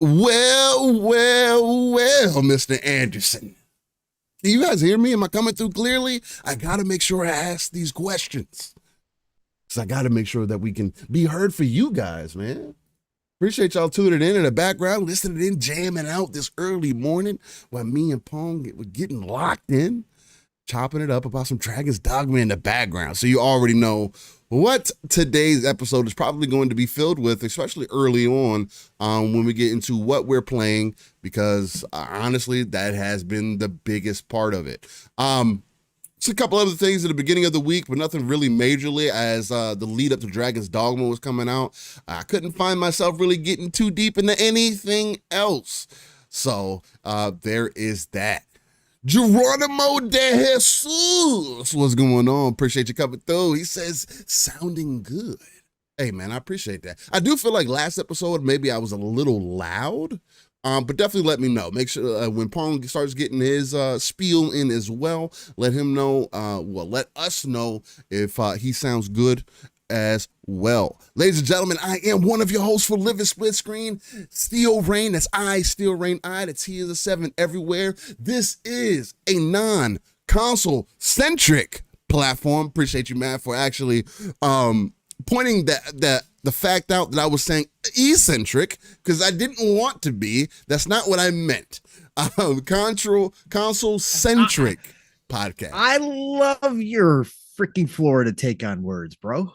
Well, Mr. Anderson. Can you guys hear me? Am I coming through clearly? I got to make sure I ask these questions. Because I got to make sure that we can be heard for you guys, man. Appreciate y'all tuning in the background, listening in, jamming out this early morning while me and Pong were getting locked in, chopping it up about some Dragon's Dogma in the background. So you already know what today's episode is probably going to be filled with, especially early on when we get into what we're playing, because honestly, that has been the biggest part of it. Just a couple other things at the beginning of the week, but nothing really majorly as the lead up to Dragon's Dogma was coming out. I couldn't find myself really getting too deep into anything else. So there is that. Geronimo de Jesus, what's going on? Appreciate you coming through. He says, sounding good. Hey, man, I appreciate that. I do feel like last episode, maybe I was a little loud, but definitely let me know. Make sure when Pong starts getting his spiel in as well, let him know, let us know if he sounds good as well. Ladies and gentlemen, I am one of your hosts for Living Split Screen, Steel Rain. That's I, Steel Rain I. That's He is a 7 everywhere. This is a non-console centric platform. Appreciate you, man, for actually pointing the fact out that I was saying eccentric, because I didn't want to be. That's not what I meant. Console centric podcast. I love your freaking Florida take on words, bro.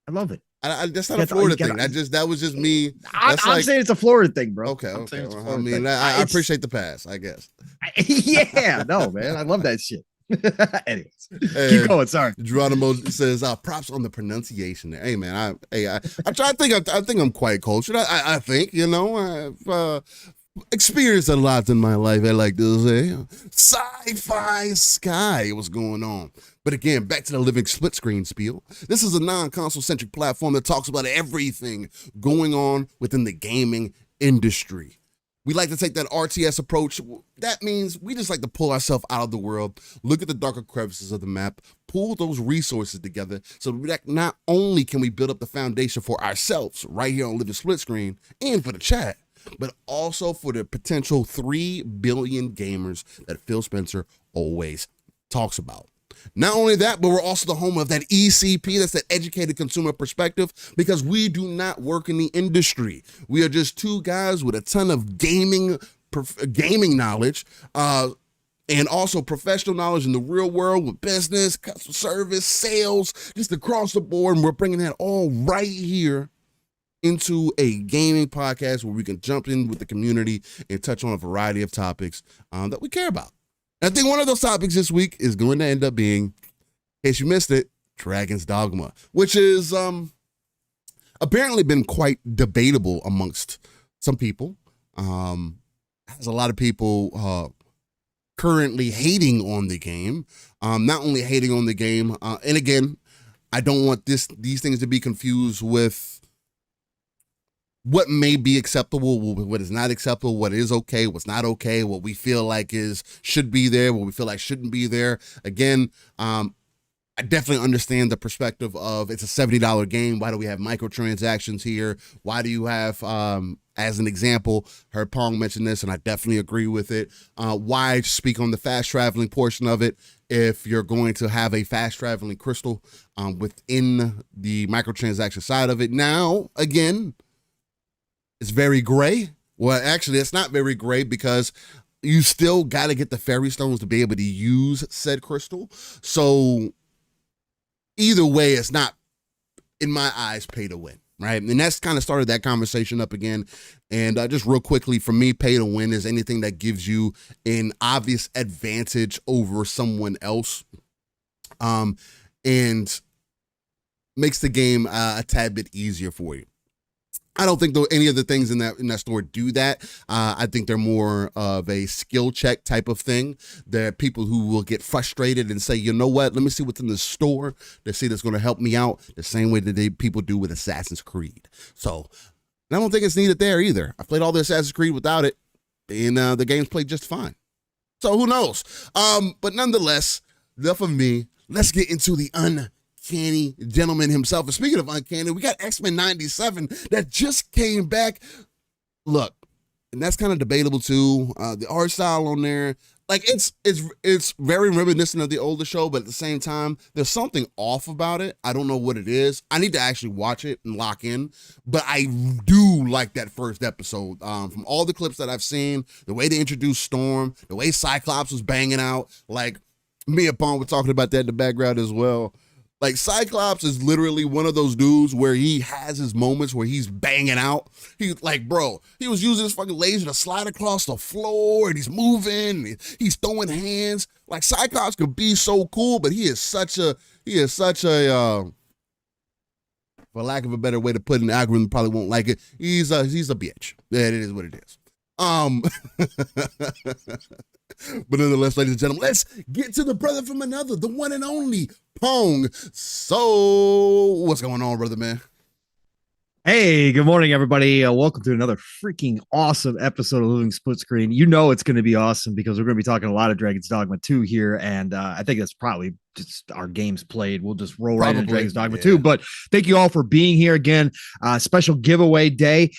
I love it. That's not a Florida thing. That was just me. I'm saying it's a Florida thing, bro. Okay. Well, I mean, I appreciate the pass, I guess. Yeah, no, man. I love that shit. Anyways, keep going. Sorry. Geronimo says, props on the pronunciation there. Hey, man, I think I'm quite cultured. I think, I've experienced a lot in my life. I like to say, sci-fi sky, what's going on? But again, back to the Living Split Screen spiel. This is a non-console centric platform that talks about everything going on within the gaming industry. We like to take that RTS approach. That means we just like to pull ourselves out of the world, look at the darker crevices of the map, pull those resources together so that not only can we build up the foundation for ourselves right here on Living Split Screen and for the chat, but also for the potential 3 billion gamers that Phil Spencer always talks about. Not only that, but we're also the home of that ECP, that's that educated consumer perspective, because we do not work in the industry. We are just two guys with a ton of gaming knowledge, and also professional knowledge in the real world with business, customer service, sales, just across the board. And we're bringing that all right here into a gaming podcast where we can jump in with the community and touch on a variety of topics that we care about. I think one of those topics this week is going to end up being, in case you missed it, Dragon's Dogma, which is apparently been quite debatable amongst some people. Has a lot of people currently hating on the game. Not only hating on the game, and again, I don't want these things to be confused with what may be acceptable, what is not acceptable, what is okay, what's not okay, what we feel like should be there, what we feel like shouldn't be there. Again, I definitely understand the perspective of it's a $70 game. Why do we have microtransactions here? Why do you have, as an example, heard Pong mention this, and I definitely agree with it. Why speak on the fast traveling portion of it if you're going to have a fast traveling crystal within the microtransaction side of it? Now, again, it's very gray. Well, actually, it's not very gray because you still got to get the fairy stones to be able to use said crystal. So either way, it's not, in my eyes, pay to win, right? And that's kind of started that conversation up again. And just real quickly, for me, pay to win is anything that gives you an obvious advantage over someone else, and makes the game a tad bit easier for you. I don't think any of the things in that store do that. I think they're more of a skill check type of thing. There are people who will get frustrated and say, you know what, let me see what's in the store to see that's going to help me out, the same way that people do with Assassin's Creed. So I don't think it's needed there either. I played all the Assassin's Creed without it, and the game's played just fine. So who knows? But nonetheless, enough of me. Let's get into the Uncanny gentleman himself. And speaking of uncanny, we got X-Men 97 that just came back. Look, and that's kind of debatable too. The art style on there, like it's very reminiscent of the older show, but at the same time, there's something off about it. I don't know what it is. I need to actually watch it and lock in. But I do like that first episode. From all the clips that I've seen, the way they introduced Storm, the way Cyclops was banging out, like me and Pong were talking about that in the background as well. Like Cyclops is literally one of those dudes where he has his moments where he's banging out. He's like, bro, he was using his fucking laser to slide across the floor and he's moving, he's throwing hands. Like Cyclops could be so cool, but he is such a, for lack of a better way to put it, the algorithm probably won't like it. He's a bitch. Yeah, it is what it is. But nonetheless, ladies and gentlemen, let's get to the brother from another, the one and only Pong. So, what's going on, brother man? Hey, good morning, everybody. Welcome to another freaking awesome episode of Living Split Screen. You know it's going to be awesome because we're going to be talking a lot of Dragon's Dogma 2 here, and I think that's probably just our games played. We'll just roll right into Dragon's Dogma 2. But thank you all for being here again. Special giveaway day.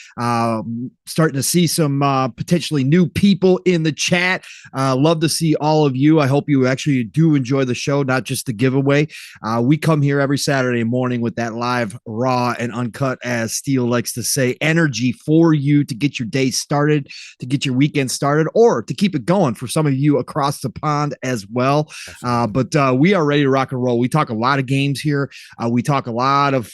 Starting to see some potentially new people in the chat. Love to see all of you. I hope you actually do enjoy the show, not just the giveaway. We come here every Saturday morning with that live, raw, and uncut, as Steele likes to say, energy for you to get your day started, to get your weekend started, or to keep it going for some of you across the pond as well. But we are ready to rock and roll. We talk a lot of games here. We talk a lot of,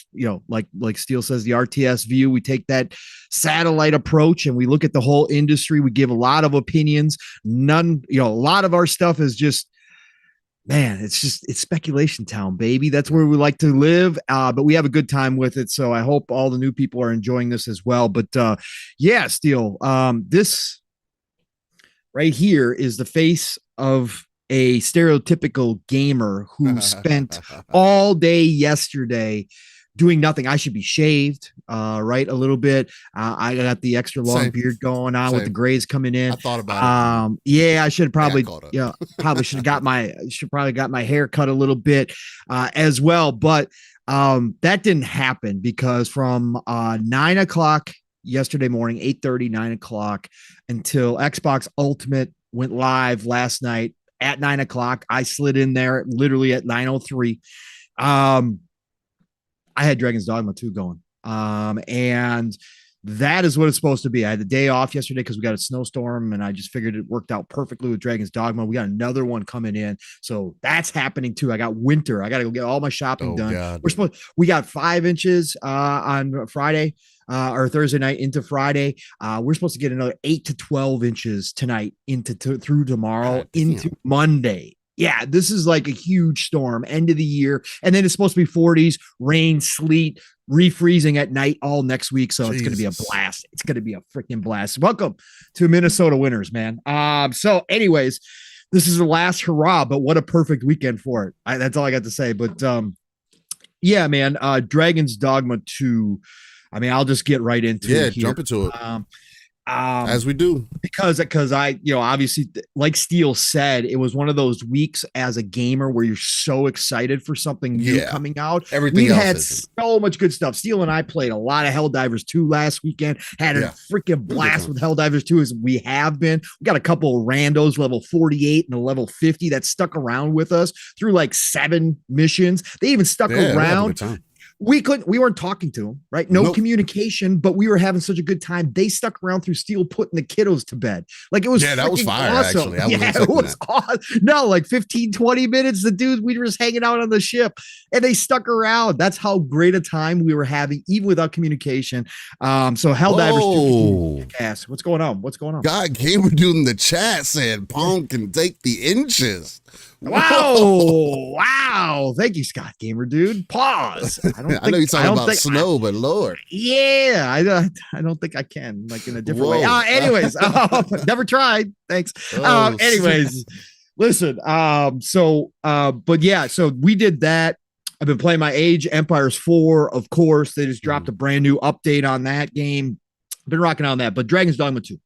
like Steele says, the RTS view. We take that satellite approach and we look at the whole industry. We give a lot of opinions. A lot of our stuff is just, man, it's speculation town, baby. That's where we like to live. But we have a good time with it. So I hope all the new people are enjoying this as well. But yeah, Steele, this right here is the face of a stereotypical gamer who spent all day yesterday doing nothing. I should be shaved, right? A little bit. I got the extra long beard going on with the grays coming in. I thought about it. Yeah, I should probably, probably should have got my hair cut a little bit as well. But that didn't happen because from 9 o'clock yesterday morning, 8:30, 9 o'clock, until Xbox Ultimate went live last night at 9 o'clock. I slid in there literally at 9:03. I had Dragon's Dogma 2 going. And that is what it's supposed to be. I had the day off yesterday because we got a snowstorm, and I just figured it worked out perfectly with Dragon's Dogma. We got another one coming in, so that's happening too. I got winter. I got to go get all my shopping done. God. We got 5 inches on Friday. Or Thursday night into Friday. We're supposed to get another 8 to 12 inches tonight through tomorrow into Monday. Yeah, this is like a huge storm, end of the year. And then it's supposed to be 40s, rain, sleet, refreezing at night all next week. So It's going to be a blast. It's going to be a freaking blast. Welcome to Minnesota winters, man. So anyways, this is the last hurrah, but what a perfect weekend for it. That's all I got to say. But yeah, man, Dragon's Dogma 2. I mean, I'll just get right into it. Yeah, jump into it. As we do. Because I, obviously, like Steele said, it was one of those weeks as a gamer where you're so excited for something new coming out. We had so much good stuff. Steele and I played a lot of Helldivers 2 last weekend. Had a freaking blast with Helldivers 2 as we have been. We got a couple of randos, level 48 and a level 50 that stuck around with us through like 7 missions. They even stuck around. We weren't talking to them, right? No communication, but we were having such a good time. They stuck around through Steele putting the kiddos to bed. Like it was, that was fire, awesome. Actually. It was awesome. No, like 15, 20 minutes. The dudes, we were just hanging out on the ship and they stuck around. That's how great a time we were having, even without communication. So Helldivers 2 cast. What's going on? God Gamer Dude in the chat said Pong can take the inches. Wow. Thank you, Scott Gamer Dude. Pause. I know you're talking about snow, but Lord. Yeah, I don't think I can, like in a different way. Anyways, never tried. Thanks. Anyways, listen. But yeah, so we did that. I've been playing my Age Empires 4, of course. They just dropped a brand new update on that game. Been rocking on that, but Dragon's Dogma 2.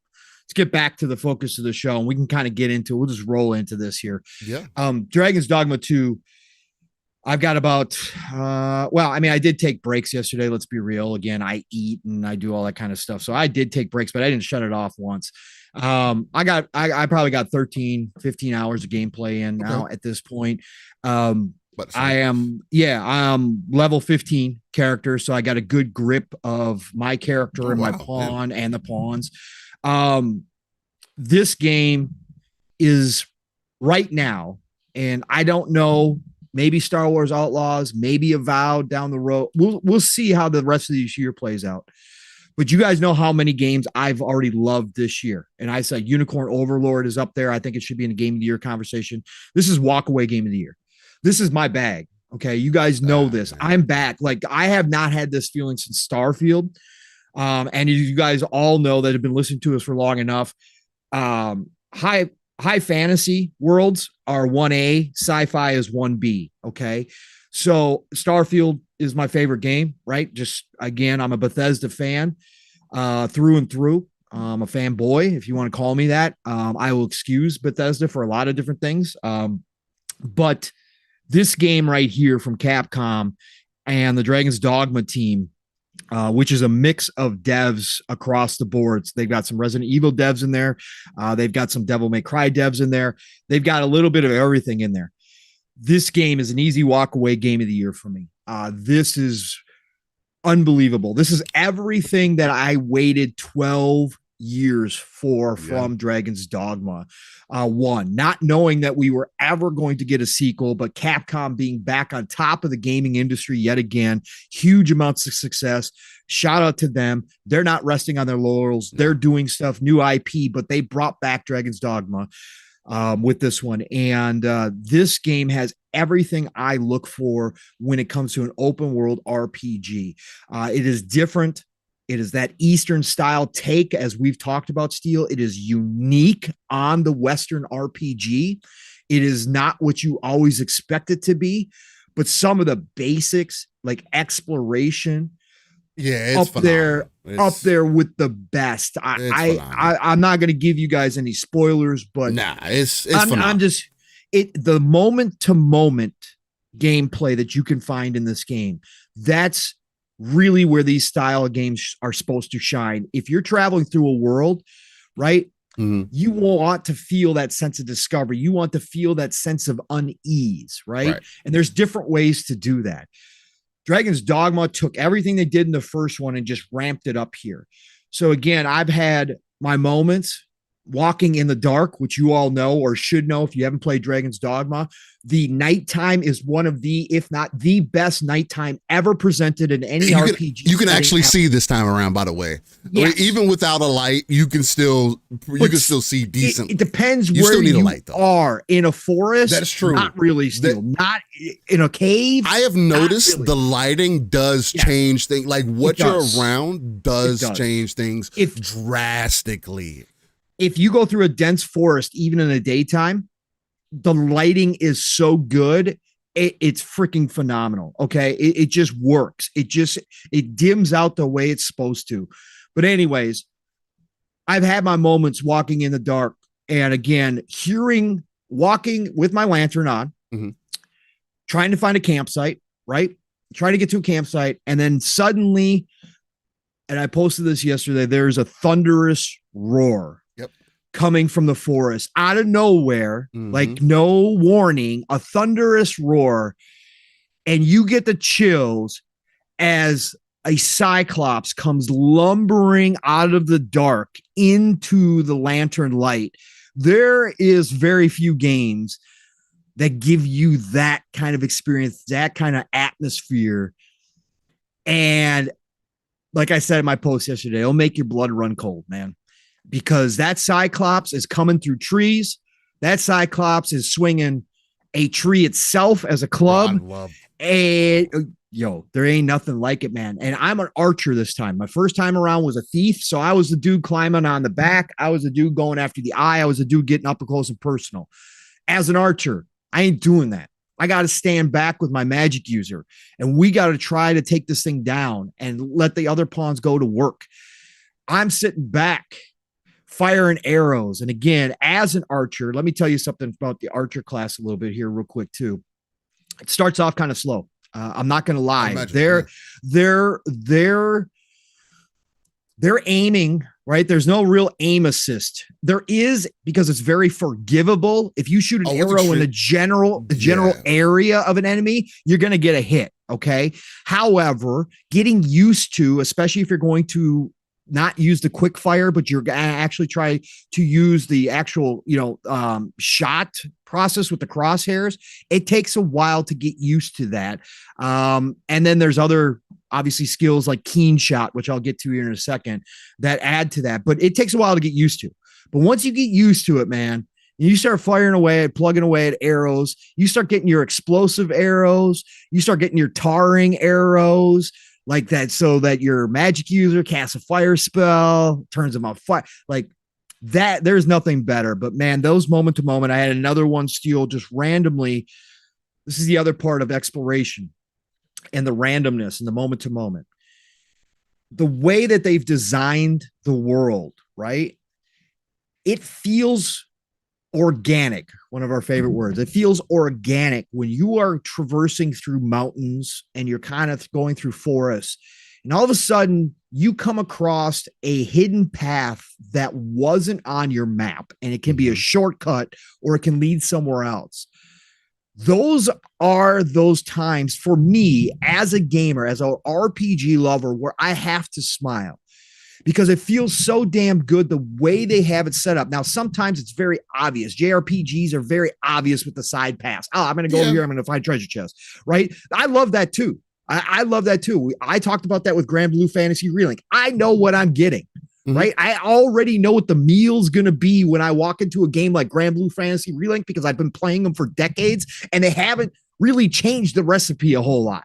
Let's get back to the focus of the show, and we can kind of get into it. We'll just roll into this here. Yeah. Dragon's Dogma 2. I've got about well, I mean, I did take breaks yesterday. Let's be real. Again, I eat and I do all that kind of stuff. So I did take breaks, but I didn't shut it off once. I probably got 13, 15 hours of gameplay in now Okay. at this point. Um, But I'm level 15 character, so I got a good grip of my character oh and my wow, yeah. pawn and the pawns. Um, this game is right now, and I don't know. Maybe Star Wars Outlaws, maybe Avowed down the road. We'll see how the rest of this year plays out. But you guys know how many games I've already loved this year. And I said Unicorn Overlord is up there. I think it should be in a game of the year conversation. This is walkaway game of the year. This is my bag. Okay. You guys know this. Man. I'm back. Like I have not had this feeling since Starfield. And you guys all know that have been listening to us for long enough. High fantasy worlds are 1A, sci-fi is 1B. Okay. So Starfield is my favorite game, right? Just again, I'm a Bethesda fan through and through. I'm a fanboy, if you want to call me that. I will excuse Bethesda for a lot of different things. But this game right here from Capcom and the Dragon's Dogma team, which is a mix of devs across the boards. They've got some Resident Evil devs in there. They've got some Devil May Cry devs in there. They've got a little bit of everything in there. This game is an easy walk away game of the year for me. This is unbelievable. This is everything that I waited 12 years for from Dragon's Dogma 1, not knowing that we were ever going to get a sequel, but Capcom being back on top of the gaming industry yet again, huge amounts of success. Shout out to them. They're not resting on their laurels. They're doing stuff, new IP, but they brought back Dragon's Dogma with this one. And this game has everything I look for when it comes to an open world RPG. It is different. It is that Eastern style take, as we've talked about, Steel. It is unique on the Western RPG. It is not what you always expect it to be, but some of the basics like exploration, it's up there with the best. I'm not going to give you guys any spoilers, but it's I'm just the moment to moment gameplay that you can find in this game. That's really where these style of games are supposed to shine. If you're traveling through a world, right? Mm-hmm. You want to feel that sense of discovery. You want to feel that sense of unease, right? And there's different ways to do that. Dragon's Dogma took everything they did in the first one and just ramped it up here. So again, I've had my moments walking in the dark, which you all know or should know if you haven't played Dragon's Dogma. The nighttime is one of the, if not the best nighttime ever presented in any RPG. You can actually see this time around, by the way. Yes. Even without a light, you can still see decent. It depends where you are. In a forest. That's true. Not really still. Not in a cave. I have noticed the lighting does change things. Like what you're around does change things drastically. If you go through a dense forest, even in the daytime, the lighting is so good. It's freaking phenomenal. Okay. It just works. It dims out the way it's supposed to. But anyways, I've had my moments walking in the dark and again, walking with my lantern on, trying to find a campsite, right? Trying to get to a campsite. And then suddenly, and I posted this yesterday, there's a thunderous roar coming from the forest out of nowhere, like no warning, a thunderous roar. And you get the chills as a cyclops comes lumbering out of the dark into the lantern light. There is very few games that give you that kind of experience, that kind of atmosphere. And like I said in my post yesterday, it'll make your blood run cold, man. Because that Cyclops is coming through trees. That Cyclops is swinging a tree itself as a club. And there ain't nothing like it, man. And I'm an archer this time. My first time around was a thief. So I was the dude climbing on the back. I was the dude going after the eye. I was the dude getting up close and personal. As an archer, I ain't doing that. I got to stand back with my magic user. And we got to try to take this thing down and let the other pawns go to work. I'm sitting back, firing arrows. And again, as an archer, let me tell you something about the archer class a little bit here real quick too. It starts off kind of slow. I'm not going to lie. Imagine, They're aiming, right? There's no real aim assist. There is, because it's very forgivable. If you shoot an arrow in the general area of an enemy, you're going to get a hit. Okay. However, getting used to, especially if you're going to not use the quick fire, but you're going to actually try to use the actual, shot process with the crosshairs, it takes a while to get used to that. And then there's other, obviously, skills like keen shot, which I'll get to here in a second, that add to that. But it takes a while to get used to. But once you get used to it, man, you start firing away, plugging away at arrows. You start getting your explosive arrows. You start getting your tarring arrows like that, so that your magic user casts a fire spell, turns them on fire. Like that, there's nothing better. But man, those moment to moment, I had another one steal just randomly. This is the other part of exploration and the randomness and the moment to moment. The way that they've designed the world, right? It feels organic. One of our favorite words. It feels organic when you are traversing through mountains and you're kind of going through forests, and all of a sudden you come across a hidden path that wasn't on your map, and it can be a shortcut or it can lead somewhere else. Those are those times for me as a gamer, as an RPG lover, where I have to smile, because it feels so damn good the way they have it set up. Now, sometimes it's very obvious. JRPGs are very obvious with the side pass. Oh, I'm going to go over here. I'm going to find treasure chests, right? I love that too. I love that too. I talked about that with Grand Blue Fantasy Relink. I know what I'm getting, right? I already know what the meal's going to be when I walk into a game like Grand Blue Fantasy Relink, because I've been playing them for decades and they haven't really changed the recipe a whole lot.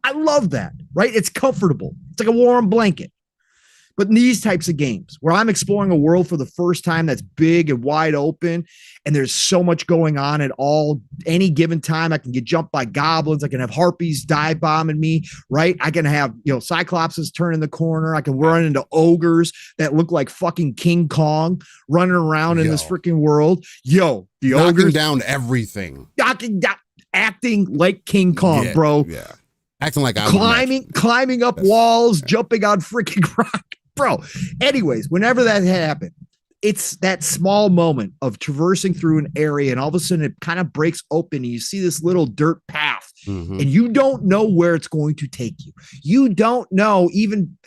I love that, right? It's comfortable. It's like a warm blanket. But in these types of games where I'm exploring a world for the first time that's big and wide open, and there's so much going on at any given time, I can get jumped by goblins. I can have harpies dive bombing me, right? I can have, cyclopses turn in the corner. I can run into ogres that look like fucking King Kong running around in this freaking world. The ogres down everything, acting like King Kong, bro. Yeah. Acting like climbing up walls, jumping on freaking rock. Bro, anyways, whenever that happened, it's that small moment of traversing through an area, and all of a sudden it kind of breaks open and you see this little dirt path, and you don't know where it's going to take you. You don't know, even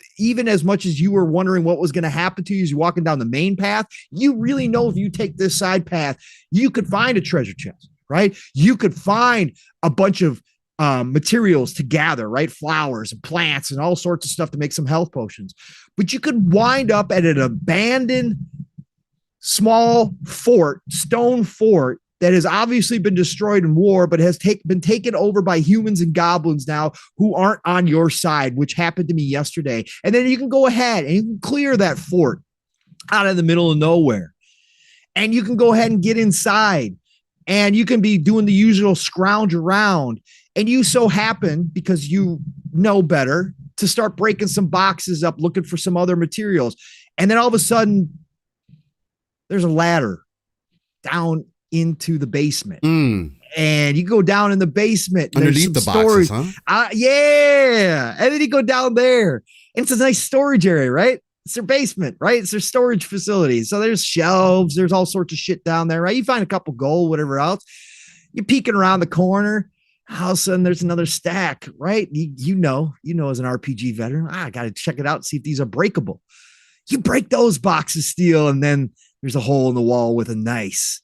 as much as you were wondering what was going to happen to you as you're walking down the main path, you really know if you take this side path, you could find a treasure chest, right? You could find a bunch of materials to gather, right? Flowers and plants and all sorts of stuff to make some health potions. But you could wind up at an abandoned small stone fort that has obviously been destroyed in war, but has been taken over by humans and goblins now who aren't on your side, which happened to me yesterday. And then you can go ahead and you can clear that fort out of the middle of nowhere. And you can go ahead and get inside, and you can be doing the usual scrounge around. And you so happen, because you know better, to start breaking some boxes up, looking for some other materials. And then all of a sudden, there's a ladder down into the basement. And you go down in the basement. Underneath the boxes, huh? Yeah. And then you go down there. And it's a nice storage area, right? It's their basement, right? It's their storage facility. So there's shelves. There's all sorts of shit down there, right? You find a couple gold, whatever else. You're peeking around the corner. All of a sudden there's another stack, right? You know, as an RPG veteran, I got to check it out, see if these are breakable. You break those boxes steel, and then there's a hole in the wall with a nice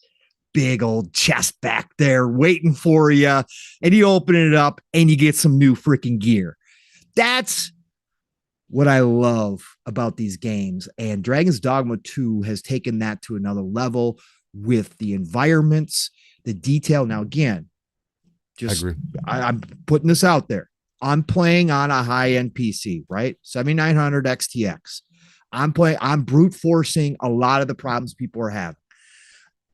big old chest back there waiting for you. And you open it up and you get some new freaking gear. That's what I love about these games. And Dragon's Dogma 2 has taken that to another level with the environments, the detail. Now, again, I'm putting this out there. I'm playing on a high-end PC, right? 7900 XTX. I'm brute forcing a lot of the problems people are having.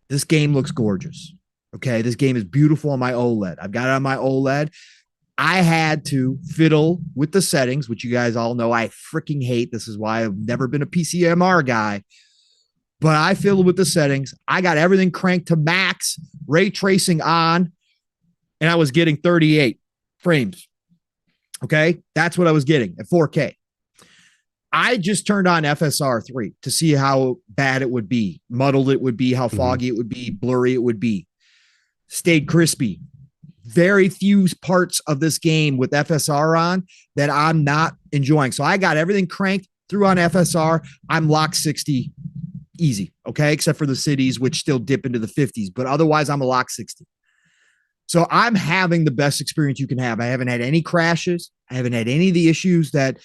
This game looks gorgeous. Okay. This game is beautiful on my OLED. I've got it on my OLED. I had to fiddle with the settings, which you guys all know I freaking hate. This is why I've never been a PCMR guy. But I fiddled with the settings. I got everything cranked to max, ray tracing on. and I was getting 38 frames. Okay. That's what I was getting at 4K. I just turned on FSR 3 to see how bad it would be, muddled it would be, how foggy it would be, blurry it would be. Stayed crispy. Very few parts of this game with FSR on that I'm not enjoying. So I got everything cranked, threw on FSR. I'm locked 60 easy, okay, except for the cities, which still dip into the 50s. But otherwise, I'm a lock 60. So I'm having the best experience you can have. I haven't had any crashes. I haven't had any of the issues that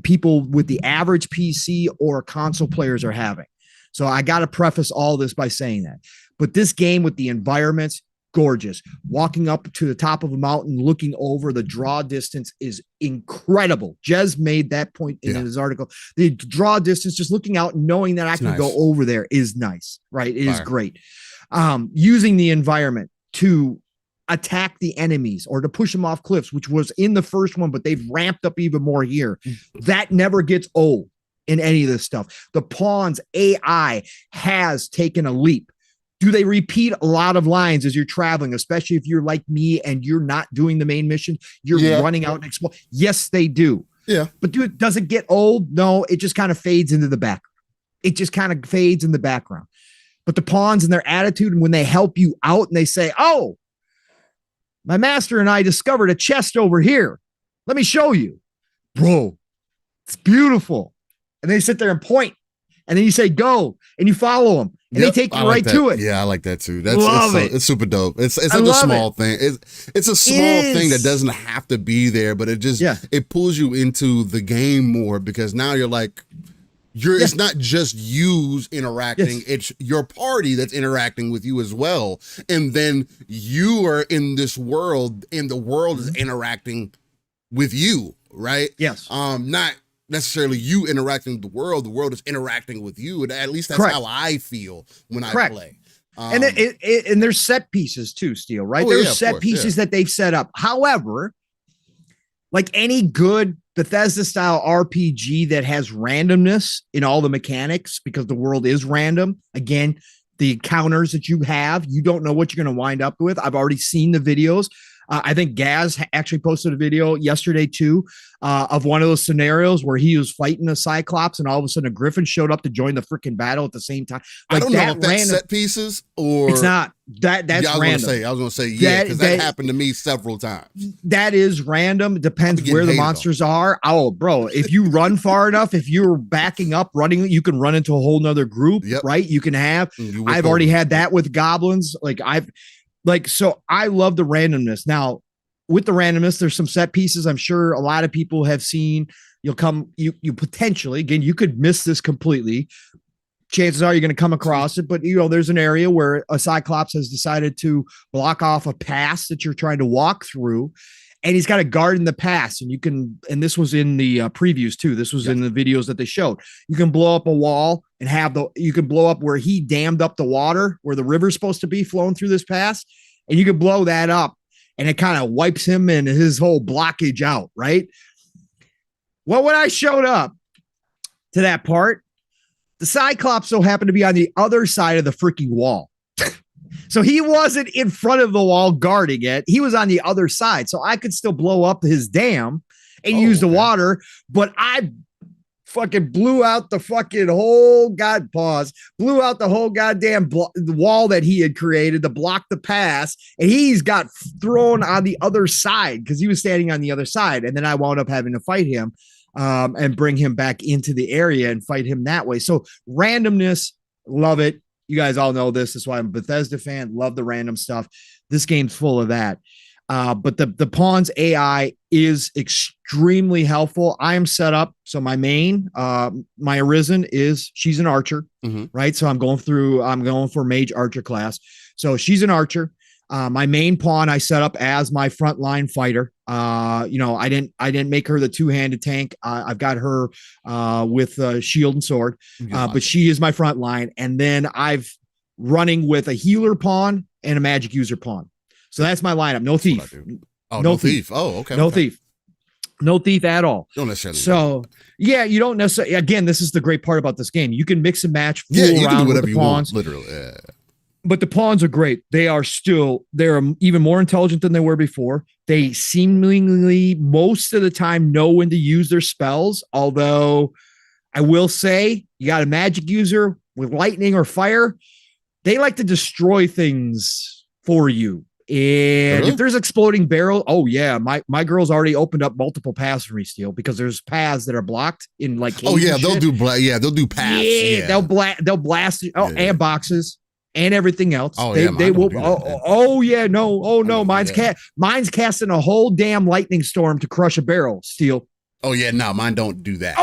people with the average PC or console players are having. So I got to preface all this by saying that. But this game with the environments, gorgeous. Walking up to the top of a mountain, looking over, the draw distance is incredible. Jez made that point in his article. The draw distance, just looking out and knowing that I can go over there is nice, right? It is great. Using the environment to attack the enemies or to push them off cliffs, which was in the first one, but they've ramped up even more here. That never gets old in any of this stuff. The pawns AI has taken a leap. Do they repeat a lot of lines as you're traveling, especially if you're like me and you're not doing the main mission? You're running out and explore. Yes, they do. Yeah. But does it get old? No, it just kind of fades into the background. It just kind of fades in the background. But the pawns and their attitude, and when they help you out and they say, oh, my master and I discovered a chest over here. Let me show you. Bro, it's beautiful. And they sit there and point. And then you say, go. And you follow them. And they take you right to it. Yeah, I like that too. It's super dope. It's such a small thing. It's a small thing that doesn't have to be there, but it just it pulls you into the game more because now you're like, it's not just you interacting, it's your party that's interacting with you as well. And then you are in this world and the world is interacting with you, right? Yes. Not necessarily you interacting with the world is interacting with you. And at least that's how I feel when I play. And and there's set pieces too, Steele, right? There's set pieces that they've set up. However, like any good Bethesda style RPG that has randomness in all the mechanics, because the world is random. Again, the encounters that you have, you don't know what you're going to wind up with. I've already seen the videos. I think Gaz actually posted a video yesterday too of one of those scenarios where he was fighting a Cyclops and all of a sudden a Griffin showed up to join the freaking battle at the same time. Like I don't know if that's set pieces or it's not. That's random. I was going to say because that happened to me several times. That is random. It depends where the monsters are. Oh, bro, if you run far enough, if you're backing up, running, you can run into a whole nother group, right? You can have. I've already had that with goblins. So I love the randomness. Now, with the randomness, there's some set pieces I'm sure a lot of people have seen. You potentially, again, you could miss this completely. Chances are you're going to come across it, but there's an area where a Cyclops has decided to block off a pass that you're trying to walk through, and he's got a guard in the pass. And this was in the previews too. This was in the videos that they showed. You can blow up a wall and you can blow up where he dammed up the water where the river's supposed to be flowing through this pass. And you can blow that up and it kind of wipes him and his whole blockage out. Right. Well, when I showed up to that part, the Cyclops so happened to be on the other side of the freaking wall. So he wasn't in front of the wall guarding it. He was on the other side. So I could still blow up his dam and use the water, but I fucking blew out the fucking blew out the whole goddamn wall that he had created to block the pass. And he's got thrown on the other side because he was standing on the other side. And then I wound up having to fight him and bring him back into the area and fight him that way. So randomness, love it. You guys all know this. That's why I'm a Bethesda fan. Love the random stuff. This game's full of that. But the Pawns AI is extremely helpful. I am set up. So my main, my Arisen she's an archer, right? So I'm going for mage archer class. So she's an archer. My main pawn I set up as my frontline fighter. I didn't make her the two-handed tank. I've got her with shield and sword, but she is my front line. And then I've running with a healer pawn and a magic user pawn. So that's my lineup. No thief. No thief. Oh, okay. No thief. No thief at all. Don't necessarily. So you don't necessarily. Again, this is the great part about this game. You can mix and match. You can do whatever you want. Literally. But the pawns are great. They're even more intelligent than they were before. They seemingly most of the time know when to use their spells. Although I will say you got a magic user with lightning or fire. They like to destroy things for you. And if there's exploding barrel, oh yeah, my girl's already opened up multiple paths for me, Steel, because there's paths that are blocked in like they'll do paths. Yeah, they'll blast it. Oh, and boxes. And everything else. Oh, they will. Mine's casting a whole damn lightning storm to crush a barrel. Steel. Oh yeah, no, mine don't do that.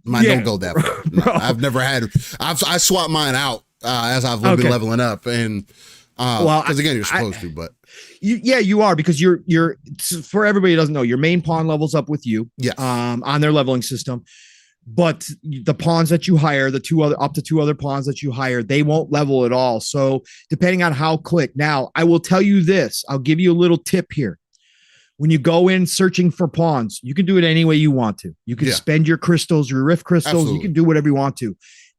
Mine don't go that far. No, I've never had. I swap mine out as I've been leveling up, and because again, you're supposed to, but you are, because you're for everybody who doesn't know, your main pawn levels up with you. Yeah. On their leveling system. But the pawns that you hire, up to two other pawns that you hire, they won't level at all. So depending on how click. Now, I will tell you this. I'll give you a little tip here. When you go in searching for pawns, you can do it any way you want to. You can spend your crystals, your rift crystals. Absolutely. You can do whatever you want to.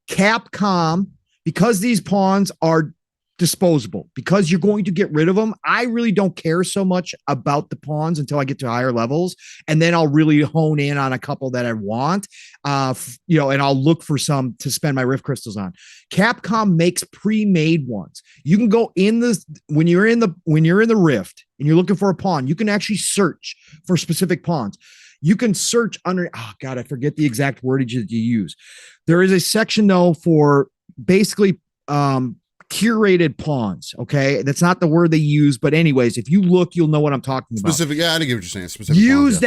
Capcom, because these pawns are disposable, because you're going to get rid of them, I really don't care so much about the pawns until I get to higher levels, and then I'll really hone in on a couple that I want, and I'll look for some to spend my rift crystals on. Capcom makes pre-made ones. You can go in when you're in the rift and you're looking for a pawn, you can actually search for specific pawns. You can search under, I forget the exact wordage that you use. There is a section though for basically curated pawns. Okay. That's not the word they use, but anyways, if you look, you'll know what I'm talking about. Specific. Yeah, I didn't get what you're saying. Specific. Use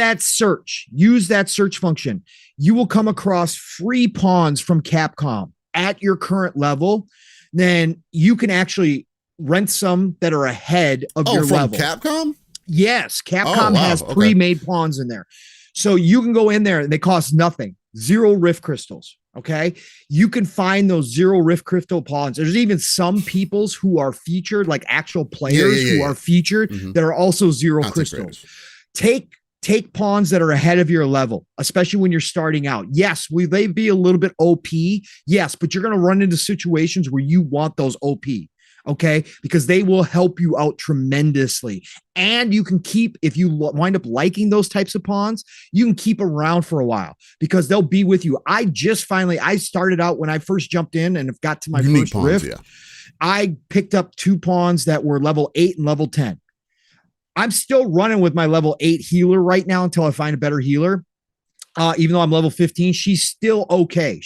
that search function. You will come across free pawns from Capcom at your current level. Then you can actually rent some that are ahead of your level. Capcom? Yes. Capcom has pre-made pawns in there. So you can go in there and they cost nothing. 0 rift crystals. Okay. You can find those 0 rift crystal pawns. There's even some peoples who are featured, like actual players who are featured that are also 0 crystals. Take pawns that are ahead of your level, especially when you're starting out. Yes, will they be a little bit OP? Yes, but you're going to run into situations where you want those OP. Okay, because they will help you out tremendously. And you can keep, if you wind up liking those types of pawns, you can keep around for a while because they'll be with you. I started out when I first jumped in and got to my first rift. Yeah. I picked up 2 pawns that were level 8 and level 10. I'm still running with my level 8 healer right now until I find a better healer. Even though I'm level 15, she's still okay.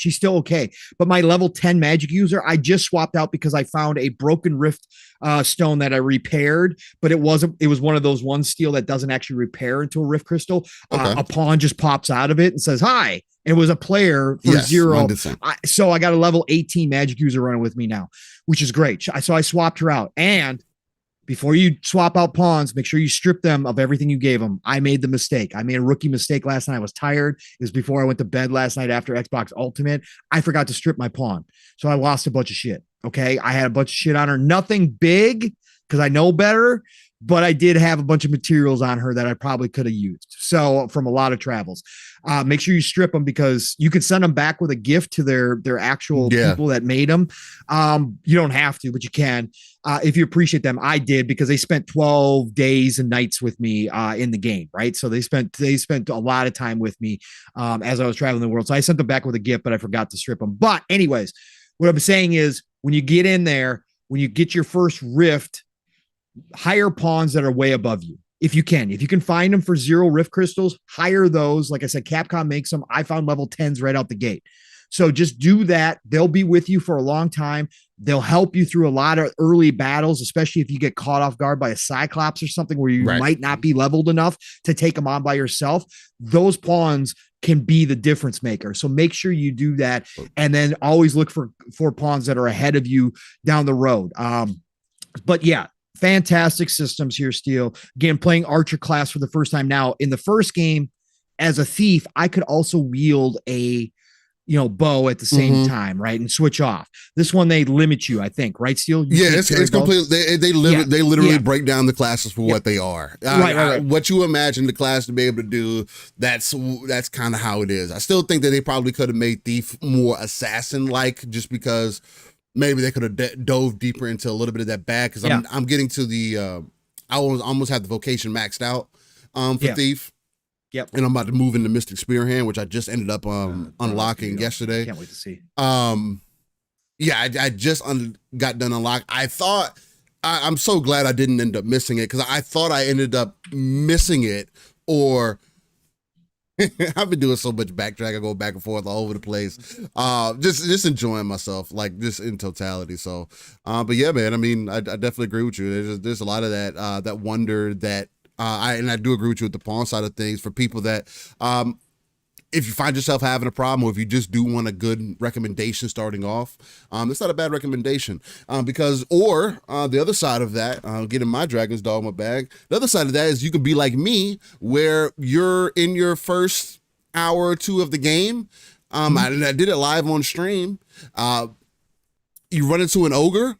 But my level 10 magic user, I just swapped out because I found a broken rift stone that I repaired, but it was one of those one steel that doesn't actually repair into a rift crystal. A pawn just pops out of it and says, hi. It was a player for 0. So I got a level 18 magic user running with me now, which is great. So I swapped her out. And before you swap out pawns, make sure you strip them of everything you gave them. I made the mistake. I made a rookie mistake last night. I was tired. It was before I went to bed last night after Xbox Ultimate. I forgot to strip my pawn. So I lost a bunch of shit. Okay. I had a bunch of shit on her. Nothing big because I know better, but I did have a bunch of materials on her that I probably could have used. So from a lot of travels, make sure you strip them because you can send them back with a gift to their actual people that made them. You don't have to, but you can. If you appreciate them. I did because they spent 12 days and nights with me in the game, right? So they spent a lot of time with me as I was traveling the world. So I sent them back with a gift, but I forgot to strip them. But anyways, what I'm saying is when you get in there, when you get your first rift, hire pawns that are way above you. If you can find them for 0 rift crystals, hire those. Like I said, Capcom makes them. I found level 10s right out the gate. So just do that. They'll be with you for a long time. They'll help you through a lot of early battles, especially if you get caught off guard by a Cyclops or something where you might not be leveled enough to take them on by yourself. Those pawns can be the difference maker. So make sure you do that. And then always look for pawns that are ahead of you down the road. But yeah, fantastic systems here, Steel. Again, playing Archer class for the first time now. In the first game, as a thief, I could also wield a bow at the same time, right? And switch off. This one, they limit you, I think, right, Steel? It's completely, they literally break down the classes for what they are. Right. What you imagine the class to be able to do, that's kind of how it is. I still think that they probably could have made Thief more assassin-like just because maybe they could have dove deeper into a little bit of that bag, because I'm getting to the I almost had the vocation maxed out for Thief. Yep. And I'm about to move into Mystic Spearhand, which I just ended up unlocking yesterday. Can't wait to see. Yeah, I just got done unlock. I thought I'm so glad I didn't end up missing it, because I thought I ended up missing it, or I've been doing so much backtrack. I go back and forth all over the place. Just enjoying myself, like just in totality. So, but yeah, man. I mean, I definitely agree with you. There's a lot of that wonder that I do agree with you with the pawn side of things for people that if you find yourself having a problem, or if you just do want a good recommendation starting off, it's not a bad recommendation, because, or the other side of that, getting my Dragon's Dogma bag, the other side of that is you could be like me, where you're in your first hour or two of the game. I did it live on stream. You run into an ogre.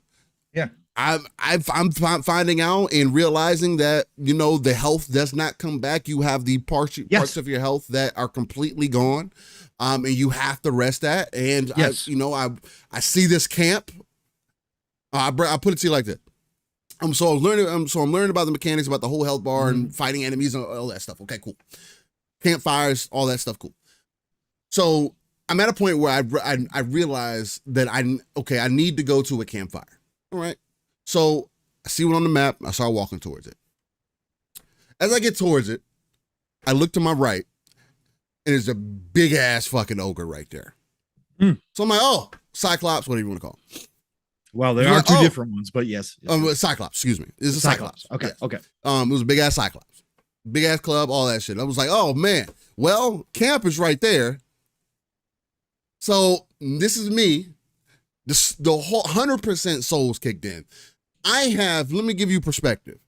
Yeah. I'm finding out and realizing that, you know, the health does not come back. You have the parts of your health that are completely gone, and you have to rest that. And I see this camp. I put it to you like that. So I'm learning about the mechanics, about the whole health bar and fighting enemies and all that stuff. Okay, cool. Campfires, all that stuff, cool. So I'm at a point where I realize that I need to go to a campfire. All right. So I see one on the map. I start walking towards it. As I get towards it, I look to my right, and there's a big ass fucking ogre right there. So I'm like, oh, Cyclops, whatever you want to call it. Well, there are two different ones, but yes. Cyclops, excuse me. It's a Cyclops. Okay, yes. okay. It was a big ass Cyclops. Big ass club, all that shit. I was like, oh man, well, camp is right there. So this is me. The whole 100% souls kicked in. let me give you perspective.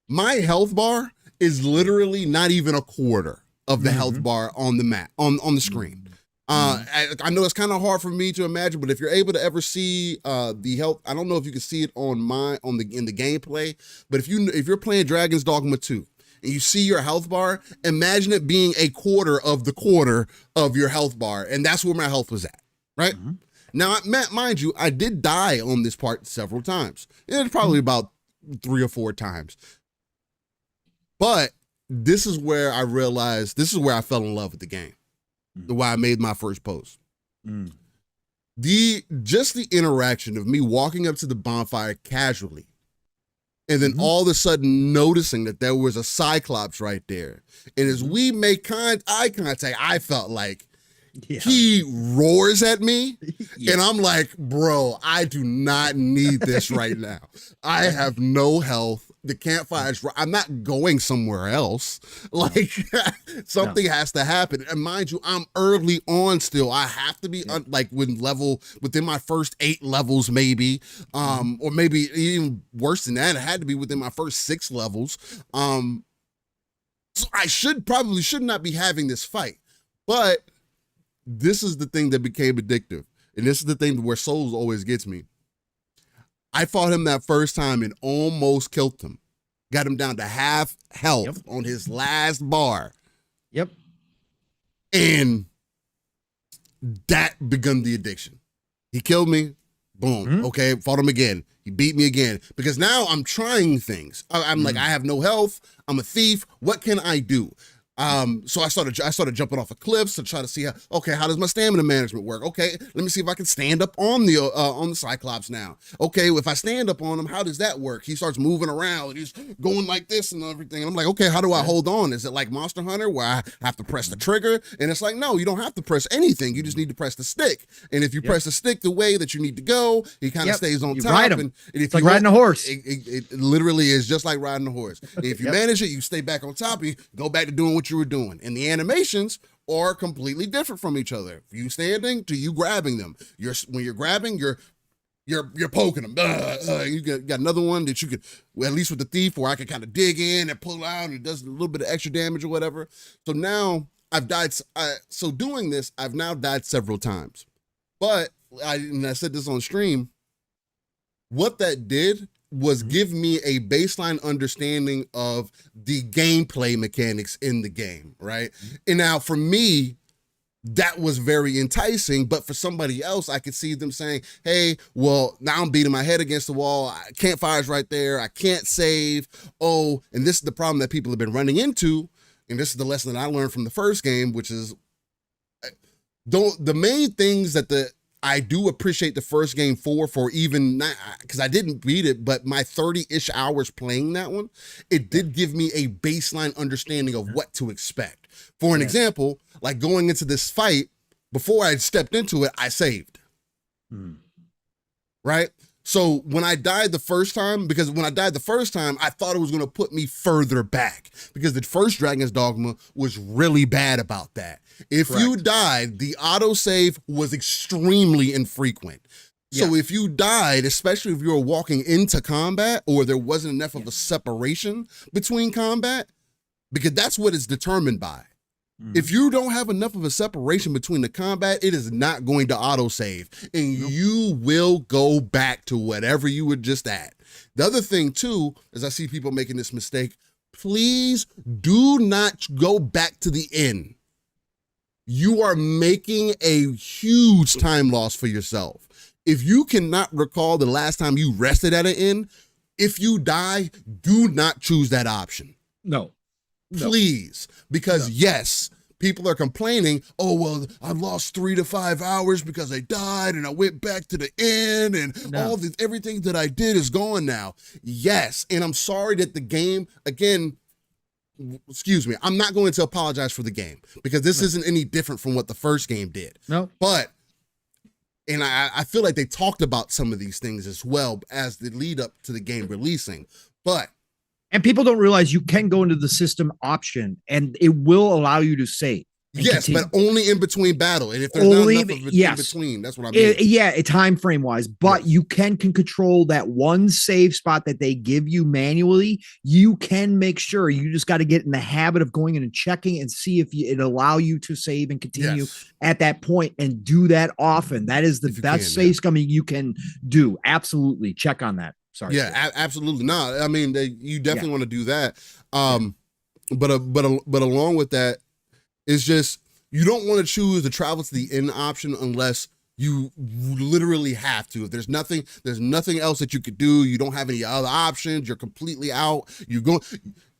My health bar is literally not even a quarter of the health bar on the map, on the screen. I know it's kind of hard for me to imagine, but if you're able to ever see the health, I don't know if you can see it in the gameplay, but if you're playing Dragon's Dogma 2 and you see your health bar, imagine it being a quarter of your health bar, and that's where my health was at, right? Now, mind you, I did die on this part several times. It's probably about 3 or 4 times. But this is where I realized, this is where I fell in love with the game. Why I made my first post. The interaction of me walking up to the bonfire casually, and then all of a sudden noticing that there was a Cyclops right there. And as we make eye contact, I felt like he roars at me, and I'm like, bro, I do not need this right now. I have no health. The campfire I'm not going somewhere else. Like, something has to happen. And mind you, I'm early on still. I have to be within my first 8 levels, maybe, or maybe even worse than that. It had to be within my first 6 levels. So I should not be having this fight, but this is the thing that became addictive. And this is the thing where Souls always gets me. I fought him that first time and almost killed him. Got him down to half health on his last bar. And that begun the addiction. He killed me. Boom. Okay, fought him again. He beat me again. Because now I'm trying things. I'm like, I have no health. I'm a thief. What can I do? So I started jumping off of cliffs to try to see how does my stamina management work? Okay, let me see if I can stand up on the Cyclops now. Okay, if I stand up on him, how does that work? He starts moving around and he's going like this and everything. And I'm like, okay, how do I hold on? Is it like Monster Hunter where I have to press the trigger? And it's like, no, you don't have to press anything. You just need to press the stick. And if you press the stick the way that you need to go, he kind of stays on top. Ride him. And it's like riding a horse. It literally is just like riding a horse. And if you manage it, you stay back on top. You go back to doing what you were doing. And the animations are completely different from each other. You standing to you grabbing them. When you're grabbing, you're poking them. You got another one that you could, at least with the thief, where I can kind of dig in and pull out, and it does a little bit of extra damage or whatever. So now I've died. So doing this, I've now died several times. But I said this on stream. What that did was give me a baseline understanding of the gameplay mechanics in the game, right? And now for me, that was very enticing. But for somebody else, I could see them saying, hey, well, now I'm beating my head against the wall. Campfire's right there. I can't save. Oh, and this is the problem that people have been running into. And this is the lesson that I learned from the first game, which is the main things that I do appreciate the first game for even not, because I didn't beat it, but my 30-ish hours playing that one, it did give me a baseline understanding of what to expect. For an example, like going into this fight, before I stepped into it, I saved. Right? So when I died the first time, I thought it was going to put me further back because the first Dragon's Dogma was really bad about that. If you died, the autosave was extremely infrequent. So if you died, especially if you were walking into combat or there wasn't enough of a separation between combat, because that's what it's determined by. If you don't have enough of a separation between the combat, it is not going to autosave, and you will go back to whatever you were just at. The other thing, too, is I see people making this mistake. Please do not go back to the end. You are making a huge time loss for yourself. If you cannot recall the last time you rested at an inn, if you die, do not choose that option. No. Please. Because yes, people are complaining, oh, well, I've lost 3 to 5 hours because I died and I went back to the inn and everything that I did is gone now. Yes. And I'm sorry that the game, again, excuse me, I'm not going to apologize for the game because this isn't any different from what the first game did. No. But, and I feel like they talked about some of these things as well as the lead up to the game releasing. And people don't realize you can go into the system option and it will allow you to save. Yes, but only in between battle. And if there's not enough of it in between, that's what I mean. Time frame wise, but you can control that one save spot that they give you manually. You can make sure. You just got to get in the habit of going in and checking and see if it allow you to save and continue at that point and do that often. That is the best save scumming you can do. Absolutely. Check on that. Sorry. Yeah, absolutely. No, I mean, you definitely want to do that. But along with that, it's just, you don't want to choose to travel to the end option unless you literally have to. If there's nothing else that you could do. You don't have any other options. You're completely out.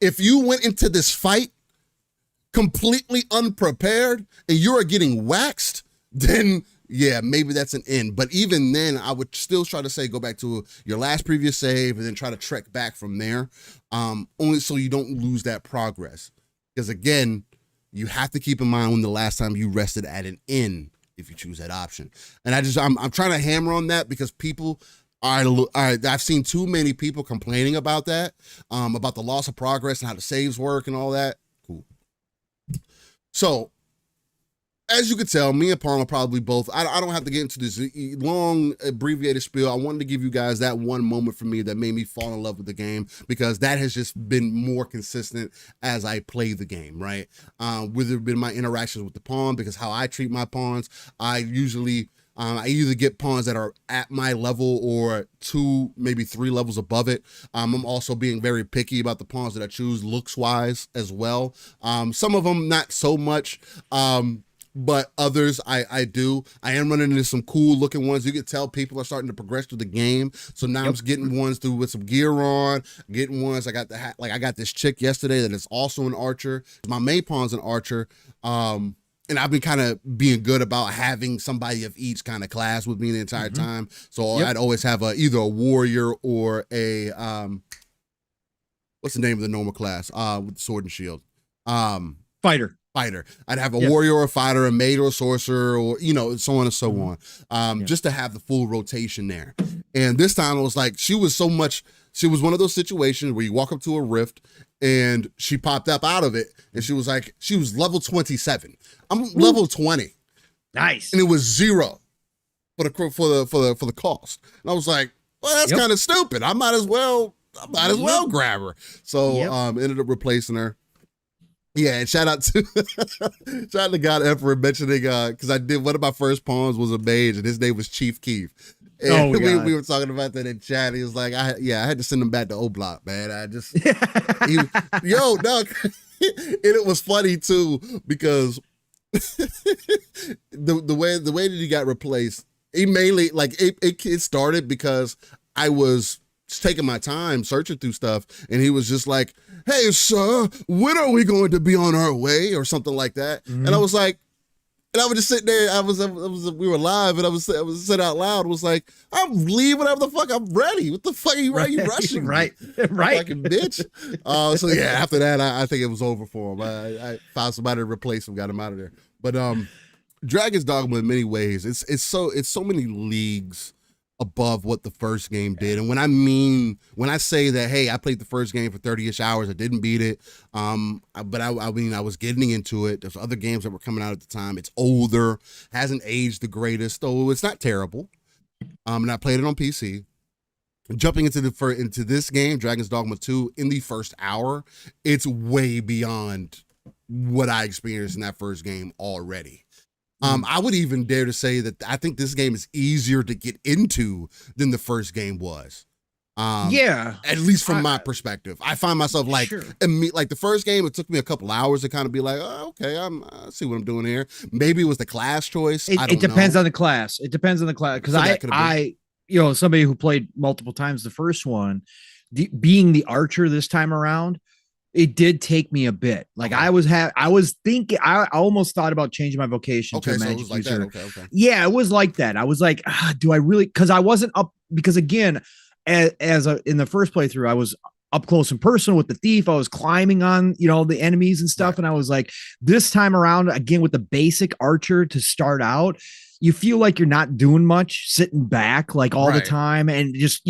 If you went into this fight completely unprepared and you are getting waxed, then yeah, maybe that's an end. But even then, I would still try to say go back to your last previous save and then try to trek back from there, only so you don't lose that progress. Because again, you have to keep in mind when the last time you rested at an inn if you choose that option. And I'm trying to hammer on that because people I've seen too many people complaining about that, about the loss of progress and how the saves work and all that. Cool. So, as you could tell, me and Paul are probably both, I don't have to get into this long abbreviated spiel. I wanted to give you guys that one moment for me that made me fall in love with the game because that has just been more consistent as I play the game, right? Whether it been my interactions with the pawn, because how I treat my pawns, I either get pawns that are at my level or 2, maybe 3 levels above it. I'm also being very picky about the pawns that I choose looks-wise as well. Some of them not so much, but others I do. I am running into some cool looking ones. You can tell people are starting to progress through the game. So now I'm just getting ones through with some gear on, getting ones. I got I got this chick yesterday that is also an archer. My main pawn's an archer. And I've been kind of being good about having somebody of each kind of class with me the entire time. So I'd always have either a warrior or a what's the name of the normal class with the sword and shield? Fighter. I'd have a warrior or a fighter, a mage or a sorcerer, or so on and so on, just to have the full rotation there. And this time it was like she was one of those situations where you walk up to a rift and she popped up out of it and she was level 27. I'm level 20. Nice. And it was 0 for the cost. And I was like, well, that's kind of stupid. I might as well grab her. So ended up replacing her. Yeah, and shout out to God Emperor mentioning because I did one of my first pawns was a mage and his name was Chief Keef. And we were talking about that in chat. He was like, I had to send him back to O Block, man. And it was funny too because the way that he got replaced, he mainly like it started because I was taking my time searching through stuff, and he was just like, "Hey, sir, when are we going to be on our way?" or something like that. Mhm. And I was like, and I would just sit there. We were live, and I was said out loud, was like, "I'm leaving, whatever the fuck. I'm ready. What the fuck are you rushing? Right, right, Fucking bitch." So yeah, after that, I think it was over for him. I found somebody to replace him, got him out of there. But Dragon's Dogma, in many ways, it's so many leagues above what the first game did. And when I say that, hey, I played the first game for 30-ish hours, I didn't beat it, but I mean, I was getting into it. There's other games that were coming out at the time. It's older, hasn't aged the greatest, though it's not terrible. And I played it on PC. Jumping into this game, Dragon's Dogma 2, in the first hour, it's way beyond what I experienced in that first game already. I would even dare to say that I think this game is easier to get into than the first game was. Yeah, at least from my perspective, I find myself like, sure. like the first game, it took me a couple hours to kind of be like, oh, okay, I see what I'm doing here. Maybe it was the class choice. It depends on the class. It depends on the class, because I somebody who played multiple times the first one, being the archer this time around, it did take me a bit. Like I was thinking, I almost thought about changing my vocation to a magic user. Okay. Yeah, it was like that. I was like, do I really? Because I wasn't up. Because again, in the first playthrough, I was up close and personal with the thief. I was climbing on, the enemies and stuff, and I was like, this time around, again with the basic archer to start out, you feel like you're not doing much, sitting back like all the time, and just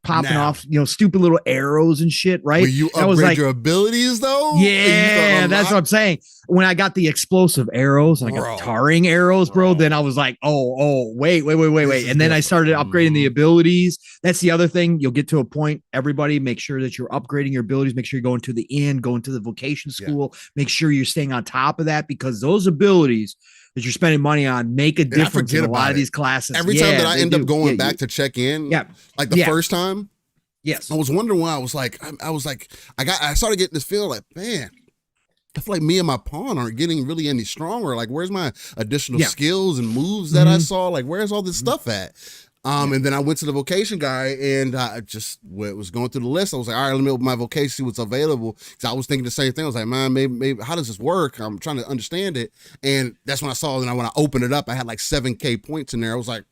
popping off, stupid little arrows and shit. Right? Will you upgrade your abilities though? Yeah, that's what I'm saying. When I got the explosive arrows and I got tarring arrows, bro, then I was like, wait. And then I started upgrading the abilities. That's the other thing. You'll get to a point, everybody, make sure that you're upgrading your abilities. Make sure you're going to the inn, going to the vocation school. Make sure you're staying on top of that, because those abilities that you're spending money on make a difference in a lot of these classes. Every time that I end up going back to check in, like the first time, I was wondering why. I started getting this feeling like, man, I feel like me and my pawn aren't getting really any stronger. Like, where's my additional skills and moves that I saw? Like, where's all this stuff at? And then I went to the vocation guy, and I just was going through the list. I was like, all right, let me open my vocation, see what's available. Because I was thinking the same thing. I was like, man, maybe how does this work? I'm trying to understand it. And that's when I saw it. And when I opened it up, I had like 7K points in there. I was like,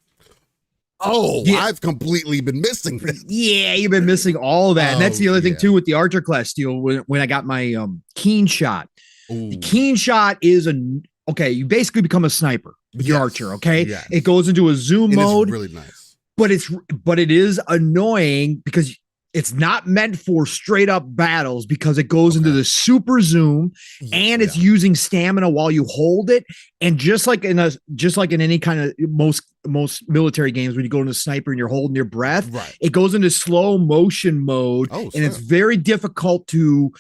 I've completely been missing this. Yeah, you've been missing all that. And that's the other thing too with the archer class steel. When I got my keen shot, the keen shot is you basically become a sniper with your archer. Okay. Yes. It goes into a zoom mode. It's really nice. But it is annoying because it's not meant for straight up battles, because it goes into the super zoom and it's using stamina while you hold it. And just like in any kind of most military games, when you go into sniper and you're holding your breath, it goes into slow motion mode. And it's very difficult to,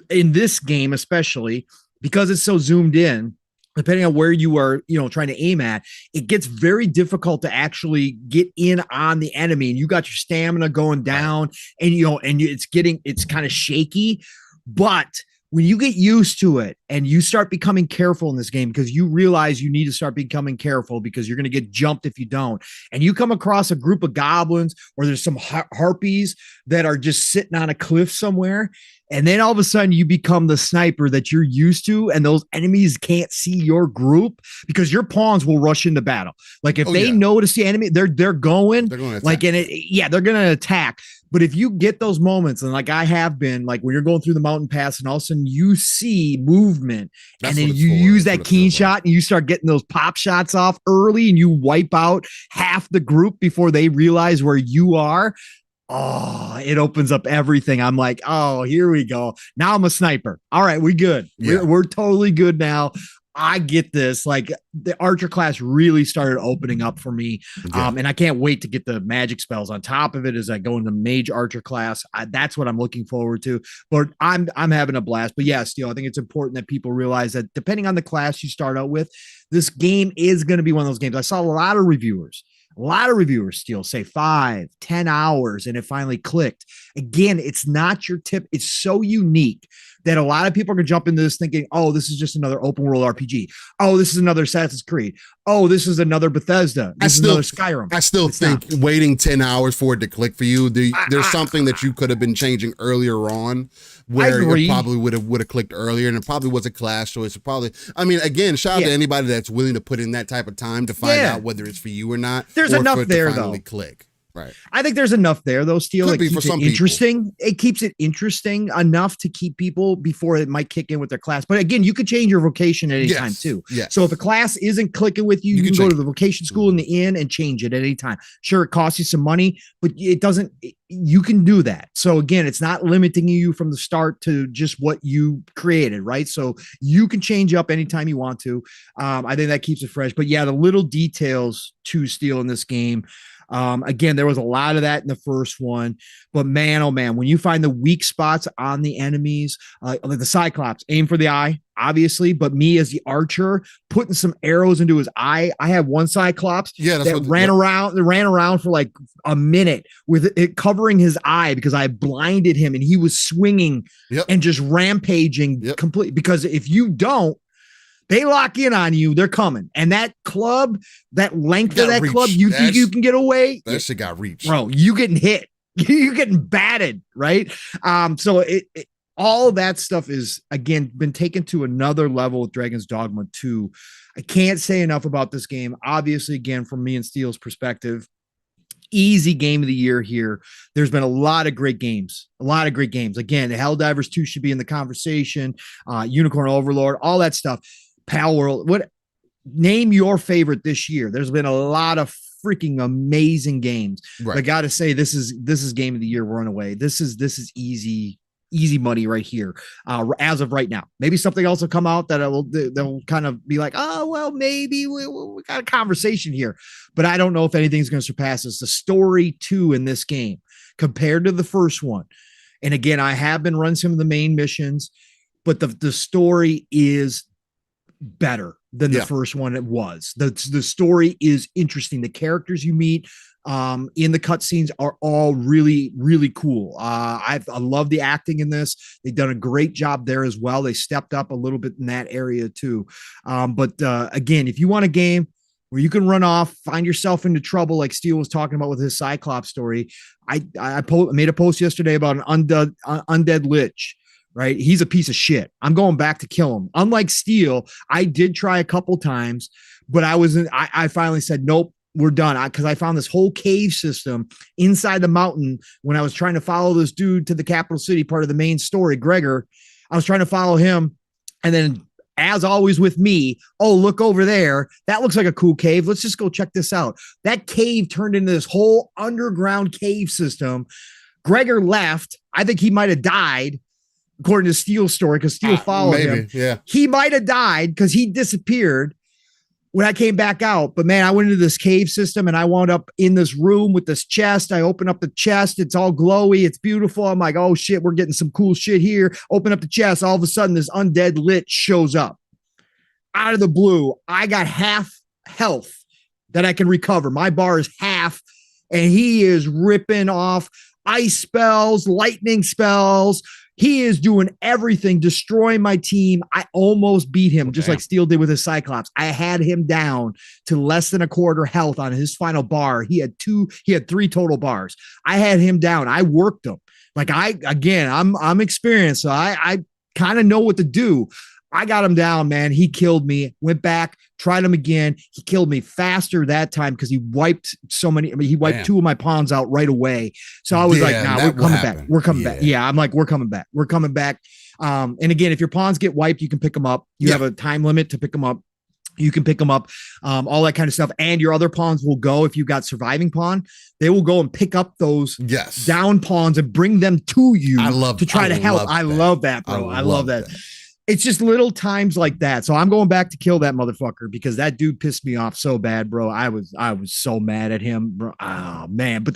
in this game, especially because it's so zoomed in, depending on where you are, trying to aim at, it gets very difficult to actually get in on the enemy. And you got your stamina going down, and it's kind of shaky. But when you get used to it and you start becoming careful in this game, because you realize you need to start becoming careful because you're going to get jumped if you don't, and you come across a group of goblins or there's some harpies that are just sitting on a cliff somewhere, and then all of a sudden you become the sniper that you're used to, and those enemies can't see your group because your pawns will rush into battle. Like if they notice the enemy, they're going like, and they're going to attack. But if you get those moments, and like I have been, like when you're going through the mountain pass and all of a sudden you see movement, and then you use that keen shot and you start getting those pop shots off early, and you wipe out half the group before they realize where you are. Oh, it opens up everything. I'm like, oh, here we go. Now I'm a sniper. All right, we good. We're totally good now. I get this. Like the archer class really started opening up for me. And I can't wait to get the magic spells on top of it as I go into mage archer class. That's what I'm looking forward to. But I'm having a blast. But yeah, Steel, I think it's important that people realize that depending on the class you start out with, this game is going to be one of those games. I saw a lot of reviewers still say 5-10 hours, and it finally clicked. Again, it's not your tip. It's so unique that a lot of people are going to jump into this thinking, oh, this is just another open world RPG. Oh, this is another Assassin's Creed. Oh, this is another Bethesda. This is another Skyrim. I still think waiting 10 hours for it to click for you, there's something that you could have been changing earlier on where it probably would have clicked earlier, and it probably was a class choice. It probably, I mean, again, shout out to anybody that's willing to put in that type of time to find out whether it's for you or not. There's enough there, though. Click. Right. I think there's enough there, though, Steel. It keeps it interesting. People. It keeps it interesting enough to keep people before it might kick in with their class. But again, you could change your vocation at any time, too. Yes. So if a class isn't clicking with you, you can go to the vocation school in the inn and change it at any time. Sure, it costs you some money, but it doesn't. You can do that. So again, it's not limiting you from the start to just what you created, right? So you can change up anytime you want to. I think that keeps it fresh. But yeah, the little details to Steel in this game. Again, there was a lot of that in the first one, but man, oh man, when you find the weak spots on the enemies, like the Cyclops, aim for the eye, obviously, but me as the archer putting some arrows into his eye. I had one Cyclops that ran around for like a minute with it covering his eye because I blinded him and he was swinging and just rampaging completely. Because if you don't, they lock in on you. They're coming. And that club, that length of that club, you think you can get away? That shit got reached. Bro, you getting hit. You're getting batted, right? So all that stuff is, again, been taken to another level with Dragon's Dogma 2. I can't say enough about this game. Obviously, again, from me and Steele's perspective, easy game of the year here. There's been a lot of great games. Again, Helldivers 2 should be in the conversation. Unicorn Overlord, all that stuff. Pal World, name your favorite this year? There's been a lot of freaking amazing games. Right. I got to say, this is game of the year runaway. This is easy money right here. As of right now, maybe something else will come out that will kind of be like, oh, well, maybe we got a conversation here, but I don't know if anything's going to surpass this. The story too in this game compared to the first one. And again, I have been running some of the main missions, but the story is better than the first one. It was the story is interesting. The characters you meet in the cutscenes are all really, really cool. I love the acting in this. They've done a great job there as well. They stepped up a little bit in that area too. But again, if you want a game where you can run off, find yourself into trouble like Steel was talking about with his Cyclops story, I made a post yesterday about an undead lich. Right. He's a piece of shit. I'm going back to kill him. Unlike Steel, I did try a couple times, but I finally said, nope, we're done. Because I found this whole cave system inside the mountain when I was trying to follow this dude to the capital city, part of the main story, Gregor. I was trying to follow him. And then, as always with me, oh, look over there. That looks like a cool cave. Let's just go check this out. That cave turned into this whole underground cave system. Gregor left. I think he might have died, according to Steel's story, because Steel followed him. Yeah. He might have died because he disappeared when I came back out. But man, I went into this cave system and I wound up in this room with this chest. I open up the chest. It's all glowy. It's beautiful. I'm like, oh shit, we're getting some cool shit here. Open up the chest. All of a sudden, this undead lich shows up out of the blue. I got half health that I can recover. My bar is half, and he is ripping off ice spells, lightning spells. He is doing everything, destroying my team. I almost beat him, just like Steel did with his Cyclops. I had him down to less than a quarter health on his final bar. He had 3 total bars. I had him down. I worked him. Like I'm experienced, so I kind of know what to do. I got him down, man. He killed me. Went back, tried him again. He killed me faster that time because he wiped he wiped 2 of my pawns out right away. So I was like, nah, we're coming back. We're coming back. Yeah, I'm like, we're coming back. We're coming back. And again, if your pawns get wiped, you can pick them up. You have a time limit to pick them up. You can pick them up, all that kind of stuff. And your other pawns will go, if you've got surviving pawn, they will go and pick up those down pawns and bring them to you to try to help. I love that, bro. I love that. It's just little times like that. So I'm going back to kill that motherfucker because that dude pissed me off so bad, bro. I was so mad at him, bro. Oh man, but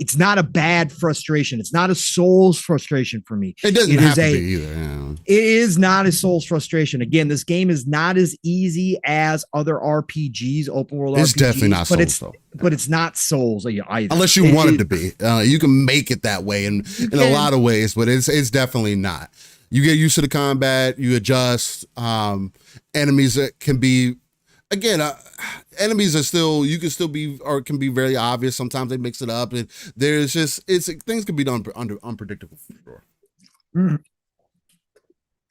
it's not a bad frustration. It's not a soul's frustration for me. It doesn't have to be either. Yeah. It is not a soul's frustration. Again, this game is not as easy as other RPGs, open world RPGs. It's definitely not Souls, but it's not Souls either. Unless you want it to be. You can make it that way in a lot of ways, but it's definitely not. You get used to the combat, you adjust. Enemies that can be, again, enemies are still, you can still be, or can be very obvious. Sometimes they mix it up, and there's just, things can be done unpredictable for sure. Mm.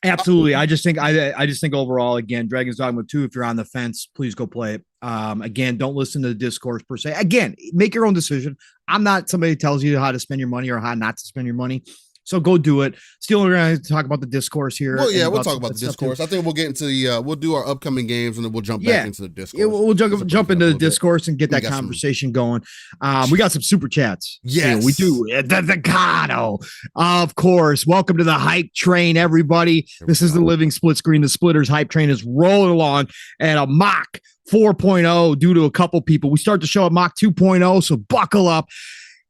Absolutely. I just think overall, again, Dragon's Dogma 2, if you're on the fence, please go play it. Again, don't listen to the discourse per se. Again, make your own decision. I'm not somebody who tells you how to spend your money or how not to spend your money. So go do it. Still, we're going to talk about the discourse here. Well, yeah, we'll talk about the discourse. I think we'll get into the, we'll do our upcoming games, and then we'll jump back into the discourse. Yeah, we'll jump into the discourse and get that conversation going. We got some super chats. Yes, we do. The Gato, of course. Welcome to the hype train, everybody. This is the living split screen. The Splitters hype train is rolling along at a Mach 4.0 due to a couple people. We start the show at Mach 2.0, so buckle up.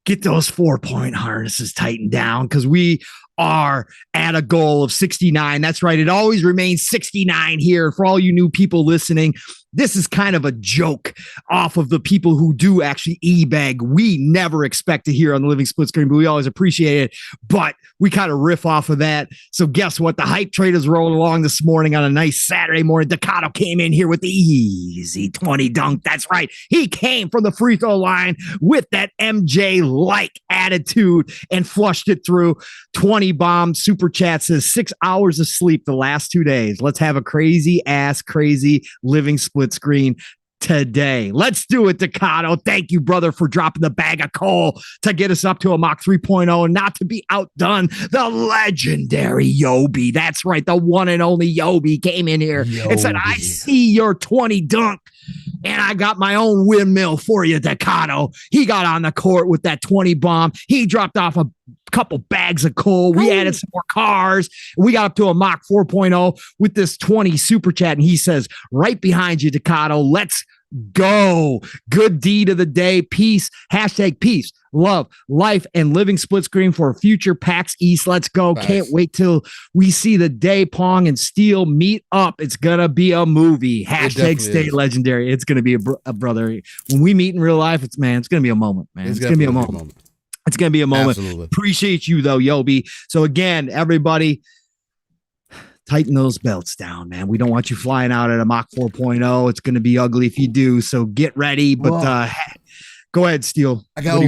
Get those 4-point harnesses tightened down because we are at a goal of 69. That's right. It always remains 69 here. For all you new people listening, this is kind of a joke off of the people who do actually e-bag. We never expect to hear on the living split screen, but we always appreciate it. But we kind of riff off of that. So guess what? The hype trade is rolling along this morning on a nice Saturday morning. Decado came in here with the easy 20 dunk. That's right. He came from the free throw line with that MJ-like attitude and flushed it through. 20 bomb. Super chat says 6 hours of sleep the last 2 days. Let's have a crazy living split screen today. Let's do it, Decado. Thank you, brother, for dropping the bag of coal to get us up to a Mach 3.0 and not to be outdone. The legendary Yobi. That's right. The one and only Yobi came in here and said, I see your 20 dunk. And I got my own windmill for you, Decado. He got on the court with that 20 bomb. He dropped off a couple bags of coal. We added some more cars. We got up to a Mach 4.0 with this 20 super chat. And he says, right behind you, Decado, let's go. Good deed of the day. Peace. Hashtag peace, love, life, and living split screen for a future PAX East. Let's go. Nice. Can't wait till we see the day Pong and Steel meet up. It's going to be a movie. Hashtag stay legendary. It's going to be a brother. When we meet in real life, it's going to be a moment, man. It's going to be a moment. It's going to be a moment. Absolutely. Appreciate you, though, Yobi. So, again, everybody, tighten those belts down, man. We don't want you flying out at a Mach 4.0. It's going to be ugly if you do. So, get ready. But go ahead, Steel. I got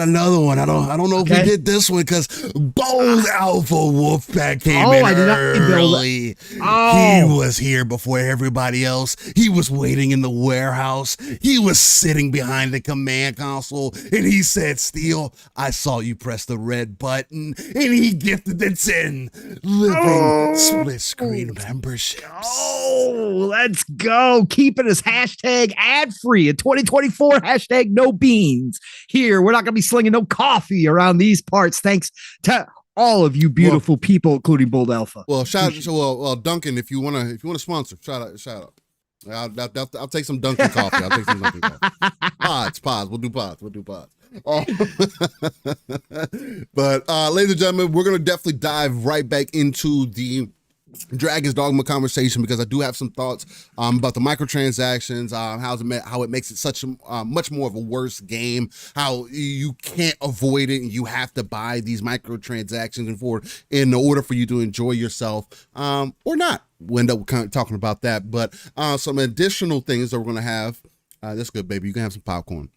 another one. I don't know if we did this one because Bold Alpha Wolfpack came in early. He was here before everybody else. He was waiting in the warehouse. He was sitting behind the command console, and he said, Steel, I saw you press the red button, and he gifted the 10 living split screen memberships. Oh, let's go. Keeping us hashtag ad free in 2024. Hashtag no beans. Here, we're not going to be slinging no coffee around these parts. Thanks to all of you beautiful people, including Bold Alpha. Well, Duncan, if you want to sponsor, shout out. I'll take some Duncan coffee. I'll take some Duncan coffee. Pods. We'll do pods. But ladies and gentlemen, we're gonna definitely dive right back into the Dragon's Dogma conversation because I do have some thoughts about the microtransactions, how it makes it such a much more of a worse game, how you can't avoid it and you have to buy these microtransactions in order for you to enjoy yourself or not. We'll end up kind of talking about that, but some additional things that we're going to have. That's good, baby. You can have some popcorn.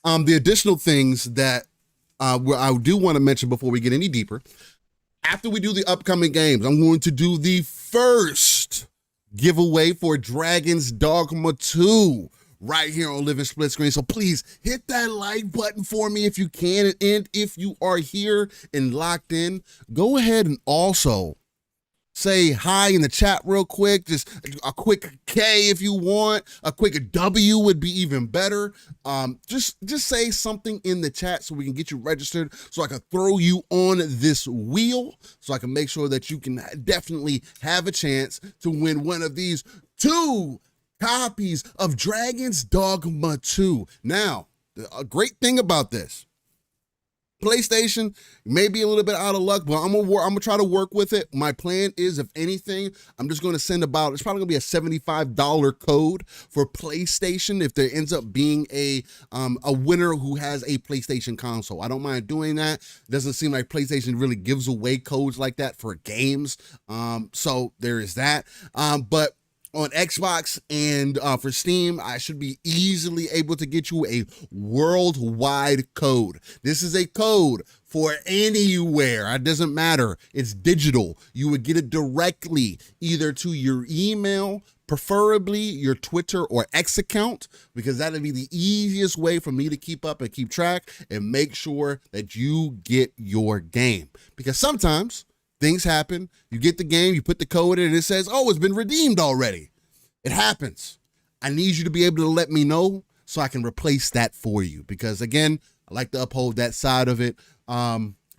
The additional things that I do want to mention before we get any deeper. After we do the upcoming games, I'm going to do the first giveaway for Dragon's Dogma 2 right here on Living Split Screen. So please hit that like button for me if you can. And if you are here and locked in, go ahead and also say hi in the chat real quick. Just a quick K if you want. A quick W would be even better. Just say something in the chat so we can get you registered, so I can throw you on this wheel, so I can make sure that you can definitely have a chance to win one of these 2 copies of Dragon's Dogma 2. Now, a great thing about this, PlayStation may be a little bit out of luck, but I'm gonna try to work with it. My plan is, if anything, I'm just gonna send it's probably gonna be a $75 code for PlayStation if there ends up being a winner who has a PlayStation console. I don't mind doing that. It doesn't seem like PlayStation really gives away codes like that for games. So there is that. But on Xbox and for Steam, I should be easily able to get you a worldwide code. This is a code for anywhere. It doesn't matter. It's digital. You would get it directly either to your email, preferably your Twitter or X account, because that would be the easiest way for me to keep up and keep track and make sure that you get your game. Because sometimes things happen. You get the game, you put the code in, and it says, oh, it's been redeemed already. It happens. I need you to be able to let me know so I can replace that for you. Because, again, I like to uphold that side of it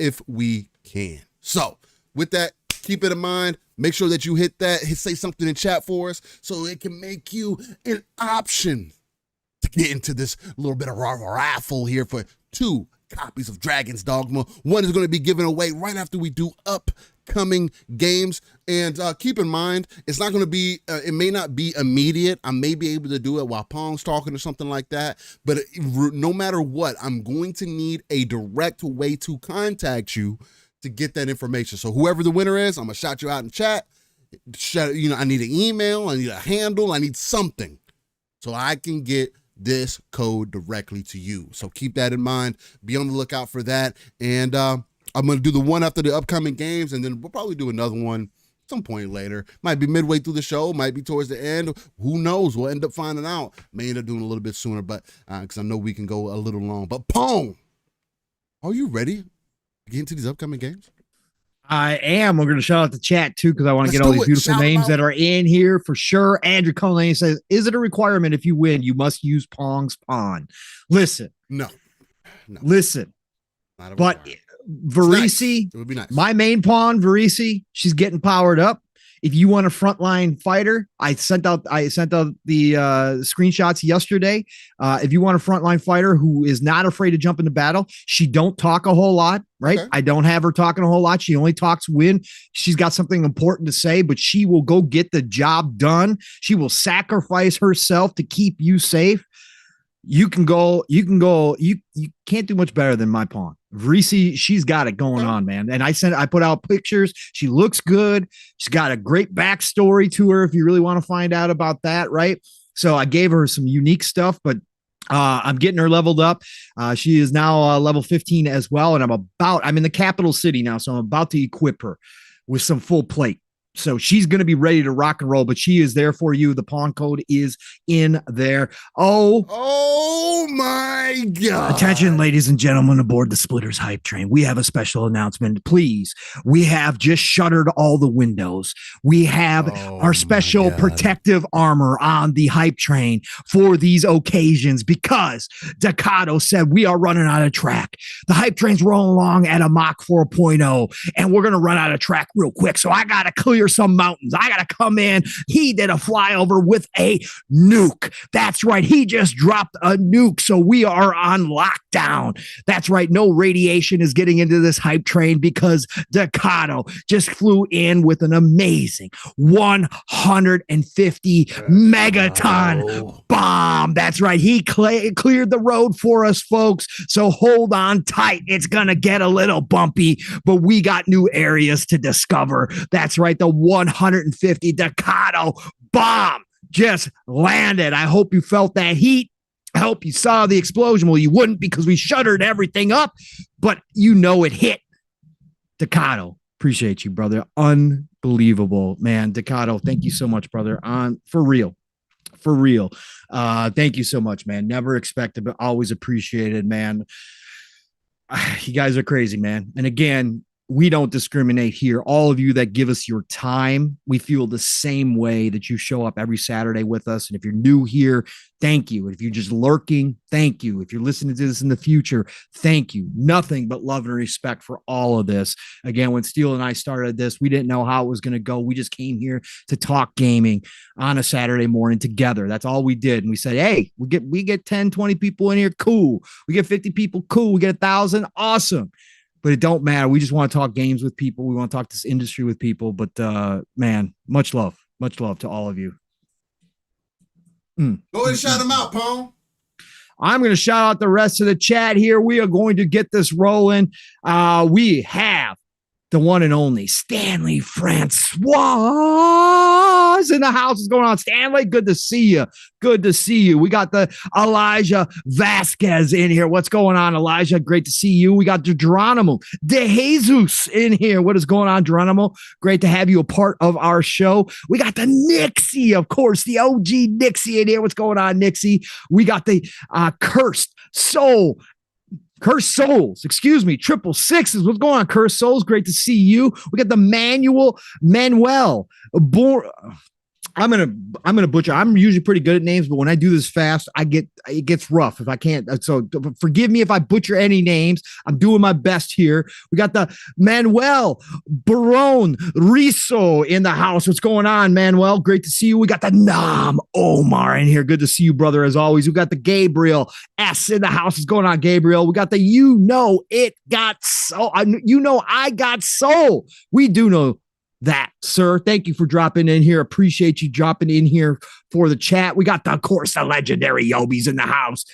if we can. So, with that, keep it in mind. Make sure that you hit that. Say something in chat for us so it can make you an option to get into this little bit of raffle here for 2 copies of Dragon's Dogma. One is going to be given away right after we do upcoming games. And keep in mind, it's not going to be, it may not be immediate. I may be able to do it while Pong's talking or something like that. But no matter what, I'm going to need a direct way to contact you to get that information. So whoever the winner is, I'm going to shout you out in chat. I need an email. I need a handle. I need something so I can get this code directly to you. So keep that in mind. Be on the lookout for that. And I'm going to do the one after the upcoming games, and then we'll probably do another one some point later. Might be midway through the show, might be towards the end. Who knows? We'll end up finding out. May end up doing a little bit sooner, but because I know we can go a little long. But Pong, are you ready to get into these upcoming games? I am. We're going to shout out the chat too, because I want to get all these beautiful names that are in here for sure. Andrew Cullen says, is it a requirement if you win, you must use Pong's pawn? Listen. No. Listen. But Varisi, it would be nice. My main pawn, Varisi, she's getting powered up. If you want a frontline fighter, I sent out the screenshots yesterday. If you want a frontline fighter who is not afraid to jump into battle, she don't talk a whole lot, right? Okay. I don't have her talking a whole lot. She only talks when she's got something important to say, but she will go get the job done. She will sacrifice herself to keep you safe. You can't do much better than my pawn. Reese, she's got it going on, man. And I put out pictures. She looks good. She's got a great backstory to her if you really want to find out about that, right? So I gave her some unique stuff, but I'm getting her leveled up. She is now level 15 as well. And I'm in the capital city now, so I'm about to equip her with some full plate. So she's going to be ready to rock and roll, but she is there for you. The pawn code is in there. Oh my God. Attention, ladies and gentlemen aboard the Splitters Hype Train. We have a special announcement. Please, we have just shuttered all the windows. We have our special protective armor on the Hype Train for these occasions because Decado said we are running out of track. The Hype Train's rolling along at a Mach 4.0, and we're going to run out of track real quick. So I got to clear some mountains. I got to come in. He did a flyover with a nuke. That's right. He just dropped a nuke. So we are on lockdown. That's right. No radiation is getting into this Hype Train because Decado just flew in with an amazing 150 megaton bomb. That's right. He cleared the road for us, folks. So hold on tight. It's going to get a little bumpy, but we got new areas to discover. That's right. The 150 Decado bomb just landed. I hope you felt that heat. I hope you saw the explosion. Well, you wouldn't because we shuttered everything up, but you know it hit. Decado, appreciate you, brother. Unbelievable, man. Decado, thank you so much, brother. For real. Thank you so much, man. Never expected, but always appreciated, man. You guys are crazy, man. And again, we don't discriminate here. All of you that give us your time, we feel the same way that you show up every Saturday with us. And if you're new here, thank you. If you're just lurking, thank you. If you're listening to this in the future, thank you. Nothing but love and respect for all of this. Again, when Steele and I started this, we didn't know how it was going to go. We just came here to talk gaming on a Saturday morning together. That's all we did. And we said, hey, we get 10, 20 people in here. Cool. We get 50 people. Cool. We get 1,000. Awesome. But it don't matter. We just want to talk games with people. We want to talk this industry with people. But man, much love to all of you. Go ahead and shout them out, Paul. I'm going to shout out the rest of the chat here. We are going to get this rolling. We have the one and only Stanley Francois in the house. What's going on, Stanley? Good to see you. Good to see you. We got the Elijah Vasquez in here. What's going on, Elijah? Great to see you. We got the Geronimo De Jesus in here. What is going on, Geronimo? Great to have you a part of our show. We got the Nixie, of course, the OG Nixie in here. What's going on, Nixie? We got the Cursed Souls, 666s. What's going on, Cursed Souls? Great to see you. We got the Manuel. I'm gonna butcher. I'm usually pretty good at names, but when I do this fast, it gets rough if I can't. So forgive me if I butcher any names. I'm doing my best here. We got the Manuel Barone Riso in the house. What's going on, Manuel? Great to see you. We got the Nam Omar in here. Good to see you, brother, as always. We got the Gabriel S in the house. What's going on, Gabriel? We got the I got soul. We do know that, sir. Thank you for dropping in here. Appreciate you dropping in here for the chat. We got, of course, the legendary Yobi's in the house.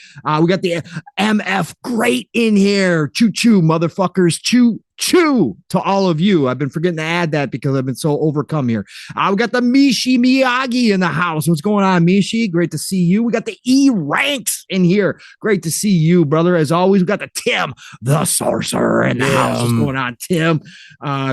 We got the MF Great in here. Choo-choo, motherfuckers. Choo-choo to all of you. I've been forgetting to add that because I've been so overcome here. We got the Mishi Miyagi in the house. What's going on, Mishi? Great to see you. We got the E-Ranks in here. Great to see you, brother. As always, we got the Tim, the Sorcerer in the house. What's going on, Tim?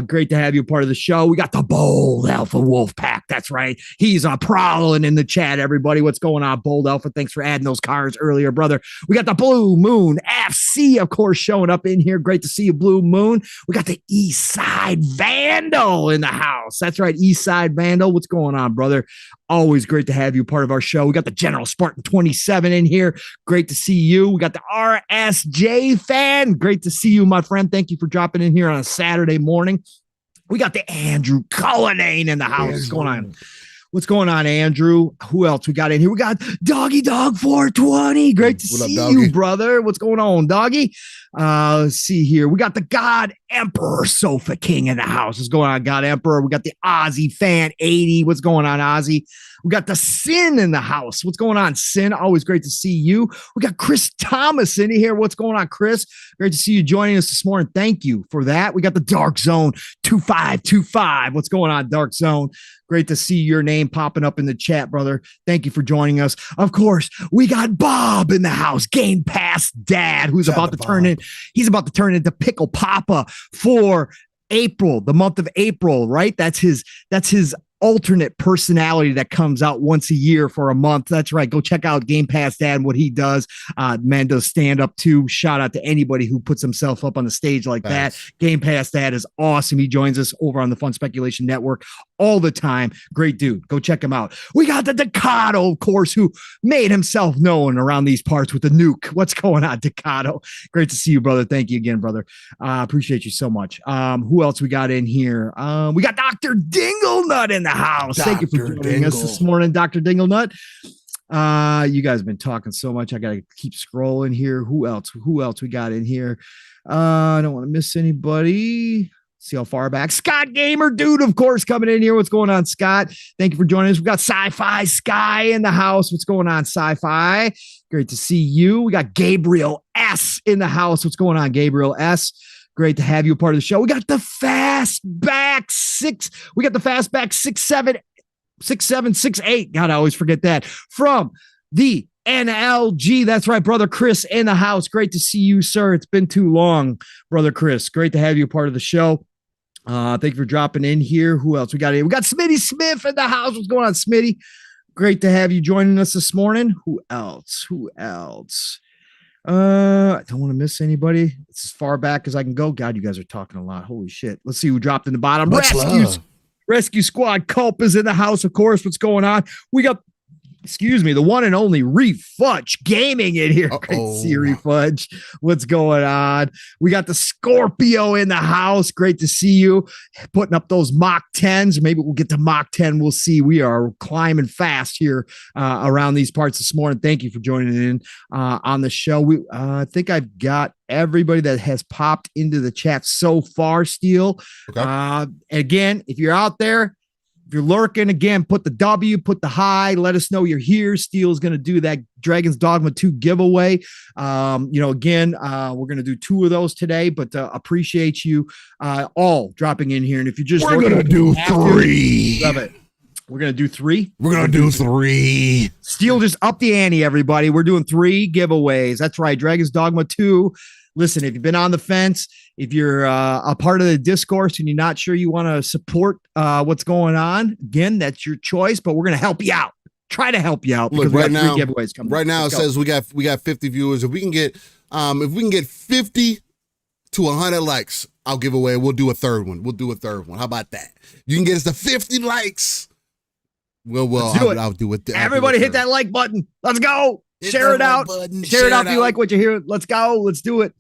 Great to have you part of the show. We got the Bold Alpha Wolf Pack. That's right. He's prowling in the chat, everybody. What's going on, Bold Alpha? Thanks for adding those cards earlier, brother. We got the Blue Moon FC, of course, showing up in here. Great to see you, Blue Moon. We got the East Side Vandal in the house. That's right, East Side Vandal. What's going on, brother? Always great to have you part of our show. We got the General Spartan 27 in here. Great to see you. We got the RSJ fan. Great to see you, my friend. Thank you for dropping in here on a Saturday morning. We got the Andrew Cullinane in the house. What's going on? What's going on, Andrew? Who else we got in here? We got Doggy Dog 420. Great to see you, brother. What's going on, Doggy? Let's see here. We got the God Emperor Sofa King in the house. What's going on, God Emperor? We got the Ozzy Fan 80. What's going on, Ozzy? We got the Sin in the house. What's going on, Sin? Always great to see you. We got Chris Thomas in here. What's going on, Chris? Great to see you joining us this morning. Thank you for that. We got the Dark Zone 2525. What's going on, Dark Zone? Great to see your name popping up in the chat, brother. Thank you for joining us. Of course, we got Bob in the house, Game Pass Dad, who's about to turn in. He's about to turn into Pickle Papa for April, the month of April, right? That's his alternate personality that comes out once a year for a month. That's right. Go check out Game Pass Dad and what he does. Man does stand up too. Shout out to anybody who puts himself up on the stage like that. Game Pass Dad is awesome. He joins us over on the Fun Speculation Network all the time. Great dude. Go check him out. We got the Decado, of course, who made himself known around these parts with the nuke. What's going on, Decado? Great to see you, brother. Thank you again, brother. Appreciate you so much. Who else we got in here? We got Dr. Dinglenut in the house. Thank you for joining us this morning, Dr. Dinglenut. You guys have been talking so much. I gotta keep scrolling here. Who else we got in here? I don't want to miss anybody. See how far back. Scott Gamer Dude, of course, coming in here. What's going on, Scott? Thank you for joining us. We got Sci-Fi Sky in the house. What's going on, Sci-Fi? Great to see you. We got Gabriel S in the house. What's going on, Gabriel S? Great to have you a part of the show. We got the Fastback 6. We got the Fastback 6768. God, I always forget that. From the NLG. That's right, brother Chris in the house. Great to see you, sir. It's been too long, brother Chris. Great to have you a part of the show. Thank you for dropping in here. Who else we got here? We got Smitty Smith in the house. What's going on, Smitty? Great to have you joining us this morning. Who else? I don't want to miss anybody. It's as far back as I can go. God, you guys are talking a lot. Holy shit. Let's see who dropped in the bottom. Much love. Rescue Squad Culp is in the house, of course. What's going on? We got, the one and only Refudge Gaming in here. Great to see you, Refudge. What's going on? We got the Scorpio in the house. Great to see you. Putting up those Mach 10s. Maybe we'll get to Mach 10. We'll see. We are climbing fast here around these parts this morning. Thank you for joining in on the show. I think I've got everybody that has popped into the chat so far, Steel. Okay. Again, if you're out there, if you're lurking, again, put the W, put the hi, let us know you're here. Steel's going to do that Dragon's Dogma 2 giveaway. Again, we're going to do 2 of those today, but appreciate you all dropping in here. And if you just we're going to do 3. Love it. We're going to do 3. We're going to do 3. Steel just up the ante, everybody. We're doing 3 giveaways. That's right. Dragon's Dogma 2. Listen, if you've been on the fence, if you're a part of the discourse and you're not sure you want to support what's going on, again, that's your choice, but we're going to help you out. Try to help you out. Look, right now, giveaways coming right now it says we got 50 viewers. If we can get 50 to 100 likes, I'll give away. We'll do a third one. How about that? You can get us to 50 likes. I'll do it. Everybody hit that like button. Let's go. Share it out. Share it out if you like what you hear. Let's go. Let's do it.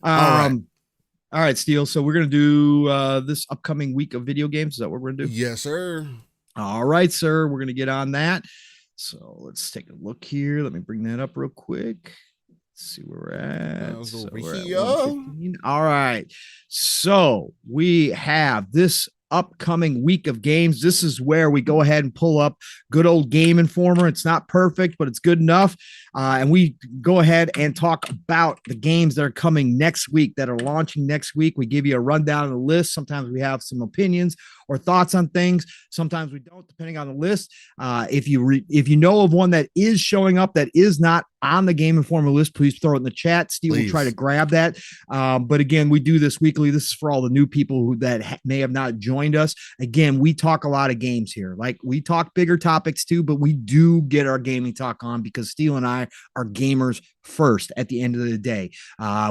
All right, Steel. So we're going to do this upcoming week of video games. Is that what we're going to do? Yes, sir. All right, sir. We're going to get on that. So let's take a look here. Let me bring that up real quick. Let's see where we're at. So we're at all right. So we have this upcoming week of games. This is where we go ahead and pull up good old Game Informer. It's not perfect, but it's good enough. And we go ahead and talk about the games that are coming next week, that are launching next week. We give you a rundown of the list. Sometimes we have some opinions or thoughts on things. Sometimes we don't, depending on the list. If you know of one that is showing up that is not on the Game Informer list, please throw it in the chat. Steve will try to grab that. But again, we do this weekly. This is for all the new people that may have not joined us. Again, we talk a lot of games here. Like, we talk bigger topics too, but we do get our gaming talk on because Steve and I are gamers first at the end of the day.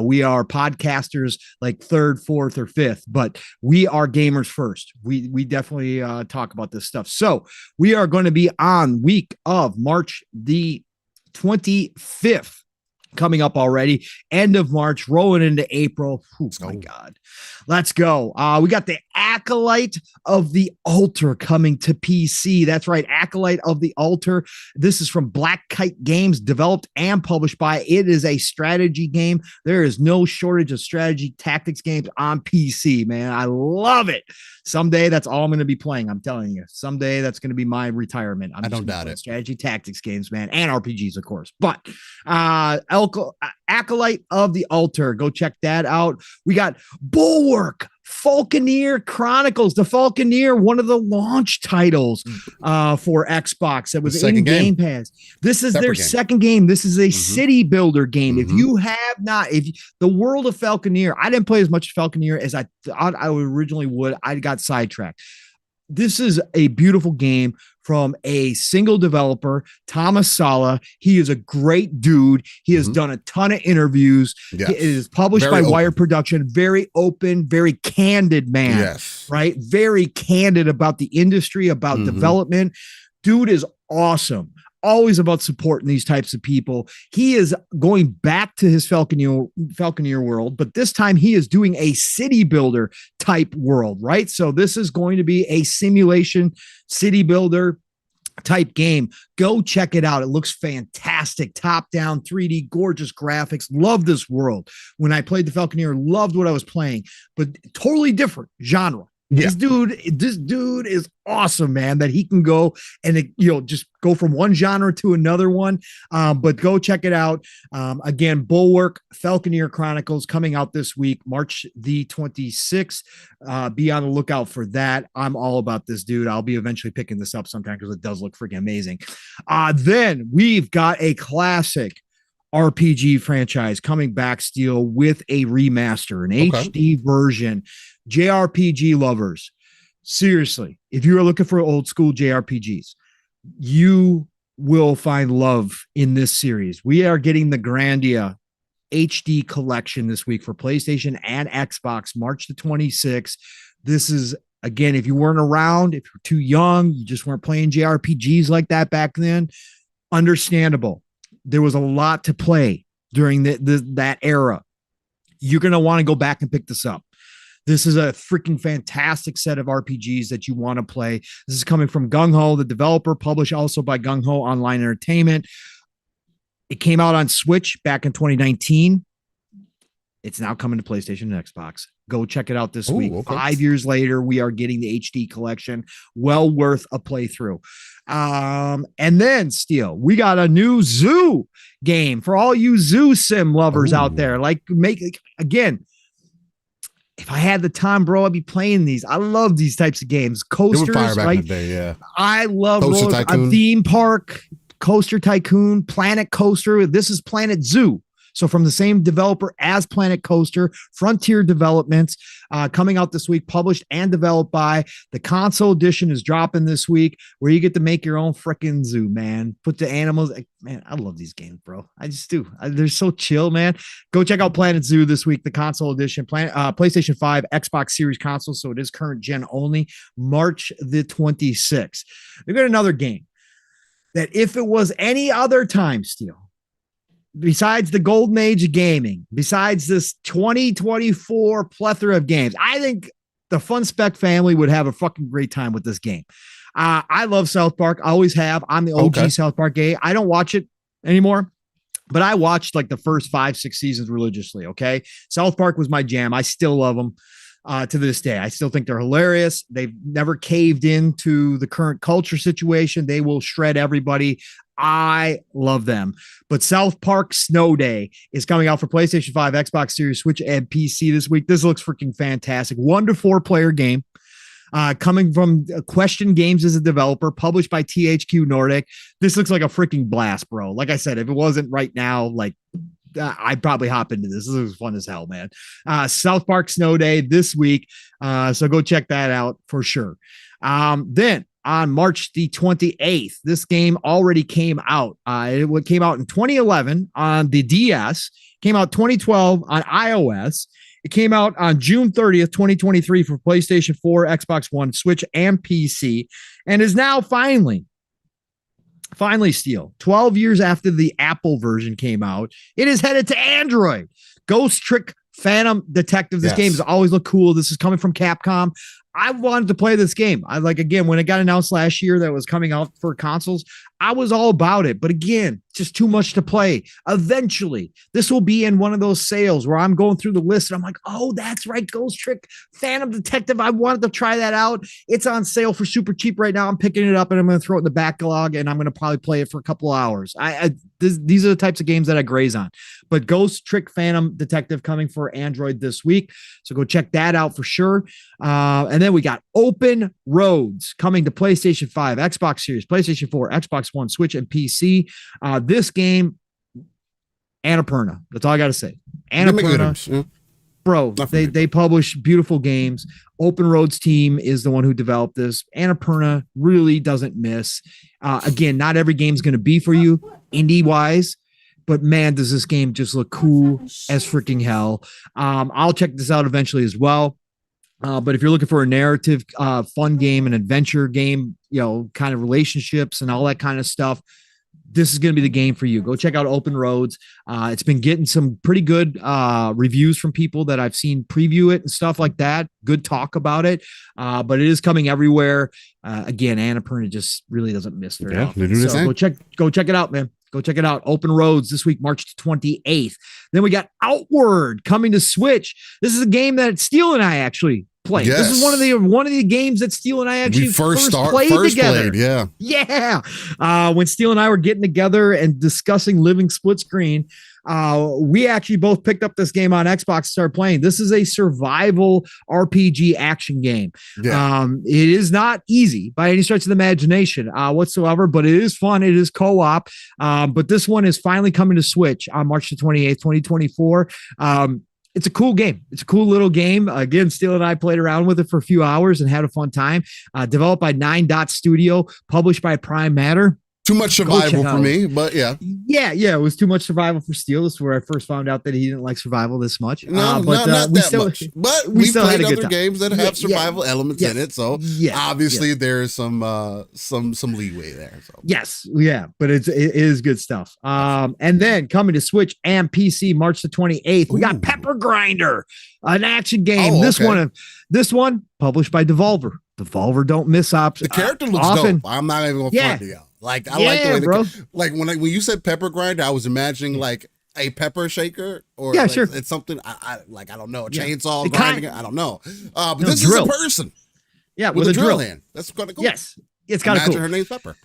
We are podcasters like 3rd, 4th, or 5th, but we are gamers first. We definitely talk about this stuff. So we are going to be on week of March the 25th. Coming up already, end of March, rolling into April. Oh my God. Let's go. We got the Acolyte of the Altar coming to PC. That's right. Acolyte of the Altar. This is from Black Kite Games, developed and published by. It is a strategy game. There is no shortage of strategy tactics games on PC, man. I love it. Someday that's all I'm going to be playing. I'm telling you. Someday that's going to be my retirement. I don't doubt it. Strategy tactics games, man, and RPGs, of course. But Acolyte of the Altar. Go check that out. We got Bulwark Falconeer Chronicles. The Falconeer, one of the launch titles for Xbox that was in Game Pass. This is their second game. This is a city builder game. If you have not, the world of Falconeer, I didn't play as much Falconeer as I thought I originally would. I got sidetracked. This is a beautiful game from a single developer, Thomas Sala. He is a great dude. He has done a ton of interviews. Yes. It is published by Wire Production. Very open, very candid man. Yes. Right? Very candid about the industry, about development. Dude is awesome. Always about supporting these types of people. He is going back to his Falconeer world, but this time he is doing a city builder type world, right? So this is going to be a simulation city builder type game. Go check it out. It looks fantastic. Top down 3D, gorgeous graphics. Love this world. When I played the Falconeer, loved what I was playing, but totally different genre. Yeah. This dude is awesome, man, that he can go and just go from one genre to another one. But go check it out. Again, Bulwark Falconeer Chronicles coming out this week, March the 26th. Be on the lookout for that. I'm all about this, dude. I'll be eventually picking this up sometime because it does look freaking amazing. Then we've got a classic RPG franchise coming back, Steel, with a remaster, an HD version. JRPG lovers, seriously, if you are looking for old school JRPGs, you will find love in this series. We are getting the Grandia HD collection this week for PlayStation and Xbox, March the 26th. This is, again, if you weren't around, if you're too young, you just weren't playing JRPGs like that back then, understandable. There was a lot to play during that era. You're going to want to go back and pick this up. This is a freaking fantastic set of RPGs that you want to play. This is coming from Gung Ho, the developer, published also by Gung Ho Online Entertainment. It came out on Switch back in 2019. It's now coming to PlayStation and Xbox. Go check it out this week. Okay. 5 years later, we are getting the HD collection. Well worth a playthrough. And then, Steel, we got a new Zoo game for all you Zoo sim lovers out there. Again, if I had the time, bro, I'd be playing these. I love these types of games. Coasters, right? Yeah. I love a theme park. Coaster Tycoon, Planet Coaster. This is Planet Zoo. So from the same developer as Planet Coaster, Frontier Developments, coming out this week, published and developed by. The console edition is dropping this week, where you get to make your own freaking zoo, man. Put the animals. Man, I love these games, bro. I just do. They're so chill, man. Go check out Planet Zoo this week, the console edition, PlayStation 5, Xbox Series console. So it is current gen only, March the 26th. We've got another game that if it was any other time, Steel, besides the golden age of gaming, besides this 2024 plethora of games, I think the Fun Spec family would have a fucking great time with this game. I love South Park. I always have. I'm the OG South Park gay. I don't watch it anymore, but I watched like the first 5-6 seasons religiously. Okay. South Park was my jam. I still love them. To this day, I still think they're hilarious. They've never caved into the current culture situation. They will shred everybody. I love them. But South Park Snow Day is coming out for PlayStation 5, Xbox Series, Switch, and PC this week. This looks freaking fantastic. 1 to 4 player game. Coming from Question Games as a developer, published by THQ Nordic. This looks like a freaking blast, bro. Like I said, if it wasn't right now, I'd probably hop into this. This is fun as hell, man. South Park Snow Day this week. So go check that out for sure. Then on March the 28th, this game already came out. It came out in 2011 on the DS, came out 2012 on iOS. It came out on June 30th, 2023 for PlayStation 4, Xbox One, Switch, and PC, and is now finally, Steel, 12 years after the Apple version came out, it is headed to Android. Ghost Trick Phantom Detective. This game has always looked cool. This is coming from Capcom. I wanted to play this game. Again, when it got announced last year that it was coming out for consoles, I was all about it. But again, just too much to play. Eventually, this will be in one of those sales where I'm going through the list and I'm like, oh, that's right. Ghost Trick Phantom Detective. I wanted to try that out. It's on sale for super cheap right now. I'm picking it up and I'm going to throw it in the backlog and I'm going to probably play it for a couple of hours. These are the types of games that I graze on. But Ghost Trick Phantom Detective coming for Android this week. So go check that out for sure. And then we got Open Roads coming to PlayStation 5, Xbox Series, PlayStation 4, Xbox One, Switch, and PC. This game, Annapurna. That's all I got to say. Annapurna, bro, they publish beautiful games. Open Roads team is the one who developed this. Annapurna really doesn't miss. Again, not every game's going to be for you indie-wise, but man, does this game just look cool as freaking hell. I'll check this out eventually as well. But if you're looking for a narrative, fun game, an adventure game, kind of relationships and all that kind of stuff, this is going to be the game for you. Go check out Open Roads. It's been getting some pretty good reviews from people that I've seen preview it and stuff like that. Good talk about it. But it is coming everywhere. Again, Annapurna just really doesn't miss very often. So go check it out, man. Go check it out. Open Roads this week, March 28th. Then we got Outward coming to Switch. This is a game that Steel and I actually played. Yes. This is one of the games that Steel and I actually first played together. When Steel and I were getting together and discussing living split screen, we actually both picked up this game on Xbox and started playing. This is a survival RPG action game. It is not easy by any stretch of the imagination whatsoever, but it is fun. It is co-op. But this one is finally coming to Switch on March the 28th, 2024. It's a cool game. It's a cool little game. Again, Steel and I played around with it for a few hours and had a fun time. Developed by 9 Dot Studio, published by Prime Matter. It's a cool game. Too much survival for me, but yeah. Yeah, it was too much survival for Steel. This is where I first found out that he didn't like survival this much. No, not that much. But we played other games that have survival elements in it, so obviously there's some leeway there. So. Yes, but it is good stuff. And then coming to Switch and PC March the 28th, we got Pepper Grinder, an action game. This one published by Devolver. Devolver don't miss ops. The character looks dope. I'm not even gonna front you. Like I like the way when you said Pepper Grinder, I was imagining like a pepper shaker or sure. It's something I don't know, a chainsaw grinding. I don't know. But this is a person. Yeah, with a drill hand. That's kind of cool. Yes, it's kind of cool. Her name's Pepper.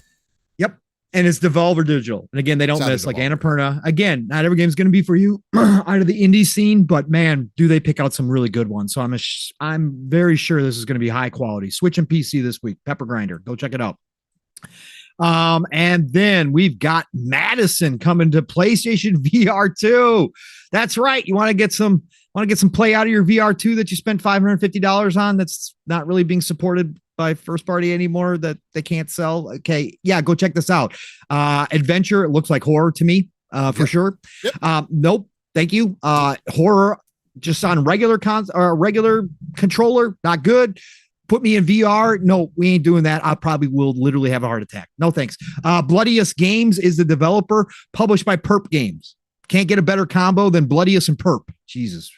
Yep. And it's Devolver Digital. And again, they don't miss like Annapurna. Again, not every game's going to be for you out of the indie scene, but man, do they pick out some really good ones. So I'm very sure this is going to be high quality. Switch and PC this week. Pepper Grinder. Go check it out. And then we've got Madison coming to PlayStation VR 2. That's right. You want to get some play out of your VR 2 that you spent $550 on that's not really being supported by first party anymore, that they can't sell. Okay. Yeah. Go check this out. Adventure. It looks like horror to me, for sure. Yep. Nope. Thank you. Horror just on regular controller. Not good. Put me in VR. No, we ain't doing that. I probably will literally have a heart attack. No, thanks. Bloodiest Games is the developer, published by Perp Games. Can't get a better combo than Bloodiest and Perp. Jesus.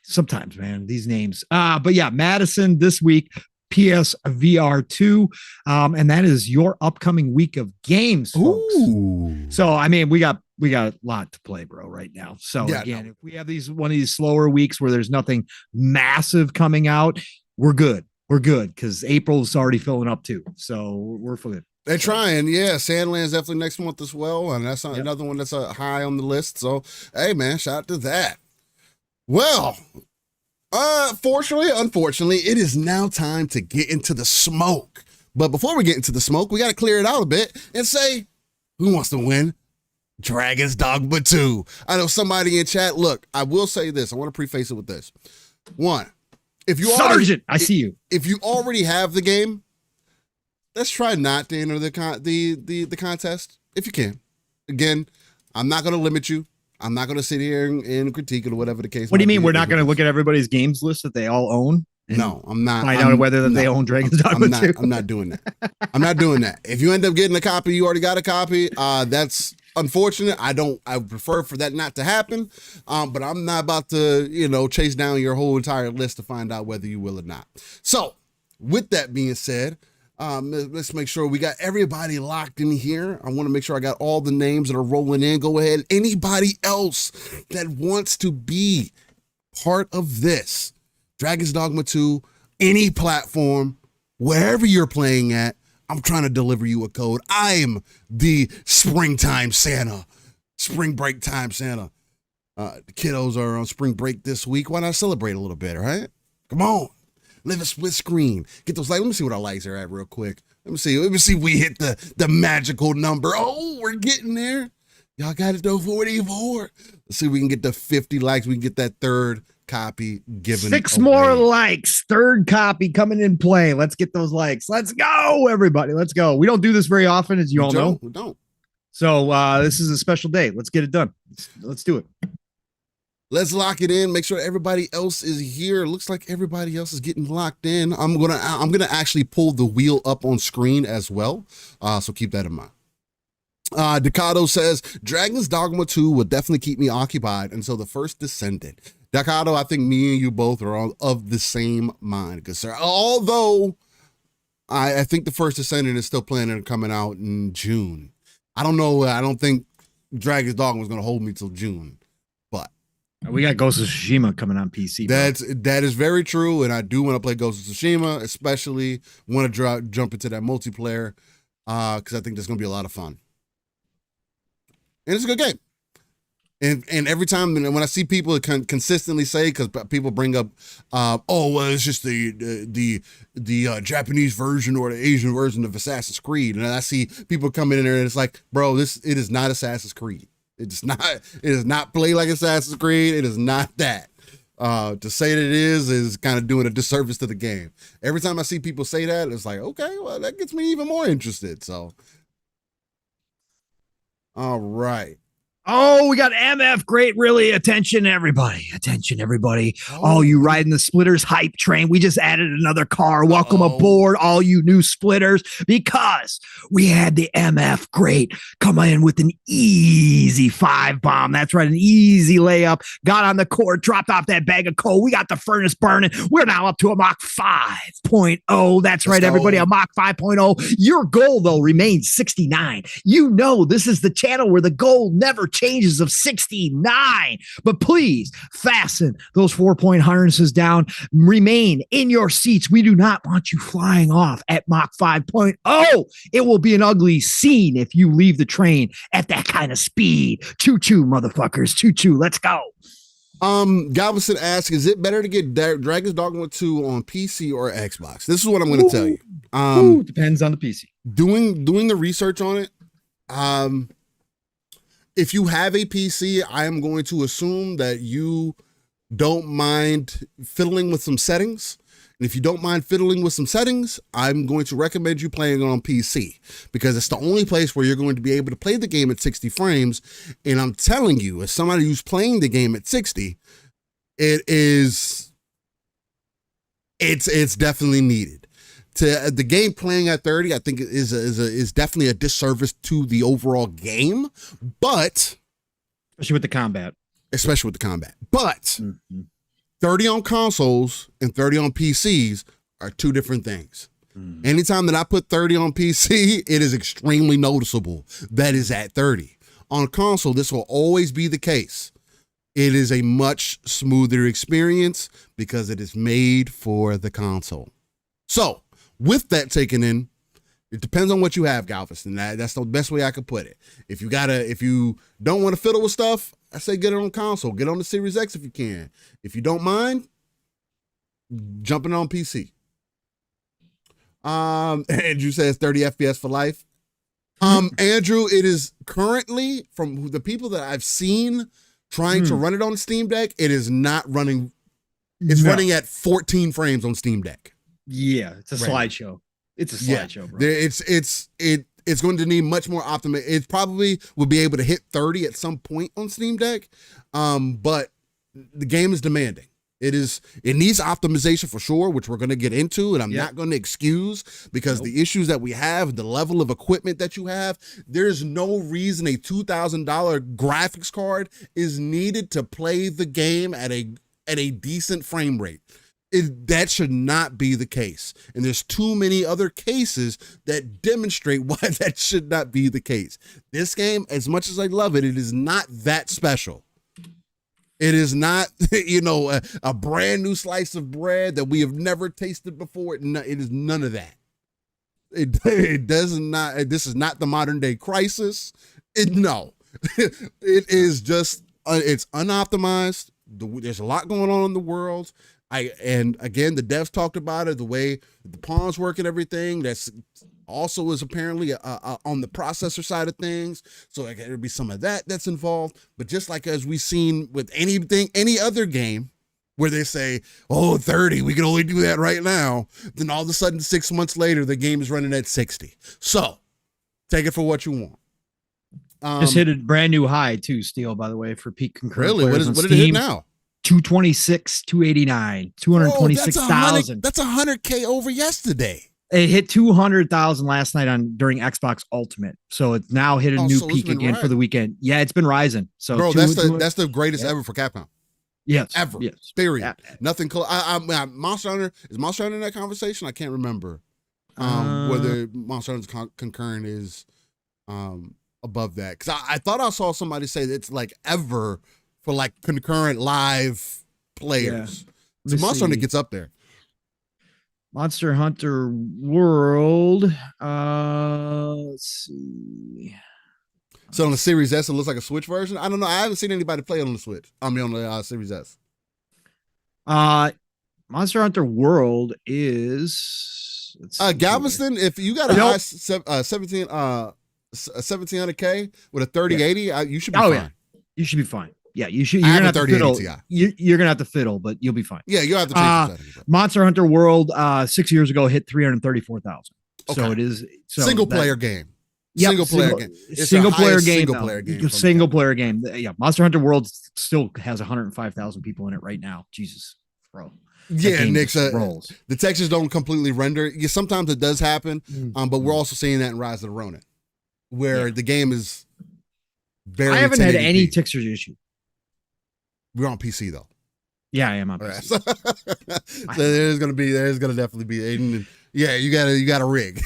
Sometimes, man, these names. But yeah, Madison this week, PS VR 2. And that is your upcoming week of games, folks. Ooh. So, I mean, we got a lot to play, bro, right now. So again, if we have one of these slower weeks where there's nothing massive coming out, we're good. We're good because April's already filling up too. So we're good. They're trying. Yeah. Sandland's definitely next month as well. And that's another one that's high on the list. So, hey, man, shout out to that. Well, unfortunately, it is now time to get into the smoke. But before we get into the smoke, we got to clear it out a bit and say, who wants to win? Dragon's Dogma 2. I know somebody in chat. Look, I will say this. I want to preface it with this. One, I see you. If you already have the game, let's try not to enter the contest if you can. Again, I'm not going to limit you. I'm not going to sit here and critique it or whatever the case. What do you mean? We're not going to look at everybody's games list that they all own? No, I'm not. Find out whether they own Dragon's Dogma 2. I'm not doing that. I'm not doing that. If you end up getting a copy, you already got a copy. That's unfortunate. I would prefer for that not to happen. But I'm not about to, chase down your whole entire list to find out whether you will or not. So with that being said, let's make sure we got everybody locked in here. I want to make sure I got all the names that are rolling in. Go ahead. Anybody else that wants to be part of this Dragon's Dogma 2, any platform, wherever you're playing at, I'm trying to deliver you a code. I'm the springtime Santa, spring break time Santa. The kiddos are on spring break this week. Why not celebrate a little bit, right? Come on. Live a split screen. Get those likes. Let me see what our likes are at real quick. Let me see if we hit the magical number. Oh, we're getting there. Y'all got it though, 44. Let's see if we can get to 50 likes. We can get that third copy given 6 more likes. Third copy coming in play. Let's get those likes. Let's go, everybody. Let's go. We don't do this very often, as you all know. We don't. So this is a special day. Let's get it done. Let's do it. Let's lock it in. Make sure everybody else is here. Looks like everybody else is getting locked in. I'm gonna actually pull the wheel up on screen as well. So keep that in mind. Decado says Dragon's Dogma 2 will definitely keep me occupied until the first Descendant. Decado, I think me and you both are all of the same mind. Because although I think the first Descendant is still planning on coming out in June. I don't know. I don't think Dragon's Dogma is gonna hold me till June. We got Ghost of Tsushima coming on PC. Bro. That is very true, and I do want to play Ghost of Tsushima, especially want to jump into that multiplayer because I think that's going to be a lot of fun. And it's a good game. And every time when I see people consistently say, because people bring up, it's just the Japanese version or the Asian version of Assassin's Creed, and I see people coming in there and it's like, bro, it is not Assassin's Creed. It does not play like Assassin's Creed. It is not that. To say that it is kind of doing a disservice to the game. Every time I see people say that, it's like, okay, well, that gets me even more interested. So All right. Oh, we got MF. Great. Really. Attention, everybody. Attention, everybody. Oh, All you riding the Splitters hype train. We just added another car. Welcome aboard, all you new Splitters, because we had the MF Great come in with an easy 5 bomb. That's right. An easy layup. Got on the court, dropped off that bag of coal. We got the furnace burning. We're now up to a Mach 5.0. That's right, everybody. A Mach 5.0. Your goal, though, remains 69. You know, this is the channel where the goal never changes of 69. But please fasten those 4-point harnesses down. Remain in your seats. We do not want you flying off at Mach 5.0. It will be an ugly scene if you leave the train at that kind of speed. Choo-choo, motherfuckers. Choo-choo. Let's go. Galveston asks, is it better to get Dragon's Dogma 2 on PC or Xbox? This is what I'm going to tell you. Depends on the PC. Doing the research on it, if you have a PC, I am going to assume that you don't mind fiddling with some settings. And if you don't mind fiddling with some settings, I'm going to recommend you playing it on PC, because it's the only place where you're going to be able to play the game at 60 frames. And I'm telling you, as somebody who's playing the game at 60, it's definitely needed. To the game playing at 30, I think is definitely a disservice to the overall game, but especially with the combat. But 30 on consoles and 30 on PCs are two different things. Anytime that I put 30 on PC, it is extremely noticeable that is at 30. On console, this will always be the case. It is a much smoother experience because it is made for the console. So, with that taken in, it depends on what you have, Galveston. That's the best way I could put it. If you don't want to fiddle with stuff, I say get it on console. Get on the Series X if you can. If you don't mind, jumping on PC. Andrew says 30 FPS for life. Andrew, it is currently, from the people that I've seen trying to run it on Steam Deck, it is not running. It's running at 14 frames on Steam Deck. Yeah, it's a slideshow. It's a slideshow, bro. It's going to need much more optimization. It probably will be able to hit 30 at some point on Steam Deck, but the game is demanding. It needs optimization for sure, which we're going to get into, and I'm not going to excuse, because the issues that we have, the level of equipment that you have, there's no reason a $2,000 graphics card is needed to play the game at a decent frame rate. That should not be the case. And there's too many other cases that demonstrate why that should not be the case. This game, as much as I love it, it is not that special. It is not, a brand new slice of bread that we have never tasted before. No, it is none of that. It does not. This is not the modern day Crisis. No, it is just. It's unoptimized. There's a lot going on in the world. And again, the devs talked about it, the way the pawns work and everything. That's also is apparently on the processor side of things. So there'll be some of that's involved. But just like as we've seen with any other game where they say, 30, we can only do that right now. Then all of a sudden, 6 months later, the game is running at 60. So take it for what you want. Just hit a brand new high too, Steel, by the way, for peak concurrent. Really? What did it hit now? 226, 289, 226,000. That's 100K over yesterday. It hit 200,000 last night during Xbox Ultimate. So it's now hit a new peak again for the weekend. Yeah, it's been rising. So bro, that's the greatest ever for Capcom. Yes. Ever. Yes. Period. Yeah. Nothing close. Monster Hunter, is Monster Hunter in that conversation? I can't remember. Whether Monster Hunter's concurrent is above that. Because I thought I saw somebody say that it's like ever for like concurrent live players. So Monster Hunter gets up there. Monster Hunter World. Let's see. So on the Series S, it looks like a Switch version. I don't know. I haven't seen anybody play it on the Switch. On the Series S. Monster Hunter World is Galveston. If you got a high 1700K with a 3080, you should be fine. Yeah. You should be fine. Yeah, you should. You're gonna have to fiddle. You're gonna have to fiddle, but you'll be fine. Yeah, you'll have to change the settings. Monster Hunter World 6 years ago hit 334,000. Okay. So it is single player game. Yep, Single player game. It's single the player highest game. Single player game. Single player game. Yeah, Monster Hunter World still has 105,000 people in it right now. Jesus, bro. Yeah, Nick. Rolls. The textures don't completely render. Yeah, sometimes it does happen, but we're also seeing that in Rise of the Ronin, where the game is very. I haven't had any textures issue. We're on PC though. Yeah, I am on PC. So there's gonna definitely be. Yeah, you got a rig.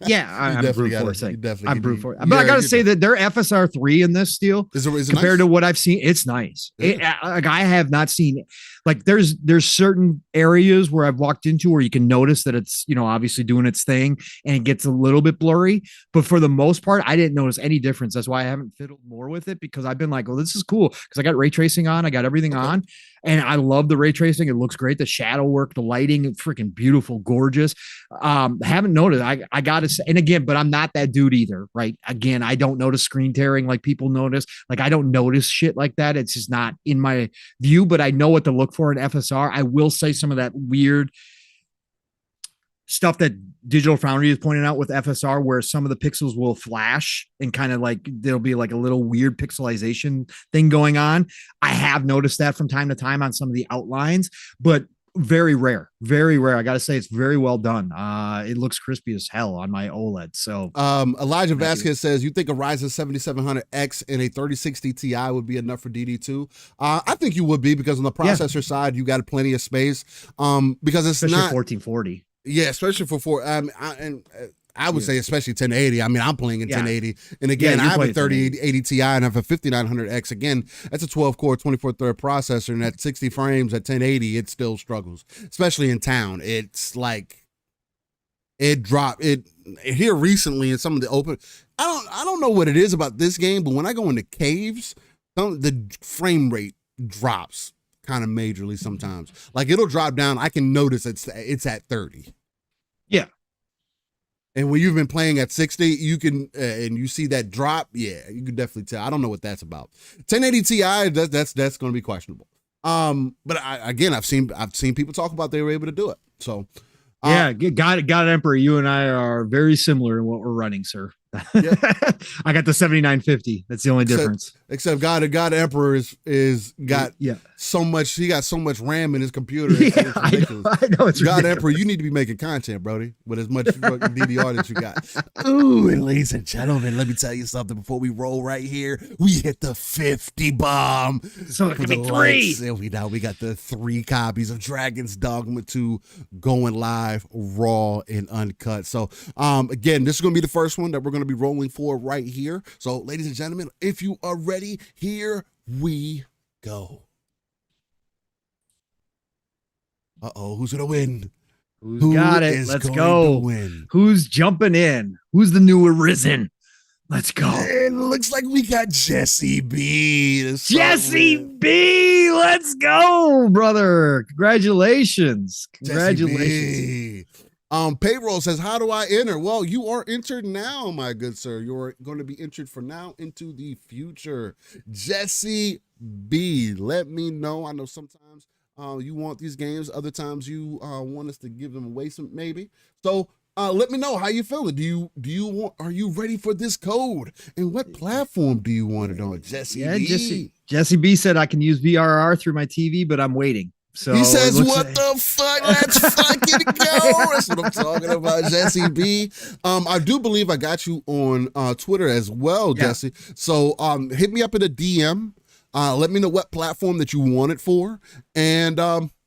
Yeah, I'm brute forcing. I'm brute forcing. But Yeah, I gotta say that their FSR 3 in this deal, is it compared nice? to what I've seen, it's nice. Yeah. Like I have not seen, like there's certain areas where I've walked into where you can notice that it's, you know, obviously doing its thing and it gets a little bit blurry. But for the most part, I didn't notice any difference. That's why I haven't fiddled more with it, because I've been like, well, this is cool because I got ray tracing on, I got everything on, and I love the ray tracing. It looks great. The shadow work, the lighting, freaking beautiful, gorgeous. Haven't noticed. I gotta say, and again, but I'm not that dude either, right? Again, I don't notice screen tearing like people notice. Like I don't notice shit like that. It's just not in my view, but I know what to look for in FSR. I will say some of that weird stuff that Digital Foundry is pointing out with FSR, where some of the pixels will flash and kind of like there'll be like a little weird pixelization thing going on. I have noticed that from time to time on some of the outlines, but very rare. I gotta say, it's very well done. It looks crispy as hell on my OLED. So Elijah Vasquez says, you think a Ryzen 7700X and a 3060 Ti would be enough for DD2? I think you would be, because on the processor side you got plenty of space, because it's especially not 1440. Yeah, especially for four. I would say especially 1080. I mean, I'm playing in 1080. And again, I have a 3080 Ti and I have a 5900X. Again, that's a 12-core, 24-thread processor, and at 60 frames at 1080, it still struggles, especially in town. It's like it dropped it here recently in some of the open. I don't know what it is about this game, but when I go into caves, the frame rate drops kind of majorly sometimes. Like it'll drop down. I can notice it's at 30. Yeah. And when you've been playing at 60, you can, and you see that drop, you can definitely tell. I don't know what that's about. 1080 Ti, that's going to be questionable. But I've seen people talk about they were able to do it. So, God Emperor, you and I are very similar in what we're running, sir. Yeah. I got the 7950. That's the only difference. Except God Emperor is got so much. He got so much RAM in his computer. Yeah, I know it's God ridiculous. Emperor. You need to be making content, Brody, with as much DDR that you got. Ooh, and ladies and gentlemen, let me tell you something before we roll right here. We hit the 50 bomb. So it could be 3. We got the 3 copies of Dragon's Dogma 2 going live, raw and uncut. So again, this is going to be the first one that we're going to be rolling for right here. So ladies and gentlemen, if you are ready, here we go. Who's gonna win? Who got it? Let's go. Who's jumping in? Who's the new arisen? Let's go. It looks like we got Jesse B. Jesse B. Let's go, brother. Congratulations. Payroll says, how do I enter? Well, you are entered now, my good sir. You're going to be entered for now into the future. Jesse B, let me know. I know sometimes you want these games. Other times you want us to give them away maybe. So let me know how you feeling. Are you ready for this code? And what platform do you want it on? Jesse B. Jesse B said I can use VRR through my TV, but I'm waiting. So he says, what the fuck? Let's fucking go. That's what I'm talking about, Jesse B. I do believe I got you on Twitter as well, Jesse. So hit me up in a DM. Let me know what platform that you want it for. And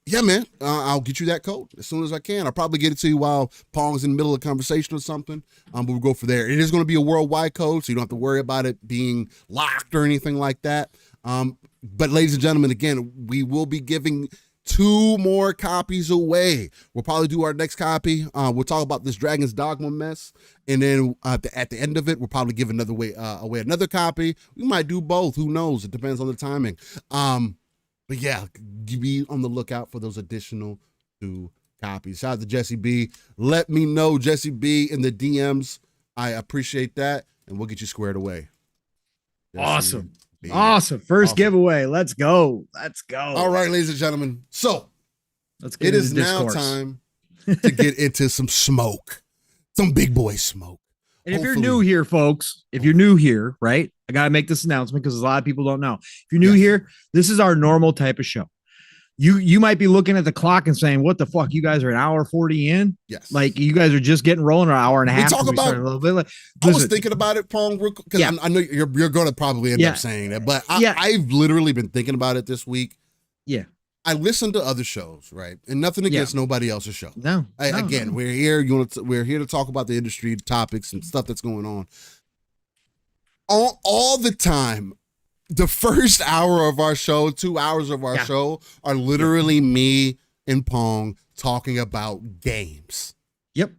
yeah, man, I'll get you that code as soon as I can. I'll probably get it to you while Pong's in the middle of a conversation or something. But we'll go for there. It is going to be a worldwide code, so you don't have to worry about it being locked or anything like that. But ladies and gentlemen, again, we will be giving 2 more copies away. We'll probably do our next copy. We'll talk about this Dragon's Dogma mess. And then at the end of it, we'll probably give away another copy. We might do both. Who knows? It depends on the timing. But yeah, be on the lookout for those additional 2 copies. Shout out to Jesse B. Let me know, Jesse B, in the DMs. I appreciate that. And we'll get you squared away. Awesome. Awesome. First giveaway. Let's go. All right, ladies and gentlemen. So it is now time to get into some smoke, some big boy smoke. And if you're new here, folks, if you're new here, right, I got to make this announcement because a lot of people don't know. If you're new here, this is our normal type of show. You might be looking at the clock and saying, what the fuck? You guys are an hour 40 in? Yes. Like you guys are just getting rolling an hour and a half. We talk about, a little bit. Like, I was thinking about it, Pong, because I know you're going to probably end up saying that, but I've literally been thinking about it this week. Yeah. I listen to other shows, right? And nothing against nobody else's show. No. We're here. We're here to talk about the industry topics and stuff that's going on. All the time, the first hour of our show, 2 hours of our show, are literally me and Pong talking about games. Yep.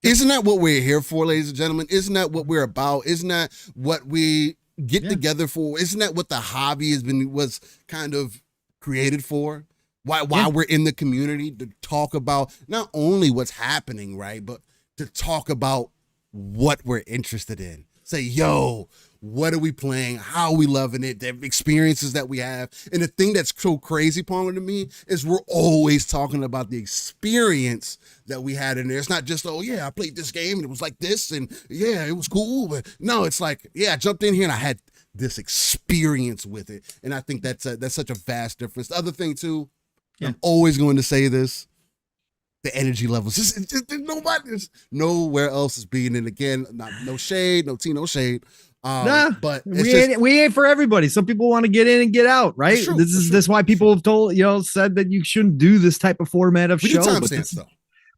Isn't that what we're here for, ladies and gentlemen? Isn't that what we're about? Isn't that what we get together for? Isn't that what the hobby was kind of created for? Why we're in the community, to talk about not only what's happening, right, but to talk about what we're interested in. Say, yo, what are we playing? How are we loving it? The experiences that we have. And the thing that's so crazy, Palmer, to me, is we're always talking about the experience that we had in there. It's not just, oh, yeah, I played this game and it was like this and yeah, it was cool. But no, it's like, yeah, I jumped in here and I had this experience with it. And I think that's such a vast difference. The other thing, too, I'm always going to say this, the energy levels. There's nowhere else is being in. Again, no shade, no tea, no shade. But we ain't for everybody. Some people want to get in and get out, right? This is why people have said that you shouldn't do this type of format of show.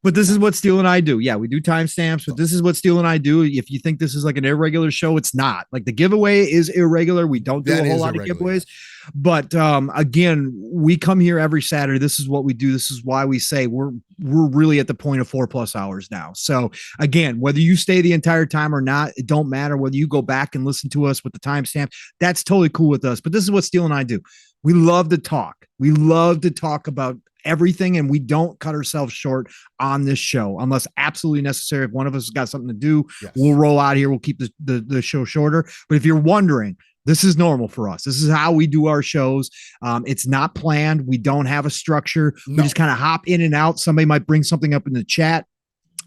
But this is what Steele and I do. Yeah, we do timestamps, but this is what Steele and I do. If you think this is like an irregular show, it's not. Like the giveaway is irregular. We don't do a whole lot of giveaways. But again, we come here every Saturday. This is what we do. This is why we say we're really at the point of 4+ hours now. So again, whether you stay the entire time or not, it don't matter. Whether you go back and listen to us with the timestamp, that's totally cool with us. But this is what Steele and I do. We love to talk. We love to talk about everything, and we don't cut ourselves short on this show unless absolutely necessary. If one of us has got something to do, we'll roll out here. We'll keep the show shorter. But if you're wondering, this is normal for us. This is how we do our shows. It's not planned. We don't have a structure. We just kind of hop in and out. Somebody might bring something up in the chat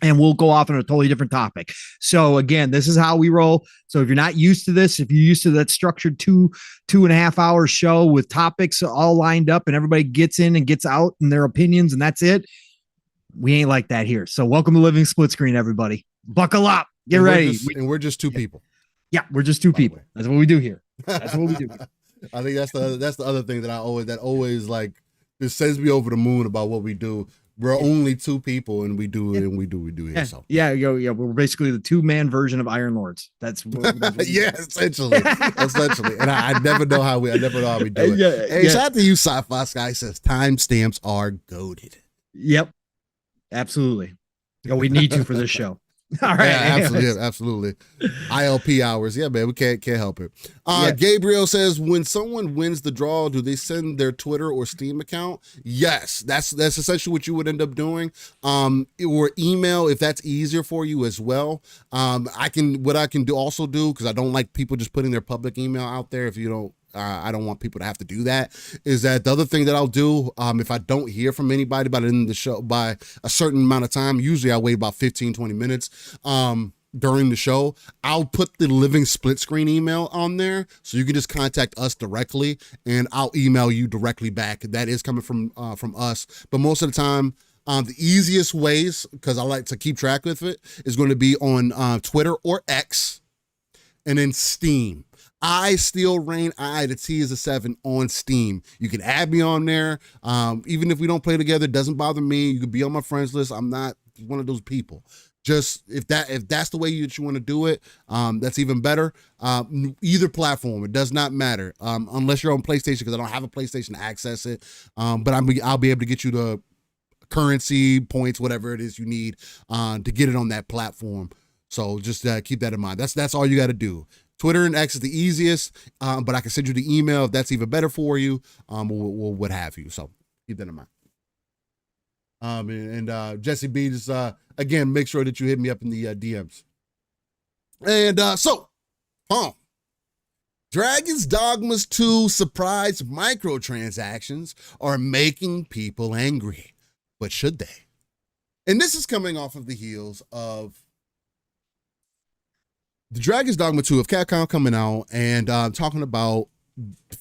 and we'll go off on a totally different topic. So again, this is how we roll. So if you're not used to this, if you're used to that structured 2.5 hour show with topics all lined up and everybody gets in and gets out and their opinions and that's it, we ain't like that here. So welcome to Living Split Screen, everybody. Buckle up. Get ready. We're just two people. Yeah, we're just two people. That's what we do here. That's what we do. I think that's the other thing that always like, it sends me over the moon about what we do. We're only two people, and we do it, and we do it. Yeah. So We're basically the 2-man version of Iron Lords. That's what essentially. And I never know how we do it. Shout out to you, Sci-Fi Sky says timestamps are goated. Yep, absolutely. We need to for this show. All right. Yeah, absolutely. ILP hours. Yeah, man, we can't help it. Gabriel says, when someone wins the draw, do they send their Twitter or Steam account? Yes, that's essentially what you would end up doing. Or email if that's easier for you as well. I can also do, because I don't like people just putting their public email out there. If you don't, I don't want people to have to do that. Is that the other thing that I'll do? If I don't hear from anybody by the end of the show by a certain amount of time, usually I wait about 15-20 minutes during the show, I'll put the Living Split Screen email on there, so you can just contact us directly, and I'll email you directly back. That is coming from us, but most of the time, the easiest ways, because I like to keep track with it, is going to be on Twitter or X, and then Steam. I Steele Rain, the T is a 7 on Steam. You can add me on there. Even if we don't play together, it doesn't bother me. You could be on my friends list. I'm not one of those people. Just if that's the way that you want to do it, that's even better. Either platform, it does not matter. Unless you're on PlayStation, because I don't have a PlayStation to access it. But I'll be able to get you the currency, points, whatever it is you need to get it on that platform. So just keep that in mind. That's all you got to do. Twitter and X is the easiest, but I can send you the email if that's even better for you, or what have you. So keep that in mind. And Jesse B, just again, make sure that you hit me up in the DMs. And so, Dragon's Dogma's 2 surprise microtransactions are making people angry, but should they? And this is coming off of the heels of the Dragon's Dogma 2 of Capcom coming out and talking about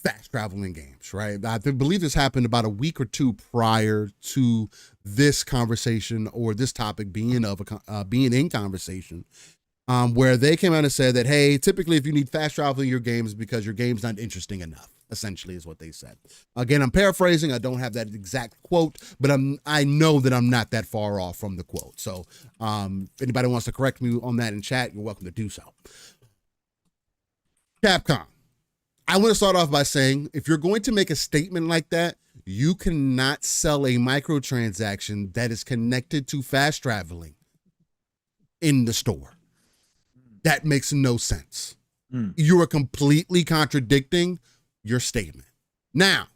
fast traveling games, right? I believe this happened about a week or two prior to this conversation or this topic being in conversation, where they came out and said that, hey, typically if you need fast travel in your games because your game's not interesting enough, essentially is what they said. Again, I'm paraphrasing. I don't have that exact quote, but I know that I'm not that far off from the quote. So if anybody wants to correct me on that in chat, you're welcome to do so. Capcom. I want to start off by saying, if you're going to make a statement like that, you cannot sell a microtransaction that is connected to fast traveling in the store. That makes no sense. You are completely contradicting your statement. Now,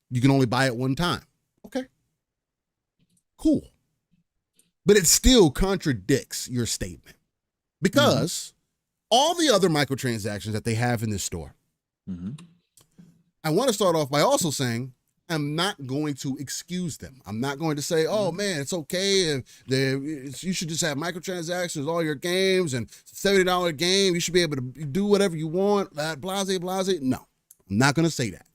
you can only buy it one time. Okay. Cool. But it still contradicts your statement because all the other microtransactions that they have in this store, I want to start off by also saying I'm not going to excuse them. I'm not going to say, oh man, it's okay. You should just have microtransactions, all your games, and it's a $70 game. You should be able to do whatever you want. Blase, blase. No, I'm not going to say that.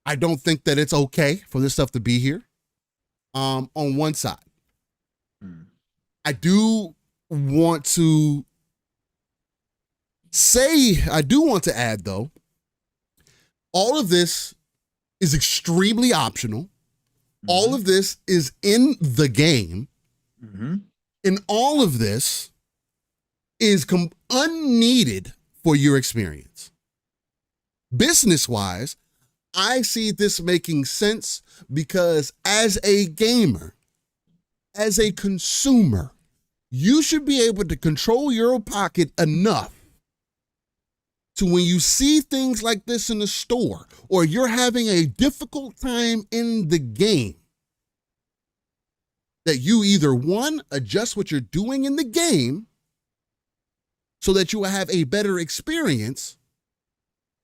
I don't think that it's okay for this stuff to be here. On one side, I do want to add though, all of this is extremely optional. All of this is in the game. And all of this is unneeded for your experience. Business-wise, I see this making sense because as a gamer, as a consumer, you should be able to control your pocket enough to when you see things like this in the store or you're having a difficult time in the game, that you either one, adjust what you're doing in the game so that you will have a better experience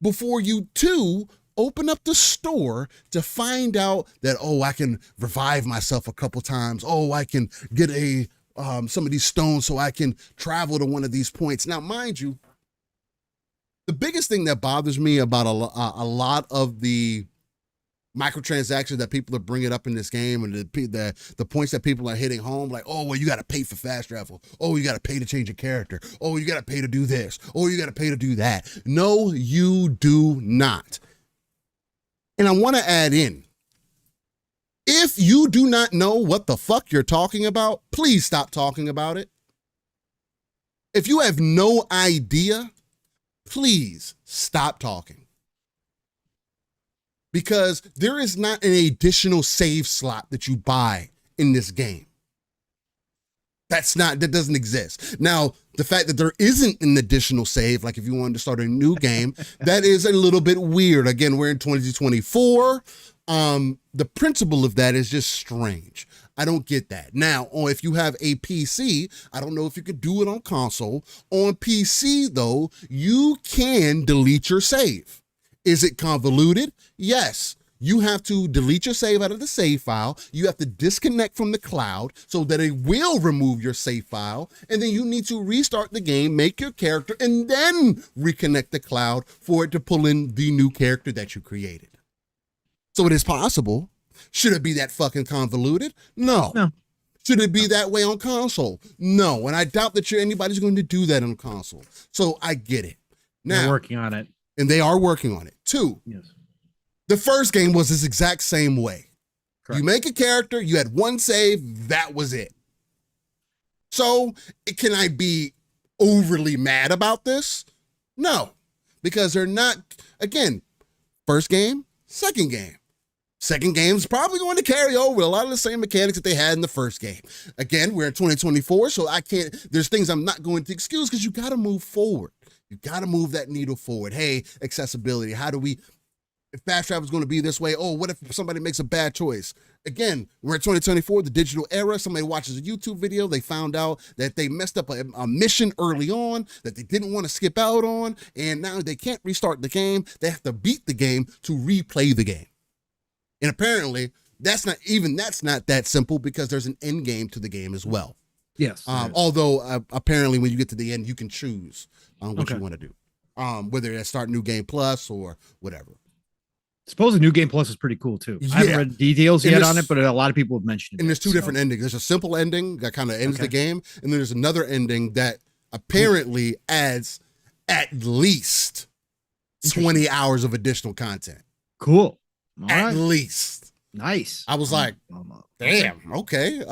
before you two, open up the store to find out that, oh, I can revive myself a couple times. Oh, I can get some of these stones so I can travel to one of these points. Now, mind you, the biggest thing that bothers me about a lot of the microtransactions that people are bringing up in this game and the points that people are hitting home, like, oh, well, you got to pay for fast travel. Oh, you got to pay to change your character. Oh, you got to pay to do this. Oh, you got to pay to do that. No, you do not. And I want to add in, if you do not know what the fuck you're talking about, please stop talking about it. If you have no idea, please stop talking. Because there is not an additional save slot that you buy in this game. That doesn't exist. Now, the fact that there isn't an additional save, like if you wanted to start a new game, that is a little bit weird. Again, we're in 2024. The principle of that is just strange. I don't get that. Now, if you have a PC, I don't know if you could do it on console. On PC, though, you can delete your save. Is it convoluted? Yes. You have to delete your save out of the save file. You have to disconnect from the cloud so that it will remove your save file. And then you need to restart the game, make your character, and then reconnect the cloud for it to pull in the new character that you created. So it is possible. Should it be that fucking convoluted? No. Should it be that way on console? No. And I doubt that anybody's going to do that on console. So I get it. Now, they're working on it. And they are working on it. 2, yes. The first game was this exact same way. Correct. You make a character, you had one save, that was it. So can I be overly mad about this? No, because they're not, again, first game, second game. Second game's probably going to carry over a lot of the same mechanics that they had in the first game. Again, we're in 2024, so there's things I'm not going to excuse because you got to move forward. You got to move that needle forward. Hey, accessibility. If fast travel is going to be this way, oh, what if somebody makes a bad choice? Again, we're in 2024, the digital era. Somebody watches a YouTube video. They found out that they messed up a mission early on that they didn't want to skip out on. And now they can't restart the game. They have to beat the game to replay the game. And apparently that's not that simple because there's an end game to the game as well. Yes. Although apparently when you get to the end, you can choose what you want to do, whether it's start new game plus or whatever. Suppose New Game Plus is pretty cool too. I haven't read details yet on it, but a lot of people have mentioned it. And there's two different endings. There's a simple ending that kind of ends the game, and there's another ending that apparently adds at least 20 hours of additional content. Cool. At least. Nice. I was like, damn, okay.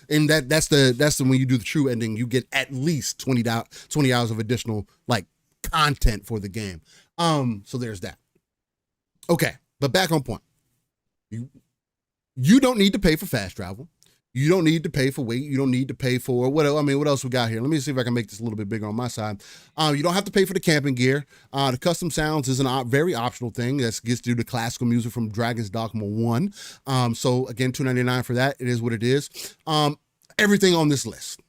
And that's the when you do the true ending, you get at least 20 hours of additional like content for the game. So there's that. Okay, but back on point. You don't need to pay for fast travel. You don't need to pay for weight. You don't need to pay for what else we got here? Let me see if I can make this a little bit bigger on my side. You don't have to pay for the camping gear. The custom sounds is a very optional thing. That gets to do the classical music from Dragon's Dogma 1. So again, $2.99 for that. It is what it is. Everything on this list.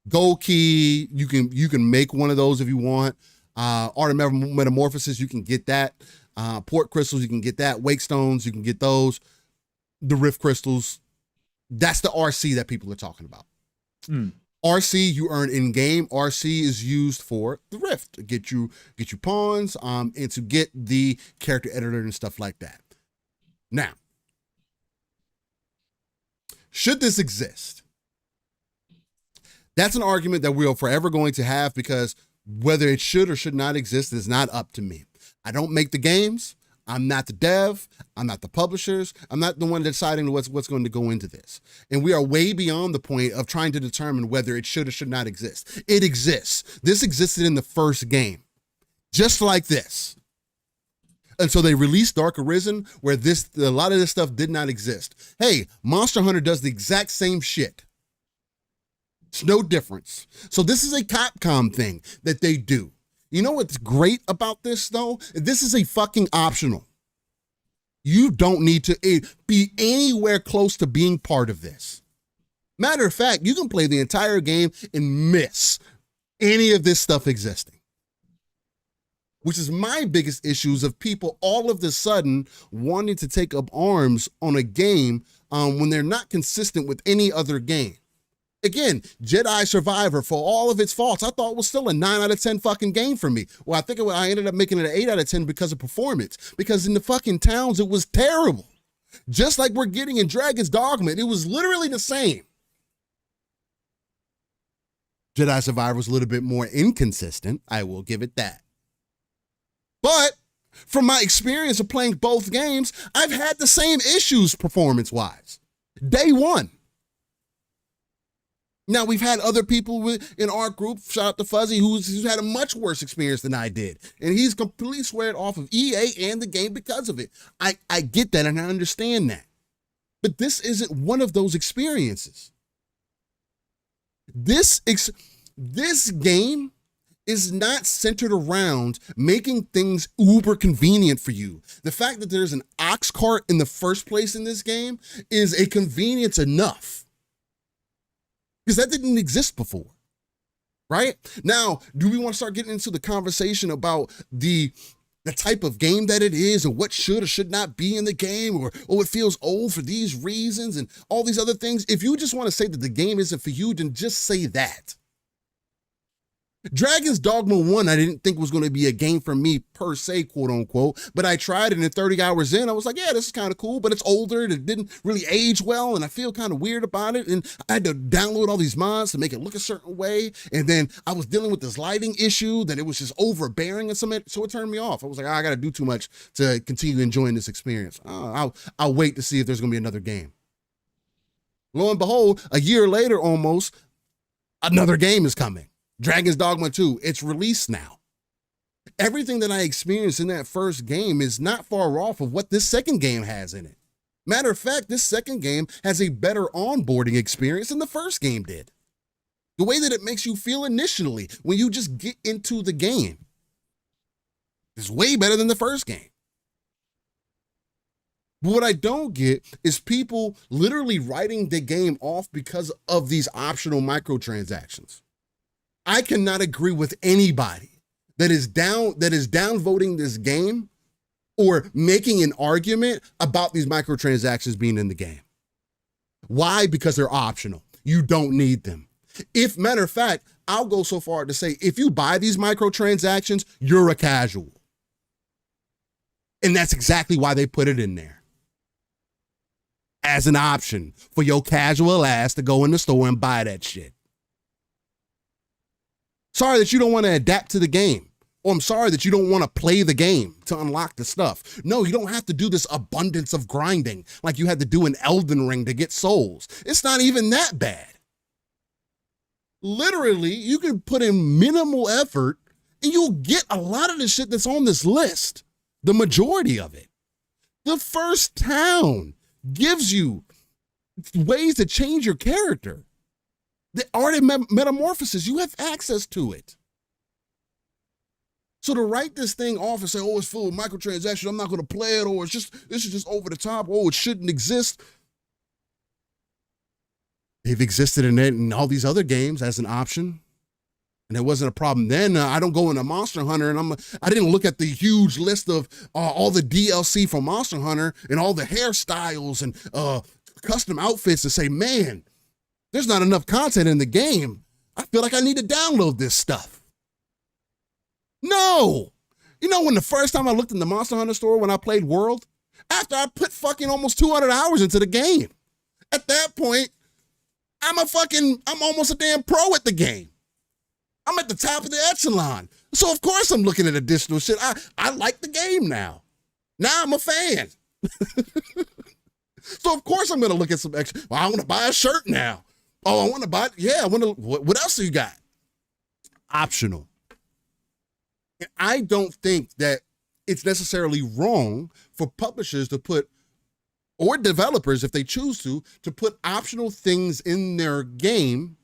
Gold key, you can make one of those if you want. Art of Metamorphosis, you can get that. Port crystals, you can get that. Wake stones, you can get those. The rift crystals, that's the RC that people are talking about. RC you earn in game. RC is used for the rift to get you pawns, and to get the character editor and stuff like that. Now, should this exist? That's an argument that we are forever going to have, because whether it should or should not exist is not up to me. I don't make the games. I'm not the dev. I'm not the publishers. I'm not the one deciding what's going to go into this. And we are way beyond the point of trying to determine whether it should or should not exist. It exists. This existed in the first game, just like this. And so they released Dark Arisen, where a lot of this stuff did not exist. Hey, Monster Hunter does the exact same shit. It's no difference. So this is a Capcom thing that they do. You know what's great about this, though? This is a fucking optional. You don't need to be anywhere close to being part of this. Matter of fact, you can play the entire game and miss any of this stuff existing. Which is my biggest issues of people all of a sudden wanting to take up arms on a game when they're not consistent with any other game. Again, Jedi Survivor, for all of its faults, I thought was still a 9 out of 10 fucking game for me. Well, I think I ended up making it an 8 out of 10 because of performance. Because in the fucking towns, it was terrible. Just like we're getting in Dragon's Dogma, it was literally the same. Jedi Survivor was a little bit more inconsistent. I will give it that. But from my experience of playing both games, I've had the same issues performance-wise. Day one. Now, we've had other people in our group, shout out to Fuzzy, who's had a much worse experience than I did. And he's completely squared off of EA and the game because of it. I get that and I understand that. But this isn't one of those experiences. This game is not centered around making things uber convenient for you. The fact that there's an ox cart in the first place in this game is a convenience enough. Because that didn't exist before, right? Now, do we want to start getting into the conversation about the type of game that it is and what should or should not be in the game, or it feels old for these reasons and all these other things? If you just want to say that the game isn't for you, then just say that. Dragon's Dogma 1, I didn't think was going to be a game for me per se, quote unquote, but I tried it, and 30 hours in, I was like, yeah, this is kind of cool, but it's older and it didn't really age well, and I feel kind of weird about it, and I had to download all these mods to make it look a certain way, and then I was dealing with this lighting issue that it was just overbearing and something, so it turned me off. I was like, I got to do too much to continue enjoying this experience. I'll wait to see if there's going to be another game. Lo and behold, a year later almost, another game is coming. Dragon's Dogma 2, it's released now. Everything that I experienced in that first game is not far off of what this second game has in it. Matter of fact, this second game has a better onboarding experience than the first game did. The way that it makes you feel initially when you just get into the game is way better than the first game. But what I don't get is people literally writing the game off because of these optional microtransactions. I cannot agree with anybody that is downvoting this game or making an argument about these microtransactions being in the game. Why? Because they're optional. You don't need them. If, matter of fact, I'll go so far to say, if you buy these microtransactions, you're a casual. And that's exactly why they put it in there. As an option for your casual ass to go in the store and buy that shit. Sorry that you don't want to adapt to the game. Or I'm sorry that you don't want to play the game to unlock the stuff. No, you don't have to do this abundance of grinding like you had to do in Elden Ring to get souls. It's not even that bad. Literally, you can put in minimal effort and you'll get a lot of the shit that's on this list. The majority of it. The first town gives you ways to change your character. The art of metamorphosis, you have access to it. So to write this thing off and say, oh, it's full of microtransactions, I'm not going to play it, or this is just over the top, oh, it shouldn't exist. They've existed in all these other games as an option. And it wasn't a problem then. I don't go into Monster Hunter and I didn't look at the huge list of all the DLC from Monster Hunter and all the hairstyles and custom outfits and say, man, there's not enough content in the game. I feel like I need to download this stuff. No. You know, when the first time I looked in the Monster Hunter store when I played World, after I put fucking almost 200 hours into the game, at that point, I'm almost a damn pro at the game. I'm at the top of the echelon. So of course I'm looking at additional shit. I like the game now. Now I'm a fan. So of course I'm gonna look at some extra. Well, I want to buy a shirt now. Oh, I want to buy, yeah, what else do you got? Optional. And I don't think that it's necessarily wrong for publishers to put, or developers if they choose to put optional things in their game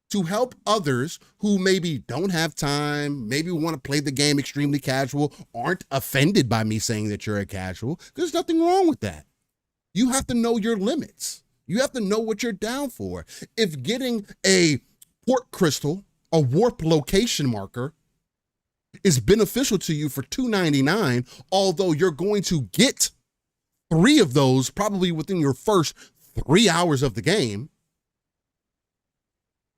to help others who maybe don't have time, maybe want to play the game extremely casual, aren't offended by me saying that you're a casual. There's nothing wrong with that. You have to know your limits. You have to know what you're down for. If getting a port crystal, a warp location marker, is beneficial to you for $2.99, although you're going to get 3 of those probably within your first 3 hours of the game.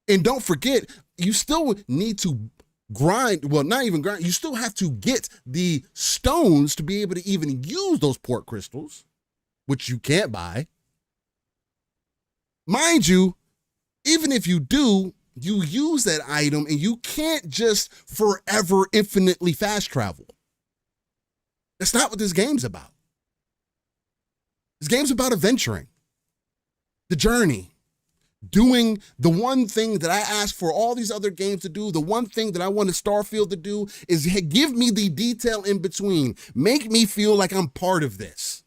And don't forget, you still need to grind, well, not even grind, you still have to get the stones to be able to even use those port crystals, which you can't buy. Mind you, even if you do, you use that item and you can't just forever infinitely fast travel. That's not what this game's about. This game's about adventuring, the journey, doing the one thing that I asked for all these other games to do. The one thing that I wanted Starfield to do is give me the detail in between. Make me feel like I'm part of this.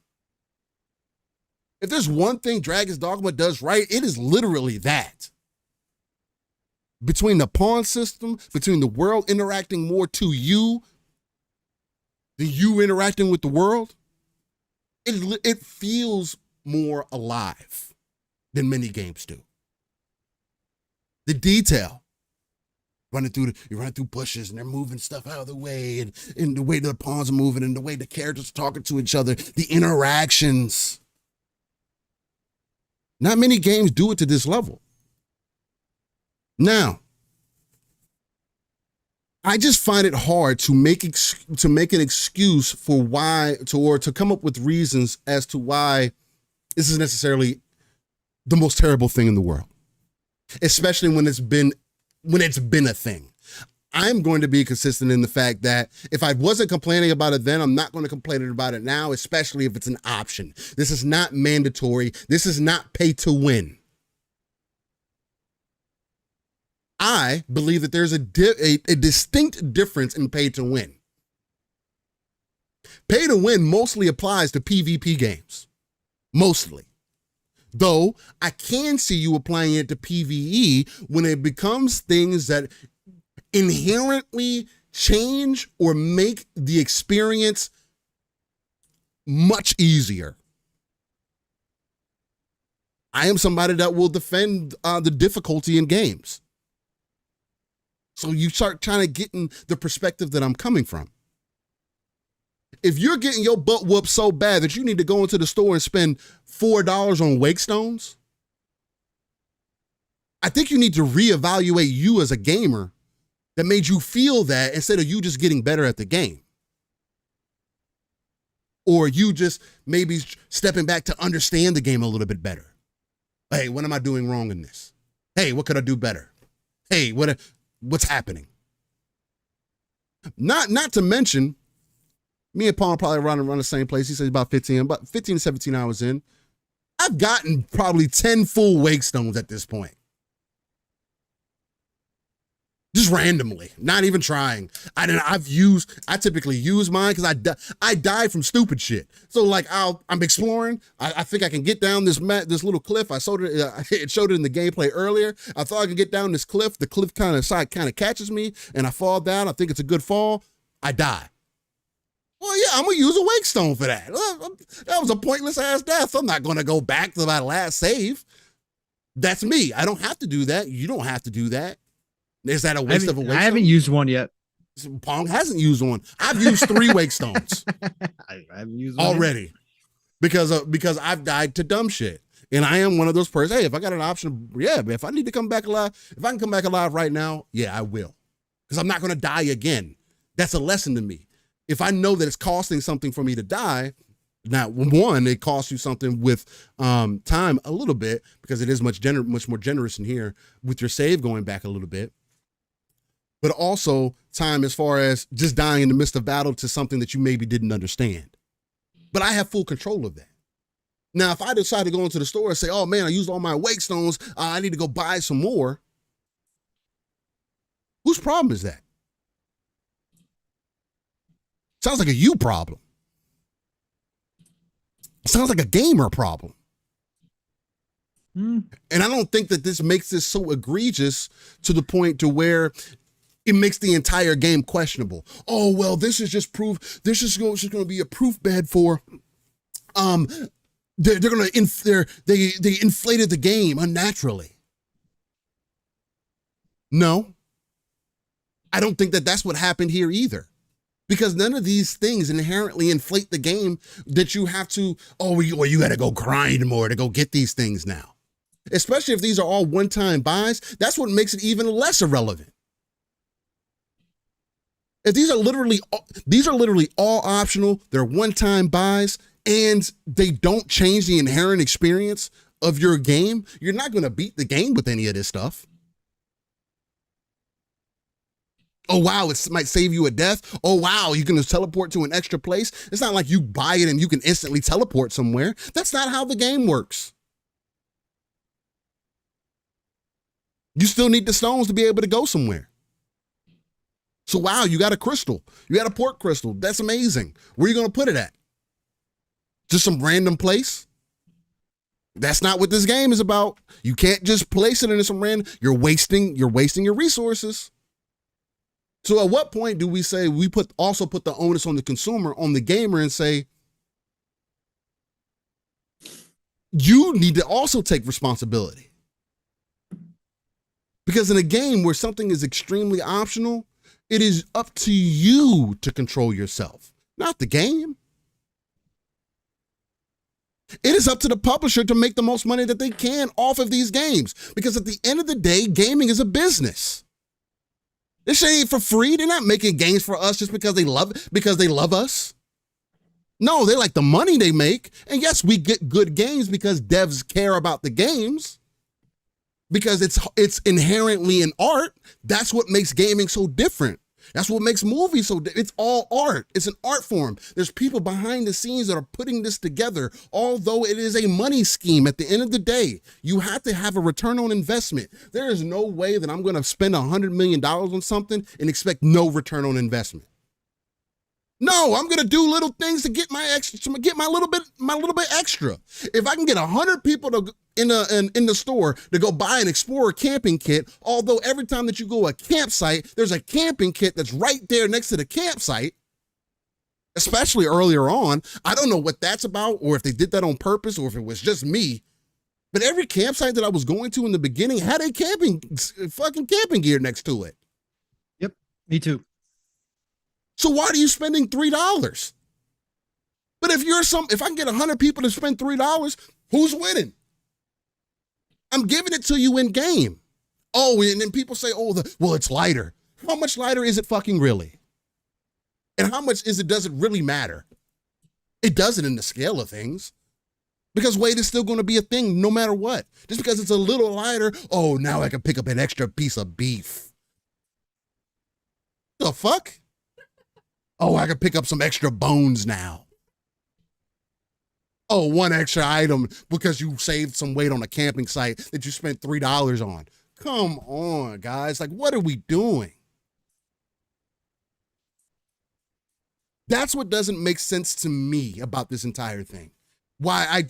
If there's one thing Dragon's Dogma does right, it is literally that. Between the pawn system, between the world interacting more to you than you interacting with the world, it feels more alive than many games do. The detail, you're running through bushes and they're moving stuff out of the way, and the way the pawns are moving and the way the characters are talking to each other, the interactions. Not many games do it to this level. Now, I just find it hard to make an excuse for why, or to come up with reasons as to why this is necessarily the most terrible thing in the world, especially when it's been a thing. I'm going to be consistent in the fact that if I wasn't complaining about it then, I'm not going to complain about it now, especially if it's an option. This is not mandatory. This is not pay to win. I believe that there's a distinct difference in pay to win. Pay to win mostly applies to PvP games. Mostly. Though I can see you applying it to PvE when it becomes things that inherently change or make the experience much easier. I am somebody that will defend the difficulty in games. So you start trying to get in the perspective that I'm coming from. If you're getting your butt whooped so bad that you need to go into the store and spend $4 on wake stones, I think you need to reevaluate you as a gamer that made you feel that instead of you just getting better at the game. Or you just maybe stepping back to understand the game a little bit better. Hey, what am I doing wrong in this? Hey, what could I do better? Hey, what's happening? Not to mention, me and Paul probably around the same place. He says about 15 to 17 hours in. I've gotten probably 10 full wake stones at this point. Just randomly, not even trying. I typically use mine because I die from stupid shit. So like I'm exploring. I think I can get down this little cliff. I showed it showed it in the gameplay earlier. I thought I could get down this cliff. The cliff kind of catches me, and I fall down. I think it's a good fall. I die. Well, yeah, I'm gonna use a wake stone for that. That was a pointless ass death. I'm not gonna go back to my last save. That's me. I don't have to do that. You don't have to do that. Is that a waste of a wake stone? I haven't used one yet. Pong hasn't used one. I've used 3 wake stones. I haven't used one already because I've died to dumb shit. And I am one of those persons. Hey, if I got an option, yeah, but if I need to come back alive, if I can come back alive right now, yeah, I will. Because I'm not going to die again. That's a lesson to me. If I know that it's costing something for me to die, now, one, it costs you something with time a little bit because it is much more generous in here with your save going back a little bit. But also time as far as just dying in the midst of battle to something that you maybe didn't understand. But I have full control of that. Now, if I decide to go into the store and say, oh man, I used all my wake stones, I need to go buy some more. Whose problem is that? Sounds like a you problem. Sounds like a gamer problem. And I don't think that this makes this so egregious to the point to where it makes the entire game questionable. Oh, well, this is just proof. This is going to be a proof bed for, they inflated the game unnaturally. No, I don't think that that's what happened here either. Because none of these things inherently inflate the game that you have to, you got to go grind more to go get these things now. Especially if these are all one-time buys, that's what makes it even less irrelevant. If these are literally all optional, they're one-time buys, and they don't change the inherent experience of your game, you're not going to beat the game with any of this stuff. Oh, wow, it might save you a death. Oh, wow, you can just teleport to an extra place. It's not like you buy it and you can instantly teleport somewhere. That's not how the game works. You still need the stones to be able to go somewhere. So, wow, you got a crystal. You got a port crystal. That's amazing. Where are you going to put it at? Just some random place? That's not what this game is about. You can't just place it in some random. You're wasting your resources. So at what point do we say we also put the onus on the consumer, on the gamer, and say, you need to also take responsibility? Because in a game where something is extremely optional, it is up to you to control yourself, not the game. It is up to the publisher to make the most money that they can off of these games. Because at the end of the day, gaming is a business. This shit ain't for free. They're not making games for us just because they love us. No, they like the money they make. And yes, we get good games because devs care about the games. Because it's inherently an art. That's what makes gaming so different. That's what makes movies so different. It's all art. It's an art form. There's people behind the scenes that are putting this together. Although it is a money scheme, at the end of the day, you have to have a return on investment. There is no way that I'm going to spend $100 million on something and expect no return on investment. No, I'm gonna do little things to get my little bit extra. If I can get 100 people in the store to go buy an Explorer camping kit, although every time that you go to a campsite, there's a camping kit that's right there next to the campsite, especially earlier on. I don't know what that's about, or if they did that on purpose, or if it was just me. But every campsite that I was going to in the beginning had a fucking camping gear next to it. Yep, me too. So why are you spending $3? But if I can get 100 people to spend $3, who's winning? I'm giving it to you in game. Oh, and then people say, oh, well, it's lighter. How much lighter is it fucking really? And how much does it really matter? It doesn't in the scale of things. Because weight is still going to be a thing no matter what. Just because it's a little lighter, oh, now I can pick up an extra piece of beef. The fuck? Oh, I can pick up some extra bones now. Oh, one extra item because you saved some weight on a camping site that you spent $3 on. Come on, guys. Like, what are we doing? That's what doesn't make sense to me about this entire thing. Why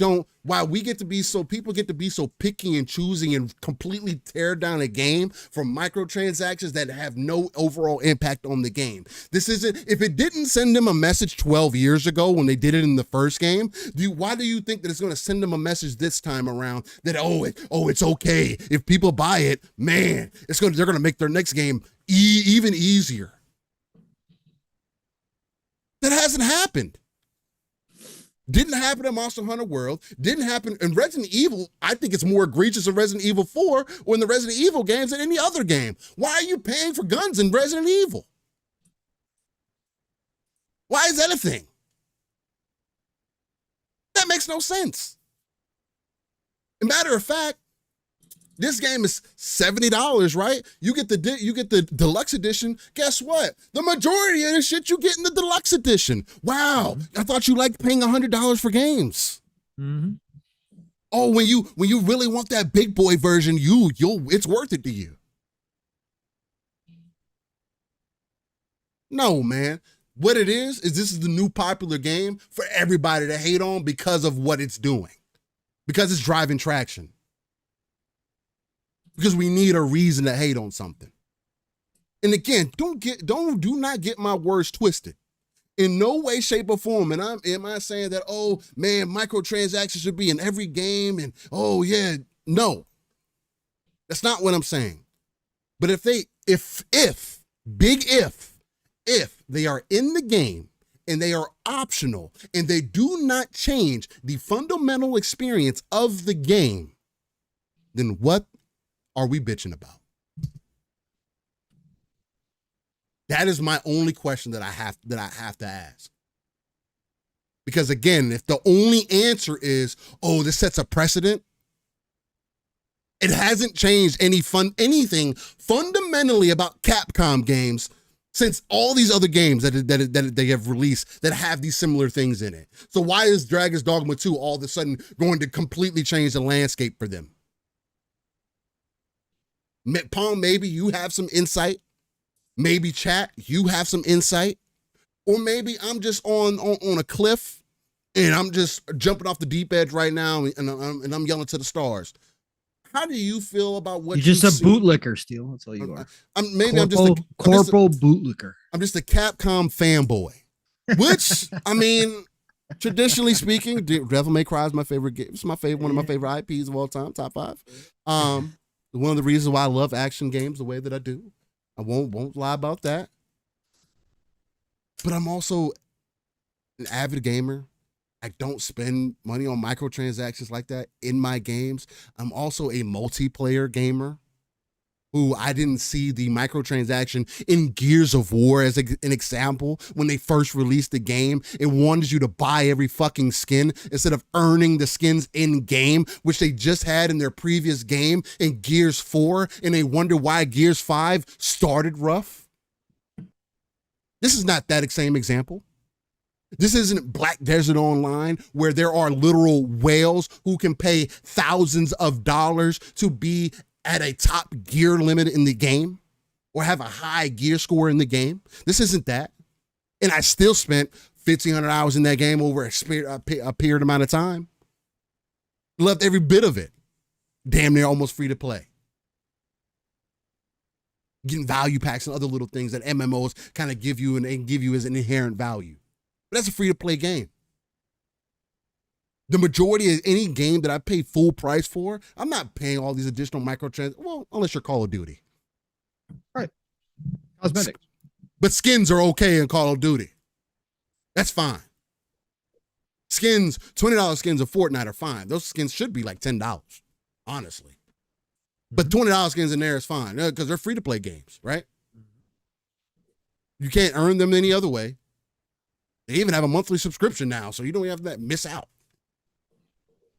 we get to be people get to be so picky and choosing and completely tear down a game from microtransactions that have no overall impact on the game. This isn't, if it didn't send them a message 12 years ago when they did it in the first game, why do you think that it's going to send them a message this time around that, it's okay. If people buy it, man, they're going to make their next game even easier. That hasn't happened. Didn't happen in Monster Hunter World. Didn't happen in Resident Evil. I think it's more egregious in Resident Evil 4 or in the Resident Evil games than any other game. Why are you paying for guns in Resident Evil? Why is that a thing? That makes no sense. As a matter of fact, this game is $70, right? You get the deluxe edition. Guess what? The majority of the shit you get in the deluxe edition. Wow, I thought you liked paying $100 for games. Mm-hmm. Oh, when you really want that big boy version, it's worth it to you. No, man. What it is this is the new popular game for everybody to hate on because of what it's doing, because it's driving traction. Because we need a reason to hate on something. And again, do not get my words twisted. In no way, shape, or form, am I saying that, oh man, microtransactions should be in every game and oh yeah, no. That's not what I'm saying. But if they are in the game and they are optional and they do not change the fundamental experience of the game, then what are we bitching about? That is my only question that I have to ask. Because again, if the only answer is, oh, this sets a precedent, it hasn't changed anything fundamentally about Capcom games since all these other games that they have released that have these similar things in it. So why is Dragon's Dogma 2 all of a sudden going to completely change the landscape for them? Palm, maybe you have some insight. Maybe chat, you have some insight. Or maybe I'm just on a cliff and I'm just jumping off the deep edge right now and I'm yelling to the stars. How do you feel about what you're just a bootlicker, Steel? That's all you are. I'm just a corporal bootlicker. I'm just a Capcom fanboy, which I mean, traditionally speaking, Devil May Cry is my favorite game. It's one of my favorite IPs of all time, top 5. One of the reasons why I love action games the way that I do. I won't lie about that. But I'm also an avid gamer. I don't spend money on microtransactions like that in my games. I'm also a multiplayer gamer who I didn't see the microtransaction in Gears of War as an example. When they first released the game, it wanted you to buy every fucking skin instead of earning the skins in game, which they just had in their previous game in Gears 4, and they wonder why Gears 5 started rough. This is not that same example. This isn't Black Desert Online where there are literal whales who can pay thousands of dollars to be at a top gear limit in the game or have a high gear score in the game. This isn't that. And I still spent 1,500 hours in that game over a period amount of time. Loved every bit of it. Damn near almost free to play. Getting value packs and other little things that MMOs kind of give you and they give you as an inherent value. But that's a free to play game. The majority of any game that I pay full price for, I'm not paying all these additional microtransactions. Well, unless you're Call of Duty. Right. Cosmetics. But skins are okay in Call of Duty. That's fine. $20 skins of Fortnite are fine. Those skins should be like $10, honestly. But $20 games in there is fine because they're free to play games, right? You can't earn them any other way. They even have a monthly subscription now, so you don't have to miss out.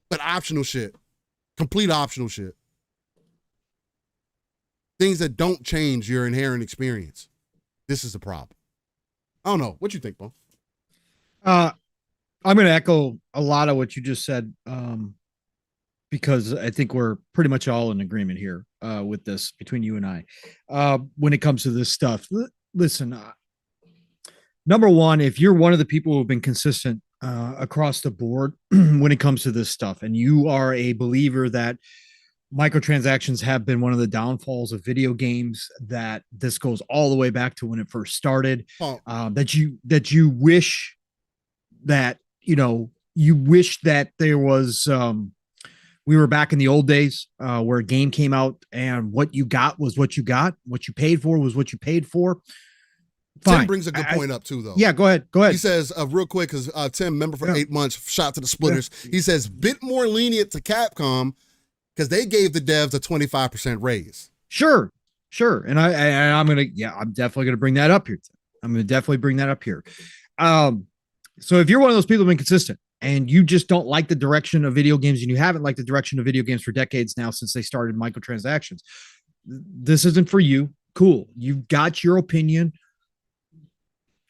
But optional shit, complete optional shit. Things that don't change your inherent experience. This is the problem. I don't know. What you think, Bo? I'm going to echo a lot of what you just said, because I think we're pretty much all in agreement here with this between you and I. When it comes to this stuff, listen, number one, if you're one of the people who have been consistent across the board when it comes to this stuff, and you are a believer that microtransactions have been one of the downfalls of video games, that this goes all the way back to when it first started, that you wish that, you wish that there was, we were back in the old days where a game came out and what you got was what you got, what you paid for was what you paid for. Fine. Tim brings a good point up too, though. Yeah, go ahead. He says, real quick, because Tim, member for 8 months, shot to the splitters. Yeah. He says, bit more lenient to Capcom because they gave the devs a 25% raise. Sure. And I'm definitely gonna bring that up here. I'm gonna definitely bring that up here. So if you're one of those people who've been consistent and you just don't like the direction of video games, and you haven't liked the direction of video games for decades now since they started microtransactions, this isn't for you. Cool. You've got your opinion.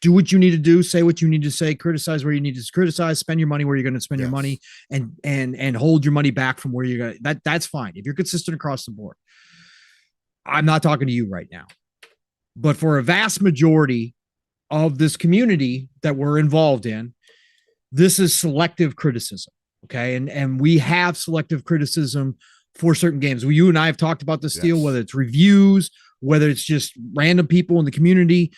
Do what you need to do, say what you need to say, criticize where you need to criticize, spend your money where you're going to spend your money, and hold your money back from where you're going. That's fine. If you're consistent across the board. I'm not talking to you right now. But for a vast majority of this community that we're involved in, this is selective criticism. Okay. And we have selective criticism for certain games. You and I have talked about this deal, whether it's reviews, whether it's just random people in the community.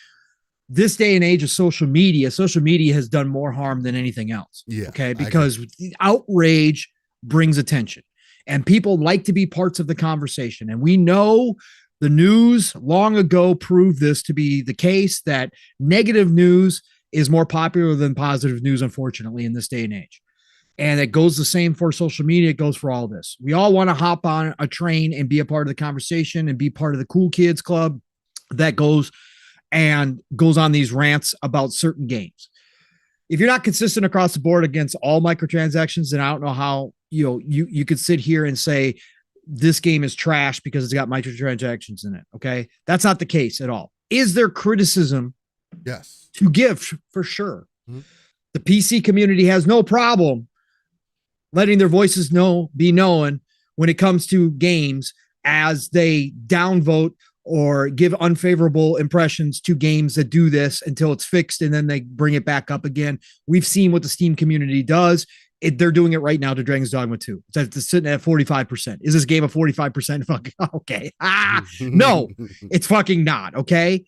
This day and age of social media has done more harm than anything else. Yeah. Okay. Because the outrage brings attention and people like to be parts of the conversation. And we know the news long ago proved this to be the case, that negative news is more popular than positive news, unfortunately, in this day and age. And it goes the same for social media. It goes for all this. We all want to hop on a train and be a part of the conversation and be part of the cool kids club that goes on these rants about certain games. If you're not consistent across the board against all microtransactions, then I don't know how you could sit here and say this game is trash because it's got microtransactions in it. Okay. That's not the case at all. Is there criticism? Yes. To give? For sure. Mm-hmm. The PC community has no problem letting their voices be known when it comes to games as they downvote or give unfavorable impressions to games that do this until it's fixed, and then they bring it back up again. We've seen what the Steam community does. They're doing it right now to Dragon's Dogma 2. It's sitting at 45%. Is this game a 45%? Fucking okay. No, it's fucking not. Okay.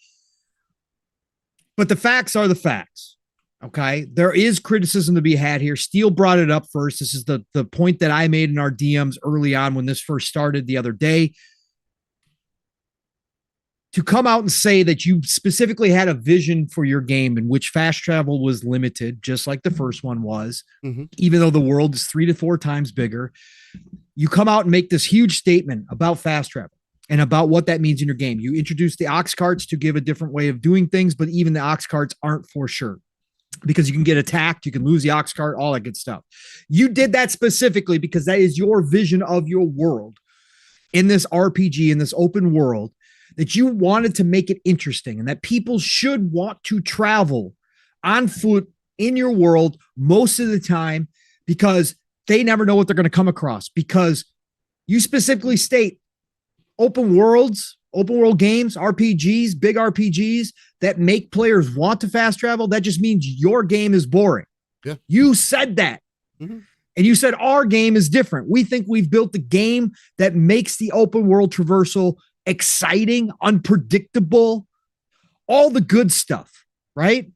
But the facts are the facts. Okay. There is criticism to be had here. Steele brought it up first. This is the point that I made in our DMs early on when this first started the other day. To come out and say that you specifically had a vision for your game in which fast travel was limited, just like the first one was, even though the world is 3 to 4 times bigger, you come out and make this huge statement about fast travel and about what that means in your game. You introduce the ox carts to give a different way of doing things, but even the ox carts aren't for sure because you can get attacked, you can lose the ox cart, all that good stuff. You did that specifically because that is your vision of your world in this RPG, in this open world, that you wanted to make it interesting and that people should want to travel on foot in your world most of the time because they never know what they're going to come across, because you specifically state open world games, RPGs, big RPGs that make players want to fast travel. That just means your game is boring. Yeah. You said that. Mm-hmm. And you said our game is different. We think we've built the game that makes the open world traversal exciting, unpredictable, all the good stuff, right?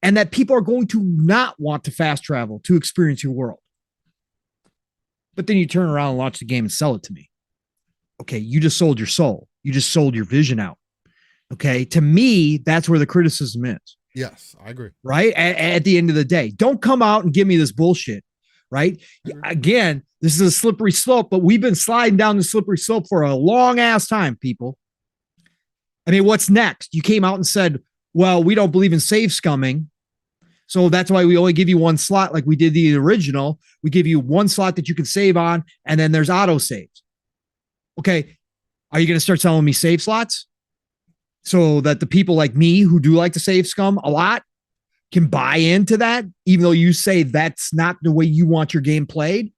And that people are going to not want to fast travel to experience your world. But then you turn around and launch the game and sell it to me. Okay, you just sold your soul. You just sold your vision out. Okay, to me, that's where the criticism is. Yes, I agree. Right? At the end of the day, don't come out and give me this bullshit right? Again, this is a slippery slope, but we've been sliding down the slippery slope for a long ass time, people. I mean, what's next? You came out and said, well, we don't believe in save scumming. So that's why we only give you one slot like we did the original. We give you one slot that you can save on, and then there's auto saves. Okay. Are you going to start selling me save slots so that the people like me who do like to save scum a lot can buy into that, even though you say that's not the way you want your game played?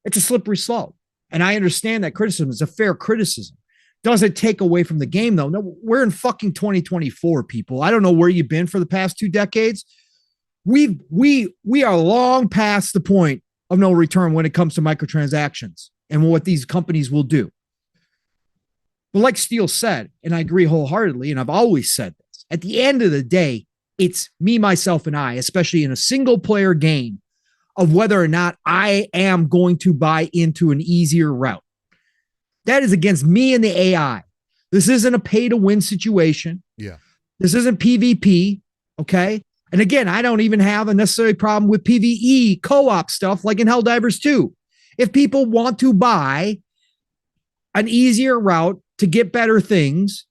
It's a slippery slope. And I understand that criticism is a fair criticism. Doesn't take away from the game, though. No, we're in fucking 2024, people. I don't know where you've been for the past 2 decades. We are long past the point of no return when it comes to microtransactions and what these companies will do. But like Steele said, and I agree wholeheartedly, and I've always said this, at the end of the day, it's me, myself, and I, especially in a single player game, of whether or not I am going to buy into an easier route. That is against me and the AI. This isn't a pay to win situation. Yeah. This isn't PvP. Okay. And again, I don't even have a necessary problem with PvE co-op stuff like in Helldivers 2. If people want to buy an easier route to get better things,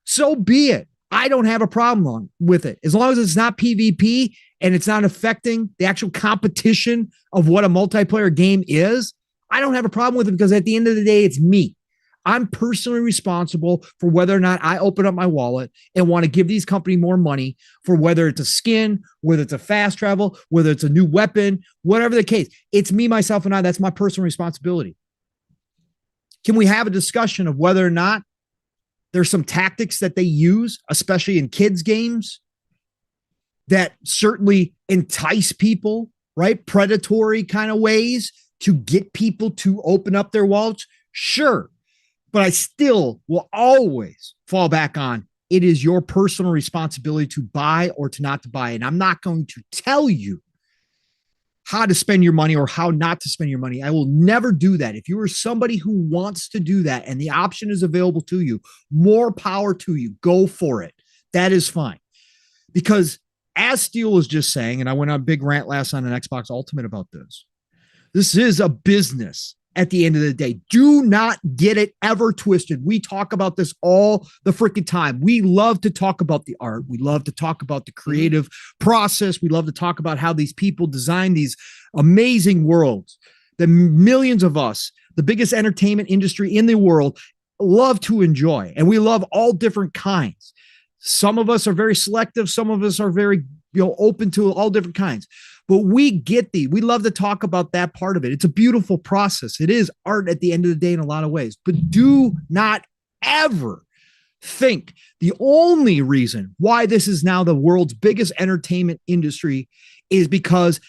so be it. I don't have a problem with it. As long as it's not PvP and it's not affecting the actual competition of what a multiplayer game is, I don't have a problem with it, because at the end of the day, it's me. I'm personally responsible for whether or not I open up my wallet and want to give these companies more money for whether it's a skin, whether it's a fast travel, whether it's a new weapon, whatever the case. It's me, myself, and I. That's my personal responsibility. Can we have a discussion of whether or not there's some tactics that they use, especially in kids' games, that certainly entice people, right? Predatory kind of ways to get people to open up their wallets? Sure. But I still will always fall back on, it is your personal responsibility to buy or to not to buy. And I'm not going to tell you how to spend your money or how not to spend your money. I will never do that. If you are somebody who wants to do that and the option is available to you, more power to you. Go for it. That is fine. Because as Steele was just saying, and I went on a big rant last night on Xbox Ultimate about this, this is a business. At the end of the day, do not get it ever twisted. We talk about this all the freaking time. We love to talk about the art. We love to talk about the creative process. We love to talk about how these people design these amazing worlds that millions of us, the biggest entertainment industry in the world, love to enjoy. And we love all different kinds. Some of us are very selective. Some of us are very, open to all different kinds. But we get we love to talk about that part of it. It's a beautiful process. It is art at the end of the day in a lot of ways. But do not ever think the only reason why this is now the world's biggest entertainment industry is because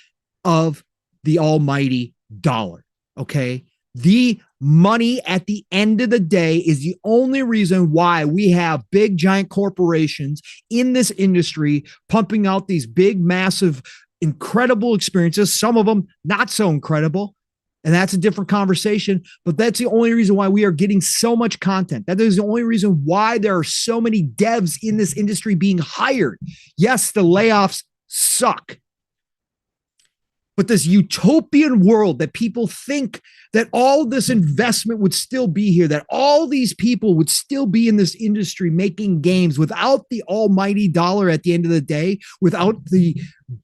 of the almighty dollar. Okay. The money at the end of the day is the only reason why we have big, giant corporations in this industry pumping out these big, massive, incredible experiences, some of them not so incredible. And that's a different conversation, but that's the only reason why we are getting so much content. That is the only reason why there are so many devs in this industry being hired. Yes, the layoffs suck, but this utopian world that people think that all this investment would still be here, that all these people would still be in this industry making games without the almighty dollar at the end of the day, without the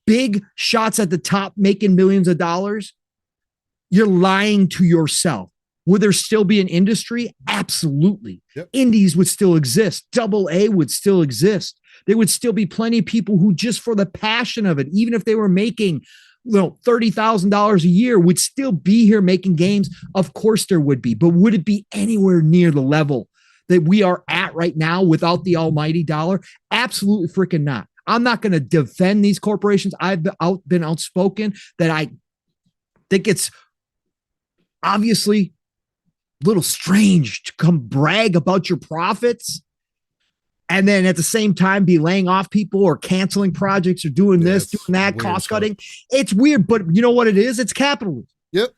big shots at the top making millions of dollars, you're lying to yourself. Would there still be an industry? Absolutely. Yep. Indies would still exist. AA would still exist. There would still be plenty of people who just for the passion of it, even if they were making $30,000 a year, would still be here making games. Of course there would be, but would it be anywhere near the level that we are at right now without the almighty dollar? Absolutely freaking not. I'm not going to defend these corporations. I've been outspoken that I think it's obviously a little strange to come brag about your profits and then at the same time be laying off people or canceling projects or doing this, doing that, cost cutting. It's weird, but you know what it is? It's capitalism. Yep.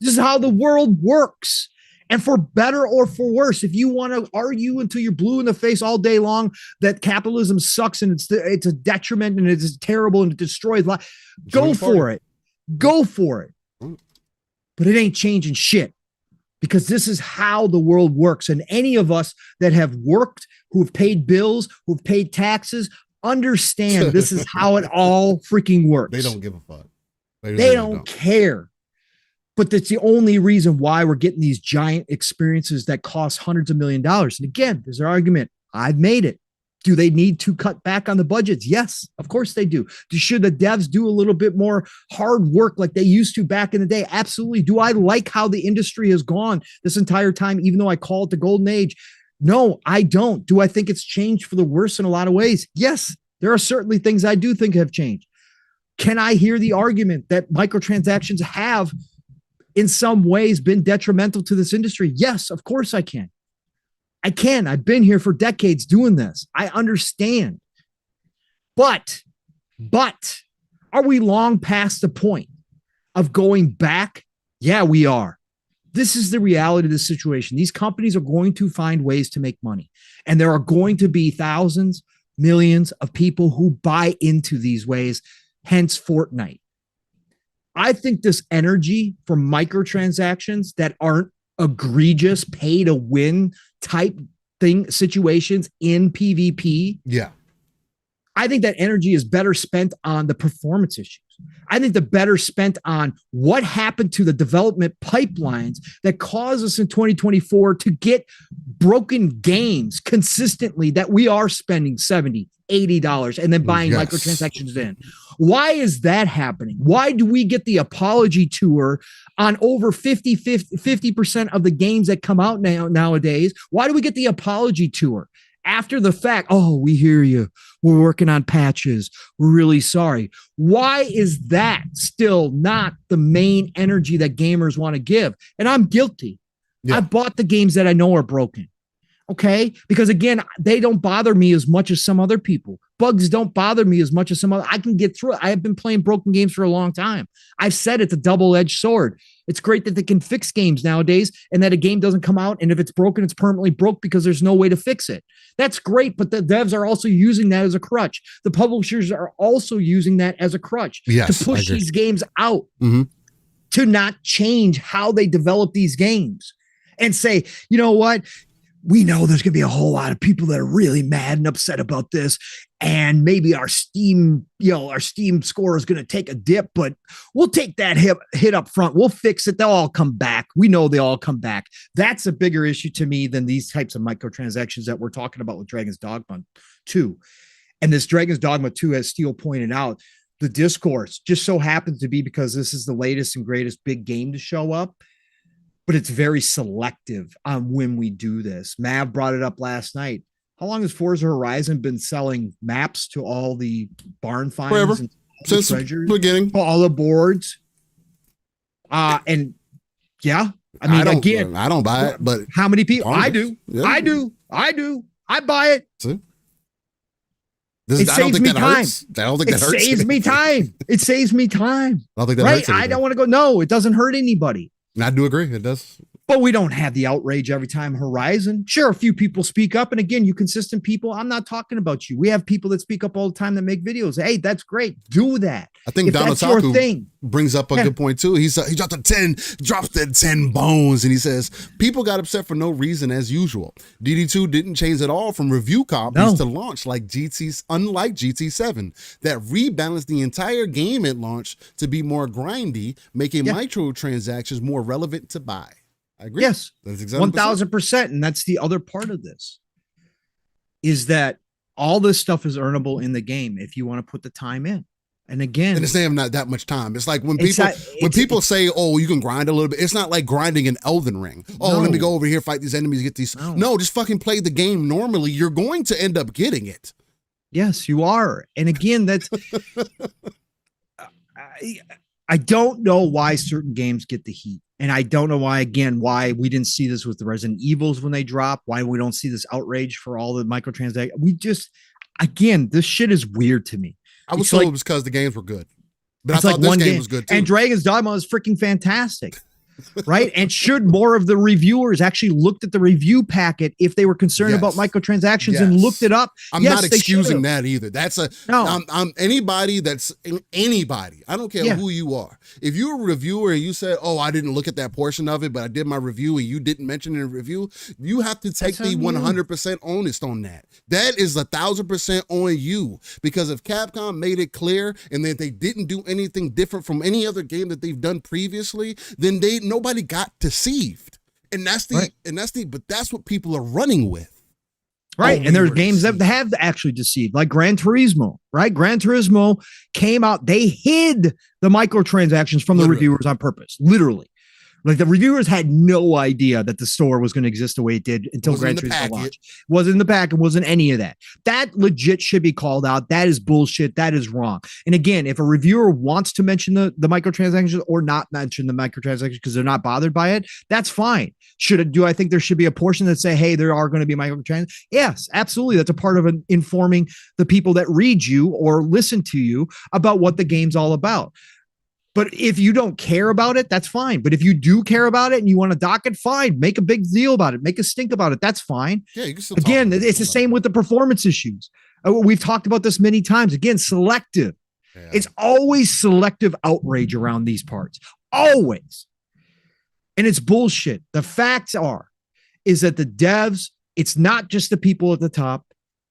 This is how the world works. And for better or for worse, if you want to argue until you're blue in the face all day long that capitalism sucks and it's a detriment and it's terrible and it destroys life, go for it. Go for it. But it ain't changing shit, because this is how the world works. And any of us that have worked, who have paid bills, who've paid taxes, understand this is how it all freaking works. They don't give a fuck. They don't care. But that's the only reason why we're getting these giant experiences that cost hundreds of $millions. And again, there's an argument. I've made it. Do they need to cut back on the budgets? Yes, of course they do. Should the devs do a little bit more hard work like they used to back in the day? Absolutely. Do I like how the industry has gone this entire time, even though I call it the golden age? No, I don't. Do I think it's changed for the worse in a lot of ways? Yes, there are certainly things I do think have changed. Can I hear the argument that microtransactions have in some ways been detrimental to this industry? Yes, of course I can. I can. I've been here for decades doing this. I understand. But are we long past the point of going back? Yeah, we are. This is the reality of the situation. These companies are going to find ways to make money. And there are going to be thousands, millions of people who buy into these ways, hence Fortnite. I think this energy for microtransactions that aren't egregious pay to win type thing situations in PvP. Yeah. I think that energy is better spent on the performance issues. I think the better spent on what happened to the development pipelines that caused us in 2024 to get broken games consistently that we are spending $70, $80 and then buying microtransactions in. Why is that happening? Why do we get the apology tour on over 50% of the games that come out nowadays? Why do we get the apology tour after the fact? Oh, we hear you. We're working on patches. We're really sorry. Why is that still not the main energy that gamers want to give? And I'm guilty. Yeah. I bought the games that I know are broken. Okay. Because again, they don't bother me as much as some other people. Bugs don't bother me as much as some other. I can get through it. I have been playing broken games for a long time. I've said it's a double-edged sword. It's great that they can fix games nowadays and that a game doesn't come out. And if it's broken, it's permanently broke because there's no way to fix it. That's great. But the devs are also using that as a crutch. The publishers are also using that as a crutch to push these games out, to not change how they develop these games and say, you know what? We know there's going to be a whole lot of people that are really mad and upset about this. And maybe our Steam score is going to take a dip, but we'll take that hit up front. We'll fix it. They'll all come back. We know they all come back. That's a bigger issue to me than these types of microtransactions that we're talking about with Dragon's Dogma 2. And this Dragon's Dogma 2, as Steele pointed out, the discourse just so happens to be because this is the latest and greatest big game to show up. But it's very selective on when we do this. Mav brought it up last night. How long has Forza Horizon been selling maps to all the barn finds? Forever. And since treasures, the beginning. All the boards. And yeah, I mean, I don't buy it, but how many people? I do. Yeah. I do. I buy it. See? It saves me time. I don't think that hurts. It saves me time. It saves me time. I don't think that hurts. I don't want to go. No, it doesn't hurt anybody. I do agree. It does. But we don't have the outrage every time Horizon. Sure, a few people speak up. And again, you consistent people, I'm not talking about you. We have people that speak up all the time that make videos. Hey, that's great. Do that. I think Donataku brings up a good point too. He drops the 10 bones, and he says, people got upset for no reason as usual. DD2 didn't change at all from review copies to launch unlike GT7 that rebalanced the entire game at launch to be more grindy, making microtransactions more relevant to buy. I agree. Yes, that's exactly 1000%. And that's the other part of this is that all this stuff is earnable in the game if you want to put the time in. And again, and it's not that much time. It's like when people say, "Oh, you can grind a little bit." It's not like grinding an Elden Ring. Oh, let me go over here, fight these enemies, get these. No, just fucking play the game normally. You're going to end up getting it. Yes, you are. And again, that's. I don't know why certain games get the heat. And I don't know why we didn't see this with the Resident Evils when they drop, why we don't see this outrage for all the microtransactions. This shit is weird to me. I was told it was because the games were good. But I thought this game was good too. And Dragon's Dogma is freaking fantastic. right? And should more of the reviewers actually looked at the review packet if they were concerned about microtransactions and looked it up? I'm not excusing that either. That's no. I'm anybody that's anybody. I don't care who you are. If you're a reviewer and you said, "Oh, I didn't look at that portion of it, but I did my review," and you didn't mention it in the review, you have to take the 100% onus on that. That is 1,000% on you, because if Capcom made it clear and that they didn't do anything different from any other game that they've done previously, then nobody got deceived. And that's but that's what people are running with. Right. And there's games that have actually deceived, like Gran Turismo, right? Gran Turismo came out, they hid the microtransactions from the reviewers on purpose, literally. Like the reviewers had no idea that the store was going to exist the way it did until Gran Turismo launched. Wasn't in the packet, wasn't any of that. That legit should be called out. That is bullshit. That is wrong. And again, if a reviewer wants to mention the microtransactions or not mention the microtransactions because they're not bothered by it, that's fine. Do I think there should be a portion that say, hey, there are going to be microtransactions? Yes, absolutely. That's a part of informing the people that read you or listen to you about what the game's all about. But if you don't care about it, that's fine. But if you do care about it and you want to dock it, fine. Make a big deal about it. Make a stink about it. That's fine. Yeah, you can still Again, it's the same with the performance issues. We've talked about this many times. Again, selective. Yeah. It's always selective outrage around these parts. Always. And it's bullshit. The facts is that the devs, it's not just the people at the top.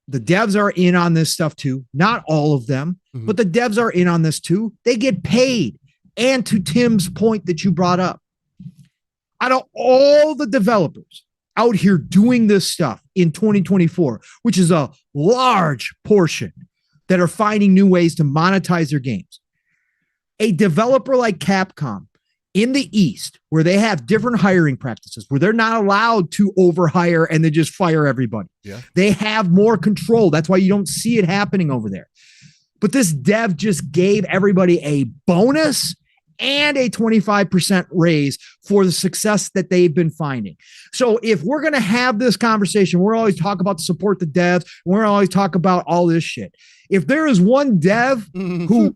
The devs are in on this stuff too. Not all of them, but the devs are in on this too. They get paid. And to Tim's point that you brought up, out of all the developers out here doing this stuff in 2024, which is a large portion that are finding new ways to monetize their games, a developer like Capcom in the East, where they have different hiring practices, where they're not allowed to overhire and they just fire everybody. Yeah. They have more control. That's why you don't see it happening over there. But this dev just gave everybody a bonus and a 25% raise for the success that they've been finding. So if we're going to have this conversation, we're always talk about support the devs. We're always talk about all this shit. If there is one dev who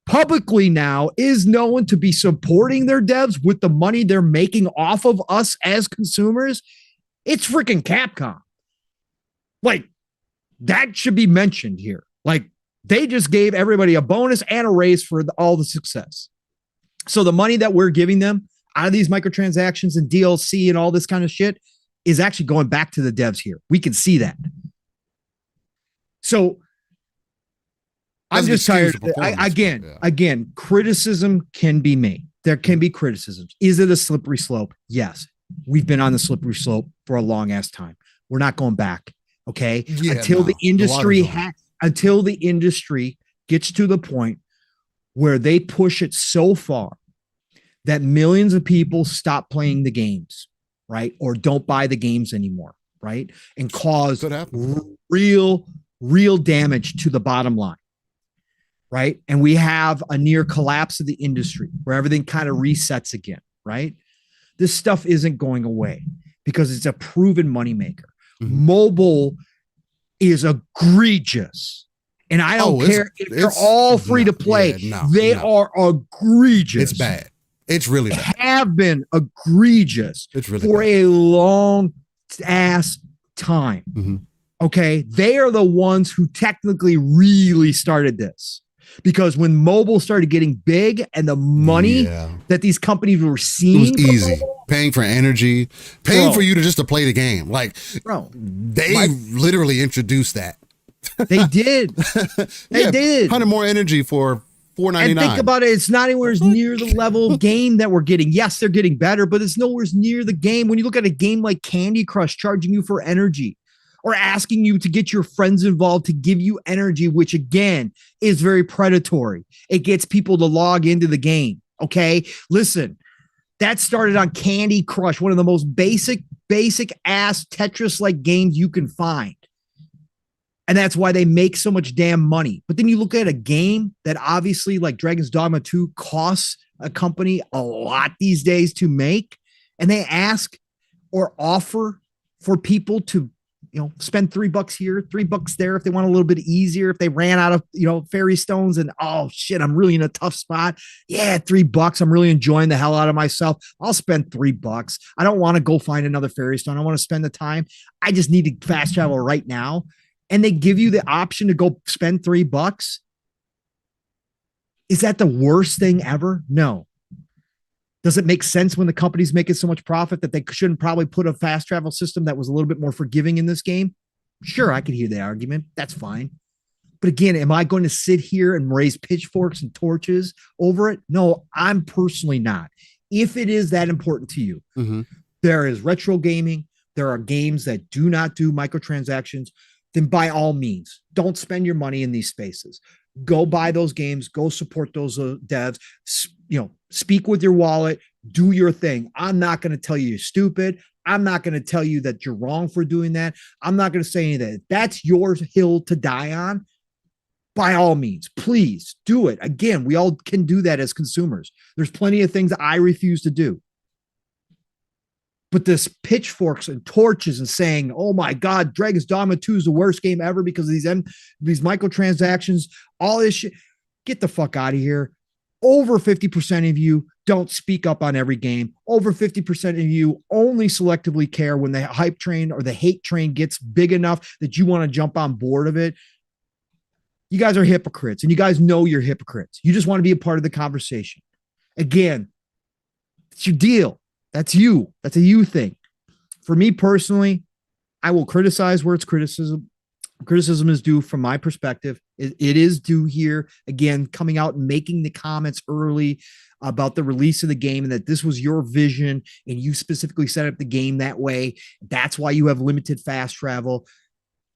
publicly now is known to be supporting their devs with the money they're making off of us as consumers, it's freaking Capcom. Like, that should be mentioned here. Like, they just gave everybody a bonus and a raise for all the success. So the money that we're giving them out of these microtransactions and DLC and all this kind of shit is actually going back to the devs here. We can see that. So I'm just tired. Again, criticism can be made. There can be criticisms. Is it a slippery slope? Yes. We've been on the slippery slope for a long ass time. We're not going back. Okay. Yeah, until the industry gets to the point where they push it so far that millions of people stop playing the games, right? Or don't buy the games anymore, right? And cause real damage to the bottom line, right? And we have a near collapse of the industry where everything kind of resets again, right? This stuff isn't going away because it's a proven moneymaker. Mobile is egregious. And I don't care if they're all free to play. They are egregious. It's bad. It's really bad. Have been egregious for a long ass time. Okay. They are the ones who technically really started this, because when mobile started getting big and the money that these companies were seeing, it was easy. Paying for energy, paying for you to play the game. Like, they literally introduced that. They did. They did. 100 more energy for $4.99. And think about it. It's not anywhere near the level of game that we're getting. Yes, they're getting better, but it's nowhere near the game. When you look at a game like Candy Crush charging you for energy or asking you to get your friends involved to give you energy, which again is very predatory. It gets people to log into the game. Okay. Listen, that started on Candy Crush, one of the most basic ass Tetris-like games you can find. And that's why they make so much damn money. But then you look at a game that obviously, like Dragon's Dogma 2, costs a company a lot these days to make, and they ask or offer for people to spend $3 here, $3 there if they want a little bit easier, if they ran out of, fairy stones and, oh shit, I'm really in a tough spot. Yeah, $3. I'm really enjoying the hell out of myself. I'll spend $3. I don't want to go find another fairy stone. I want to spend the time. I just need to fast travel right now. And they give you the option to go spend $3. Is that the worst thing ever? No. Does it make sense when the company's making so much profit that they shouldn't probably put a fast travel system that was a little bit more forgiving in this game? Sure, I could hear the argument. That's fine. But again, am I going to sit here and raise pitchforks and torches over it? No, I'm personally not. If it is that important to you, there is retro gaming. There are games that do not do microtransactions. Then by all means, don't spend your money in these spaces. Go buy those games, go support those devs, speak with your wallet, do your thing. I'm not going to tell you you're stupid. I'm not going to tell you that you're wrong for doing that. I'm not going to say any of that. If that's your hill to die on, by all means, please do it. Again, we all can do that as consumers. There's plenty of things I refuse to do. But this pitchforks and torches and saying, oh my God, Dragon's Dogma 2 is the worst game ever because of these microtransactions, all this shit, get the fuck out of here. Over 50% of you don't speak up on every game. Over 50% of you only selectively care when the hype train or the hate train gets big enough that you want to jump on board of it. You guys are hypocrites, and you guys know you're hypocrites. You just want to be a part of the conversation. Again, it's your deal. That's you. That's a you thing. For me personally, I will criticize where it's criticism. Criticism is due from my perspective. It is due here. Again, coming out and making the comments early about the release of the game and that this was your vision and you specifically set up the game that way. That's why you have limited fast travel.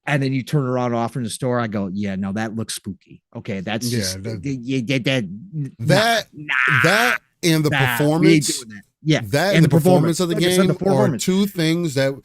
And then you turn around and offer in the store. I go, yeah, no, that looks spooky. Okay, that's just that and the performance. Yeah, that and the performance of the game are two things that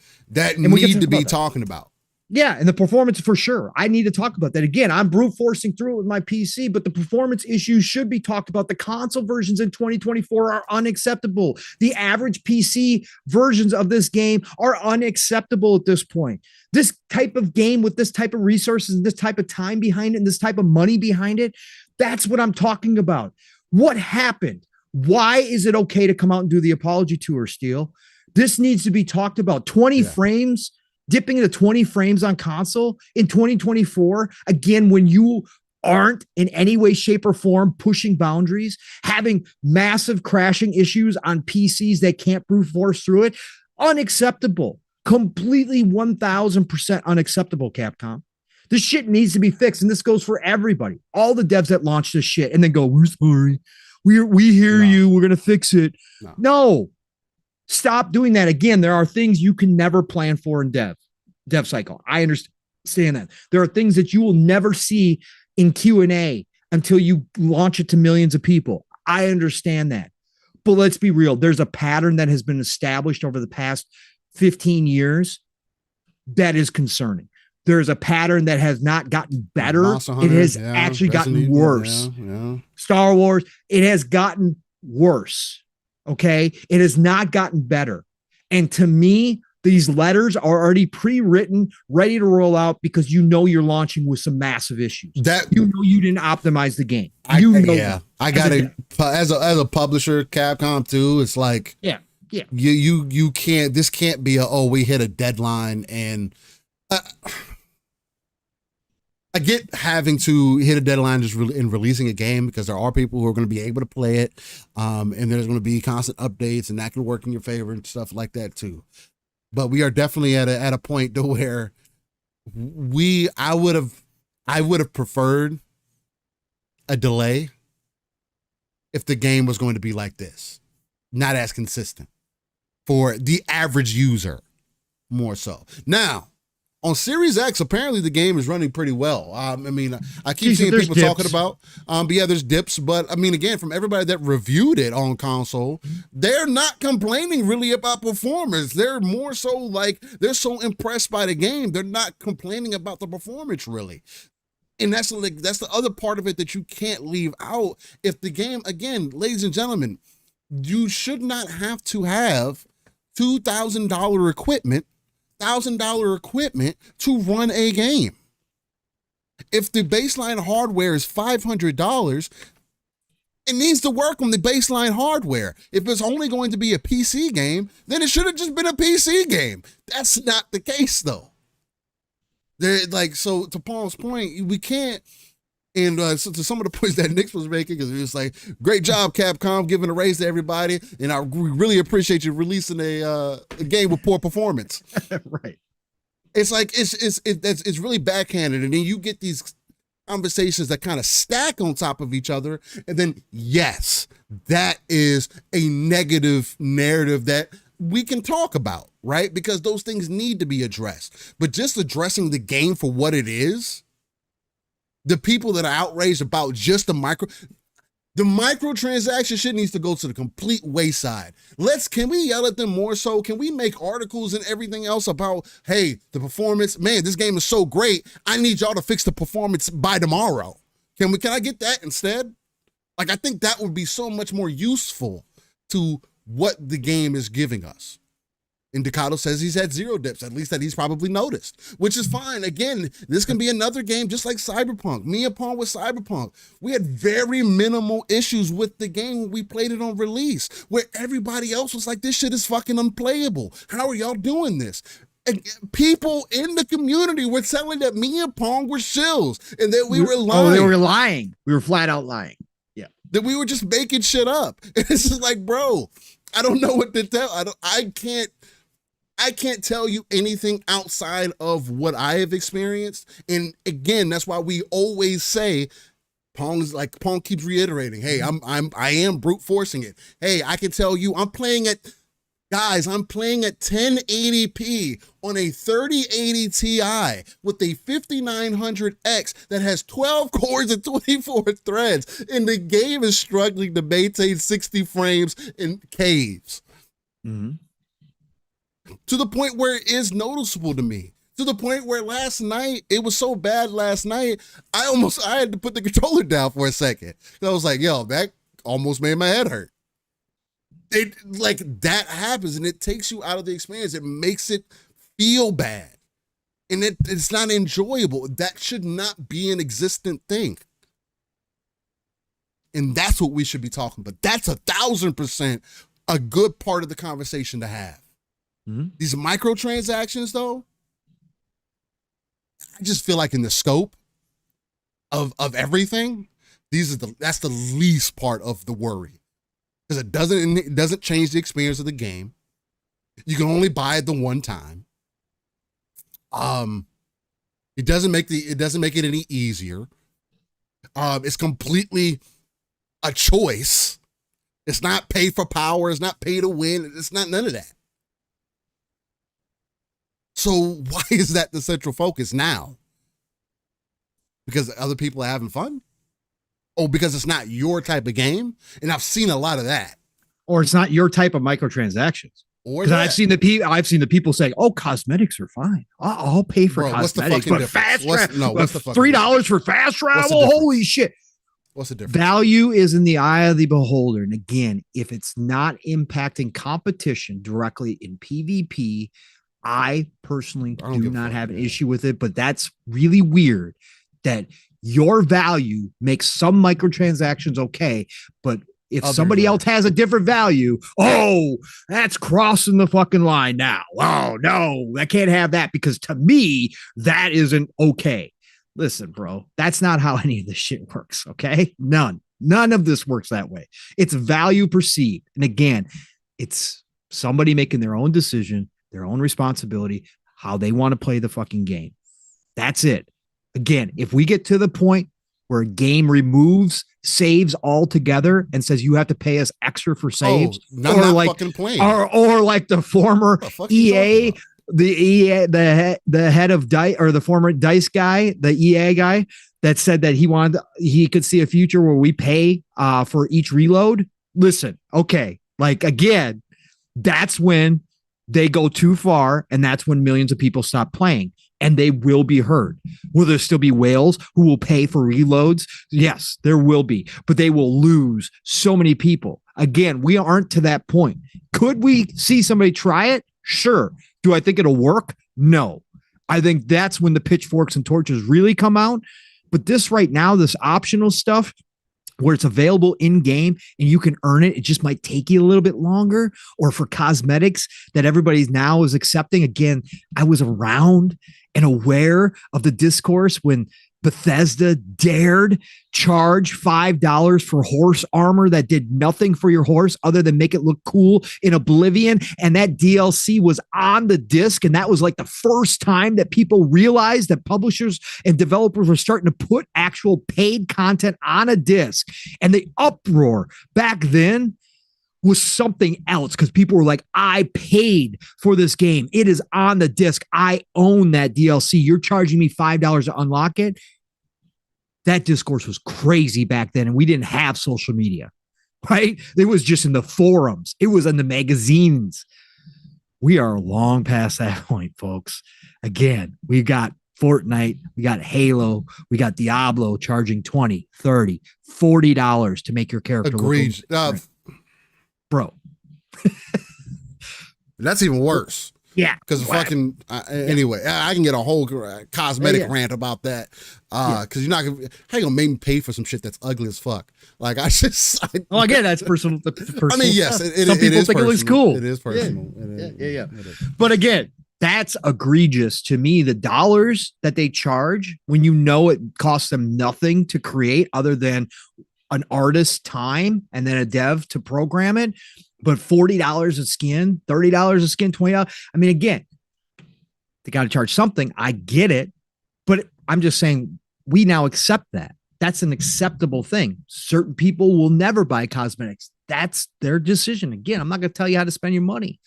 need to be talking about. Yeah, and the performance for sure. I need to talk about that. Again, I'm brute forcing through it with my PC, but the performance issues should be talked about. The console versions in 2024 are unacceptable. The average PC versions of this game are unacceptable at this point. This type of game with this type of resources and this type of time behind it and this type of money behind it, that's what I'm talking about. What happened? Why is it okay to come out and do the apology tour, Steele? This needs to be talked about. 20 frames, dipping into 20 frames on console in 2024. Again, when you aren't in any way, shape, or form pushing boundaries, having massive crashing issues on PCs that can't brute force through it, unacceptable. Completely 1000% unacceptable, Capcom. This shit needs to be fixed, and this goes for everybody. All the devs that launch this shit and then go, we're sorry. We hear you. We're going to fix it. No. Stop doing that. Again, there are things you can never plan for in dev cycle. I understand that. There are things that you will never see in Q&A until you launch it to millions of people. I understand that. But let's be real. There's a pattern that has been established over the past 15 years that is concerning. There's a pattern that has not gotten better. It has actually gotten worse. Star Wars, it has gotten worse. Okay. It has not gotten better. And to me, these letters are already pre-written, ready to roll out because you know you're launching with some massive issues. That you know you didn't optimize the game. I got it as a publisher, Capcom too. It's like you can't. This can't be we hit a deadline and. I get having to hit a deadline just in releasing a game because there are people who are going to be able to play it, and there's going to be constant updates, and that can work in your favor and stuff like that too. But we are definitely at a point to where I would have preferred a delay if the game was going to be like this, not as consistent for the average user, more so. Now, on Series X, apparently the game is running pretty well. I keep seeing people talking about, but yeah, there's dips. But I mean, again, from everybody that reviewed it on console, they're not complaining really about performance. They're more so like, they're so impressed by the game. They're not complaining about the performance really. And that's the other part of it that you can't leave out. If the game, again, ladies and gentlemen, you should not have to have $2,000 equipment $1,000 equipment to run a game. If the baseline hardware is $500, it needs to work on the baseline hardware. If it's only going to be a PC game, then it should have just been a PC game. That's not the case, though. So to Paul's point, we can't. And so to some of the points that Nick was making, because it was like, great job, Capcom, giving a raise to everybody, and we really appreciate you releasing a game with poor performance. Right. It's like it's really backhanded, and then you get these conversations that kind of stack on top of each other, and then yes, that is a negative narrative that we can talk about, right? Because those things need to be addressed. But just addressing the game for what it is, the people that are outraged about just the microtransaction shit needs to go to the complete wayside. Can we yell at them more so? Can we make articles and everything else about, hey, the performance, man, this game is so great, I need y'all to fix the performance by tomorrow. Can I get that instead? Like, I think that would be so much more useful to what the game is giving us. And Ducato says he's had 0 dips, at least that he's probably noticed, which is fine. Again, this can be another game just like Cyberpunk. Me and Paul with Cyberpunk, we had very minimal issues with the game when we played it on release, where everybody else was like, this shit is fucking unplayable. How are y'all doing this? And people in the community were telling that me and Pong were shills and that we were lying. Oh, they were lying. We were flat out lying. Yeah. That we were just making shit up. And it's just like, bro, I don't know what to tell. I can't tell you anything outside of what I have experienced. And again, that's why we always say, Pong keeps reiterating, hey, I am brute forcing it. Hey, I can tell you I'm playing at 1080p on a 3080 Ti with a 5900X that has 12 cores and 24 threads. And the game is struggling to maintain 60 frames in caves. Mm-hmm. To the point where it is noticeable to me. To the point where last night, it was so bad last night, I had to put the controller down for a second. I was like, yo, that almost made my head hurt. That happens, and it takes you out of the experience. It makes it feel bad. And it's not enjoyable. That should not be an existent thing. And that's what we should be talking about. That's 1,000% a good part of the conversation to have. Mm-hmm. These microtransactions, though, I just feel like in the scope of everything, that's the least part of the worry, because it doesn't change the experience of the game. You can only buy it the one time. It doesn't make it any easier. It's completely a choice. It's not pay for power. It's not pay to win. It's not none of that. So why is that the central focus now? Because other people are having fun? Oh, because it's not your type of game? And I've seen a lot of that. Or it's not your type of microtransactions. Because I've seen the people say, "Oh, cosmetics are fine. I'll pay for cosmetics, but fast travel, $3 for fast travel. Holy shit!" What's the difference? Value is in the eye of the beholder. And again, if it's not impacting competition directly in PvP, I personally do not have an issue with it, but that's really weird that your value makes some microtransactions okay, but if somebody else has a different value, oh, that's crossing the fucking line now. Oh, no, I can't have that, because to me, that isn't okay. Listen, bro, that's not how any of this shit works, okay? None of this works that way. It's value perceived. And again, it's somebody making their own decision, their own responsibility, how they want to play the fucking game. That's it. Again, if we get to the point where a game removes saves altogether and says you have to pay us extra for saves, fucking playing, or like the former EA, the head of DICE, or the former DICE guy, the EA guy that said that he could see a future where we pay for each reload. Listen, okay, like again, that's when they go too far, and that's when millions of people stop playing, and they will be hurt. Will there still be whales who will pay for reloads? Yes, there will be, but they will lose so many people. Again, we aren't to that point. Could we see somebody try it? Sure. Do I think it'll work? No. I think that's when the pitchforks and torches really come out. But this right now, this optional stuff where it's available in game and you can earn it, it just might take you a little bit longer. Or for cosmetics that everybody's now is accepting. Again, I was around and aware of the discourse when Bethesda dared charge $5 for horse armor that did nothing for your horse other than make it look cool in Oblivion. And that DLC was on the disc. And that was like the first time that people realized that publishers and developers were starting to put actual paid content on a disc. And the uproar back then was something else because people were like, I paid for this game. It is on the disc. I own that DLC. You're charging me $5 to unlock it. That discourse was crazy back then, and we didn't have social media, right? It was just in the forums. It was in the magazines. We are long past that point, folks. Again, we got Fortnite, we got Halo, we got Diablo charging $20, $30, $40 to make your character Agreed. look bro. That's even worse. Yeah. Because fucking, anyway, I can get a whole cosmetic rant about that. Because you're not going to, how you going to make me pay for some shit that's ugly as fuck? Like, well, again, that's personal. I mean, yes, some people think personal. it looks cool. It is personal. Yeah. But again, that's egregious to me. The dollars that they charge when you know it costs them nothing to create other than an artist's time and then a dev to program it. But $40 a skin, $30 a skin, $20. I mean, again, they got to charge something. I get it. But I'm just saying we now accept that. That's an acceptable thing. Certain people will never buy cosmetics. That's their decision. Again, I'm not going to tell you how to spend your money.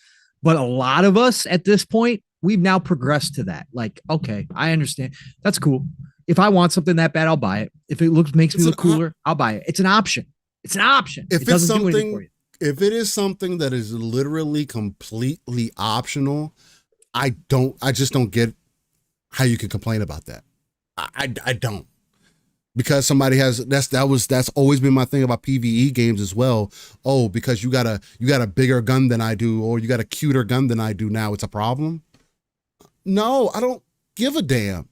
But a lot of us at this point, we've now progressed to that. Like, okay, I understand. That's cool. If I want something that bad, I'll buy it. If it makes me look cooler, I'll buy it. It's an option. It's an option. If it doesn't it's do anything for you. If it is something that is literally completely optional, I just don't get how you can complain about that. I don't. Because somebody has that's always been my thing about PvE games as well. Oh, because you got a bigger gun than I do, or you got a cuter gun than I do now, it's a problem. No, I don't give a damn.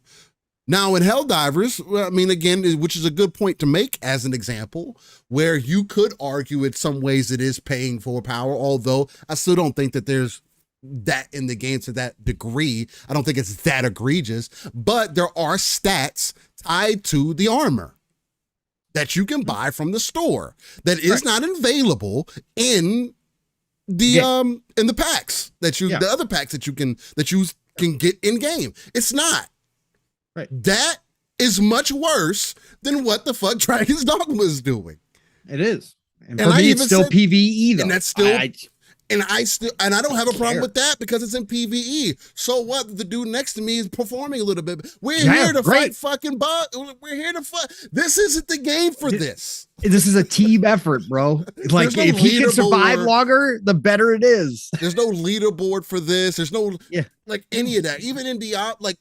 Now in Helldivers, I mean, again, which is a good point to make as an example, where you could argue in some ways it is paying for power, although I still don't think that there's that in the game to that degree. I don't think it's that egregious, but there are stats tied to the armor that you can buy from the store that is not available in the in the packs that you the other packs that you can get in game. It's not. Right. That is much worse than what the fuck Dragon's Dogma is doing. It is. And for me, it's still PvE though. And that's still and I don't have a problem with that because it's in PvE. So what? The dude next to me is performing a little bit. We're here to fight fucking bug. We're here to fight. This isn't the game for this. This is a team effort, bro. Like if he can survive longer, the better it is. There's no leaderboard for this. There's no like any of that. Even in Diablo, like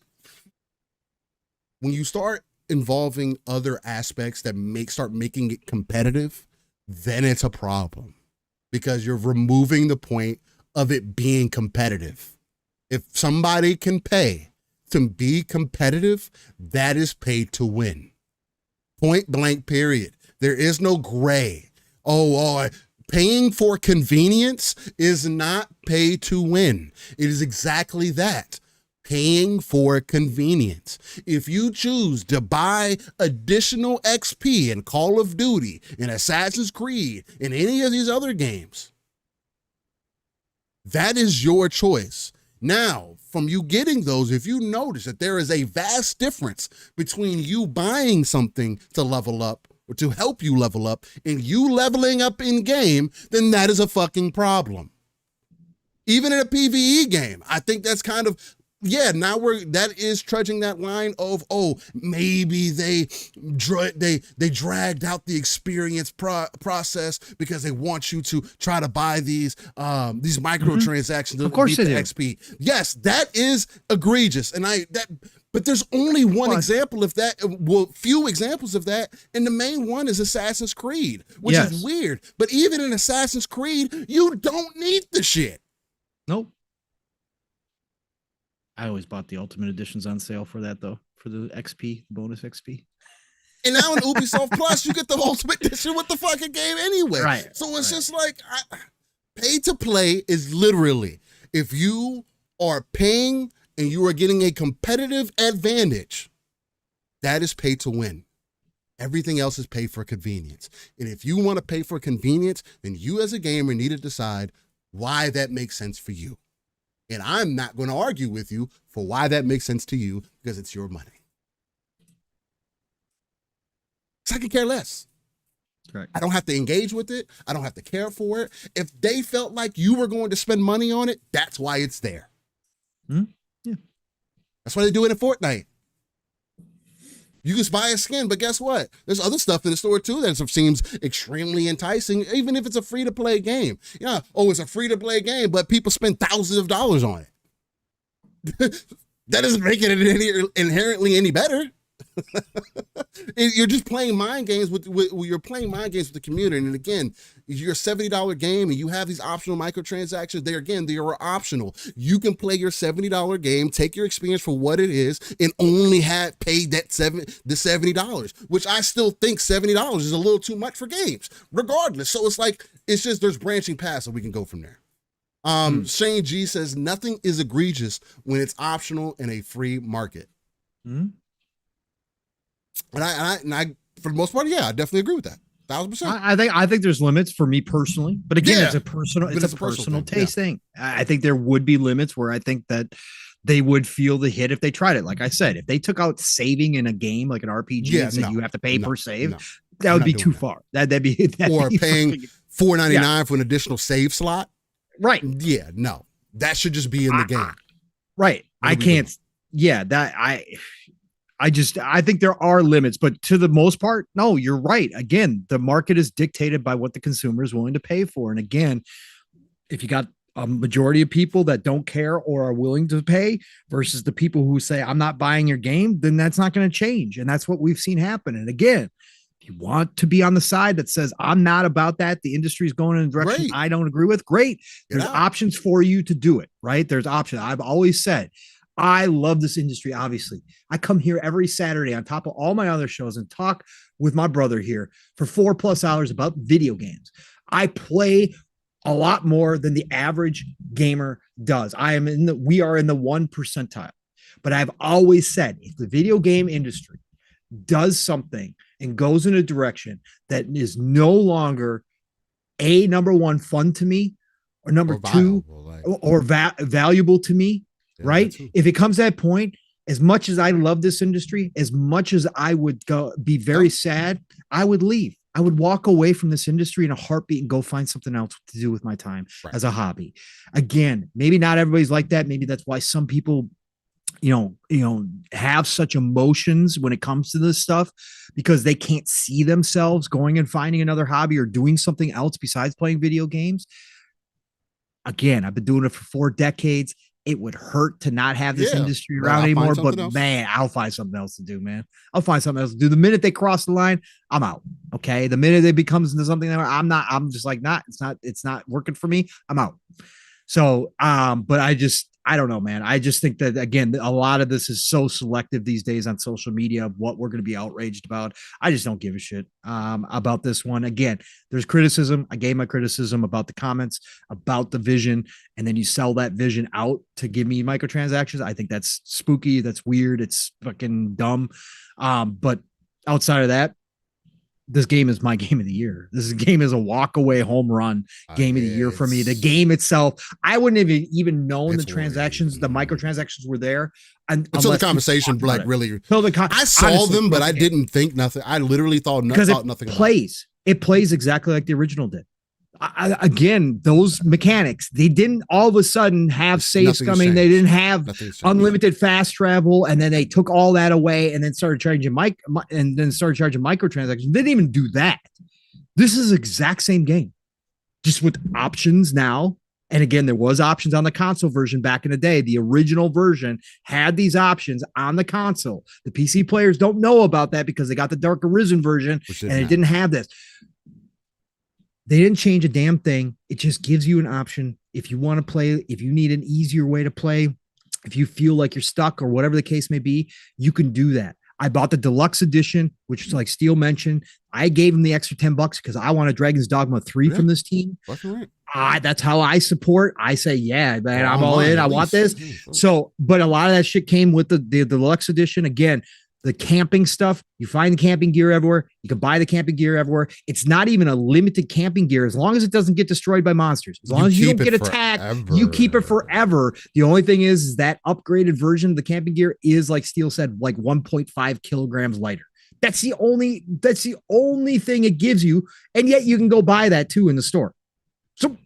when you start involving other aspects that start making it competitive, then it's a problem. Because you're removing the point of it being competitive. If somebody can pay to be competitive, that is paid to win. Point blank, period. There is no gray. Paying for convenience is not pay to win. It is exactly that. Paying for convenience. If you choose to buy additional XP in Call of Duty, in Assassin's Creed, in any of these other games, that is your choice. Now, from you getting those, if you notice that there is a vast difference between you buying something to level up or to help you level up and you leveling up in game, then that is a fucking problem. Even in a PvE game, I think that's kind of now that is trudging that line of, maybe they dragged out the experience process because they want you to try to buy these microtransactions. Of course, they do. XP. Yes, that is egregious, but there's only one example of that. Well, few examples of that, and the main one is Assassin's Creed, which is weird. But even in Assassin's Creed, you don't need the shit. Nope. I always bought the Ultimate Editions on sale for that though, for the XP, bonus XP. And now in Ubisoft Plus, you get the Ultimate Edition with the fucking game anyway. Right. So it's just like, pay to play is literally, if you are paying and you are getting a competitive advantage, that is pay to win. Everything else is pay for convenience. And if you want to pay for convenience, then you as a gamer need to decide why that makes sense for you. And I'm not going to argue with you for why that makes sense to you, because it's your money. So I could care less. Correct. I don't have to engage with it. I don't have to care for it. If they felt like you were going to spend money on it, that's why it's there. Yeah. That's why they do it in Fortnite. You can buy a skin, but guess what? There's other stuff in the store too that seems extremely enticing, even if it's a free-to-play game. Yeah, it's a free-to-play game, but people spend thousands of dollars on it. That doesn't make it inherently any better. You're just playing mind games with the community. And again, your $70 game and you have these optional microtransactions, they are optional. You can play your $70 game, take your experience for what it is, and only have paid that $70, which I still think $70 is a little too much for games, regardless. So it's just there's branching paths, so we can go from there. Shane G says nothing is egregious when it's optional in a free market. And I, for the most part, yeah, I definitely agree with that. 1,000%. I think there's limits for me personally, but again, it's a personal taste thing. I think there would be limits where I think that they would feel the hit if they tried it. Like I said, if they took out saving in a game like an RPG and said you have to pay per save, that would be too far. That'd be paying $4.99 for an additional save slot. Right. Yeah, no. That should just be in the game. Right. I can't. Yeah, I think there are limits, but to the most part, no, you're right. Again, the market is dictated by what the consumer is willing to pay for. And again, if you got a majority of people that don't care or are willing to pay versus the people who say, I'm not buying your game, then that's not going to change. And that's what we've seen happen. And again, if you want to be on the side that says, I'm not about that, the industry is going in a direction I don't agree with, great. There's options for you to do it, right? There's options. I've always said, I love this industry, obviously. I come here every Saturday on top of all my other shows and talk with my brother here for 4+ hours about video games. I play a lot more than the average gamer does. We are in the 1 percentile. But I've always said, if the video game industry does something and goes in a direction that is no longer number one, fun to me, or number two, valuable to me, right? If it comes to that point, as much as I love this industry, as much as I would be very sad, I would leave. I would walk away from this industry in a heartbeat and go find something else to do with my time as a hobby. Again, maybe not everybody's like that. Maybe that's why some people, have such emotions when it comes to this stuff, because they can't see themselves going and finding another hobby or doing something else besides playing video games. Again, I've been doing it for 4 decades. It would hurt to not have this industry around anymore, but man, I'll find something else to do, man. I'll find something else to do. The minute they cross the line, I'm out. Okay. The minute it becomes into something that I'm just like, it's not working for me. I'm out. So, but I don't know, man. I just think that, again, a lot of this is so selective these days on social media of what we're going to be outraged about. I just don't give a shit about this one. Again, there's criticism. I gave my criticism about the comments, about the vision, and then you sell that vision out to give me microtransactions. I think that's spooky. That's weird. It's fucking dumb. But outside of that, this game is my game of the year. This game is a walk away home run game of the year for me. The game itself, I wouldn't have even known the transactions, the microtransactions were there. Until the conversation, like really, I saw them, but I didn't think nothing. I literally thought nothing. It plays exactly like the original did. Again, those mechanics, they didn't all of a sudden have saves coming. They didn't have unlimited fast travel, and then they took all that away and then started charging microtransactions. They didn't even do that. This is the exact same game, just with options now. And again, there was options on the console version back in the day. The original version had these options on the console. The PC players don't know about that because they got the Dark Arisen version and it didn't have this. They didn't change a damn thing. It just gives you an option. If you want to play, if you need an easier way to play, If you feel like you're stuck or whatever the case may be, you can do that. I bought the deluxe edition, which, like Steele mentioned, I gave him the extra $10 because I want a Dragon's Dogma 3 from this team. That's how I support. I say, yeah, man, I'm all in. I want this. So, but a lot of that shit came with the deluxe edition. Again, the camping stuff, you find the camping gear everywhere. You can buy the camping gear everywhere. It's not even a limited camping gear as long as it doesn't get destroyed by monsters. As long as you don't get attacked, you keep it forever. The only thing is that upgraded version of the camping gear is, like Steele said, like 1.5 kilograms lighter. That's the only thing it gives you. And yet you can go buy that too in the store. So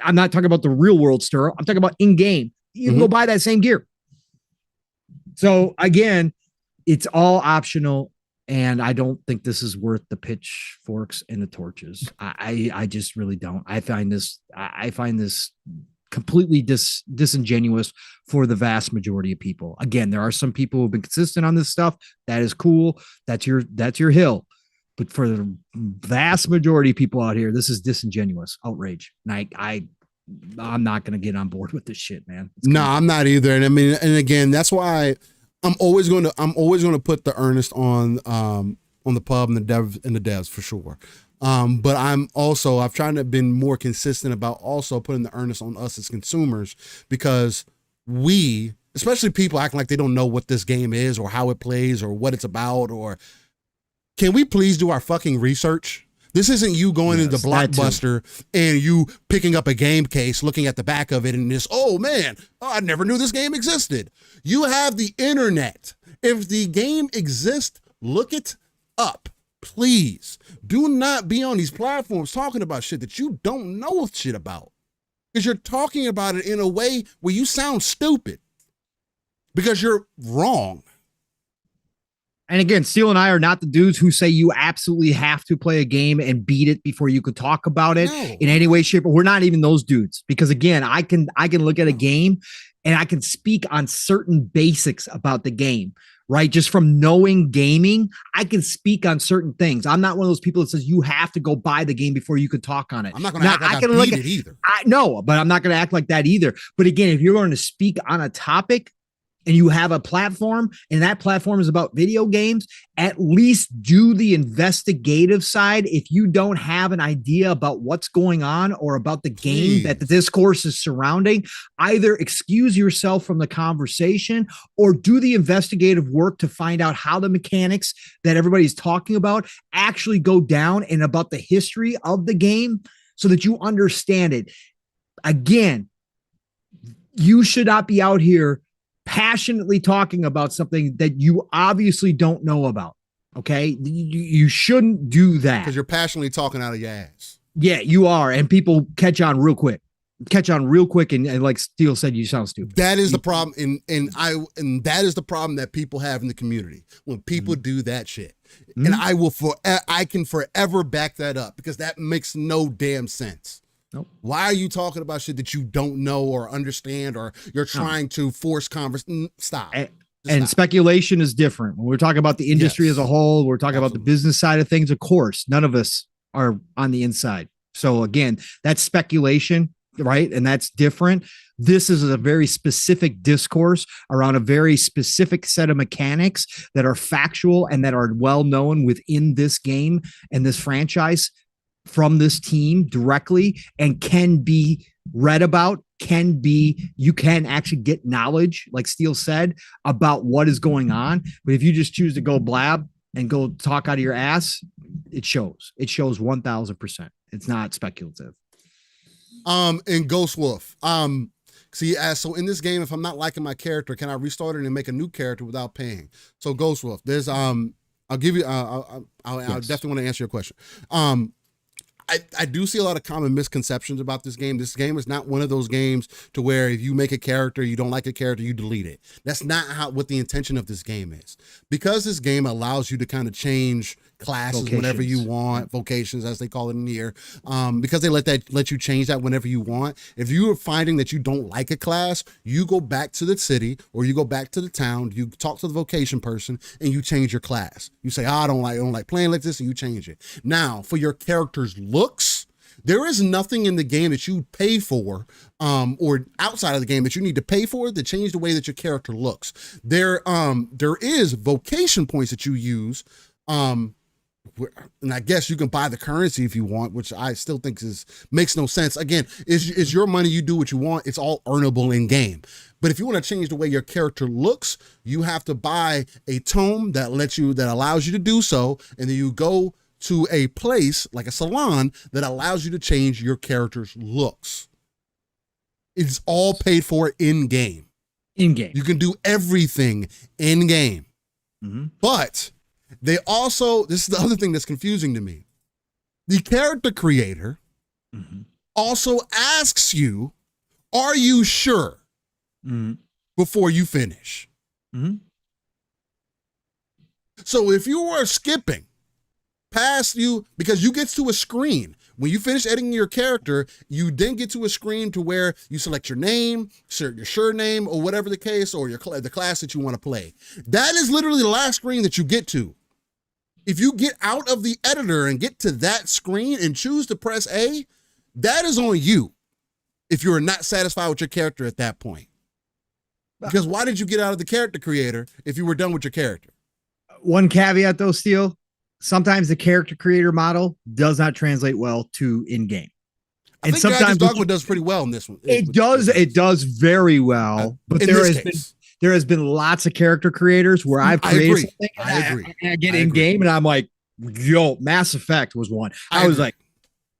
I'm not talking about the real world store. I'm talking about in game. You can go buy that same gear. So again, it's all optional, and I don't think this is worth the pitchforks and the torches. I just really don't. I find this completely disingenuous for the vast majority of people. Again, there are some people who've been consistent on this stuff. That is cool. That's your hill. But for the vast majority of people out here, this is disingenuous outrage. And I'm not going to get on board with this shit, man. No, I'm not either. And I mean, and again, that's why I'm always going to put the earnest on the pub and the devs for sure. But I've tried to been more consistent about also putting the earnest on us as consumers, because we, especially people acting like they don't know what this game is or how it plays or what it's about, or can we please do our fucking research? This isn't you going into Blockbuster and you picking up a game case, looking at the back of it, and this, oh man, I never knew this game existed. You have the internet. If the game exists, look it up. Please do not be on these platforms talking about shit that you don't know shit about, because you're talking about it in a way where you sound stupid because you're wrong. And again, Steele and I are not the dudes who say you absolutely have to play a game and beat it before you could talk about it in any way, shape, or we're not even those dudes. Because again, I can look at a game and I can speak on certain basics about the game, right? Just from knowing gaming, I can speak on certain things. I'm not one of those people that says you have to go buy the game before you could talk on it. I'm not going to act like I beat it either. No, but I'm not going to act like that either. But again, if you're going to speak on a topic, and you have a platform, and that platform is about video games, at least do the investigative side. If you don't have an idea about what's going on or about the game that the discourse is surrounding, either excuse yourself from the conversation or do the investigative work to find out how the mechanics that everybody's talking about actually go down, and about the history of the game so that you understand it. Again, you should not be out here passionately talking about something that you obviously don't know about. Okay. You shouldn't do that. Because you're passionately talking out of your ass. Yeah, you are. And people catch on real quick. And like Steele said, you sound stupid. That is the problem. And that is the problem that people have in the community when people do that shit. And I can forever back that up, because that makes no damn sense. Nope. Why are you talking about shit that you don't know or understand, or you're trying to force conversation? Stop. And speculation is different. When we're talking about the industry as a whole, we're talking about the business side of things. Of course, none of us are on the inside. So again, that's speculation, right? And that's different. This is a very specific discourse around a very specific set of mechanics that are factual and that are well known within this game and this franchise, from this team directly, and can be read about, you can actually get knowledge, like Steele said, about what is going on. But if you just choose to go blab and go talk out of your ass, it shows 1000%. It's not speculative. And Ghost Wolf, so in this game, if I'm not liking my character, can I restart it and make a new character without paying? So Ghost Wolf, there's I'll give you I'll definitely want to answer your question. I do see a lot of common misconceptions about this game. This game is not one of those games to where if you make a character, you don't like a character, you delete it. That's not what the intention of this game is. Because this game allows you to kind of change classes whenever you want, vocations as they call it in here, because they let you change that whenever you want. If you are finding that you don't like a class, you go back to the city or you go back to the town, you talk to the vocation person and you change your class. You say, I don't like playing like this, and you change it. Now, for your character's looks, There is nothing in the game that you pay for, or outside of the game that you need to pay for to change the way that your character looks. There is vocation points that you use, and I guess you can buy the currency if you want, which I still think makes no sense. Again, it's your money. You do what you want. It's all earnable in game. But if you want to change the way your character looks, you have to buy a tome that allows you to do so, and then you go to a place like a salon that allows you to change your character's looks. It's all paid for in game. In game, you can do everything in game, but they also, this is the other thing that's confusing to me. The character creator also asks you, are you sure? Before you finish. So if you are skipping past because you get to a screen, when you finish editing your character, you then get to a screen to where you select your name, your surname, or whatever the case, or the class that you want to play. That is literally the last screen that you get to. If you get out of the editor and get to that screen and choose to press A, that is on you if you're not satisfied with your character at that point. Because why did you get out of the character creator if you were done with your character? One caveat though, Steele, sometimes the character creator model does not translate well to in-game. And sometimes Dogma does pretty well in this one. It does very well, but there has been lots of character creators where I've created something and I get in-game and I'm like, yo, Mass Effect was one. I was like,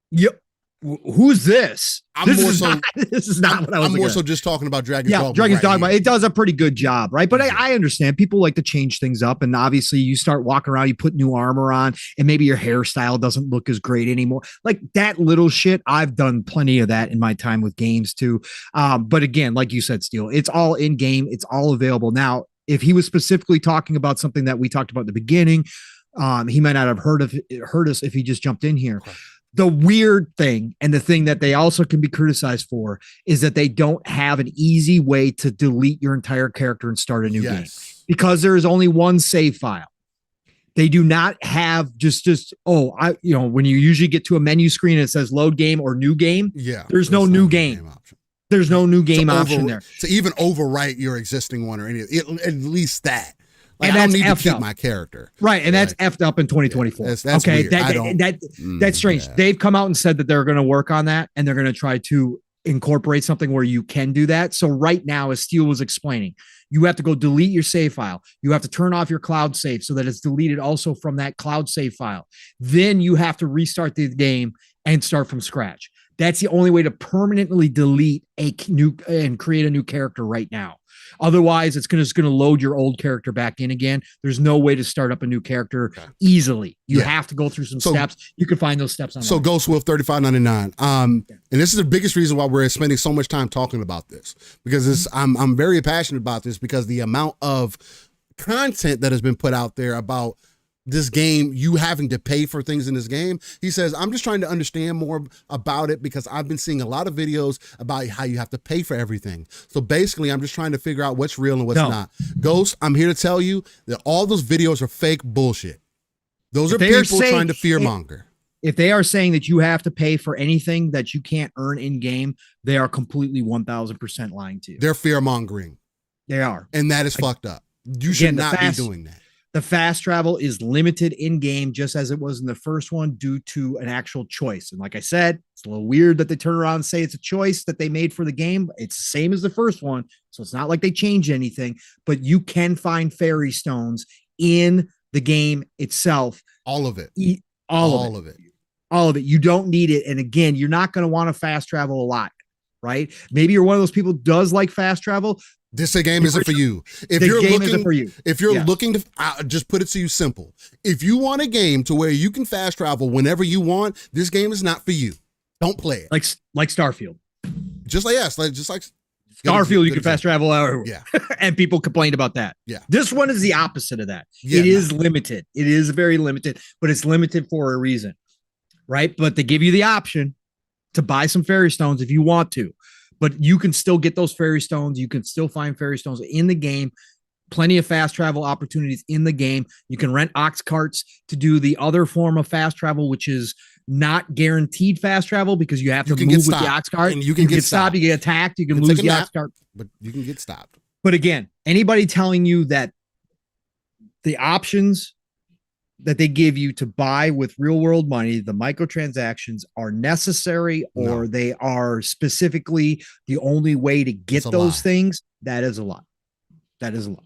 yep. Who's this? This is not what I was. I'm more so just talking about Dragon's Dogma. Dragon's Dogma. It does a pretty good job, right? But I understand people like to change things up, and obviously you start walking around, you put new armor on, and maybe your hairstyle doesn't look as great anymore. Like that little shit. I've done plenty of that in my time with games too. But again, like you said, Steele, it's all in game. It's all available now. If he was specifically talking about something that we talked about at the beginning, he might not have heard us if he just jumped in here. Okay. The weird thing, and the thing that they also can be criticized for, is that they don't have an easy way to delete your entire character and start a new game, because there is only one save file. They do not have when you usually get to a menu screen and it says load game or new game. There's no new game. There's no new game option there. To even overwrite your existing one or at least that. Like, and I don't need to keep my character. Right. And that's effed up in 2024. That's okay. Weird. That's strange. They've come out and said that they're going to work on that, and they're going to try to incorporate something where you can do that. So right now, as Steele was explaining, you have to go delete your save file. You have to turn off your cloud save so that it's deleted also from that cloud save file. Then you have to restart the game and start from scratch. That's the only way to permanently delete and create a new character right now. Otherwise, it's just going to load your old character back in again. There's no way to start up a new character easily. You have to go through some steps. You can find those steps online. So Ghostwolf 35.99. And this is the biggest reason why we're spending so much time talking about this, because I'm very passionate about this, because the amount of content that has been put out there about this game, you having to pay for things in this game. He says, I'm just trying to understand more about it, because I've been seeing a lot of videos about how you have to pay for everything. So basically, I'm just trying to figure out what's real and what's not. Ghost, I'm here to tell you that all those videos are fake bullshit. Those are people trying to fearmonger. If they are saying that you have to pay for anything that you can't earn in game, they are completely 1,000% lying to you. They're fearmongering. They are. And that is fucked up. You should not be doing that. The fast travel is limited in game, just as it was in the first one, due to an actual choice. And like I said, it's a little weird that they turn around and say it's a choice that they made for the game. It's the same as the first one. So it's not like they changed anything, but you can find fairy stones in the game itself. All of it. All of it. You don't need it. And again, you're not going to want to fast travel a lot, right? Maybe you're one of those people who does like fast travel. This game isn't for you. If you're looking to, just put it to you simple. If you want a game to where you can fast travel whenever you want, this game is not for you. Don't play it. Like Starfield. Just like Starfield, you can fast travel everywhere. Yeah. And people complained about that. Yeah. This one is the opposite of that. It is limited. It is very limited, but it's limited for a reason, right? But they give you the option to buy some fairy stones if you want to. But you can still get those fairy stones. You can still find fairy stones in the game. Plenty of fast travel opportunities in the game. You can rent ox carts to do the other form of fast travel, which is not guaranteed fast travel because you have to You can move get with the stopped, ox cart. and you can get stopped. You get attacked. You can It's lose like a the nap, ox cart. but you can get stopped. But again, anybody telling you that the options that they give you to buy with real world money, the microtransactions are necessary or No. they are specifically the only way to get those lie. things, that is a lie. That is a lie.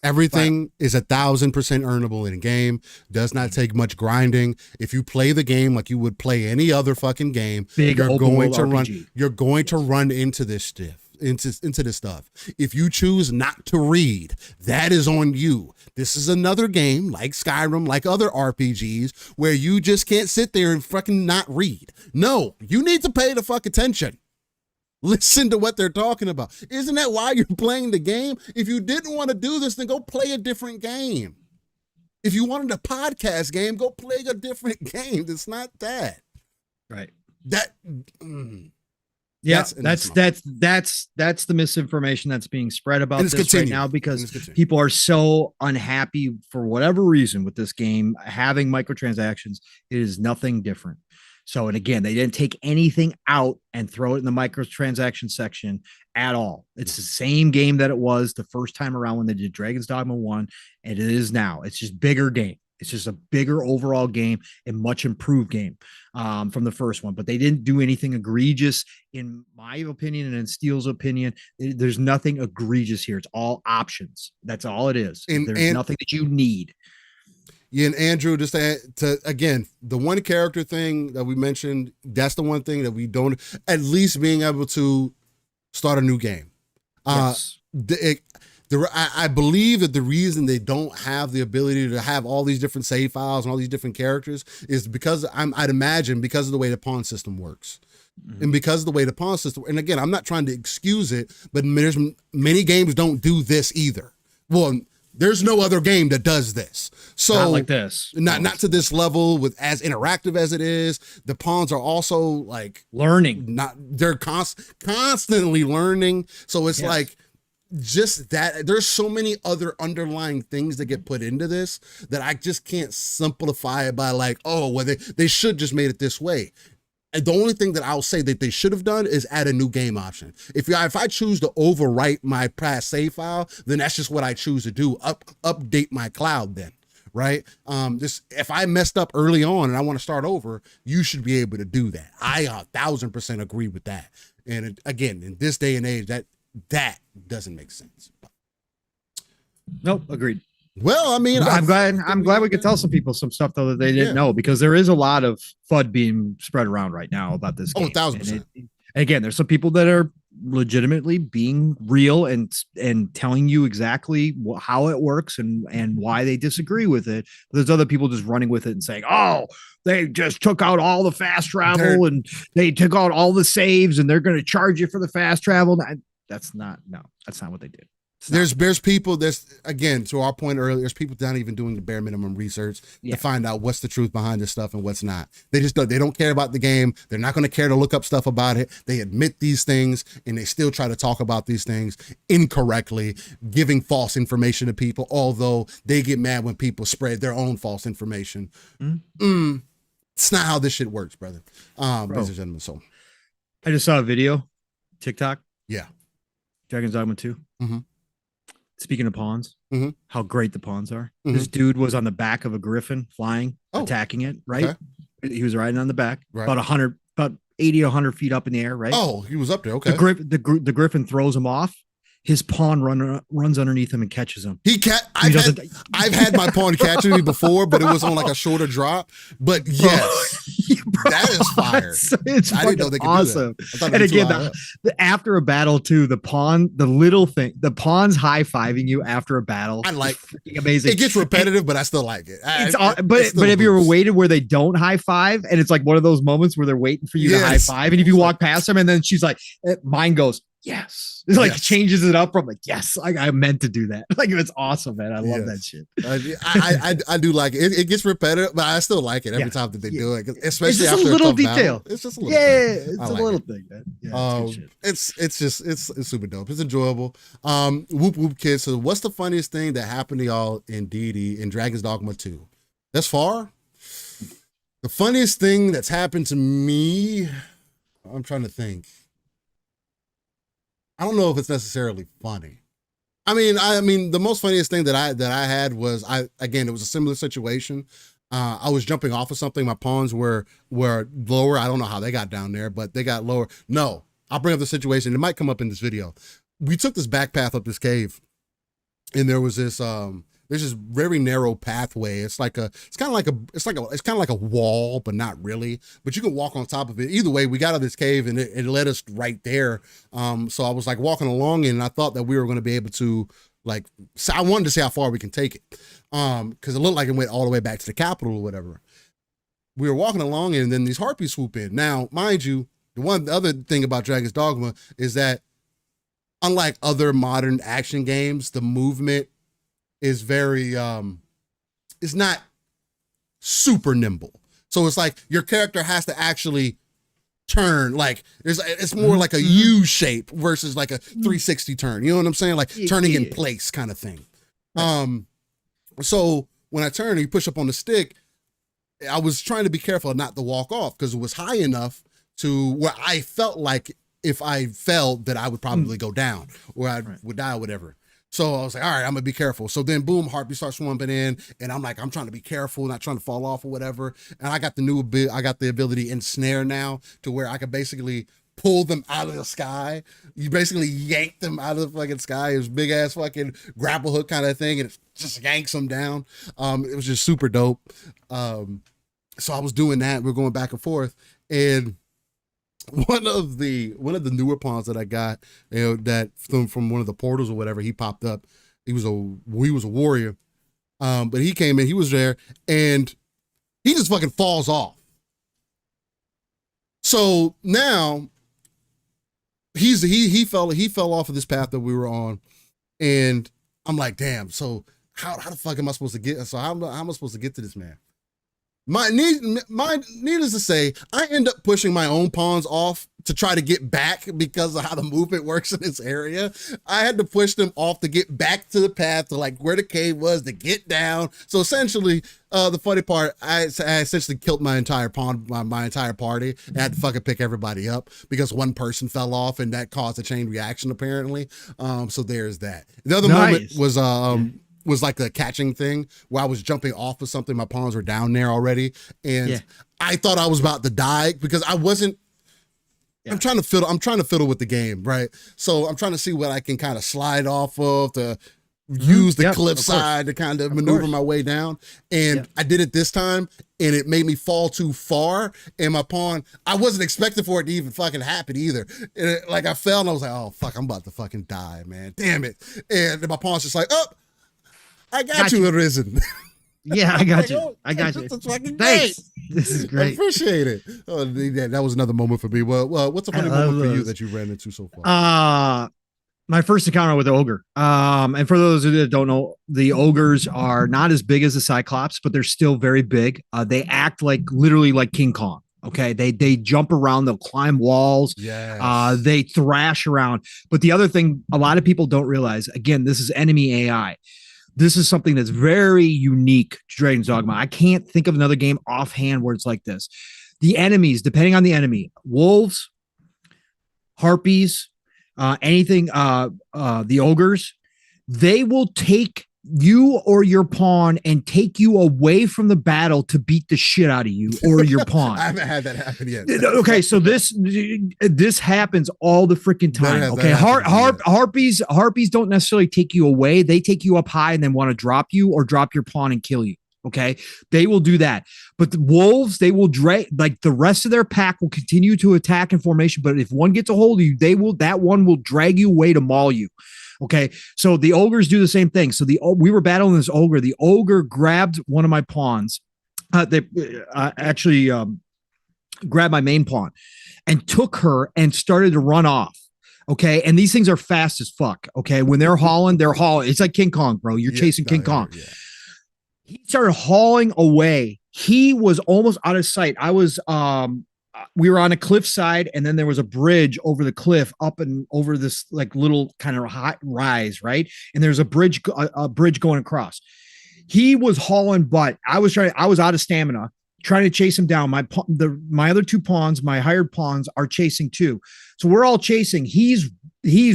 Everything is 1,000% earnable in a game. Does not take much grinding. If you play the game like you would play any other fucking game, you're going to run. You're going to run into this stuff. Into this stuff. If you choose not to read, that is on you. This is another game like Skyrim, like other RPGs, where you just can't sit there and fucking not read. No, you need to pay the fuck attention. Listen to what they're talking about. Isn't that why you're playing the game? If you didn't want to do this, then go play a different game. If you wanted a podcast game, go play a different game. It's not that. Right. Yeah, that's the misinformation that's being spread about this right now because people are so unhappy for whatever reason with this game having microtransactions. It is nothing different. So, and again, they didn't take anything out and throw it in the microtransaction section at all. It's the same game that it was the first time around when they did Dragon's Dogma 1, and it is now. It's just bigger game. It's just a bigger overall game and much improved game from the first one. But they didn't do anything egregious, in my opinion, and in Steele's opinion. There's nothing egregious here. It's all options. That's all it is. There's nothing that you need. Yeah, and Andrew, just to again, the one character thing that we mentioned, that's the one thing that we don't, at least being able to start a new game. Yes. I believe that the reason they don't have the ability to have all these different save files and all these different characters is because I'd imagine because of the way the pawn system works. Mm-hmm. And because of the way the pawn system, and again, I'm not trying to excuse it, but many games don't do this either. Well, there's no other game that does this. So not like this. Not to this level with as interactive as it is. The pawns are also like learning. They're constantly learning. So it's like just that there's so many other underlying things that get put into this that I just can't simplify it by like, oh, well, they should just made it this way. And the only thing that I'll say that they should have done is add a new game option. If I choose to overwrite my past save file, then that's just what I choose to do. Update my cloud then, right? If I messed up early on and I want to start over, you should be able to do that. I 1,000% agree with that. And again, in this day and age, that doesn't make sense. Nope, agreed. Well, I mean, I'm glad we could tell some people some stuff though that they didn't know, because there is a lot of FUD being spread around right now about this game. 1,000%. Again, there's some people that are legitimately being real and telling you exactly how it works and why they disagree with it. But there's other people just running with it and saying, "Oh, they just took out all the fast travel and they took out all the saves and they're going to charge you for the fast travel." That's not what they did. There's people, again, to our point earlier, there's people not even doing the bare minimum research to find out what's the truth behind this stuff and what's not. They don't care about the game. They're not going to care to look up stuff about it. They admit these things and they still try to talk about these things incorrectly, giving false information to people, although they get mad when people spread their own false information. It's not how this shit works, brother. Ladies and gentlemen, so. I just saw a video, TikTok. Yeah. Dragon's Dogma 2. Mm-hmm. Speaking of pawns, how great the pawns are. Mm-hmm. This dude was on the back of a griffin flying, attacking it, right? Okay. He was riding on the back, about 80 to 100 feet up in the air, right? Oh, he was up there, okay. The griffin throws him off. His pawn runs underneath him and catches him. I've had my pawn catching me before, but it was on like a shorter drop. But yes, that is fire. It's I didn't know they could awesome. Do that. And again, after a battle too, the pawn's high fiving you after a battle. I like amazing. It gets repetitive, but I still like it. But have you ever waited where they don't high five and it's like one of those moments where they're waiting for you to high five, and if you walk past them and then she's like, mine goes. Yes. It's like changes it up from like, yes, I meant to do that. Like, it's awesome, man. I love that shit. I do like it. It gets repetitive, but I still like it every time that they do it. Especially it's after a little detail. Battle. It's just a little thing. It's a little thing, man. It's super dope. It's enjoyable. Whoop whoop kids. So what's the funniest thing that happened to y'all in DD in Dragon's Dogma 2? That's far? The funniest thing that's happened to me, I'm trying to think. I don't know if it's necessarily funny. I mean, the most funniest thing that I had was again, it was a similar situation. I was jumping off of something. My pawns were lower. I don't know how they got down there, but they got lower. No, I'll bring up the situation. It might come up in this video. We took this back path up this cave, and there was this there's this very narrow pathway. It's kind of like a wall, but not really. But you can walk on top of it. Either way, we got out of this cave and it led us right there. So I was like walking along, and I thought that we were going to be able to so I wanted to see how far we can take it. Because it looked like it went all the way back to the capital or whatever. We were walking along, and then these harpies swoop in. Now, mind you, the other thing about Dragon's Dogma is that unlike other modern action games, the movement is very it's not super nimble. So it's like your character has to actually turn, like it's more like a U shape versus like a 360 turn. You know what I'm saying? Like turning in place kind of thing. So when I turn and you push up on the stick, I was trying to be careful not to walk off because it was high enough to where I felt like if I fell that I would probably go down or I would die or whatever. So I was like, all right, I'm gonna be careful. So then boom, harpy starts swamping in, and I'm like, I'm trying to be careful, not trying to fall off or whatever. And I got the ability ensnare now to where I could basically pull them out of the sky. You basically yank them out of the fucking sky. It was big ass fucking grapple hook kind of thing, and it just yanks them down. It was just super dope. So I was doing that. We're going back and forth, and one of the newer pawns that I got, that from one of the portals or whatever, he popped up. He was a warrior, but he came in. He was there, and he just fucking falls off. So now he fell off of this path that we were on, and I'm like, damn. So how the fuck am I supposed to get? So how am I supposed to get to this man? Needless to say, I end up pushing my own pawns off to try to get back because of how the movement works in this area. I had to push them off to get back to the path to like where the cave was to get down. So essentially, the funny part, I essentially killed my entire pawn, my entire party. I had to fucking pick everybody up because one person fell off and that caused a chain reaction apparently. So there's that. The other moment was like a catching thing where I was jumping off of something. My pawns were down there already. And I thought I was about to die because I wasn't, I'm trying to fiddle with the game, right? So I'm trying to see what I can kind of slide off of to use the cliff side to kind of maneuver my way down. And I did it this time and it made me fall too far. And my pawn, I wasn't expecting for it to even fucking happen either. And like I fell and I was like, oh fuck, I'm about to fucking die, man. Damn it. And my pawn's just like, oh, I got you, Arisen. Yeah, I got you. I got you. Thanks. This is great. I appreciate it. Oh, that was another moment for me. Well, what's a funny moment for you that you ran into so far? My first encounter with the ogre. And for those of you that don't know, the ogres are not as big as the Cyclops, but they're still very big. They act literally like King Kong. Okay, they jump around, they'll climb walls, they thrash around. But the other thing a lot of people don't realize, again, this is enemy AI. This is something that's very unique to Dragon's Dogma. I can't think of another game offhand where it's like this. The enemies, depending on the enemy, wolves, harpies, anything, the ogres, they will take you or your pawn and take you away from the battle to beat the shit out of you or your pawn. I haven't had that happen yet. Okay, so this happens all the freaking time. Okay, harpies don't necessarily take you away. They take you up high and then want to drop you or drop your pawn and kill you. Okay, they will do that. But the wolves, they will drag, like the rest of their pack will continue to attack in formation. But if one gets a hold of you, that one will drag you away to maul you. Okay, so the ogres do the same thing. So we were battling this ogre. The ogre grabbed one of my pawns. They actually grabbed my main pawn and took her and started to run off. Okay, and these things are fast as fuck. Okay, when they're hauling. It's like King Kong, bro. You're chasing King Kong. Yeah. He started hauling away. He was almost out of sight. I was we were on a cliffside, and then there was a bridge over the cliff up and over this like little kind of hot rise, right? And there's a bridge going across. He was hauling butt. I was out of stamina. trying to chase him down. My other two pawns, my hired pawns, are chasing too. So we're all chasing. He's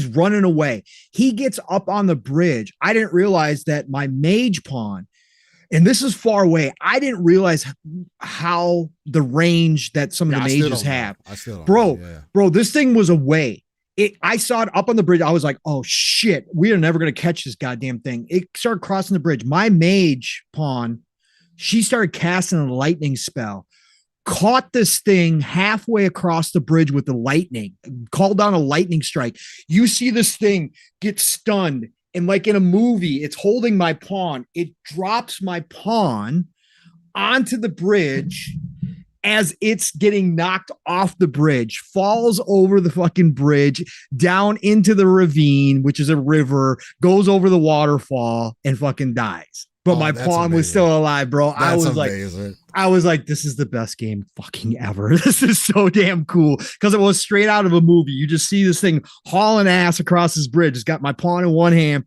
running away. He gets up on the bridge. I didn't realize that my mage pawn, and this is far away, I didn't realize how the range that some of the mages have. Bro, this thing was away. I saw it up on the bridge. I was like, oh shit, we are never going to catch this goddamn thing. It started crossing the bridge. My mage pawn, she started casting a lightning spell, caught this thing halfway across the bridge with the lightning, called down a lightning strike. You see this thing get stunned. And like in a movie, it's holding my pawn. It drops my pawn onto the bridge as it's getting knocked off the bridge, falls over the fucking bridge, down into the ravine, which is a river, goes over the waterfall, and fucking dies. But my pawn was still alive, bro. I was like, this is the best game fucking ever. This is so damn cool. Because it was straight out of a movie. You just see this thing hauling ass across this bridge. It's got my pawn in one hand.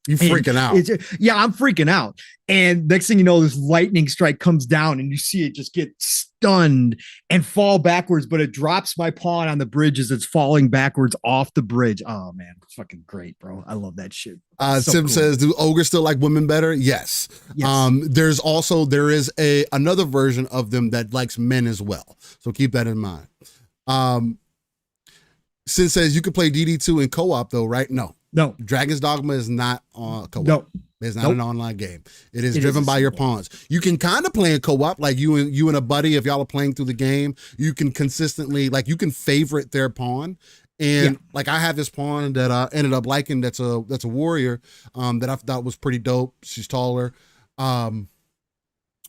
You freaking out. Yeah, I'm freaking out. And next thing you know, this lightning strike comes down and you see it just get stunned and fall backwards, but it drops my pawn on the bridge as it's falling backwards off the bridge. Oh man, it's fucking great, bro. I love that shit. Sim says, do ogres still like women better? Yes. There is another version of them that likes men as well. So keep that in mind. Sim says you can play DD2 in co-op though, right? No. Dragon's Dogma is not co-op. No. It's not an online game. It is driven by your pawns. You can kind of play in co-op, like you and a buddy, if y'all are playing through the game, you can consistently, like you can favorite their pawn. And like I have this pawn that I ended up liking that's a warrior that I thought was pretty dope. She's taller. Or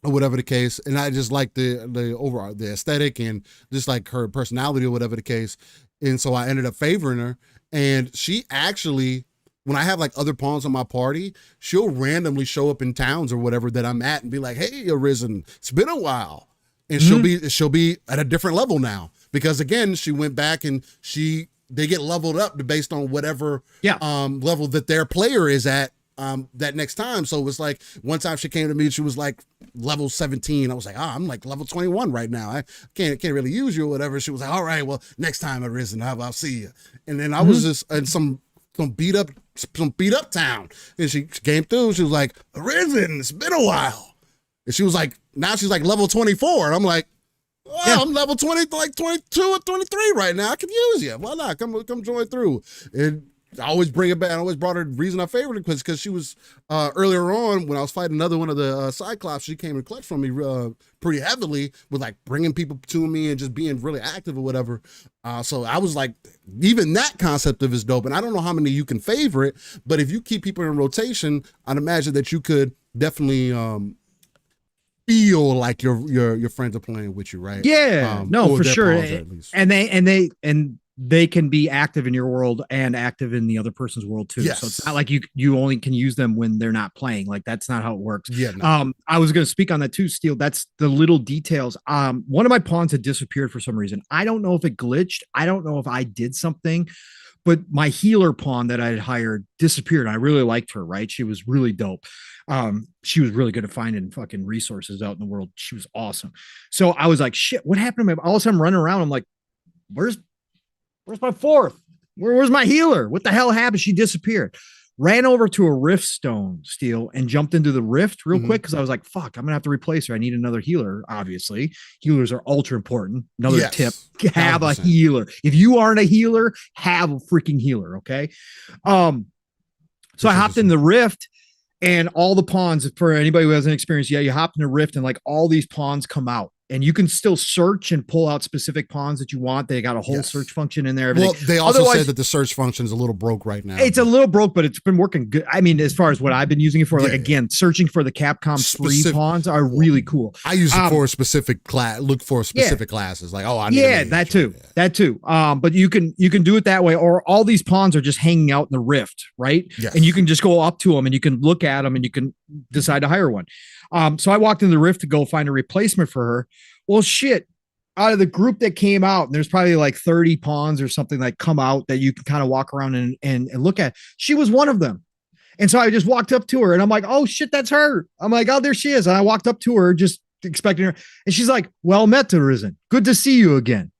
whatever the case. And I just like the overall the aesthetic and just like her personality or whatever the case. And so I ended up favoring her. And she actually, when I have like other pawns on my party, she'll randomly show up in towns or whatever that I'm at and be like, hey, Arisen, it's been a while. And she'll be at a different level now. Because again, she went back and they get leveled up based on whatever level that their player is at that next time. So it was like one time she came to me, she was like level 17. I was like, I'm like level 21 right now. I can't really use you or whatever. She was like, all right, well, next time Arisen, I'll see you. And then I was just in some beat up town. And she came through. She was like, Arisen, it's been a while. And she was like, now she's like level 24. And I'm like, well, I'm level 20, like 22 or 23 right now. I can use you. Why not? Come join through. And I always bring it back. I always brought her. The reason I favored her was because she was earlier on when I was fighting another one of the Cyclops. She came and clutched from me pretty heavily with like bringing people to me and just being really active or whatever. So I was like, even that concept of is dope. And I don't know how many you can favorite, but if you keep people in rotation, I'd imagine that you could definitely feel like your friends are playing with you, right? Yeah, no, for sure. And they can be active in your world and active in the other person's world too. Yes. So it's not like you only can use them when they're not playing. Like that's not how it works. Yeah. No. I was going to speak on that too, Steele. That's the little details. One of my pawns had disappeared for some reason. I don't know if it glitched. I don't know if I did something, but my healer pawn that I had hired disappeared. I really liked her, right? She was really dope. She was really good at finding fucking resources out in the world. She was awesome. So I was like, shit, what happened to me? All of a sudden I'm running around. I'm like, where's my fourth? Where's my healer? What the hell happened? She disappeared. Ran over to a rift stone, Steel, and jumped into the rift real quick because I was like, fuck, I'm going to have to replace her. I need another healer, obviously. Healers are ultra important. Another tip, have 100%. A healer. If you aren't a healer, have a freaking healer, okay? So I hopped in the rift, and all the pawns, for anybody who hasn't experienced, you hop in the rift, and like all these pawns come out. And you can still search and pull out specific pawns that you want. They got a whole search function in there. Everything. Well, they also said that the search function is a little broke right now. It's a little broke, but it's been working good. I mean, as far as what I've been using it for, like again, searching for the Capcom 3 pawns are really cool. I use it for a specific class. Look for specific classes. Like, I need that too. Yeah. That too. But you can do it that way, or all these pawns are just hanging out in the rift, right? Yes. And you can just go up to them and you can look at them and you can decide to hire one. So I walked in the rift to go find a replacement for her. Well, shit, out of the group that came out, and there's probably like 30 pawns or something that come out that you can kind of walk around and look at. She was one of them. And so I just walked up to her and I'm like, oh shit, that's her. I'm like, oh, there she is. And I walked up to her just expecting her. And she's like, well met, Risen. Good to see you again.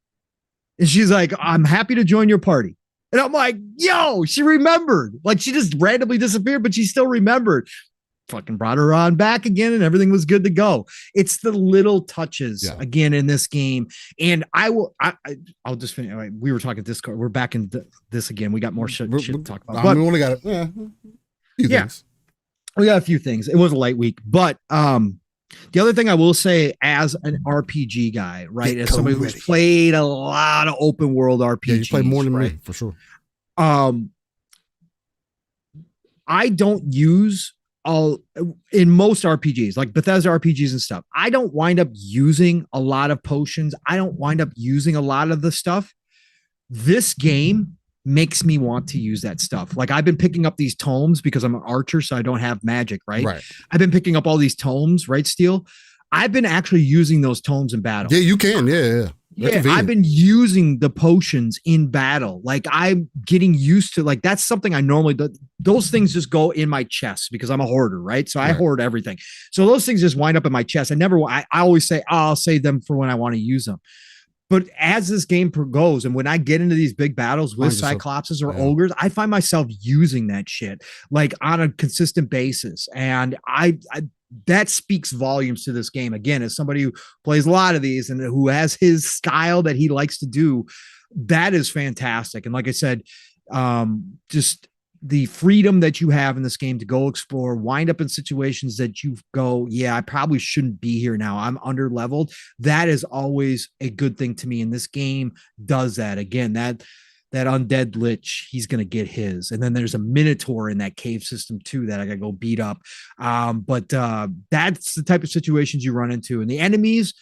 And she's like, I'm happy to join your party. And I'm like, yo, she remembered. Like she just randomly disappeared, but she still remembered. Fucking brought her on back again and everything was good to go. It's the little touches again in this game. And I'll just finish. Right, we were talking Discord. We're back in this again. We got more shit to talk about. But we only got things. We got a few things. It was a light week, but the other thing I will say as an RPG guy, right, as somebody who's played a lot of open world RPGs, you play more than me for sure. I don't use in most RPGs, like Bethesda RPGs and stuff, I don't wind up using a lot of potions. I don't wind up using a lot of the stuff. This game makes me want to use that stuff. Like I've been picking up these tomes because I'm an archer, so I don't have magic, right? I've been picking up all these tomes, right, Steel? I've been actually using those tomes in battle. Yeah, you can. Yeah. I've been using the potions in battle. Like I'm getting used to, like, that's something I normally do. Those things just go in my chest because I'm a hoarder, right? So I hoard everything. So those things just wind up in my chest. I always say, I'll save them for when I want to use them. But as this game goes, and when I get into these big battles with Cyclopses or ogres, I find myself using that shit like on a consistent basis. And I that speaks volumes to this game. Again, as somebody who plays a lot of these and who has his style that he likes to do, that is fantastic. And like I said, just the freedom that you have in this game to go explore, wind up in situations that you go, yeah, I probably shouldn't be here now. I'm under leveled. That is always a good thing to me. And this game does that. Again, that undead lich, he's going to get his. And then there's a minotaur in that cave system too, that I got to go beat up. But that's the type of situations you run into. And the enemies,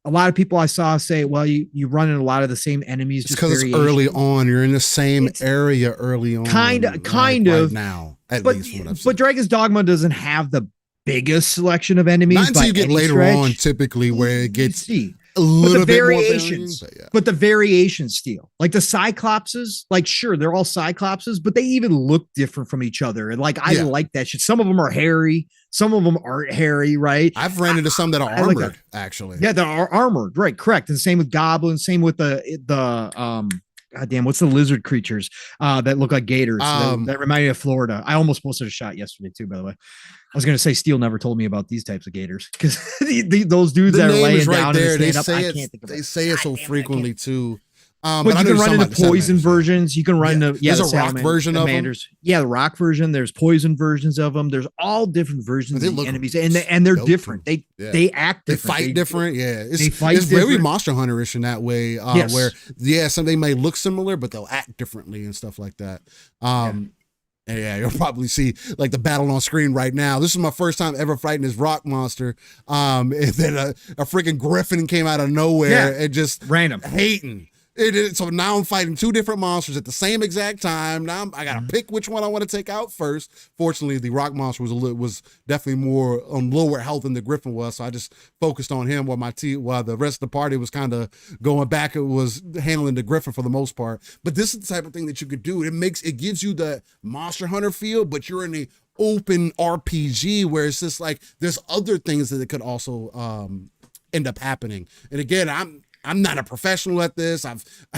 a lot of people I saw say, well, you run in a lot of the same enemies. It's because it's early on. You're in the same area early on. Kind of. Right now, at least from what I've seen. But Dragon's Dogma doesn't have the biggest selection of enemies. Not until you get later on, typically, where it gets a little bit more variations. But the variations, Steel, like the Cyclopses, like sure, they're all Cyclopses, but they even look different from each other. And like, I like that shit. Some of them are hairy. Some of them aren't hairy, right? I've ran into some that are armored, actually. Yeah, they are armored, right? Correct. And the same with goblins. Same with the goddamn, what's the lizard creatures that look like gators? That remind me of Florida. I almost posted a shot yesterday too, by the way. I was going to say Steel never told me about these types of gators because those dudes that are laying down and stand up, I can't think of it. They say it so frequently too. But you can run into poison versions. You can run into there's a rock version of them. Yeah, the rock version. There's poison versions of them. There's all different versions of the enemies, and they're different. They act different. They fight different. Yeah, it's very Monster Hunter-ish in that way. Where some they may look similar, but they'll act differently and stuff like that. Yeah, you'll probably see like the battle on screen right now. This is my first time ever fighting this rock monster. And then a freaking griffin came out of nowhere and just random hating. So now I'm fighting two different monsters at the same exact time. Now I gotta pick which one I want to take out first. Fortunately, the rock monster was definitely more on lower health than the griffin was, so I just focused on him while the rest of the party was kind of going back. It was handling the griffin for the most part. But this is the type of thing that you could do. It gives you the Monster Hunter feel, but you're in a open RPG where it's just like there's other things that it could also end up happening. And again, I'm not a professional at this. I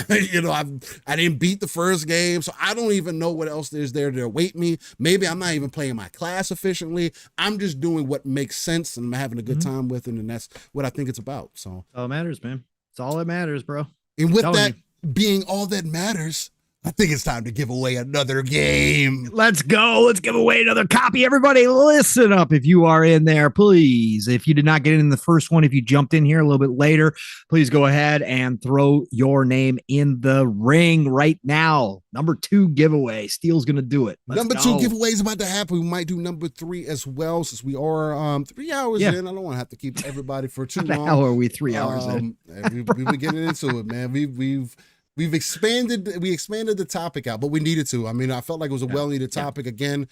didn't beat the first game, so I don't even know what else there's there to await me. Maybe I'm not even playing my class efficiently. I'm just doing what makes sense and I'm having a good time with it, and that's what I think it's about. So all that matters, man. It's all that matters, bro. And with that being all that matters, I think it's time to give away another game. Let's go. Let's give away another copy. Everybody listen up. If you are in there, please, if you did not get in the first one, if you jumped in here a little bit later, please go ahead and throw your name in the ring right now. Number 2 giveaway. Steel's going to do it. Number 2 giveaway is about to happen. We might do number 3 as well, since we are 3 hours in. I don't want to have to keep everybody for too long. How are we 3 hours in? We've been getting into it, man. We've expanded the topic out, but we needed to. I mean, I felt like it was a well-needed topic. Again,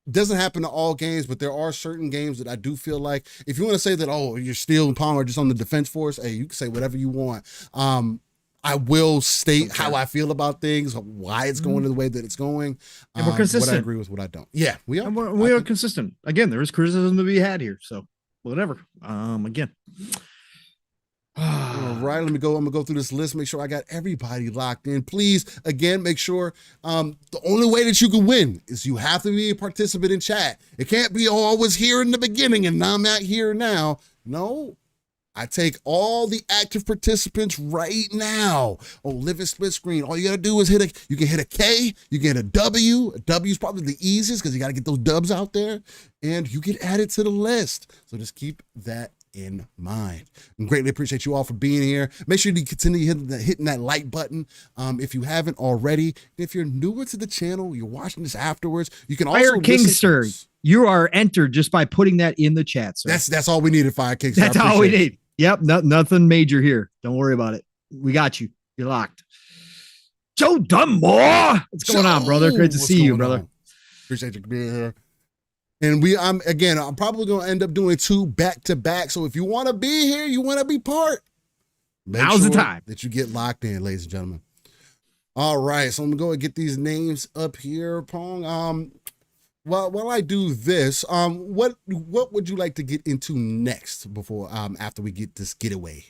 doesn't happen to all games, but there are certain games that I do feel like if you want to say that, oh, you're Steel and Palmer just on the defense force, hey, you can say whatever you want. I will state how I feel about things, why it's going the way that it's going, and we're consistent. what I agree with, what I don't. Yeah, we are. And we are consistent. Again, there is criticism to be had here, so whatever. Again. All right, I'm gonna go through this list, make sure I got everybody locked in. Please, again, make sure the only way that you can win is you have to be a participant in chat. It can't be, oh, I was here in the beginning and now I'm not here now. No, I take all the active participants right now. Oh, live in split screen. All you gotta do is you can hit a K, you get a W. A W is probably the easiest because you gotta get those dubs out there, and you get added to the list. So just keep that in mind. I greatly appreciate you all for being here. Make sure you continue hitting that like button if you haven't already. If you're newer to the channel, you're watching this afterwards, you can also Fire Kingster. You are entered just by putting that in the chat, sir. That's all we needed, Fire Kingster. That's all we need. Yep, nothing major here. Don't worry about it. We got you. You're locked. Joe Dunmore, what's going on, brother? Great to see you, brother. Appreciate you being here. And I'm probably going to end up doing 2 back-to-back. So if you want to be here, you want to be part, now's the time that you get locked in, ladies and gentlemen. All right, so I'm going to go and get these names up here, Pong. While I do this, what would you like to get into next before after we get this getaway?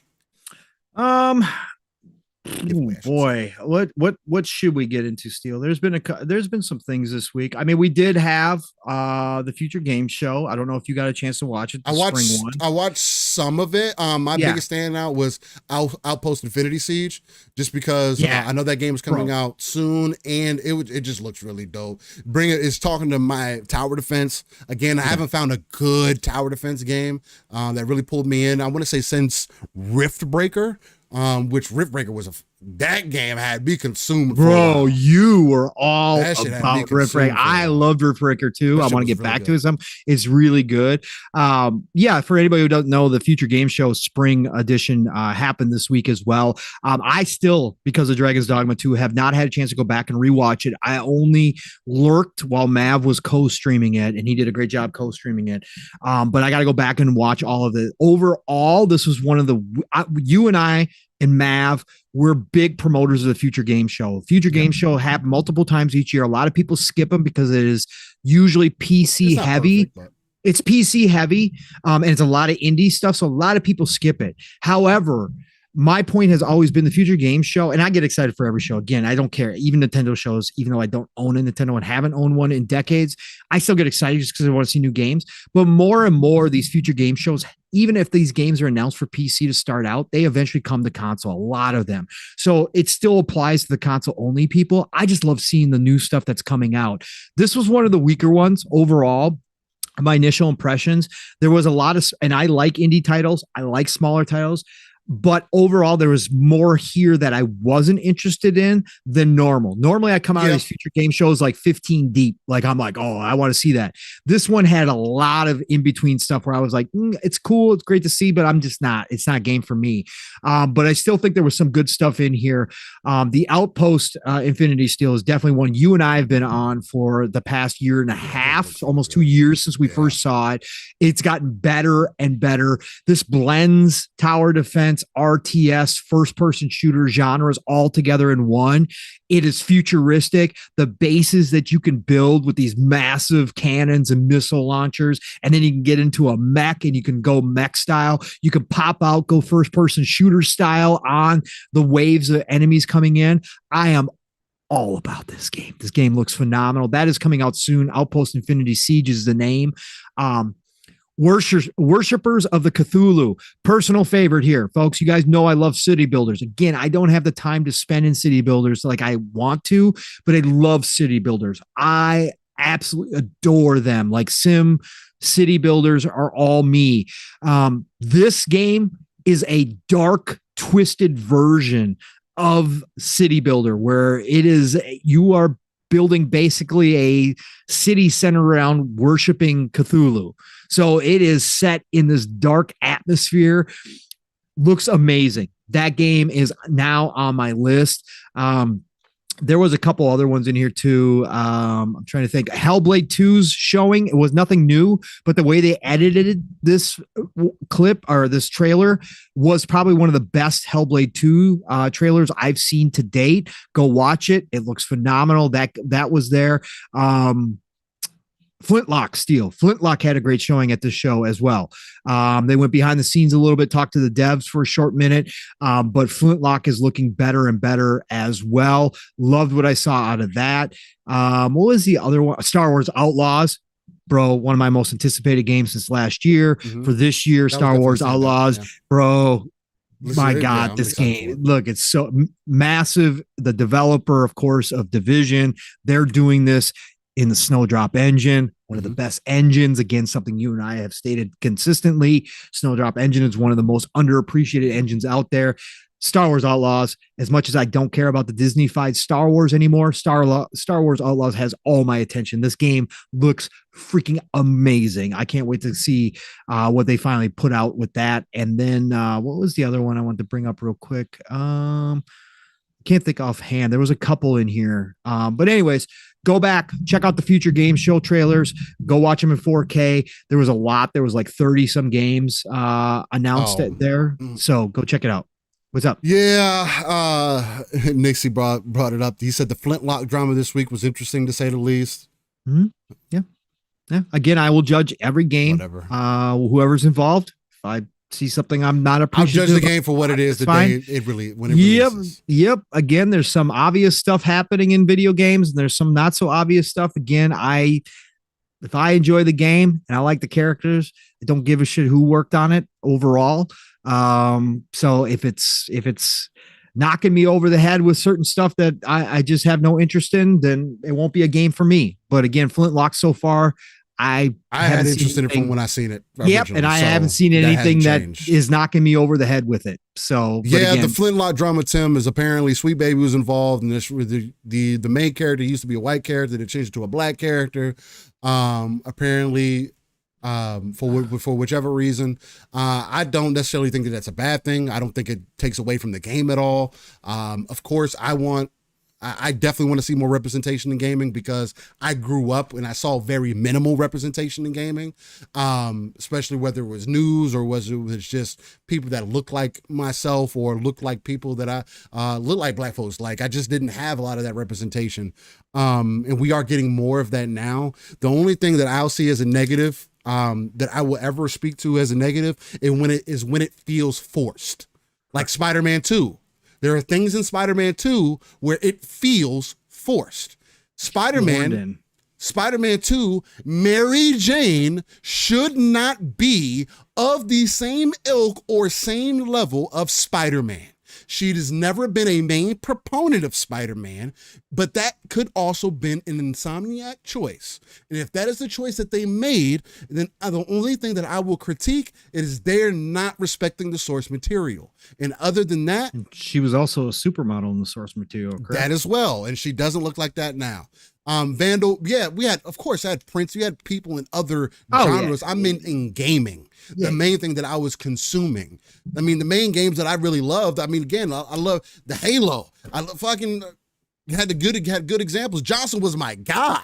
Boy, what should we get into, Steel? There's been some things this week. I mean, we did have the Future Game Show. I don't know if you got a chance to watch it. I watched some of it. My biggest standout was Outpost Infinity Siege, just because I know that game is coming out soon, and it just looks really dope. It's talking to my tower defense again. I haven't found a good tower defense game that really pulled me in. I want to say since Riftbreaker. Which Riftbreaker was that game had me consumed. Bro, you were all about Riftbreaker. I loved Riftbreaker too. I want to get back to it. It's really good. For anybody who doesn't know, the Future Game Show Spring Edition happened this week as well. I still, because of Dragon's Dogma 2, have not had a chance to go back and rewatch it. I only lurked while Mav was co-streaming it, and he did a great job co-streaming it. But I got to go back and watch all of it. Overall, this was one of you and I and Mav, we're big promoters of the Future Game Show. Future Game Show happen multiple times each year. A lot of people skip them because it is usually PC heavy. Perfect, it's PC heavy, and it's a lot of indie stuff, so a lot of people skip it. However, my point has always been the Future Game Show, and I get excited for every show. Again, I don't care. Even Nintendo shows, even though I don't own a Nintendo and haven't owned one in decades, I still get excited just because I want to see new games. But more and more, these Future Game Shows, even if these games are announced for PC to start out, they eventually come to console, a lot of them. So it still applies to the console-only people. I just love seeing the new stuff that's coming out. This was one of the weaker ones overall. My initial impressions, there was a lot of, and I like indie titles. I like smaller titles. But overall, there was more here that I wasn't interested in than normal. Normally, I come out of these Future Game Shows like 15 deep. Like, I'm like, oh, I want to see that. This one had a lot of in-between stuff where I was like, it's cool. It's great to see, but I'm just not. It's not a game for me. But I still think there was some good stuff in here. The Outpost Infinity Steel is definitely one you and I have been on for the past year and a half, almost 2 years since we first saw it. It's gotten better and better. This blends tower defense, RTS, first-person shooter genres all together in one. It is futuristic. The bases that you can build with these massive cannons and missile launchers, and then you can get into a mech and you can go mech style. You can pop out, go first-person shooter style on the waves of enemies coming in. I am all about this game. This game looks phenomenal. That is coming out soon. Outpost Infinity Siege is the name. Worshippers of the Cthulhu, personal favorite here, folks. You guys know I love city builders. Again, I don't have the time to spend in city builders like I want to, but I love city builders. I absolutely adore them. Like sim city builders are all me. This game is a dark, twisted version of city builder, where it is, you are building basically a city centered around worshiping Cthulhu. So it is set in this dark atmosphere. Looks amazing. That game is now on my list. There was a couple other ones in here too. I'm trying to think. Hellblade 2's showing. It was nothing new, but the way they edited this clip or this trailer was probably one of the best Hellblade 2 trailers I've seen to date. Go watch it. It looks phenomenal. That was there. Flintlock had a great showing at this show as well. They went behind the scenes a little bit, talked to the devs for a short minute, but Flintlock is looking better and better as well. Loved what I saw out of that. What was the other one? Star Wars Outlaws. Bro, one of my most anticipated games since last year. Mm-hmm. For this year, Star Wars Outlaws, bro. My God, this game, look, it's so massive. The developer, of course, of Division, they're doing this in the Snowdrop engine, one of the best engines. Again, something you and I have stated consistently. Snowdrop engine is one of the most underappreciated engines out there. Star Wars Outlaws, as much as I don't care about the Disney-fied Star Wars anymore, Star Wars Outlaws has all my attention. This game looks freaking amazing. I can't wait to see what they finally put out with that. And then what was the other one I wanted to bring up real quick? Can't think offhand. There was a couple in here. But anyways, go back, check out the future game show trailers, go watch them in 4K. There was a lot. There was like 30 some games announced there. So go check it out. What's up? Yeah. Nixie brought it up. He said the Flintlock drama this week was interesting to say the least. Mm-hmm. Yeah. Again, I will judge every game. Whatever. Whoever's involved. If I see something I'm not appreciative, I'll judge the game for what it is. It really releases. Yep. Again, there's some obvious stuff happening in video games, and there's some not so obvious stuff. Again, if I enjoy the game and I like the characters, I don't give a shit who worked on it overall. So if it's knocking me over the head with certain stuff that I just have no interest in, then it won't be a game for me. But again, Flintlock so far, I had interest in it from when I seen it. Yep, and I haven't seen anything that is knocking me over the head with it. So yeah, again, the Flintlock drama, Tim, is apparently Sweet Baby was involved, and this the main character used to be a white character that changed to a black character. Apparently, for whichever reason, I don't necessarily think that that's a bad thing. I don't think it takes away from the game at all. Of course, I definitely want to see more representation in gaming because I grew up and I saw very minimal representation in gaming, especially whether it was news or was just people that look like myself or look like people that I look like black folks. Like I just didn't have a lot of that representation. And we are getting more of that now. The only thing that I'll see as a negative, that I will ever speak to as a negative is when it feels forced, like Spider-Man 2. There are things in Spider-Man 2 where it feels forced. Spider-Man 2, Mary Jane should not be of the same ilk or same level of Spider-Man. She has never been a main proponent of Spider-Man, but that could also been an Insomniac choice. And if that is the choice that they made, then the only thing that I will critique is they're not respecting the source material. And other than that, and she was also a supermodel in the source material, correct? That as well. And she doesn't look like that now. Vandal, yeah, we had Prince, we had people in other genres. Yeah. I mean, in gaming. Yeah. The main thing that I was consuming. I mean, the main games that I really loved. I mean, again, I love the Halo. I fucking had good examples. Johnson was my guy.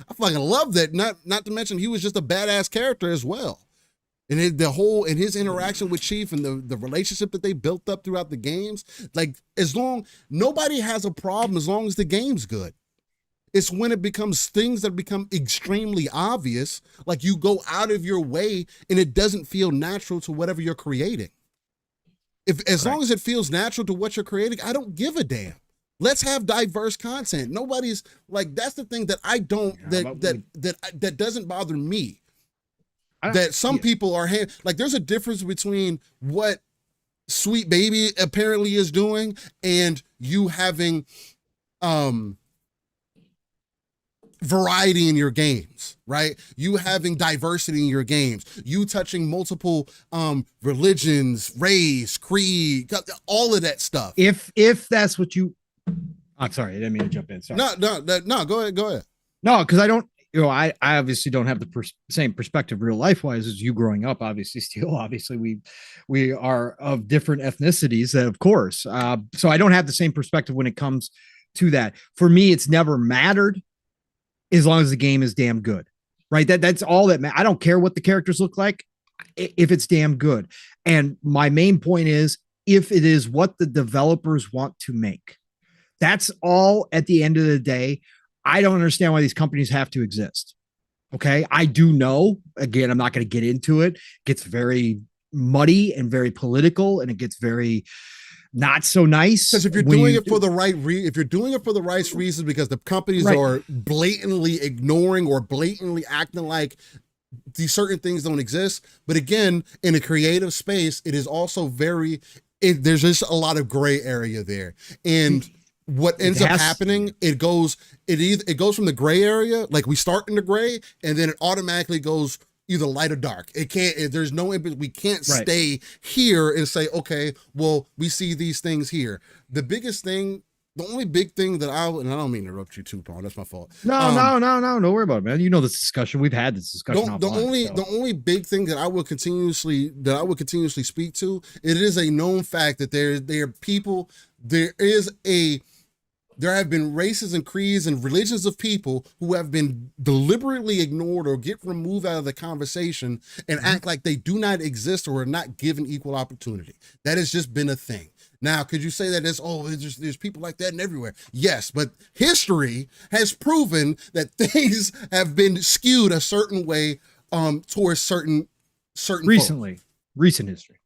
I fucking loved that. Not to mention he was just a badass character as well. And his interaction with Chief and the relationship that they built up throughout the games. Like nobody has a problem as long as the game's good. It's when it becomes things that become extremely obvious, like you go out of your way and it doesn't feel natural to whatever you're creating. As long as it feels natural to what you're creating, I don't give a damn. Let's have diverse content. Nobody's like, that's the thing that I don't, that doesn't bother me. That some people are like, there's a difference between what Sweet Baby apparently is doing and you having, variety in your games, right? You having diversity in your games, you touching multiple religions, race, creed, all of that stuff. If that's what you, I'm sorry, I didn't mean to jump in. Sorry. No, go ahead. No, because I don't, I obviously don't have the same perspective real life wise as you growing up. Obviously, we are of different ethnicities, of course. So I don't have the same perspective when it comes to that. For me, it's never mattered as long as the game is damn good, right? That's all that I don't care what the characters look like if it's damn good. And my main point is, if it is what the developers want to make, that's all. At the end of the day, I don't understand why these companies have to exist. Okay. I do know, again, I'm not going to get into it. It gets very muddy and very political, and it gets very not so nice. Because if you're doing it for the right if you're doing it for the right reasons, because the companies are blatantly ignoring or blatantly acting like these certain things don't exist. But again, in a creative space, it is also there's just a lot of gray area there. And what ends up happening, it goes from the gray area, like we start in the gray, and then it automatically goes either light or dark. It can't, there's no, we can't stay here and say, okay, well, we see these things here. The only big thing that and I don't mean to interrupt you too, Paul, that's my fault. No, don't worry about it, man. You know this discussion. We've had this discussion. The only big thing that I would continuously speak to, it is a known fact that there are people, there have been races and creeds and religions of people who have been deliberately ignored or get removed out of the conversation and act like they do not exist or are not given equal opportunity. That has just been a thing. Now, could you say that there's people like that everywhere? Yes, but history has proven that things have been skewed a certain way towards certain recent history.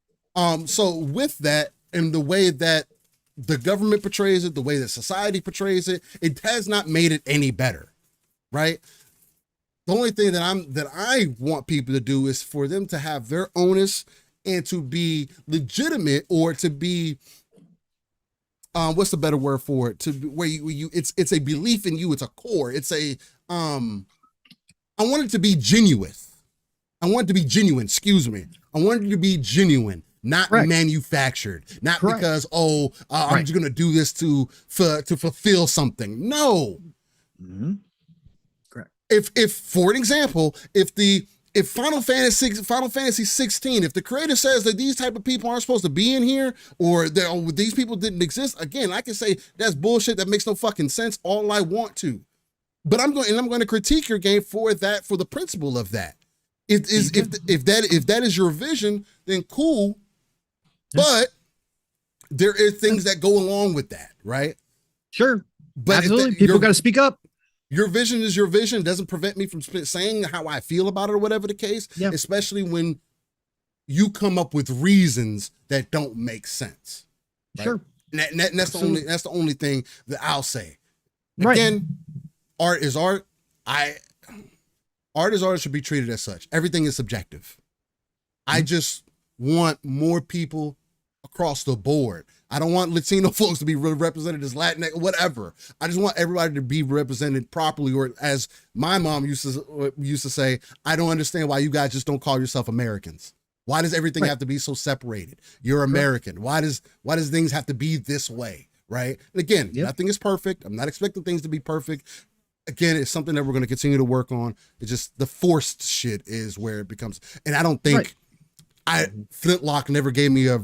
So with that, and the way that the government portrays it, the way that society portrays it, it has not made it any better, right? The only thing that I want people to do is for them to have their onus and to be legitimate, or to be, what's the better word for it? To where it's a belief in you. It's a core. It's I want it to be genuine. I want it to be genuine. Excuse me. I want it to be genuine. Not manufactured, not because I'm just gonna do this to fulfill something. No. Correct. If for an example, if Final Fantasy 16, if the creator says that these type of people aren't supposed to be in here, or these people didn't exist, again, I can say that's bullshit. That makes no fucking sense. All I want to, but I'm going to critique your game for that, for the principle of that. If that is your vision, then cool. But there are things that go along with that, right? Sure. But absolutely. People got to speak up. Your vision is your vision. It doesn't prevent me from saying how I feel about it or whatever the case, especially when you come up with reasons that don't make sense. Right? Sure. And that's the only thing that I'll say. Again, art is art. Art is art, should be treated as such. Everything is subjective. I just want more people across the board. I don't want Latino folks to be represented as Latinx, whatever. I just want everybody to be represented properly, or as my mom used to say, I don't understand why you guys just don't call yourself Americans. Why does everything have to be so separated? You're American. Why does things have to be this way, right? And again, nothing is perfect. I'm not expecting things to be perfect. Again, it's something that we're going to continue to work on. It's just the forced shit is where it becomes, and I don't think Flintlock never gave me a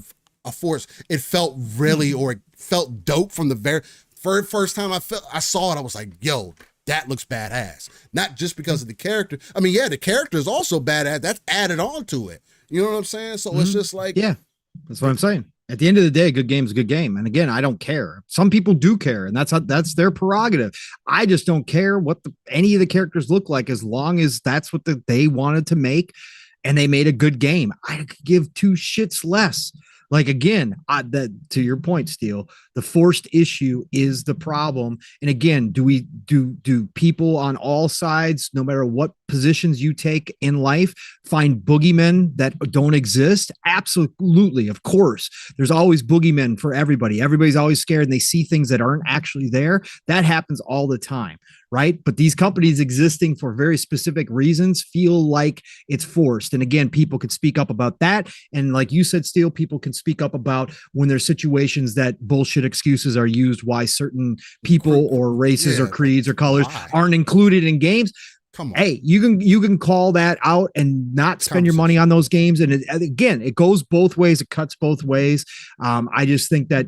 force. It felt really, or it felt dope from the very first time I saw it. I was like, yo, that looks badass. Not just because of the character. I mean, the character is also badass. That's added on to it. You know what I'm saying? So it's just like, that's what I'm saying. At the end of the day, a good game is a good game. And again, I don't care. Some people do care, and that's their prerogative. I just don't care what any of the characters look like, as long as that's what they wanted to make and they made a good game. I could give two shits less. Like, again, to your point, Steele, the forced issue is the problem. And again, do people on all sides, no matter what positions you take in life, find boogeymen that don't exist? Absolutely. Of course. There's always boogeymen for everybody. Everybody's always scared and they see things that aren't actually there. That happens all the time. Right. But these companies existing for very specific reasons feel like it's forced. And again, people could speak up about that. And like you said, Steele, people can speak up about when there's situations that bullshit excuses are used, why certain people or races or creeds or colors aren't included in games. Come on. Hey, you can call that out and not spend your money on those games. And again, it goes both ways. It cuts both ways. I just think that,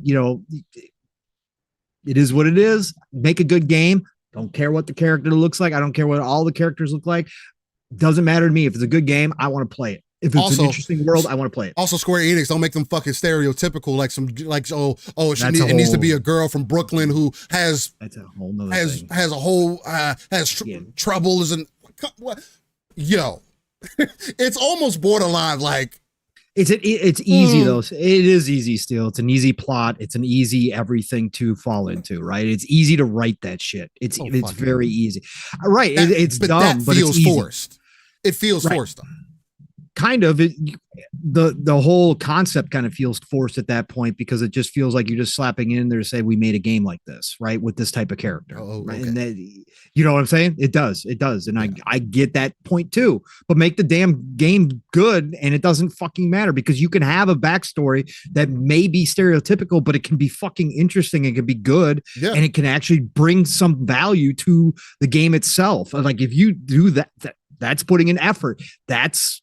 It is what it is. Make a good game. Don't care what the character looks like. I don't care what all the characters look like. Doesn't matter to me. If it's a good game, I want to play it. If it's Also, an interesting world, I want to play it. Also, Square Enix, don't make them fucking stereotypical it needs to be a girl from Brooklyn who has that's a whole nother has thing. has a whole troubles and what? Yo, it's almost borderline like it's easy though. It is easy still. It's an easy plot. It's an easy everything to fall into, right? It's easy to write that shit. It's very easy, right? It's dumb, but feels it's forced. It feels forced though. Kind of the whole concept kind of feels forced at that point because it just feels like you're just slapping in there to say we made a game like this, right, with this type of character. Right? And that, you know what I'm saying? It does, and yeah. I get that point too. But make the damn game good, and it doesn't fucking matter because you can have a backstory that may be stereotypical, but it can be fucking interesting. It can be good, and it can actually bring some value to the game itself. Like if you do that that's putting in effort. That's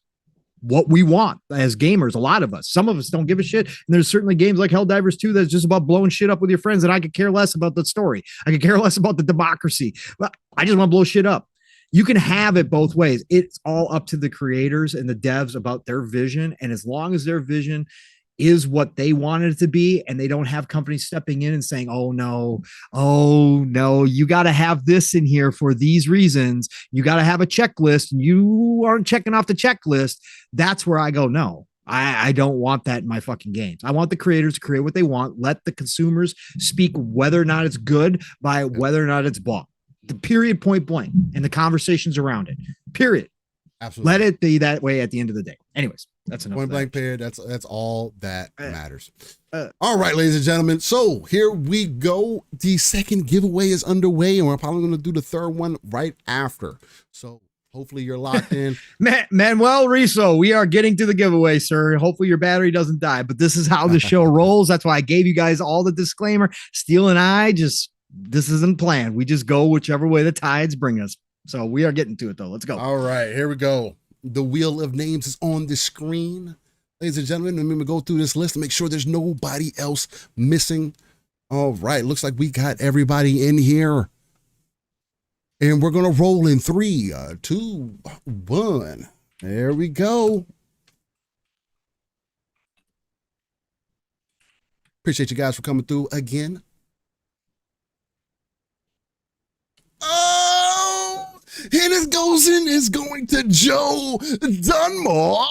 what we want as gamers. A lot of us, some of us don't give a shit. And there's certainly games like Helldivers 2 that's just about blowing shit up with your friends. And I could care less about the story. I could care less about the democracy, but I just want to blow shit up. You can have it both ways. It's all up to the creators and the devs about their vision. And as long as their vision is what they wanted it to be, and they don't have companies stepping in and saying, oh no, you got to have this in here for these reasons. You got to have a checklist and you aren't checking off the checklist. That's where I go, no, I don't want that in my fucking games. I want the creators to create what they want. Let the consumers speak whether or not it's good by whether or not it's bought. The period, point blank, and the conversations around it, period. Absolutely. Let it be that way at the end of the day. Anyways, that's enough. Point blank period. That's all that matters. All right, ladies and gentlemen. So here we go. The second giveaway is underway, and we're probably going to do the third one right after. So hopefully you're locked in. Manuel Riso, we are getting to the giveaway, sir. Hopefully your battery doesn't die, but this is how the show rolls. That's why I gave you guys all the disclaimer. Steele and I this isn't planned. We just go whichever way the tides bring us. So we are getting to it though. Let's go. All right, here we go. The wheel of names is on the screen. Ladies and gentlemen, let me go through this list to make sure there's nobody else missing. All right, looks like we got everybody in here. And we're going to roll in 3, 2, 1. There we go. Appreciate you guys for coming through again. And it goes in is going to Joe Dunmore.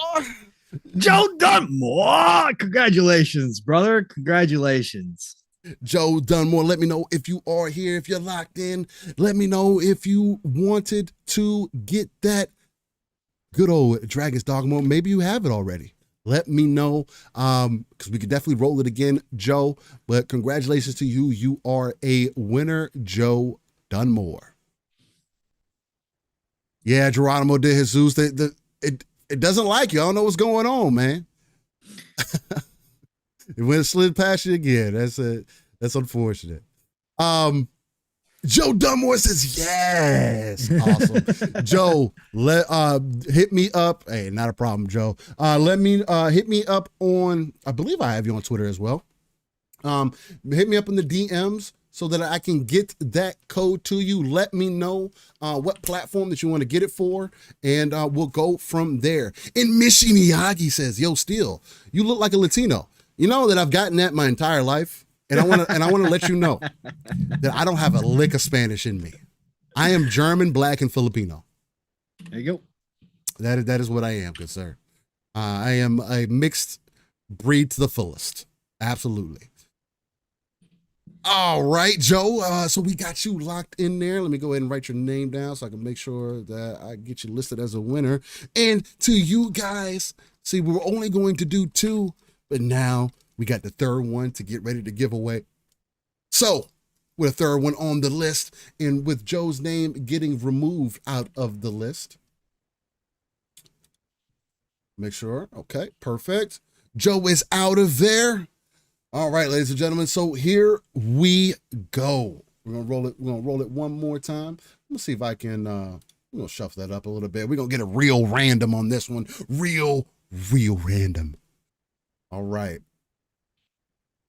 Joe Dunmore. Congratulations, brother. Congratulations. Joe Dunmore, let me know if you are here, if you're locked in. Let me know if you wanted to get that good old Dragon's Dogma. Maybe you have it already. Let me know, because we could definitely roll it again, Joe. But congratulations to you. You are a winner, Joe Dunmore. Yeah, Geronimo de Jesus. It doesn't like you. I don't know what's going on, man. It went slid past you again. That's unfortunate. Joe Dunmore says yes. Awesome. Joe, hit me up. Hey, not a problem, Joe. Hit me up on, I believe I have you on Twitter as well. Hit me up in the DMs so that I can get that code to you. Let me know what platform that you want to get it for, and we'll go from there. And Mishi Miyagi says, yo, Steele, you look like a Latino. You know that I've gotten that my entire life, and I want to let you know that I don't have a lick of Spanish in me. I am German, Black, and Filipino. There you go. That is what I am, good sir. I am a mixed breed to the fullest. Absolutely. All right, Joe. So we got you locked in there. Let me go ahead and write your name down so I can make sure that I get you listed as a winner. And to you guys, see, we were only going to do 2, but now we got the third one to get ready to give away. So with a third one on the list, and with Joe's name getting removed out of the list. Make sure. Okay, perfect. Joe is out of there. All right, ladies and gentlemen. So here we go. We're gonna roll it. We're gonna roll it one more time. Let's see if I can. We're gonna shuffle that up a little bit. We're gonna get a real random on this one. Real random. All right.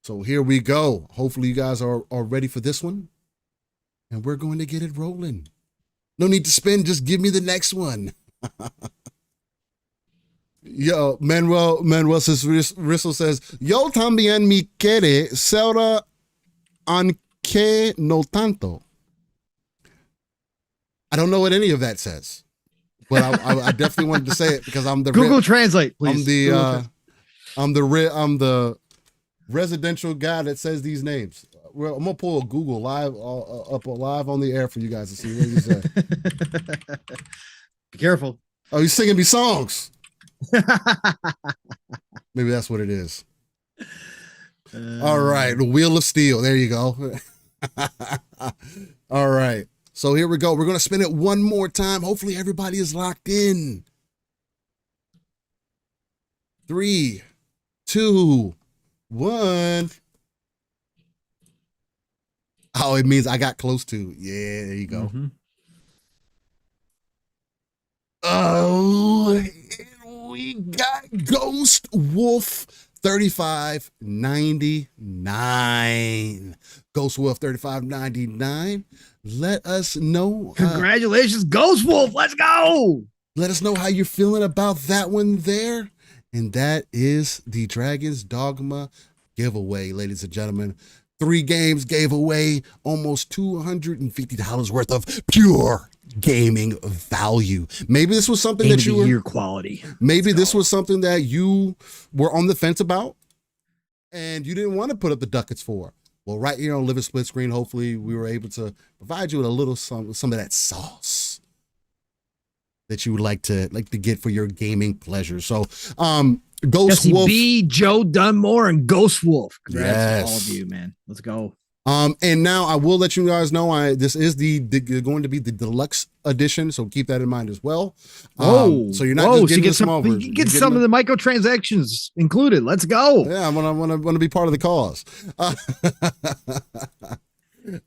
So here we go. Hopefully you guys are ready for this one. And we're going to get it rolling. No need to spin, just give me the next one. Yo, Manuel Rissel says, yo también mi quiere ser aunque no tanto. I don't know what any of that says, but I definitely wanted to say it because I'm the Google Translate, please. I'm the residential guy that says these names. Well, I'm gonna pull a Google live up live on the air for you guys to see what he said. Be careful. Oh, he's singing me songs. Maybe that's what it is. All right, the Wheel of Steel. There you go. All right. So here we go. We're going to spin it one more time. Hopefully everybody is locked in. 3, 2, 1. Oh, it means I got close to. Yeah, there you go. Mm-hmm. Oh, we got Ghost Wolf 3599. Ghost Wolf 3599. Let us know. Congratulations, Ghost Wolf. Let's go. Let us know how you're feeling about that one there. And that is the Dragon's Dogma giveaway, ladies and gentlemen. 3 games gave away almost $250 worth of pure gaming value. Maybe this was something that you were year quality. Maybe this was something that you were on the fence about and you didn't want to put up the ducats for. Well, right here on Live It Split Screen, hopefully we were able to provide you with a little some of that sauce that you would like to get for your gaming pleasure. So, Ghost Jesse Wolf, B, Joe Dunmore, and Ghost Wolf. Congrats to all yes, of you, man. Let's go. and now I will let you guys know this is going to be the deluxe edition, so keep that in mind as well. So you're not just getting the small version. You get some of the microtransactions included. Let's go. Yeah, I want to be part of the cause.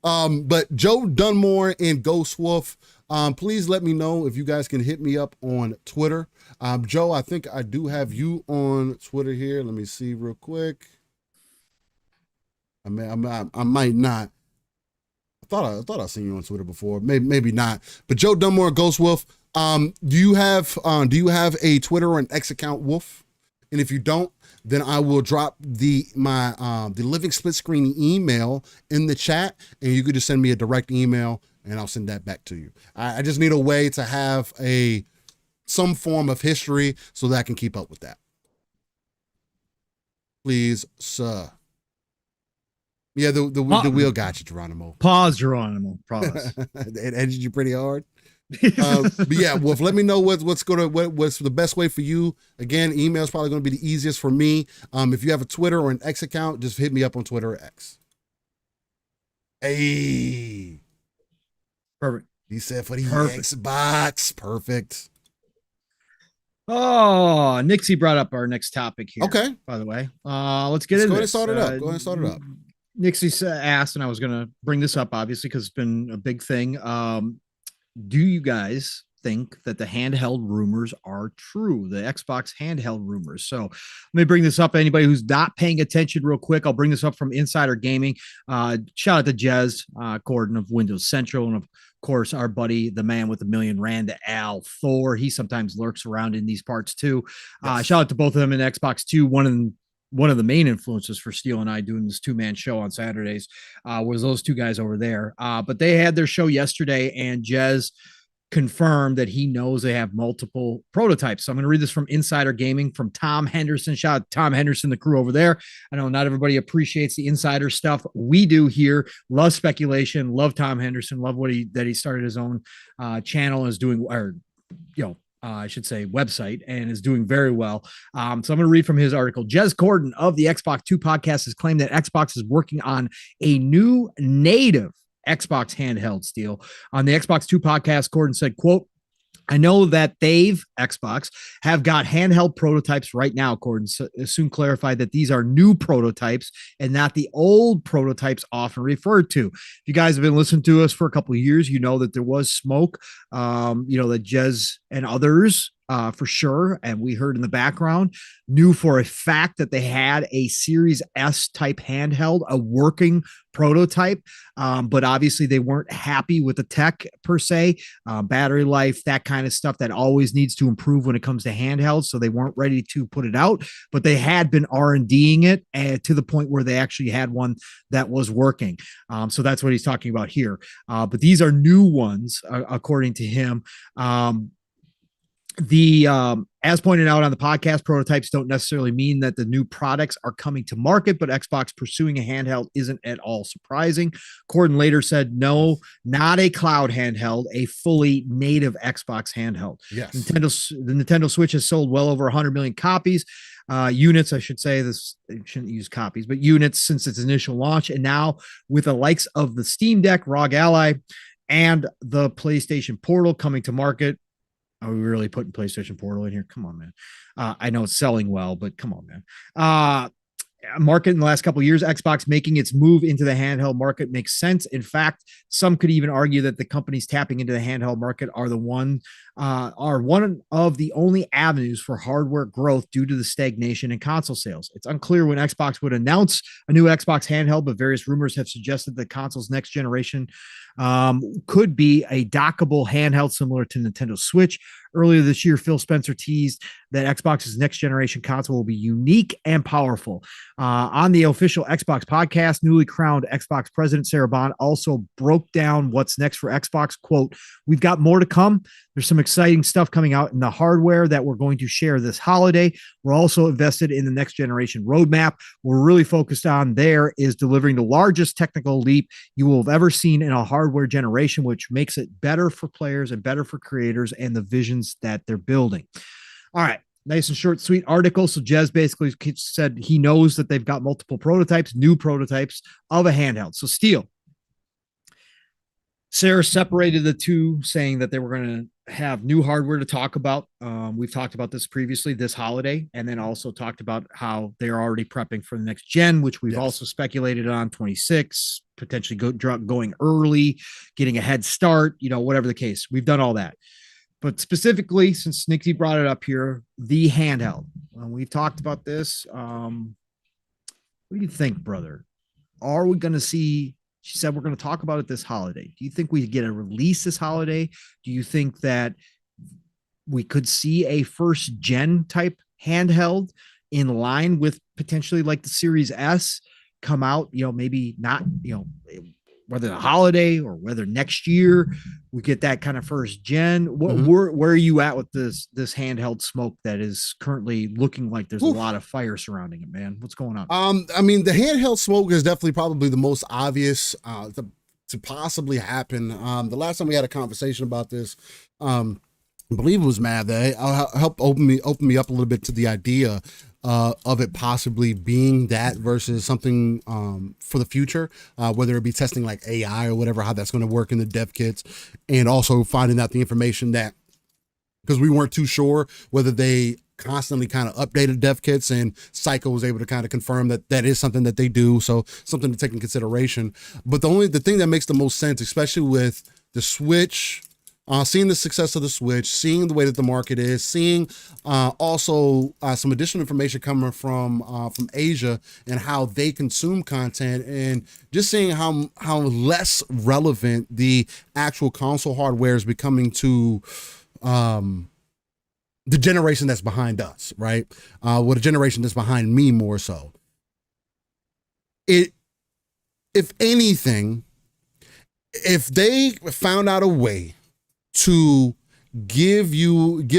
But Joe Dunmore and Ghost Wolf, please let me know if you guys can hit me up on Twitter. Joe, I think I do have you on Twitter here. Let me see real quick. I might not. I thought I seen you on Twitter before. Maybe not. But Joe Dunmore, Ghost Wolf, do you have a Twitter or an X account, Wolf? And if you don't, then I will drop the Living Split Screen email in the chat, and you could just send me a direct email, and I'll send that back to you. I just need a way to have some form of history so that I can keep up with that. Please, sir. Yeah, the wheel got you, Geronimo. Pause, Geronimo. Pause. It edged you pretty hard. But yeah, Wolf, let me know what's the best way for you. Again, email is probably going to be the easiest for me. If you have a Twitter or an X account, just hit me up on Twitter or X. Hey, Perfect. He said for the Xbox. Perfect. Oh, Nixie brought up our next topic here. Okay. By the way, let's get into Go ahead this. and start it up. Nixie asked, and I was going to bring this up, obviously, because it's been a big thing. Do you guys think that the handheld rumors are true? The Xbox handheld rumors. So let me bring this up. Anybody who's not paying attention real quick, I'll bring this up from Insider Gaming. Shout out to Jez Gordon of Windows Central. And of course, our buddy, the man with $1,000,000, Al Thor. He sometimes lurks around in these parts too. Yes. Shout out to both of them in Xbox 2. One of the main influences for Steele and I doing this 2-man show on Saturdays was those 2 guys over there. But they had their show yesterday, and Jez confirmed that he knows they have multiple prototypes. So I'm going to read this from Insider Gaming from Tom Henderson. Shout out to Tom Henderson, the crew over there. I know not everybody appreciates the insider stuff. We do here. Love speculation. Love Tom Henderson. Love that he started his own channel and is doing, or I should say website, and is doing very well. So I'm going to read from his article. Jez Gordon of the Xbox 2 podcast has claimed that Xbox is working on a new native Xbox handheld Steel. On the Xbox 2 podcast, Gordon said, quote, I know that Xbox have got handheld prototypes right now. Gordon soon clarified that these are new prototypes and not the old prototypes often referred to. If you guys have been listening to us for a couple of years, you know that there was smoke, that Jez and others for sure, and we heard in the background, knew for a fact that they had a Series S type handheld, a working prototype, but obviously they weren't happy with the tech per se, battery life, that kind of stuff that always needs to improve when it comes to handhelds. So they weren't ready to put it out, but they had been R&Ding it to the point where they actually had one that was working. So that's what he's talking about here. But these are new ones, according to him. As pointed out on the podcast, prototypes don't necessarily mean that the new products are coming to market, but Xbox pursuing a handheld isn't at all surprising. Corden later said, no, not a cloud handheld, a fully native Xbox handheld. Yes. The Nintendo Switch has sold well over 100 million copies. Units, I should say, this shouldn't use copies, but units since its initial launch. And now with the likes of the Steam Deck, ROG Ally, and the PlayStation Portal coming to market. Are we really putting PlayStation Portal in here? Come on, man. I know it's selling well, but come on, man. Market in the last couple of years, Xbox making its move into the handheld market makes sense. In fact, some could even argue that the companies tapping into the handheld market are one of the only avenues for hardware growth due to the stagnation in console sales. It's unclear when Xbox would announce a new Xbox handheld, but various rumors have suggested the console's next generation could be a dockable handheld similar to Nintendo Switch. Earlier this year, Phil Spencer teased that Xbox's next generation console will be unique and powerful. On the official Xbox podcast, newly crowned Xbox president Sarah Bond also broke down what's next for Xbox. Quote, we've got more to come. There's some exciting stuff coming out in the hardware that we're going to share this holiday. We're also invested in the next generation roadmap. We're really focused on there is delivering the largest technical leap you will have ever seen in a hardware generation, which makes it better for players and better for creators and the visions that they're building. All right. Nice and short, sweet article. So Jez basically said he knows that they've got multiple prototypes, new prototypes of a handheld. So Steel, Sarah separated the two, saying that they were going to have new hardware to talk about. We've talked about this previously this holiday, and then also talked about how they're already prepping for the next gen, which we've also speculated on 26, potentially going early, getting a head start, whatever the case. We've done all that. But specifically, since Nixie brought it up here, the handheld. We've talked about this. What do you think, brother? Are we going to see? She said we're going to talk about it this holiday. Do you think we get a release this holiday? Do you think that we could see a first gen type handheld in line with potentially like the Series S come out? Maybe not. Whether the holiday or whether next year we get that kind of first gen. Where are you at with this handheld smoke that is currently looking like there's a lot of fire surrounding it, man? What's going on? I mean, the handheld smoke is definitely probably the most obvious to possibly happen. The last time we had a conversation about this, I believe it was Matt that helped open me up a little bit to the idea of it possibly being that versus something for the future, whether it be testing like AI or whatever, how that's going to work in the dev kits, and also finding out the information that, because we weren't too sure whether they constantly kind of updated dev kits, and Psycho was able to kind of confirm that that is something that they do, so something to take in consideration. But the thing that makes the most sense, especially with the Switch, seeing the success of the Switch, seeing the way that the market is, seeing also some additional information coming from Asia and how they consume content, and just seeing how less relevant the actual console hardware is becoming to the generation that's behind us, right? The generation that's behind me more so. If anything, if they found out a way to give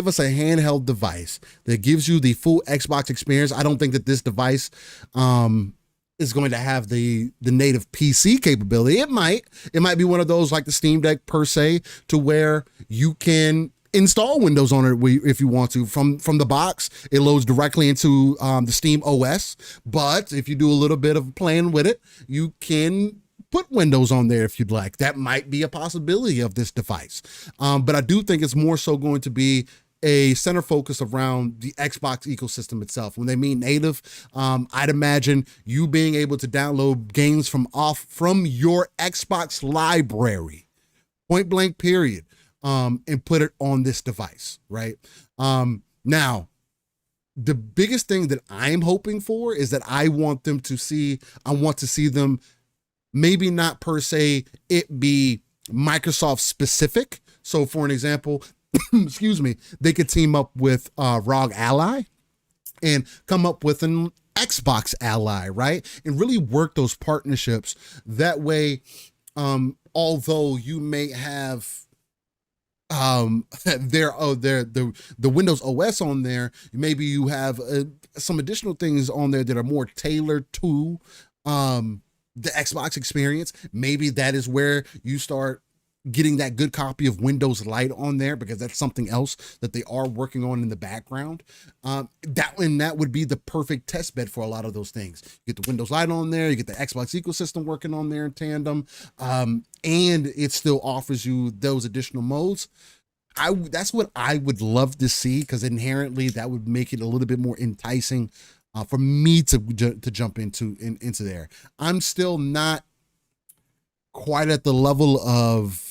us a handheld device that gives you the full Xbox experience, I don't think that this device is going to have the native PC capability. It might be one of those like the Steam Deck per se, to where you can install Windows on it if you want to from the box. It loads directly into the Steam OS, but if you do a little bit of playing with it, you can put Windows on there if you'd like. That might be a possibility of this device. But I do think it's more so going to be a center focus around the Xbox ecosystem itself. When they mean native, I'd imagine you being able to download games from your Xbox library, point blank period. and put it on this device, right? Now, the biggest thing that I'm hoping for is that I want to see them, maybe not per se it be Microsoft specific. So for an example, excuse me, they could team up with ROG Ally and come up with an Xbox Ally, right? And really work those partnerships. That way, although you may have the Windows OS on there, maybe you have some additional things on there that are more tailored to the Xbox experience. Maybe that is where you start getting that good copy of Windows Lite on there, because that's something else that they are working on in the background. That would be the perfect test bed for a lot of those things. You get the Windows Lite on there, you get the Xbox ecosystem working on there in tandem, and it still offers you those additional modes. That's what I would love to see, because inherently that would make it a little bit more enticing for me to jump into there. I'm still not quite at the level of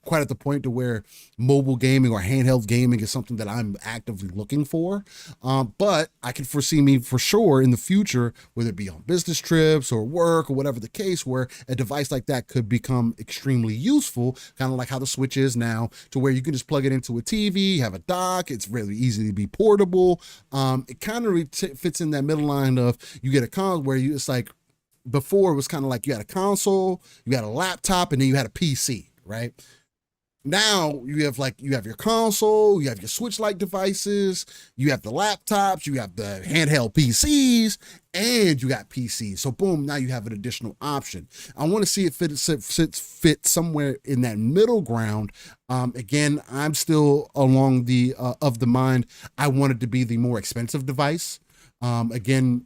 quite at the point to where mobile gaming or handheld gaming is something that I'm actively looking for. But I can foresee me for sure in the future, whether it be on business trips or work or whatever the case, where a device like that could become extremely useful, kind of like how the Switch is now, to where you can just plug it into a TV, have a dock, it's really easy to be portable. It kind of fits in that middle line of, you get a console where it's like, before it was kind of like you had a console, you had a laptop, and then you had a PC, right? Now you have your console, you have your Switch-like devices, you have the laptops, you have the handheld PCs, and you got PCs. So boom, now you have an additional option. I want to see it fit somewhere in that middle ground. Again, I'm still along the of the mind I want it to be the more expensive device. Again,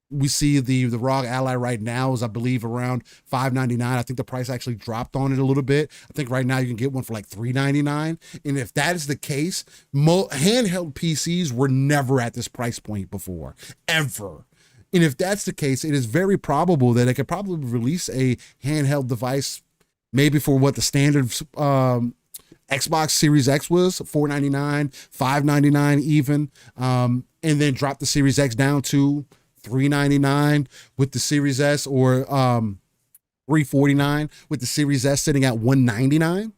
we see the ROG Ally right now is, I believe, around $599. I think the price actually dropped on it a little bit. I think right now you can get one for like $399. And if that is the case, handheld PCs were never at this price point before, ever. And if that's the case, it is very probable that they could probably release a handheld device, maybe for what the standard Xbox Series X was, $499, $599 even, and then drop the Series X down to $399 with the Series S, or $349 with the Series S sitting at $199.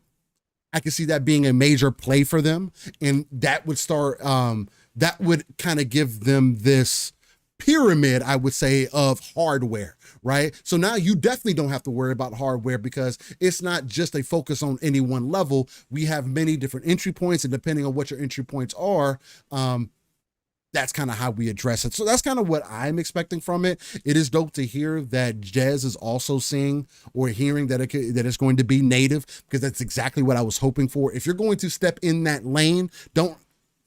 I can see that being a major play for them, and that would start that would kind of give them this pyramid, I would say, of hardware, right? So now you definitely don't have to worry about hardware, because it's not just a focus on any one level. We have many different entry points, and depending on what your entry points are, that's kind of how we address it. So that's kind of what I'm expecting from it. It is dope to hear that Jez is also seeing or hearing that it's going to be native, because that's exactly what I was hoping for. If you're going to step in that lane, I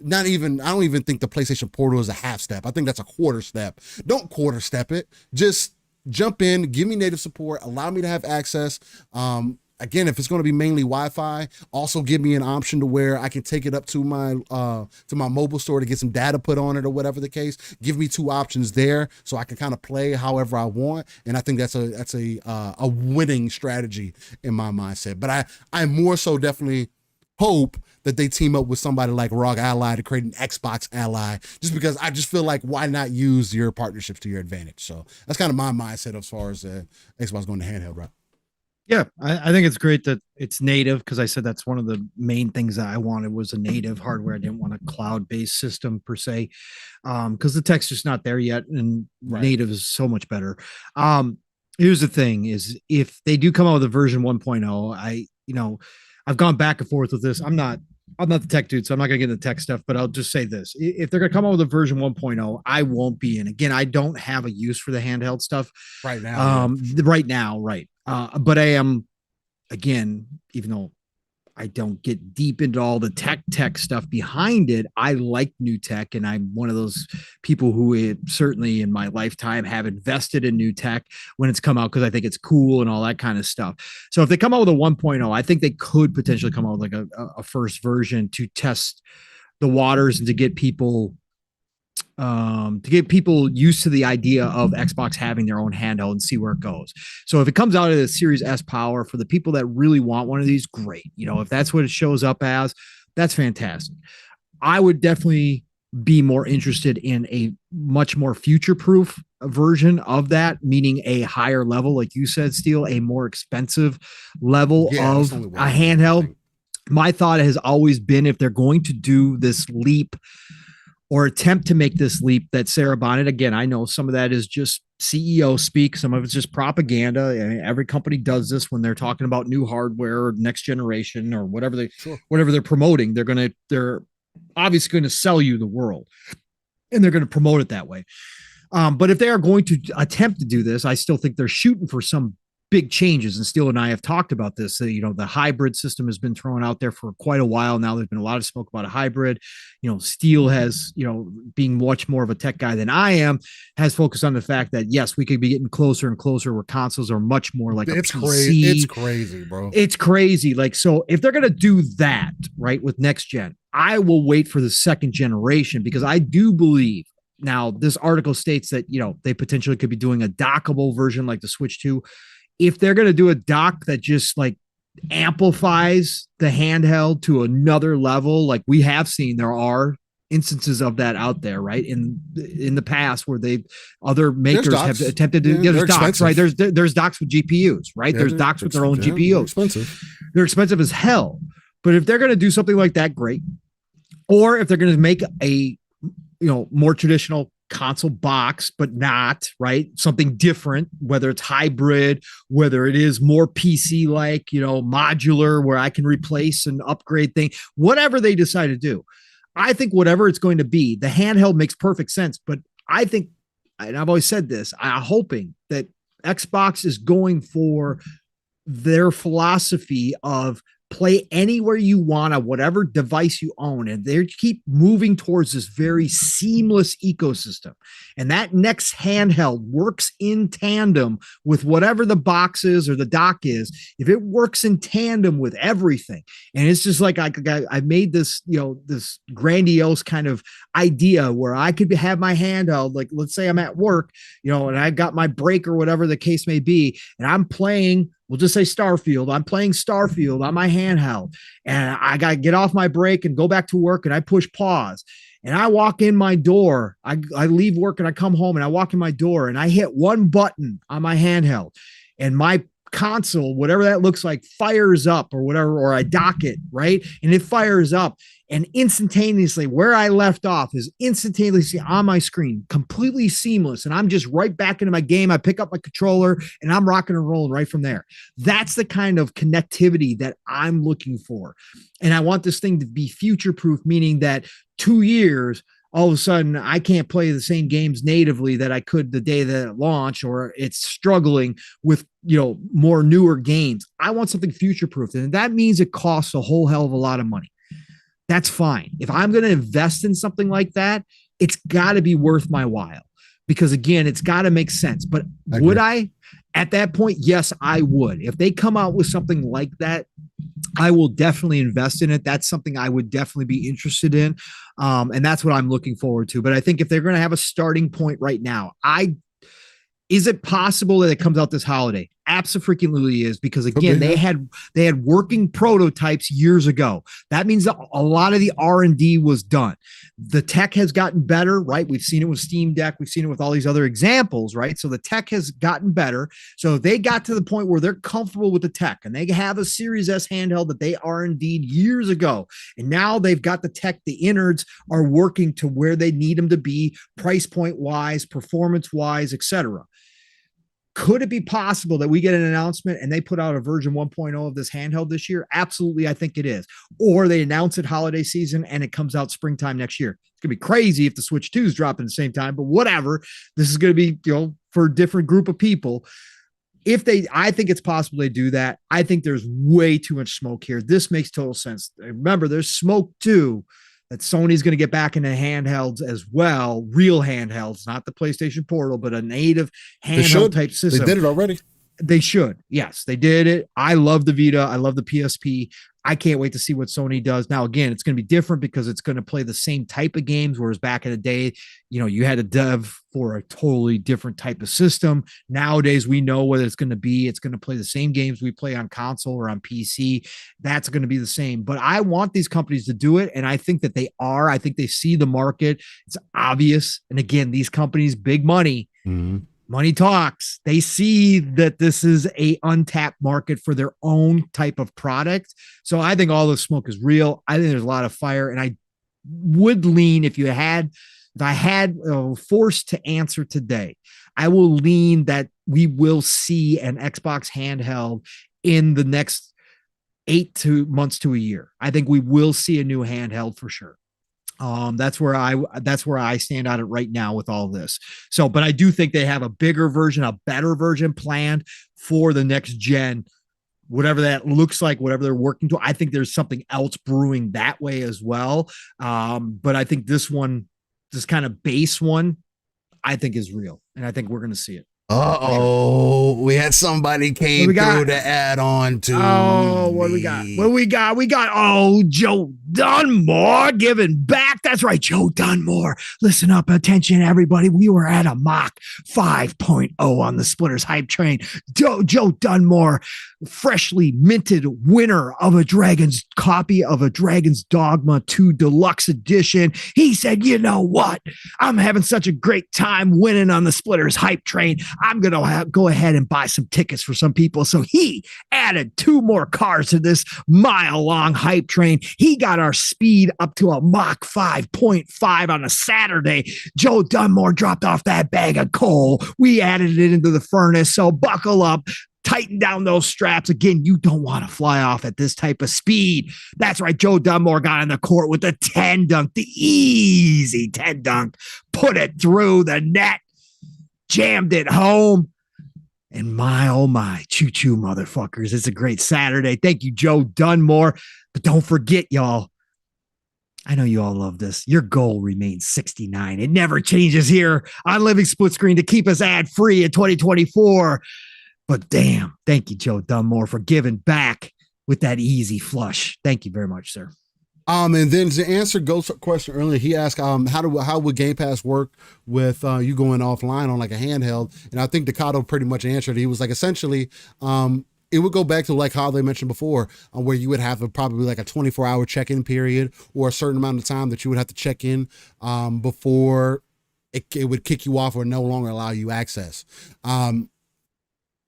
don't even think the PlayStation Portal is a half step. I think that's a quarter step. Don't quarter step it. Just jump in, give me native support, allow me to have access. Again, if it's going to be mainly Wi-Fi, also give me an option to where I can take it up to my mobile store to get some data put on it, or whatever the case. Give me two options there, so I can kind of play however I want. And I think that's a winning strategy in my mindset. But I more so definitely hope that they team up with somebody like ROG Ally to create an Xbox Ally, just because I just feel like, why not use your partnerships to your advantage? So that's kind of my mindset as far as Xbox going to handheld route. Yeah, I think it's great that it's native, because I said that's one of the main things that I wanted was a native hardware. I didn't want a cloud-based system per se, because the tech's just not there yet, and native is so much better. Here's the thing: is if they do come out with a version 1.0, I've gone back and forth with this. I'm not the tech dude, so I'm not gonna get into tech stuff, but I'll just say this: if they're gonna come out with a version 1.0, I won't be in. Again, I don't have a use for the handheld stuff right now. Right now, right. But I am, again, even though I don't get deep into all the tech stuff behind it, I like new tech, and I'm one of those people who certainly in my lifetime have invested in new tech when it's come out, because I think it's cool and all that kind of stuff. So if they come out with a 1.0, I think they could potentially come out with like a first version to test the waters and to get people to get people used to the idea of Xbox having their own handheld and see where it goes. So if it comes out of the Series S power for the people that really want one of these, great. If that's what it shows up as, that's fantastic. I would definitely be more interested in a much more future-proof version of that, meaning a higher level, like you said, Steel, a more expensive level of a handheld. My thought has always been, if they're going to do this leap or attempt to make this leap that Sarah Bonnet, again, I know some of that is just CEO speak, some of it's just propaganda. I mean, every company does this when they're talking about new hardware or next generation or whatever they're promoting. They're obviously going to sell you the world, and they're going to promote it that way. But if they are going to attempt to do this, I still think they're shooting for some big changes. And Steele and I have talked about this. The hybrid system has been thrown out there for quite a while now. There's been a lot of smoke about a hybrid. Steele has, being much more of a tech guy than I am, has focused on the fact that, yes, we could be getting closer and closer where consoles are much more like it's a PC. Crazy. It's crazy, bro. It's crazy. So if they're going to do that, right, with next gen, I will wait for the second generation, because I do believe, now this article states that, they potentially could be doing a dockable version like the Switch 2. If they're going to do a dock that just amplifies the handheld to another level, like we have seen, there are instances of that out there, right? In the past, where other makers have attempted to, there's docks, right? There's docks with GPUs, right? There's docks with their own GPUs. They're expensive as hell. But if they're going to do something like that, great. Or if they're going to make a, more traditional console box, but not, right, something different, whether it's hybrid, whether it is more PC like, modular, where I can replace and upgrade thing, whatever they decide to do. I think whatever it's going to be, the handheld makes perfect sense. But I think, and I've always said this, I'm hoping that Xbox is going for their philosophy of play anywhere you want on whatever device you own. And they keep moving towards this very seamless ecosystem. And that next handheld works in tandem with whatever the box is or the dock is. If it works in tandem with everything, and it's just like I made this, this grandiose kind of idea where I could have my handheld, like let's say I'm at work, and I got my break or whatever the case may be, and I'm playing, we'll just say Starfield. I'm playing Starfield on my handheld, and I got to get off my break and go back to work, and I push pause, and I walk in my door. I leave work and I come home, and I walk in my door, and I hit one button on my handheld, and my console, whatever that looks like, fires up or whatever, or I dock it, right? And it fires up, and instantaneously where I left off is instantaneously on my screen, completely seamless. And I'm just right back into my game. I pick up my controller and I'm rocking and rolling right from there. That's the kind of connectivity that I'm looking for. And I want this thing to be future-proof, meaning that 2 years, all of a sudden I can't play the same games natively that I could the day that it launched, or it's struggling with, more newer games. I want something future-proof. And that means it costs a whole hell of a lot of money. That's fine. If I'm going to invest in something like that, it's got to be worth my while, because again, it's got to make sense. But would I, at that point? Yes, I would. If they come out with something like that, I will definitely invest in it. That's something I would definitely be interested in. And that's what I'm looking forward to. But I think if they're going to have a starting point right now, is it possible that it comes out this holiday? Absolutely is, because again, they had working prototypes years ago. That means that a lot of the R&D was done. The tech has gotten better, right? We've seen it with Steam Deck. We've seen it with all these other examples, right? So the tech has gotten better. So they got to the point where they're comfortable with the tech, and they have a Series S handheld that they R&D'd years ago. And now they've got the tech, the innards are working to where they need them to be, price point wise, performance wise, etc. Could it be possible that we get an announcement and they put out a version 1.0 of this handheld this year? Absolutely, I think it is. Or they announce it holiday season and it comes out springtime next year. It's going to be crazy if the Switch 2 is dropping at the same time, but whatever. This is going to be, for a different group of people. I think it's possible they do that. I think there's way too much smoke here. This makes total sense. Remember, there's smoke too, that Sony's going to get back into handhelds as well, real handhelds, not the PlayStation Portal, but a native handheld type system. They did it already. They should. Yes, they did it. I love the Vita. I love the PSP. I can't wait to see what Sony does. Now, again, it's going to be different because it's going to play the same type of games. Whereas back in the day, you had a dev for a totally different type of system. Nowadays, we know what it's going to be. It's going to play the same games we play on console or on PC. That's going to be the same. But I want these companies to do it. And I think that they are. I think they see the market. It's obvious. And again, these companies, big money. Mm-hmm. Money talks. They see that this is a untapped market for their own type of product. So I think all the smoke is real. I think there's a lot of fire, and I would lean if I had forced to answer today, I will lean that we will see an Xbox handheld in the next 8 months to a year. I think we will see a new handheld for sure. That's where I stand on it right now with all this. So, but I do think they have a bigger version, a better version planned for the next gen, whatever that looks like, whatever they're working to. I think there's something else brewing that way as well. But I think this kind of base one, I think is real. And I think we're going to see it. We had somebody came through to add on to. What we got? We got Joe Dunmore giving back. That's right, Joe Dunmore. Listen up, attention, everybody. We were at a mock 5.0 on the Splitters hype train. Joe Dunmore, freshly minted winner of a Dragon's copy of a Dragon's Dogma 2 Deluxe Edition. He said, you know what? I'm having such a great time winning on the Splitters hype train. I'm going to go ahead and buy some tickets for some people. So he added 2 more cars to this mile-long hype train. He got our speed up to a Mach 5.5 on a Saturday. Joe Dunmore dropped off that bag of coal. We added it into the furnace. So buckle up. Tighten down those straps. Again, you don't want to fly off at this type of speed. That's right. Joe Dunmore got in the court with the 10 dunk, the easy 10 dunk, put it through the net, jammed it home. And my, oh my, choo-choo motherfuckers. It's a great Saturday. Thank you, Joe Dunmore. But don't forget, y'all, I know you all love this. Your goal remains 69. It never changes here on Living Split Screen to keep us ad-free in 2024. But damn, thank you, Joe Dunmore, for giving back with that easy flush. Thank you very much, sir. And then to answer Ghost's question earlier, he asked, how would Game Pass work with you going offline on like a handheld? And I think Decado pretty much answered. He was like, essentially, it would go back to like how they mentioned before, where you would have probably like a 24-hour check-in period or a certain amount of time that you would have to check in before it would kick you off or no longer allow you access.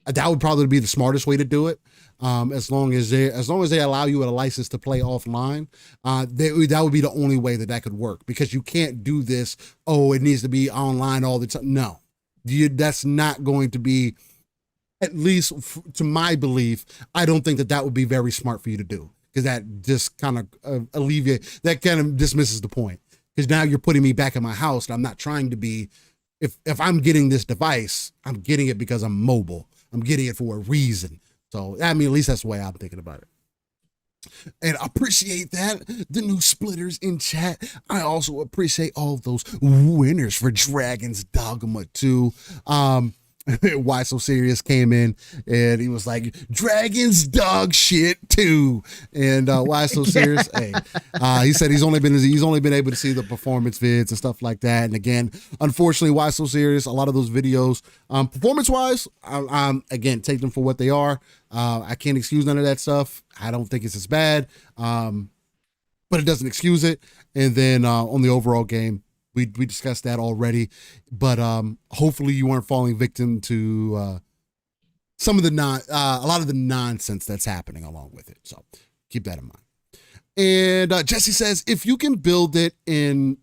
That would probably be the smartest way to do it. As long as they allow you a license to play offline, that would be the only way that could work, because you can't do this. Oh, it needs to be online all the time. No, that's not going to be, at least to my belief. I don't think that would be very smart for you to do, because that just kind of dismisses the point. Because now you're putting me back in my house, and I'm not trying to be. If I'm getting this device, I'm getting it because I'm mobile. I'm getting it for a reason. So, I mean, at least that's the way I'm thinking about it. And I appreciate that. The new splitters in chat. I also appreciate all those winners for Dragon's Dogma 2. Why So Serious came in and he was like, Dragon's dog shit too. And Why So Serious? Hey, he said he's only been able to see the performance vids and stuff like that. And again, unfortunately, Why So Serious, a lot of those videos, performance wise, again, take them for what they are. I can't excuse none of that stuff. I don't think it's as bad, but it doesn't excuse it. And then on the overall game, we discussed that already, but hopefully you weren't falling victim to some of a lot of the nonsense that's happening along with it. So keep that in mind. And Jesse says, if you can build it in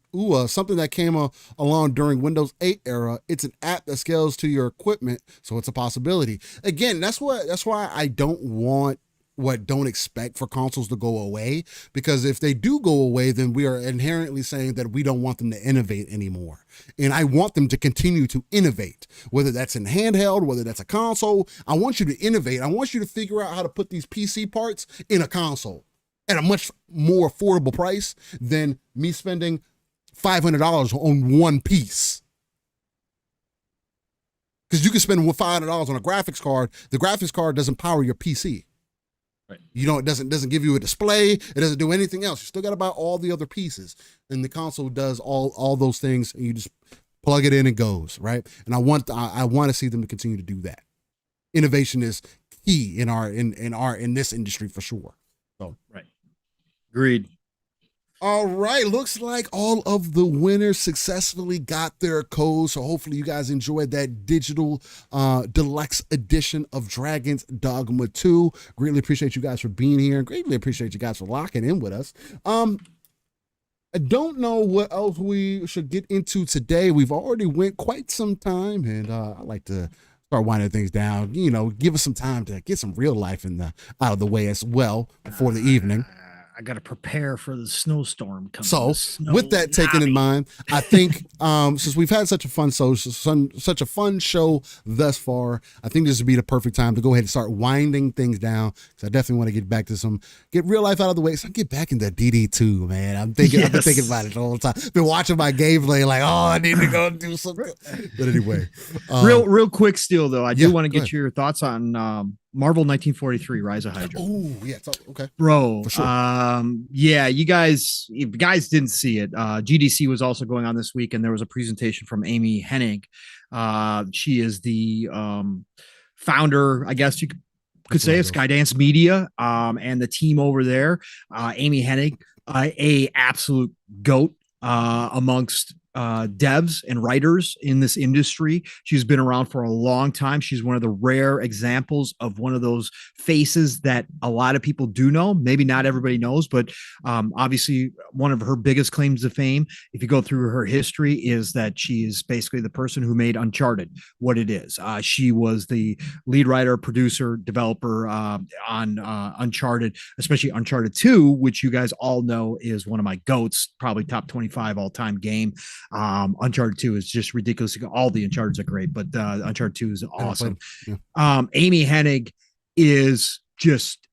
something that came along during Windows 8 era, it's an app that scales to your equipment, so it's a possibility. Again, that's why I don't expect for consoles to go away, because if they do go away, then we are inherently saying that we don't want them to innovate anymore. And I want them to continue to innovate, whether that's in handheld, whether that's a console. I want you to innovate. I want you to figure out how to put these PC parts in a console at a much more affordable price than me spending $500 on one piece. Because you can spend $500 on a graphics card. The graphics card doesn't power your PC. Right. You know, it doesn't give you a display. It doesn't do anything else. You still got to buy all the other pieces. And the console does all those things, and you just plug it in and goes, right? And I want to see them to continue to do that. Innovation is key in this industry for sure. So right. Agreed. All right, looks like all of the winners successfully got their codes. So hopefully you guys enjoyed that digital deluxe edition of Dragon's Dogma 2. Greatly appreciate you guys for being here, and greatly appreciate you guys for locking in with us. I don't know what else we should get into today. We've already went quite some time, and I like to start winding things down. You know, give us some time to get some real life out of the way as well before the evening. I got to prepare for the snowstorm coming. So with that taken in mind, I think since we've had such a fun show thus far, I think this would be the perfect time to go ahead and start winding things down. Because I definitely want to get real life out of the way. So I get back into DD2, man. I've been thinking about it the whole time. Been watching my gameplay, like, oh, I need to go do something. But anyway, real quick, still though, I do want to get your thoughts on Marvel 1943 Rise of Hydra. Oh, yeah. Okay. Bro. For sure. Yeah, if you guys didn't see it, GDC was also going on this week, and there was a presentation from Amy Hennig. She is the founder, I guess you could say, of Skydance Media, and the team over there. Amy Hennig, a absolute goat amongst devs and writers in this industry. She's been around for a long time. She's one of the rare examples of one of those faces that a lot of people do know. Maybe not everybody knows, but obviously one of her biggest claims to fame, if you go through her history, is that she is basically the person who made Uncharted what it is. She was the lead writer, producer, developer on Uncharted, especially Uncharted 2, which you guys all know is one of my goats, probably top 25 all-time game. Uncharted 2 is just ridiculous. All the Uncharteds are great, but Uncharted 2 is awesome. Yeah. Amy Hennig is just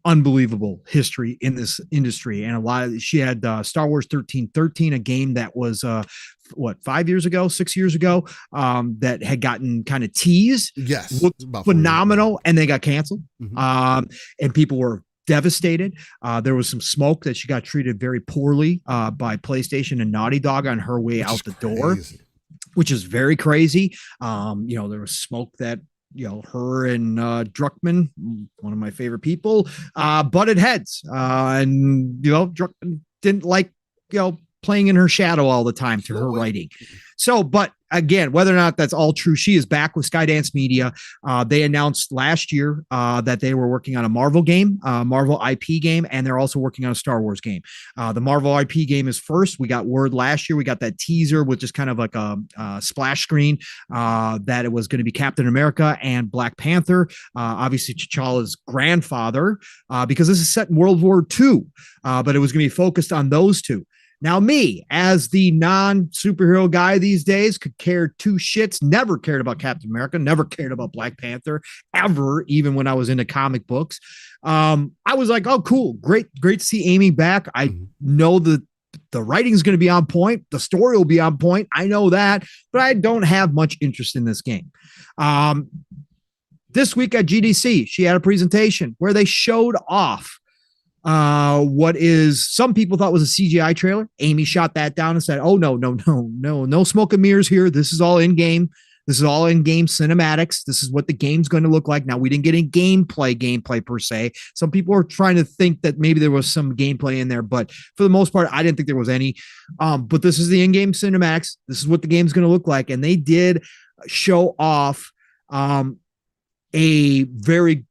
unbelievable history in this industry, and she had Star Wars 1313, a game that was 5 years ago, 6 years ago, that had gotten kind of teased. Yes, looked phenomenal, and they got canceled. And people were devastated. There was some smoke that she got treated very poorly by PlayStation and Naughty Dog on her way out the door, which is very crazy. There was smoke that her and Druckmann, one of my favorite people, butted heads, and Druckmann didn't like playing in her shadow all the time to her writing. So, but again, whether or not that's all true, she is back with Skydance Media. They announced last year that they were working on a Marvel game, Marvel IP game, and they're also working on a Star Wars game. The Marvel IP game is first. We got word last year. We got that teaser with just kind of like a splash screen that it was going to be Captain America and Black Panther, obviously T'Challa's grandfather, because this is set in World War II, but it was going to be focused on those two. Now, me, as the non-superhero guy these days, could care two shits, never cared about Captain America, never cared about Black Panther, ever, even when I was into comic books. I was like, oh, cool, great to see Amy back. I know the writing is going to be on point. The story will be on point. I know that, but I don't have much interest in this game. This week at GDC, she had a presentation where they showed off what is some people thought was a CGI trailer. Amy shot that down and said, oh, no smoke and mirrors here. This is all in game. This is all in game cinematics. This is what the game's going to look like. Now, we didn't get any gameplay per se. Some people are trying to think that maybe there was some gameplay in there, but for the most part, I didn't think there was any. But this is the in-game cinematics. This is what the game's going to look like. And they did show off a very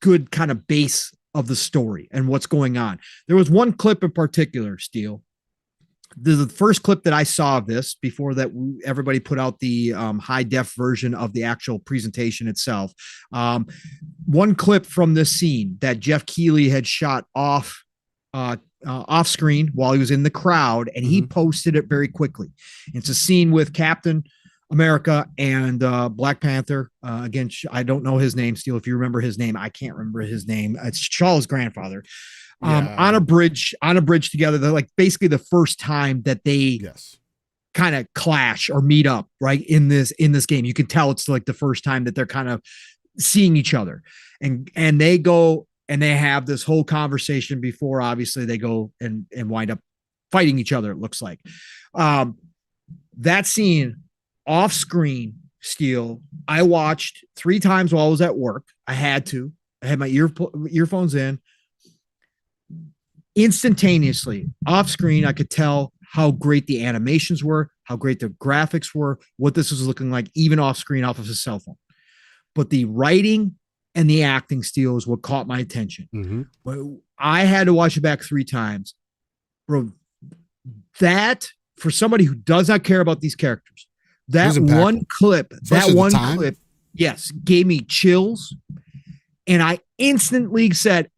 good kind of base of the story and what's going on. There was one clip in particular, Steele. The first clip that I saw of this before that everybody put out the high def version of the actual presentation itself. One clip from this scene that Jeff Keighley had shot off screen while he was in the crowd, and he posted it very quickly. It's a scene with Captain America and Black Panther. Again, I don't know his name, Steele. If you remember his name, I can't remember his name. It's T'Challa's grandfather. On a bridge together. They're like basically the first time that they kind of clash or meet up right in this game. You can tell it's like the first time that they're kind of seeing each other, and they go and they have this whole conversation before obviously they go and wind up fighting each other. It looks like that scene off screen. Steel, I watched 3 times while I was at work. I had my earphones in. Instantaneously off screen, I could tell how great the animations were, how great the graphics were, what this was looking like, even off screen, off of a cell phone. But the writing and the acting, Steel, is what caught my attention. Mm-hmm. I had to watch it back 3 times. Bro, that, for somebody who does not care about these characters, that one clip, yes, gave me chills. And I instantly said,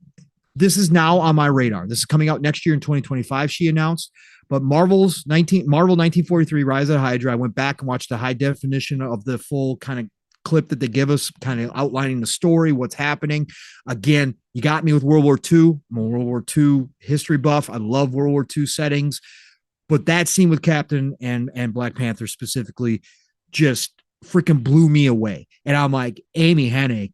this is now on my radar. This is coming out next year in 2025, she announced. But Marvel 1943, Rise of Hydra, I went back and watched the high definition of the full kind of clip that they give us, kind of outlining the story, what's happening. Again, you got me with World War II. I'm a World War II history buff. I love World War II settings. But that scene with Captain and Black Panther specifically just freaking blew me away. And I'm like, Amy Hennig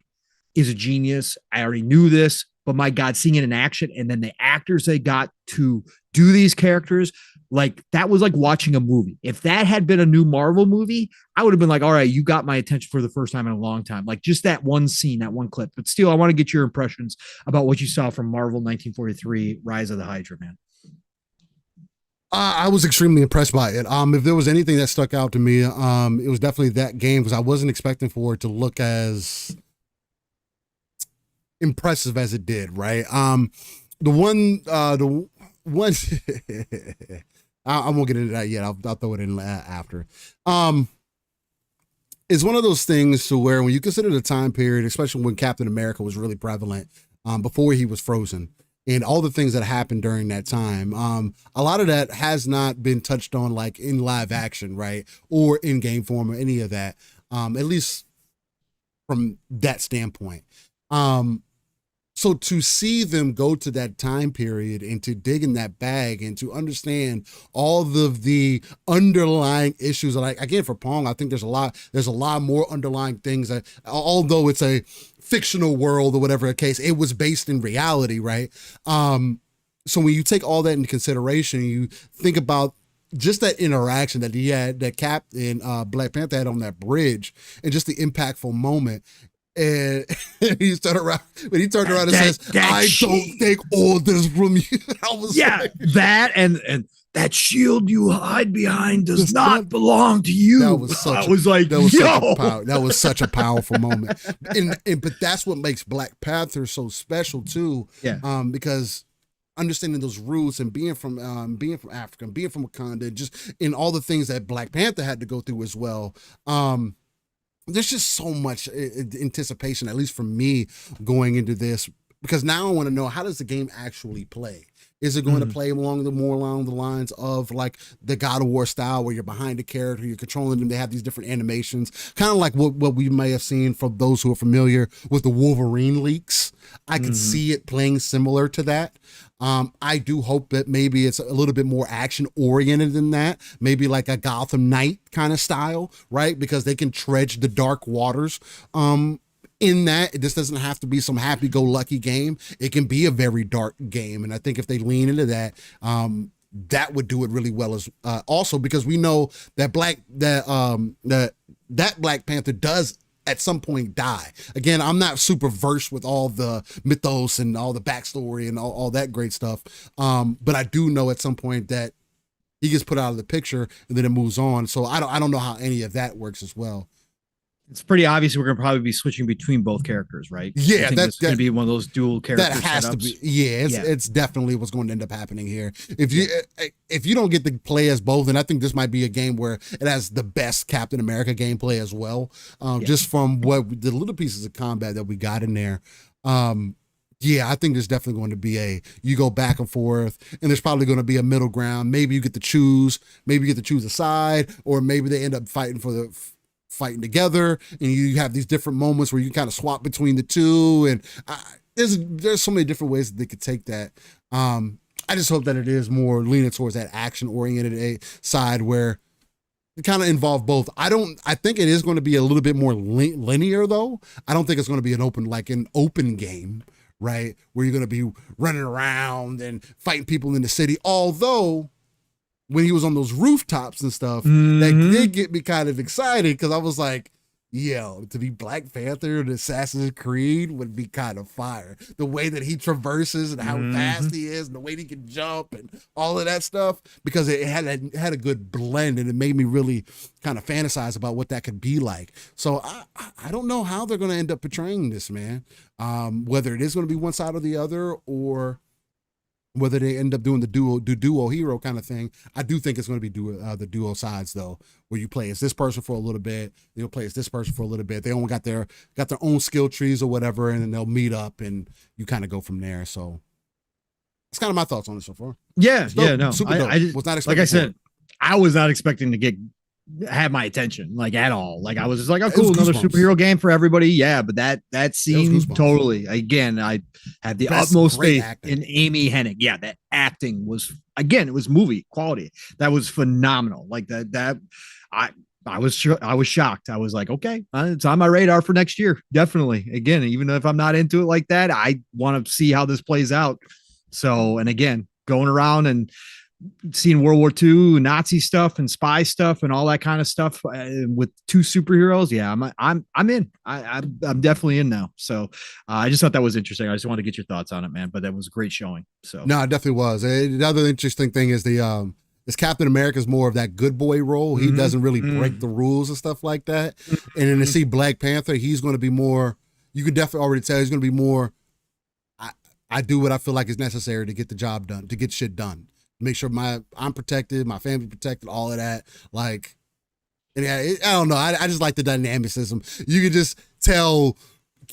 is a genius. I already knew this, but my God, seeing it in action and then the actors they got to do these characters, like that was like watching a movie. If that had been a new Marvel movie, I would have been like, all right, you got my attention for the first time in a long time. Like just that one scene, that one clip. But still, I want to get your impressions about what you saw from Marvel 1943, Rise of the Hydra, man. I was extremely impressed by it. If there was anything that stuck out to me, it was definitely that game because I wasn't expecting for it to look as impressive as it did. Right. The one, I won't get into that yet. I'll throw it in after. It's one of those things to where when you consider the time period, especially when Captain America was really prevalent, before he was frozen. And all the things that happened during that time. A lot of that has not been touched on like in live action, right? Or in game form or any of that, at least from that standpoint. So to see them go to that time period and to dig in that bag and to understand all of the underlying issues, like again, for Pong, I think there's a lot more underlying things that, although it's a fictional world or whatever the case, it was based in reality, right? So when you take all that into consideration, you think about just that interaction that he had, that Cap and Black Panther had on that bridge, and just the impactful moment. And he turned around and says, "I don't take orders from you." I was like, that and that shield you hide behind does not belong to you. That was such a powerful moment. But that's what makes Black Panther so special too. Yeah. Because understanding those roots and being from Africa, being from Wakanda, just in all the things that Black Panther had to go through as well. There's just so much anticipation, at least for me, going into this, because now I want to know, how does the game actually play? Is it going to play along the lines of like the God of War style, where you're behind the character, you're controlling them, they have these different animations, kind of like what we may have seen from those who are familiar with the Wolverine leaks? I could see it playing similar to that. I do hope that maybe it's a little bit more action oriented than that, maybe like a Gotham Knight kind of style, right? Because they can tread the dark waters. In that, this doesn't have to be some happy-go-lucky game. It can be a very dark game, and I think if they lean into that, that would do it really well as also, because we know that Black Panther does at some point die. Again, I'm not super versed with all the mythos and all the backstory and all that great stuff, but I do know at some point that he gets put out of the picture and then it moves on. So I don't know how any of that works as well. It's pretty obvious we're going to probably be switching between both characters, right? Yeah, that's going to be one of those dual character that has setups. To be. Yeah, it's definitely what's going to end up happening here. If you don't get to play as both, and I think this might be a game where it has the best Captain America gameplay as well, just from what the little pieces of combat that we got in there. Yeah, I think there's definitely going to be you go back and forth, and there's probably going to be a middle ground. Maybe you get to choose a side, or maybe they end up fighting together, and you have these different moments where you kind of swap between the two, and there's so many different ways that they could take that. I just hope that it is more leaning towards that action oriented side, where kind of involve both. I think it is going to be a little bit more linear though. I don't think it's going to be an open game, right? Where you're going to be running around and fighting people in the city. Although when he was on those rooftops and stuff, that did get me kind of excited because I was like, yo, to be Black Panther in Assassin's Creed would be kind of fire. The way that he traverses and how fast he is and the way he can jump and all of that stuff, because it had a good blend and it made me really kind of fantasize about what that could be like. So I don't know how they're going to end up portraying this, man. Whether it is going to be one side or the other, or whether they end up doing the duo hero kind of thing. I do think it's going to be the duo sides though, where you play as this person for a little bit, you'll play as this person for a little bit. They only got their own skill trees or whatever, and then they'll meet up and you kind of go from there. So that's kind of my thoughts on it so far. Yeah, no, super dope. I just, was not expecting. Like I said, I was not expecting to have my attention like at all. Like I was just like, oh cool, another superhero game for everybody. Yeah, but that scene totally. Again, I had the utmost faith in Amy Hennig. Yeah, that acting was, again, it was movie quality. That was phenomenal. Like that I was shocked. I was like, okay, it's on my radar for next year. Definitely. Again, even if I'm not into it like that, I want to see how this plays out. So, and again, going around and seeing World War II Nazi stuff and spy stuff and all that kind of stuff with two superheroes. Yeah, I'm in. I'm definitely in now. So I just thought that was interesting. I just wanted to get your thoughts on it, man. But that was a great showing. So no, it definitely was. The other interesting thing is is Captain America's more of that good boy role. He doesn't really break the rules and stuff like that. And then to see Black Panther, he's going to be more. You could definitely already tell he's going to be more. I do what I feel like is necessary to get the job done, to get shit done. Make sure I'm protected, my family protected, all of that. Like, and yeah, I don't know. I just like the dynamicism. You can just tell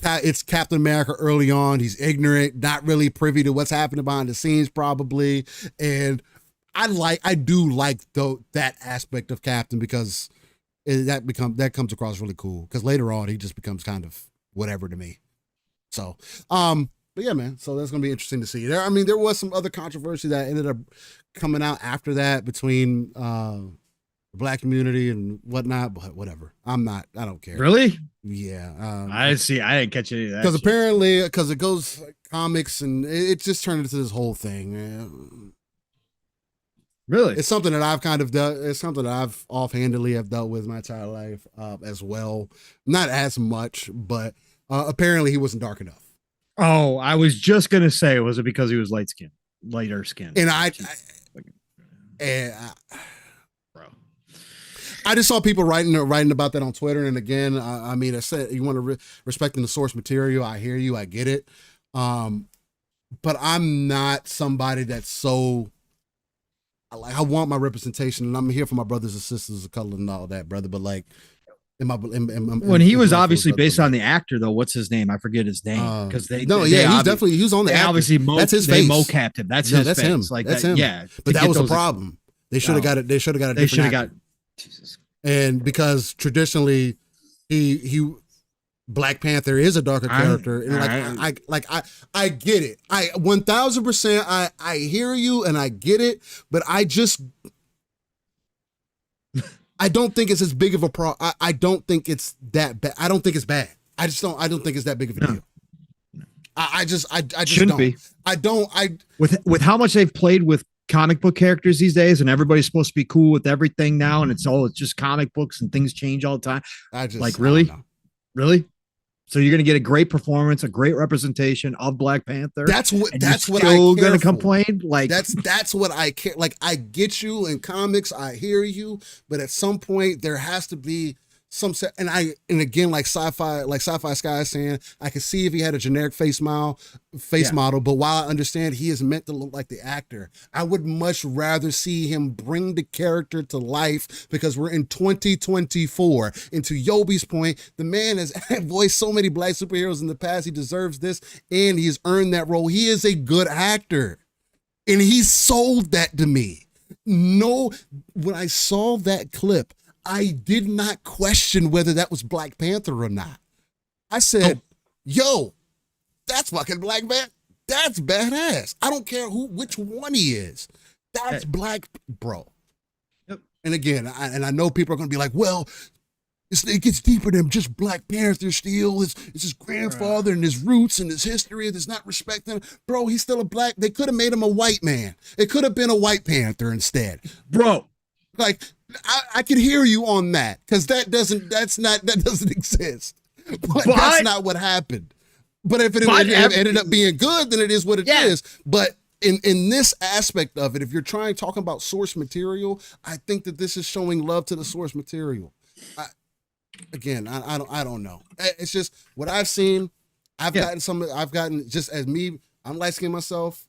it's Captain America early on. He's ignorant, not really privy to what's happening behind the scenes, probably. And I do like that aspect of Captain because that comes across really cool. Because later on, he just becomes kind of whatever to me. So, but yeah, man. So that's gonna be interesting to see. There was some other controversy that ended up coming out after that between the Black community and whatnot. But whatever. I don't care. Really? Yeah. I didn't catch any of that. Because apparently, because it goes like comics and it just turned into this whole thing. Really? It's something that I've kind of done. It's something that I've offhandedly have dealt with my entire life as well. Not as much, but apparently he wasn't dark enough. Oh, I was just gonna say, was it because he was lighter skinned? And bro, I just saw people writing about that on Twitter. And again, I mean, I said you want to respecting the source material. I hear you, I get it. But I'm not somebody that's so. I want my representation, and I'm here for my brothers and sisters of color and all that, brother. But like. When he was obviously based on the actor, though, what's his name? I forget his name because he was on the actor. Obviously, that's his face. Mocapped him. That's his face. Him. Like that's that, him. Yeah, but that was a problem. They should have got it. They should have got a different actor. Jesus. And because traditionally, he Black Panther is a darker character, and I get it. 1000%. I hear you, and I get it, but I just. I don't think it's as big of a problem. I don't think it's that bad. I don't think it's bad. I don't think it's that big of a deal. I just shouldn't don't. Be. I don't. With how much they've played with comic book characters these days, and everybody's supposed to be cool with everything now, and it's just comic books and things change all the time. Really? So you're going to get a great performance, a great representation of Black Panther. That's what I still going to complain. Like that's what I care. Like I get you in comics, I hear you, but at some point there has to be some set. And again, like sci-fi Sky is saying, I can see if he had a generic face model, but while I understand he is meant to look like the actor, I would much rather see him bring the character to life because we're in 2024. And to Yobi's point, the man has voiced so many Black superheroes in the past. He deserves this, and he's earned that role. He is a good actor, and he sold that to me. No, when I saw that clip, I did not question whether that was Black Panther or not. I said, yo, that's fucking Black Panther. That's badass. I don't care which one he is. That's Black, bro. Yep. And again, I know people are going to be like, well, it gets deeper than just Black Panther still. It's his grandfather and his roots and his history that's not respecting. Bro, he's still a black. They could have made him a white man. It could have been a white Panther instead. Bro. Like, I can hear you on that, because that doesn't exist. But that's not what happened. But if it ended up being good, then it is what it is. But in this aspect of it, if you're talking about source material, I think that this is showing love to the source material. I don't know. It's just what I've seen. I've gotten just as me. I'm light skinned myself.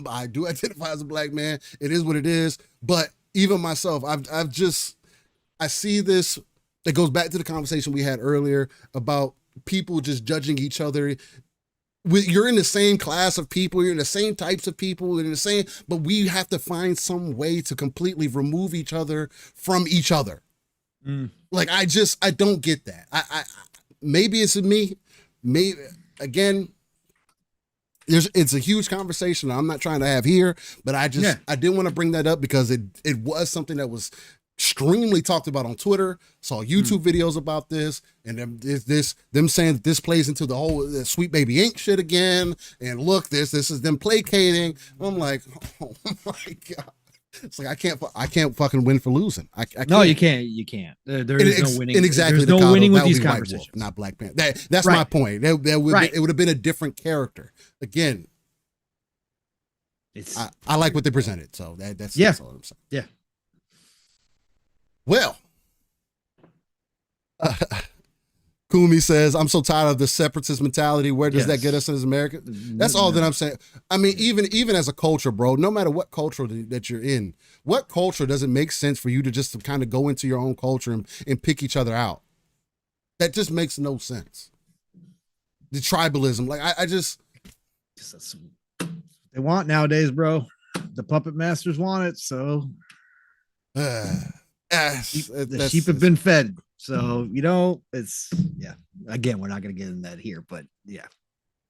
I do identify as a black man. It is what it is. But even myself, I see this. It goes back to the conversation we had earlier about people just judging each other. You're in the same class of people. You're in the same types of people. You're in the same, but we have to find some way to completely remove each other from each other. Like, I don't get that. I maybe it's me. Maybe again, it's a huge conversation I'm not trying to have here, but I did want to bring that up because it was something that was extremely talked about on Twitter. Saw YouTube videos about this, and them saying that this plays into the whole Sweet Baby Inc. shit again. And look, this is them placating. I'm like, oh my God. It's like I can't fucking win for losing. I can't. No, you can't. You can't. There is no winning. And exactly, there's no winning with these conversations. Wolf, not Black Panther. That's my point. It would have been a different character. Again, I like what they presented. So that's all I'm saying. Yeah. Well, Kumi says, I'm so tired of the separatist mentality. Where does that get us as Americans? That's all that I'm saying. I mean, even as a culture, bro, no matter what culture that you're in, what culture doesn't make sense for you to just kind of go into your own culture and pick each other out? That just makes no sense. The tribalism, like I just they want nowadays, bro. The puppet masters want it, so the sheep have been fed. So, it's, again, we're not going to get in that here, but yeah.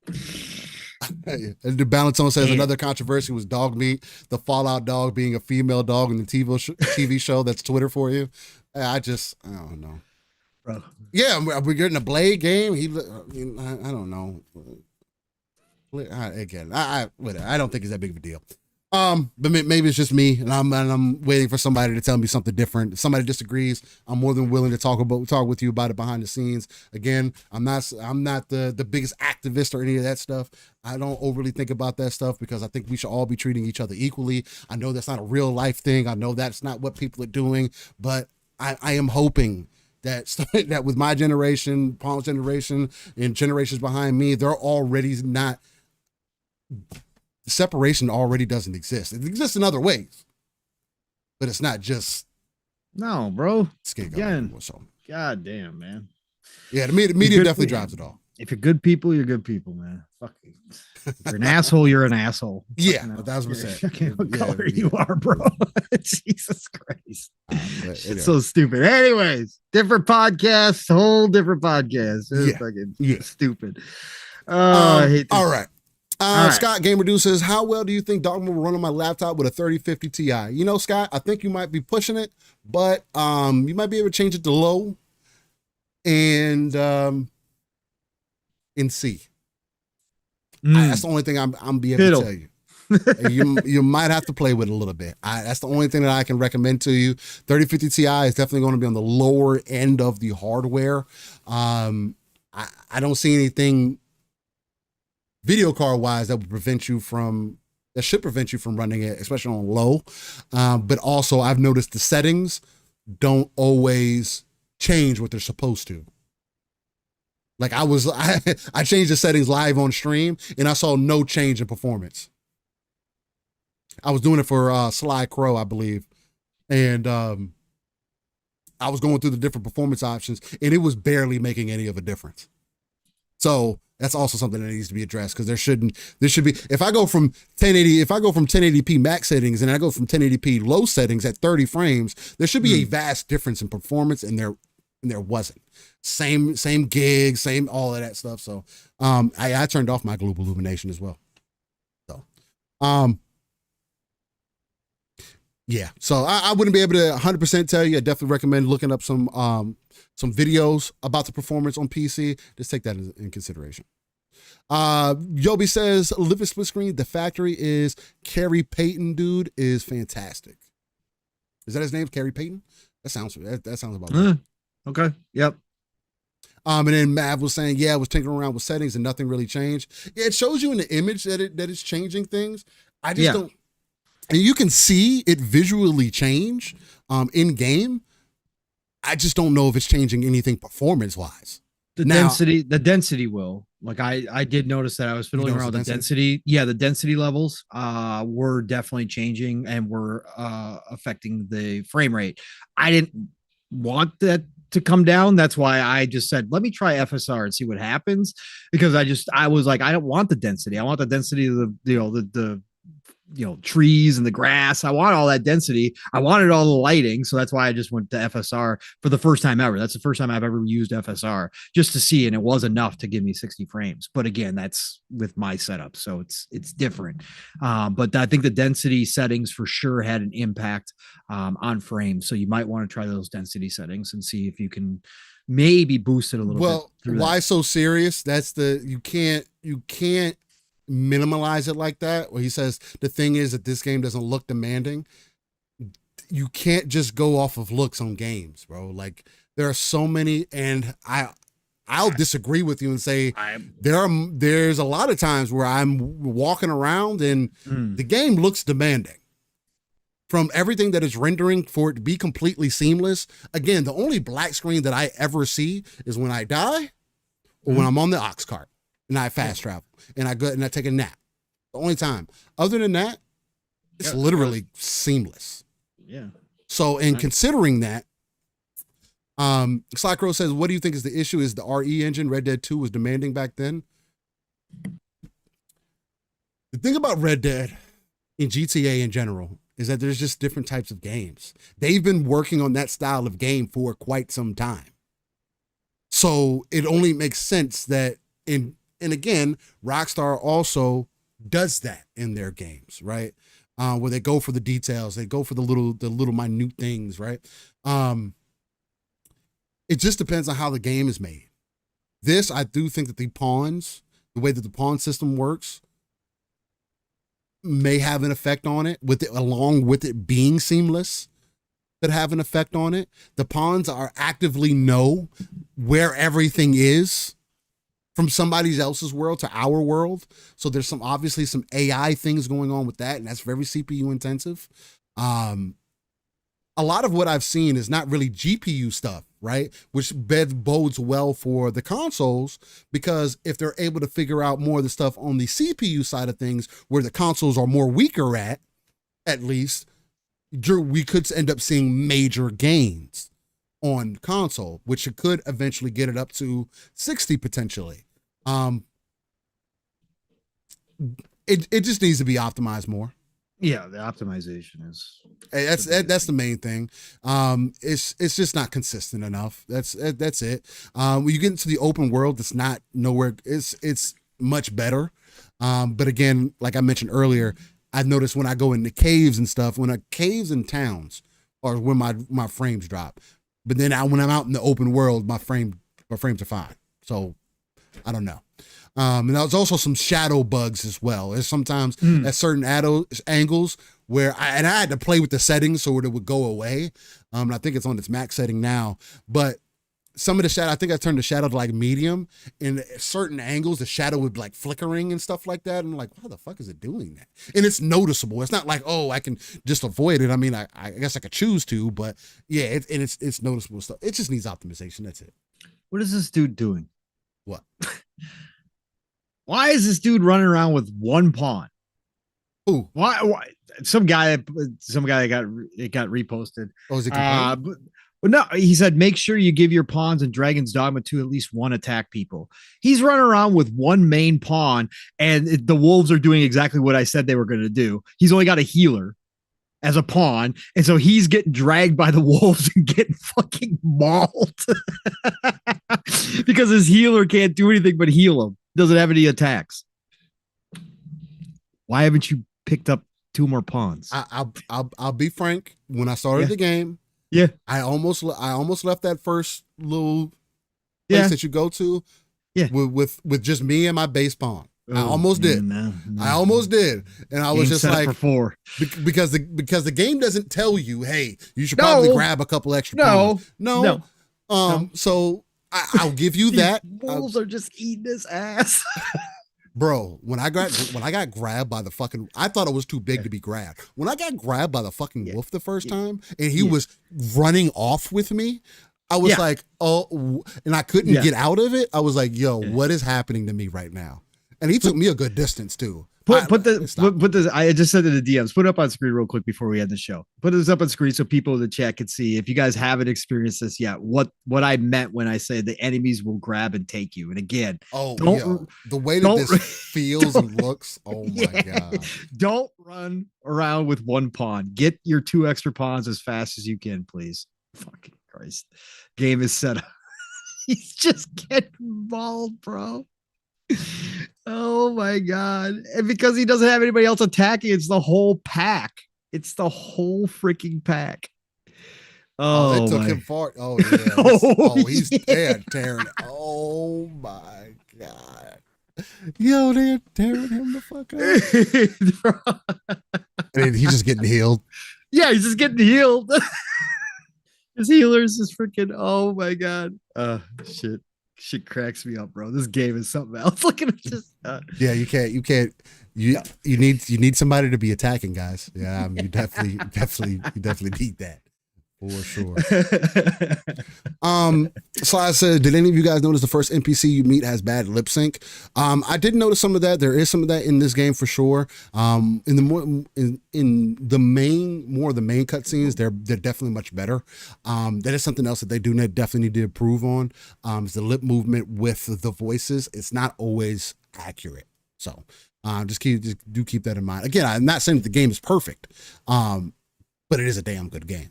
And the Balancon says another controversy was dog meat, the Fallout dog being a female dog in the TV show. That's Twitter for you. I don't know. Bro. Yeah, we're getting a Blade game. I don't know. Again, I don't think it's that big of a deal. But maybe it's just me, and I'm waiting for somebody to tell me something different. If somebody disagrees, I'm more than willing to talk with you about it behind the scenes. Again, I'm not the biggest activist or any of that stuff. I don't overly think about that stuff because I think we should all be treating each other equally. I know that's not a real life thing. I know that's not what people are doing, but I am hoping that with my generation, Paul's generation, and generations behind me, they're already not. Separation already doesn't exist. It exists in other ways, but it's not just. No, bro. Again, God damn, man. Yeah, the media definitely drives it all. If you're good people, you're good people, man. Fuck you. If you're an asshole, you're an asshole. Yeah, 1,000%. What color you are, bro? Jesus Christ. It's so stupid. Anyways, different podcast, whole different podcast. Fucking stupid. I hate this. All right. Scott Gamer Dude says, how well do you think Dogma will run on my laptop with a 3050 Ti? Scott, I think you might be pushing it, but you might be able to change it to low and in C. That's the only thing I'm be able to tell you. You might have to play with it a little bit. That's the only thing that I can recommend to you. 3050 Ti is definitely going to be on the lower end of the hardware. I don't see anything video card wise that should prevent you from running it, especially on low. But also I've noticed the settings don't always change what they're supposed to. Like I changed the settings live on stream and I saw no change in performance. I was doing it for Sly Crow, I believe. And I was going through the different performance options and it was barely making any of a difference. So that's also something that needs to be addressed because there should be, if I go from 1080p max settings and I go from 1080p low settings at 30 frames, there should be a vast difference in performance and there wasn't. Same gig, same all of that stuff. So I turned off my global illumination as well. So Yeah, so I wouldn't be able to 100% tell you. I definitely recommend looking up some videos about the performance on PC. Just take that in consideration. Yobi says, live in split screen. The factory is Kerry Payton, dude, is fantastic. Is that his name, Kerry Payton? That sounds about right. Okay. Yep. And then Mav was saying, yeah, I was tinkering around with settings and nothing really changed. Yeah, it shows you in the image that it's changing things. I just don't. And you can see it visually change in game. I just don't know if it's changing anything performance wise. The density will. Like I did notice that I was fiddling around with the density. Yeah, the density levels were definitely changing and were affecting the frame rate. I didn't want that to come down. That's why I just said, let me try FSR and see what happens. Because I was like, I don't want the density. I want the density of the trees and the grass. I want all that density. I wanted all the lighting. So that's why I just went to FSR for the first time ever. That's the first time I've ever used FSR just to see. And it was enough to give me 60 frames. But again, that's with my setup. So it's different. But I think the density settings for sure had an impact on frames. So you might want to try those density settings and see if you can maybe boost it a little bit. Well, why so serious? That's you can't minimalize it like that. Where he says the thing is that this game doesn't look demanding. You can't just go off of looks on games, bro. Like there are so many, and I'll disagree with you and say there's a lot of times where I'm walking around and the game looks demanding. From everything that is rendering for it to be completely seamless. Again, the only black screen that I ever see is when I die or when I'm on the ox cart and I fast travel and I go and I take a nap. The only time. Other than that, it's literally seamless. Yeah. So in considering that, Sly Crow says, what do you think is the issue? Is the RE engine Red Dead 2 was demanding back then? The thing about Red Dead in GTA in general is that there's just different types of games. They've been working on that style of game for quite some time. So it only makes sense that and again, Rockstar also does that in their games, right? Where they go for the details, they go for the little minute things, right? It just depends on how the game is made. This, I do think that the way that the pawn system works, may have an effect on it, along with it being seamless, that have an effect on it. The pawns are actively know where everything is from somebody else's world to our world. So there's obviously some AI things going on with that, and that's very CPU intensive. A lot of what I've seen is not really GPU stuff, right? Which bodes well for the consoles, because if they're able to figure out more of the stuff on the CPU side of things, where the consoles are more weaker at least, we could end up seeing major gains on console, which could eventually get it up to 60 potentially. It just needs to be optimized more. Yeah, the optimization is that's the main thing. It's just not consistent enough. That's it. When you get into the open world, it's not nowhere. It's much better. But again, like I mentioned earlier, I've noticed when I go into caves and stuff, caves and towns are where my frames drop. But then when I'm out in the open world, my frames are fine. So I don't know. And there's also some shadow bugs as well. There's sometimes at certain angles where I had to play with the settings so it would go away. And I think it's on its max setting now. But some of the shadow, I think I turned the shadow to like medium. And at certain angles, the shadow would like flickering and stuff like that. And I'm like, how the fuck is it doing that? And it's noticeable. It's not like, oh, I can just avoid it. I mean, I guess I could choose to, but yeah, it's noticeable stuff. It just needs optimization. That's it. What is this dude doing? What? Why is this dude running around with one pawn? Who? Why? Some guy got reposted. Oh, is it but no, he said, make sure you give your pawns in Dragon's Dogma to at least one attack people. He's running around with one main pawn, and the wolves are doing exactly what I said they were going to do. He's only got a healer as a pawn, and so he's getting dragged by the wolves and getting fucking mauled because his healer can't do anything but heal him. Doesn't have any attacks. Why haven't you picked up 2 more pawns. I'll be frank. When I started the game, I almost left that first little place that you go to, with just me and my base pawn. I almost did. No. I almost did, and I was just like, for 4 because the game doesn't tell you, hey, you should probably grab a couple extra pawns. No. So I'll give you that. Wolves are just eating his ass. Bro, when I got grabbed by the fucking, I thought it was too big to be grabbed. When I got grabbed by the fucking wolf the first time, and he was running off with me, I was like, oh, and I couldn't get out of it. I was like, yo, what is happening to me right now? And he took me a good distance too. Put this. I just said to the DMs. Put it up on screen real quick before we end the show. Put this up on screen so people in the chat can see. If you guys haven't experienced this yet, what I meant when I say the enemies will grab and take you. And again, the way that this feels and looks. Oh my god! Don't run around with 1 pawn. Get your 2 extra pawns as fast as you can, please. Fucking Christ! Game is set up. He's just getting mauled, bro. Oh my god. And because he doesn't have anybody else attacking, it's the whole pack. It's the whole freaking pack. They took him far. Oh yeah. He's dead, tearing. Oh my god. Yo, they're tearing him the fuck up. And he's just getting healed. Yeah, he's just getting healed. His healers is freaking, oh my god. Shit cracks me up, bro. This game is something else. Look at this. You need somebody to be attacking, guys. Yeah, you definitely need that for sure. So I said, did any of you guys notice the first NPC you meet has bad lip sync? I did notice some of that. There is some of that in this game for sure. In the main cutscenes, they're definitely much better. That is something else that they definitely need to improve on. Is the lip movement with the voices. It's not always accurate. So just keep that in mind. Again, I'm not saying that the game is perfect, but it is a damn good game.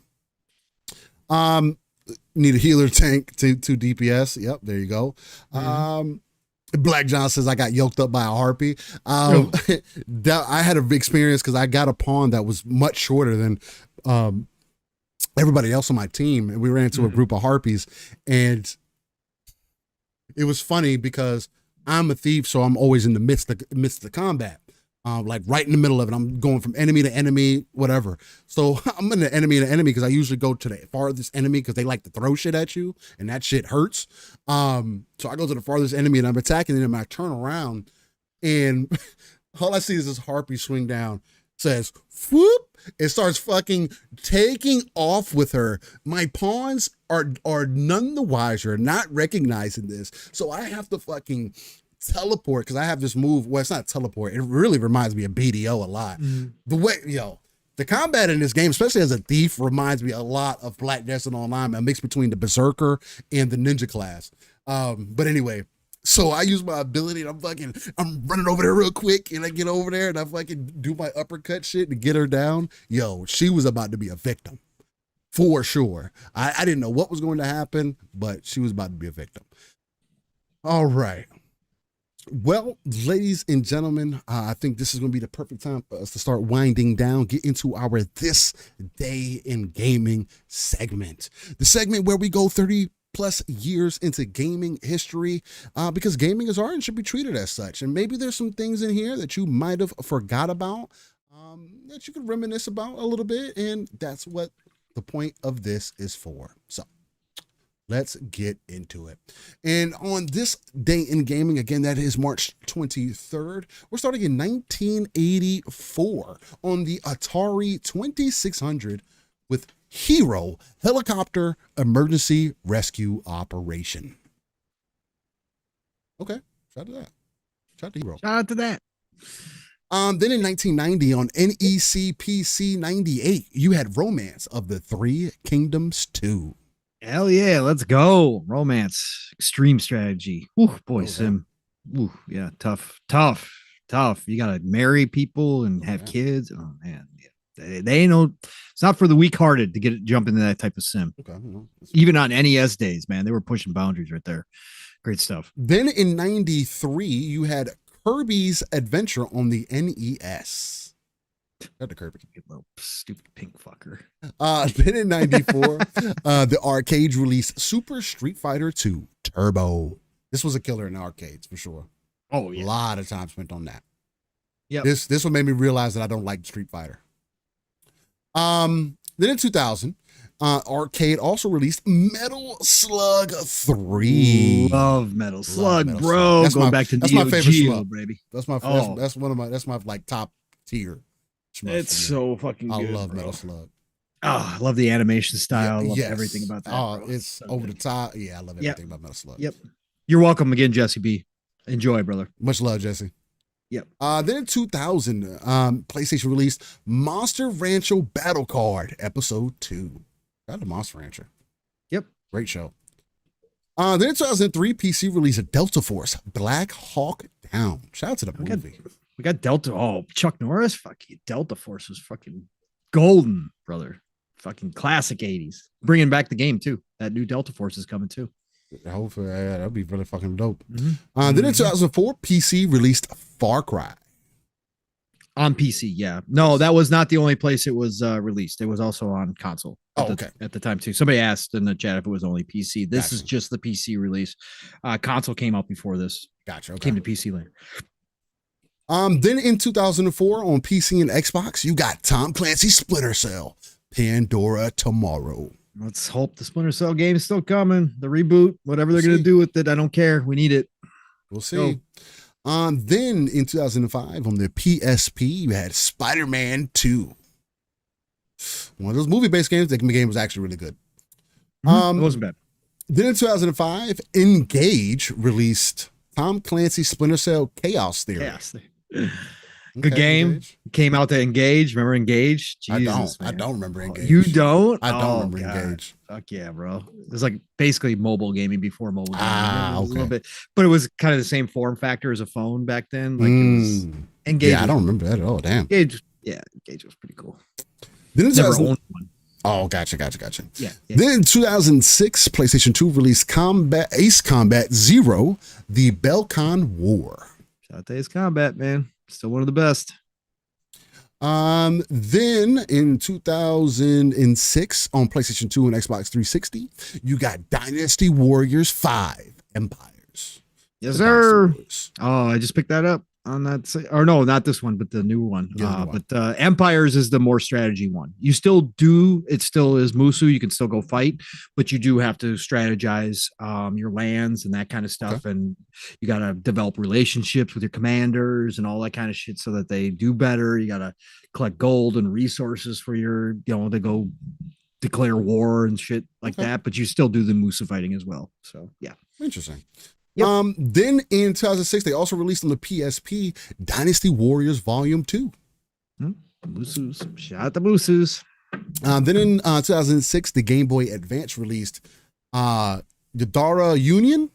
Need a healer tank to DPS. Yep, there you go. Black John says I got yoked up by a harpy. I had a big experience because I got a pawn that was much shorter than everybody else on my team, and we ran into a group of harpies, and it was funny because I'm a thief, so I'm always in the midst of the combat. Like right in the middle of it. I'm going from enemy to enemy, whatever. So I'm in the enemy to enemy because I usually go to the farthest enemy because they like to throw shit at you and that shit hurts. So I go to the farthest enemy and I'm attacking them and I turn around and all I see is this harpy swing down, says, whoop, it starts fucking taking off with her. My pawns are none the wiser, not recognizing this. So I have to fucking teleport because I have this move. Well, it's not teleport. It really reminds me of BDO a lot. The way, the combat in this game, especially as a thief, reminds me a lot of Black Desert Online, a mix between the Berserker and the Ninja class. But anyway, so I use my ability and I'm running over there real quick and I get over there and I fucking do my uppercut shit to get her down. She was about to be a victim for sure. I didn't know what was going to happen, but she was about to be a victim. All right. Well, ladies and gentlemen, I think this is going to be the perfect time for us to start winding down, get into our This Day in Gaming segment. The segment where we go 30 plus years into gaming history, because gaming is art and should be treated as such. And maybe there's some things in here that you might have forgot about, that you could reminisce about a little bit. And that's what the point of this is for. So let's get into it. And on this day in gaming, again, that is March 23rd, we're starting in 1984 on the Atari 2600 with Hero Helicopter Emergency Rescue Operation. Okay, shout out to that. Shout out to Hero. Shout out to that. Then in 1990 on NEC PC 98, you had Romance of the Three Kingdoms 2. Hell yeah, let's go. Romance, extreme strategy. Ooh, boy, Sim. Ooh, yeah, tough. You gotta marry people and have kids. Oh man, yeah. They ain't no. It's not for the weak-hearted to jump into that type of sim. Okay, even on NES days, man, they were pushing boundaries right there. Great stuff. Then in 93, you had Kirby's Adventure on the NES. Got the Kirby. You little stupid pink fucker. Then in 94, the arcade released Super Street Fighter 2 Turbo. This was a killer in the arcades for sure. Oh yeah. A lot of time spent on that. Yeah. This one made me realize that I don't like Street Fighter. Then in 2000, arcade also released Metal Slug 3. Love Metal Slug, Metal bro. Slug. Going back to that's Neo my favorite Geo, slug, baby. That's my Oh. that's my like top tier. It's so fucking good. I love bro. Metal Slug. Oh, I love the animation style. I love Yes. everything about that. Oh, bro. it's So over good. the top. Yeah, I love everything about Metal Slug. Yep. You're welcome again, Jesse B. Enjoy, brother. Much love, Jesse. Yep. Then in 2000, PlayStation released Monster Rancher Battle Card Episode 2. Got the Monster Rancher. Yep. Great show. Then in 2003, PC released Delta Force Black Hawk Down. Shout out to the movie. We got Delta. Oh, Chuck Norris. Fuck you. Delta Force was fucking golden, brother. Fucking classic 80s. Bringing back the game, too. That new Delta Force is coming, too. Hopefully, that'll be really fucking dope. Mm-hmm. Then in 2004, PC released Far Cry. On PC, yeah. No, that was not the only place it was released. It was also on console. At the time, too. Somebody asked in the chat if it was only PC. This is just the PC release. Console came out before this. Gotcha. Okay. Came to PC later. Then in 2004 on PC and Xbox, you got Tom Clancy's Splinter Cell, Pandora Tomorrow. Let's hope the Splinter Cell game is still coming. The reboot, whatever they're going to do with it, I don't care. We need it. We'll see. Then in 2005 on the PSP, you had Spider-Man 2. One of those movie-based games. The game was actually really good. It wasn't bad. Then in 2005, Engage released Tom Clancy's Splinter Cell Chaos Theory. Good game. Engage. Came out to Engage. Remember Engage? Jesus, I don't remember Engage. You don't? I don't remember Engage. Fuck yeah, bro. It was like basically mobile gaming before mobile gaming. Okay. A little bit, but it was kind of the same form factor as a phone back then. Like it was Engage. Yeah, I don't remember that at all. Damn. Engage was pretty cool. Then in Never owned one. Oh, gotcha. Yeah. Then in 2006, PlayStation 2 released Ace Combat Zero, the Belcon War. Shout out to Ace Combat, man. Still one of the best. Then in 2006 on PlayStation 2 and Xbox 360, you got Dynasty Warriors 5 Empires. Yes, sir. Oh, I just picked that up on that. Or no, not this one, but the new one. But Empires is the more strategy one. You still do. It still is Musu. You can still go fight, but you do have to strategize your lands and that kind of stuff. Okay. And you got to develop relationships with your commanders and all that kind of shit so that they do better. You got to collect gold and resources for your, to go declare war and shit like that. But you still do the Musu fighting as well. So yeah. Interesting. Yep. Then in 2006, they also released on the PSP Dynasty Warriors Volume 2. Musus. Shout out to Musus. Then in 2006, the Game Boy Advance released Yadara Union,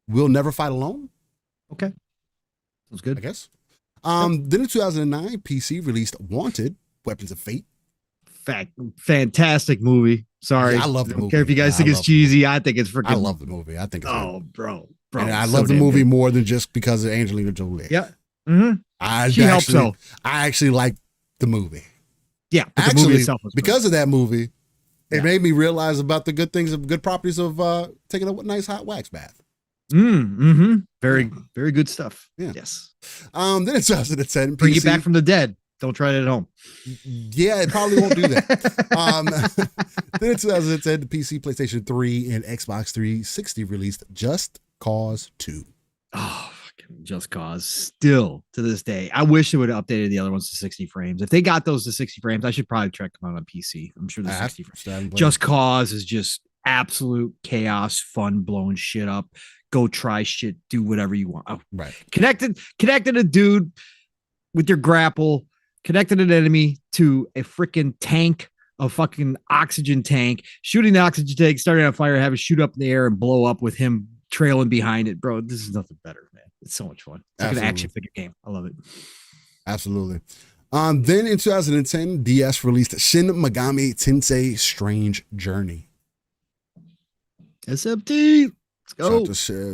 We'll Never Fight Alone. Okay. Sounds good. I guess. Then in 2009, PC released Wanted, Weapons of Fate. Fantastic movie. Sorry. Yeah, I love the movie. I don't care if you guys think it's cheesy. I think it's freaking. I love the movie. I think it's bro. And I love the movie more than just because of Angelina Jolie. Yeah. She helps so. I actually like the movie. Yeah. Actually, the movie itself was because of that movie, it made me realize about the good things, good properties of taking a nice hot wax bath. Very, very good stuff. Yeah. Yes. Then in 2010, bring you back from the dead. Don't try it at home. Yeah, it probably won't do that. Then in 2010, the PC, PlayStation 3, and Xbox 360 released Just Cause 2. Oh, fucking Just Cause. Still to this day. I wish it would have updated the other ones to 60 frames. If they got those to 60 frames, I should probably try to come out on PC. I'm sure the 60 frames. Just Cause is just absolute chaos, fun, blowing shit up. Go try shit, do whatever you want. Oh, right. Connected a dude with your grapple. Connected an enemy to a freaking tank, a fucking oxygen tank, shooting the oxygen tank, starting on fire, have it shoot up in the air and blow up with him trailing behind it. Bro, this is nothing better, man. It's so much fun. It's like an action figure game. I love it. Absolutely. Then in 2010, DS released Shin Megami Tensei Strange Journey. SMT. Let's go.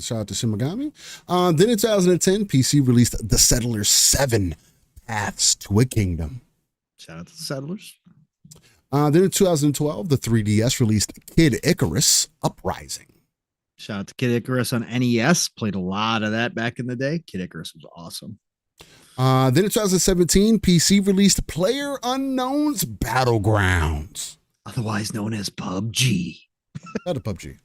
Shout out to Shin Megami. Then in 2010, PC released The Settlers 7. Paths to a Kingdom. Shout out to the Settlers. Then in 2012, the 3DS released Kid Icarus Uprising. Shout out to Kid Icarus on NES. Played a lot of that back in the day. Kid Icarus was awesome. Then in 2017, PC released Player Unknown's Battlegrounds, otherwise known as PUBG. Not a PUBG.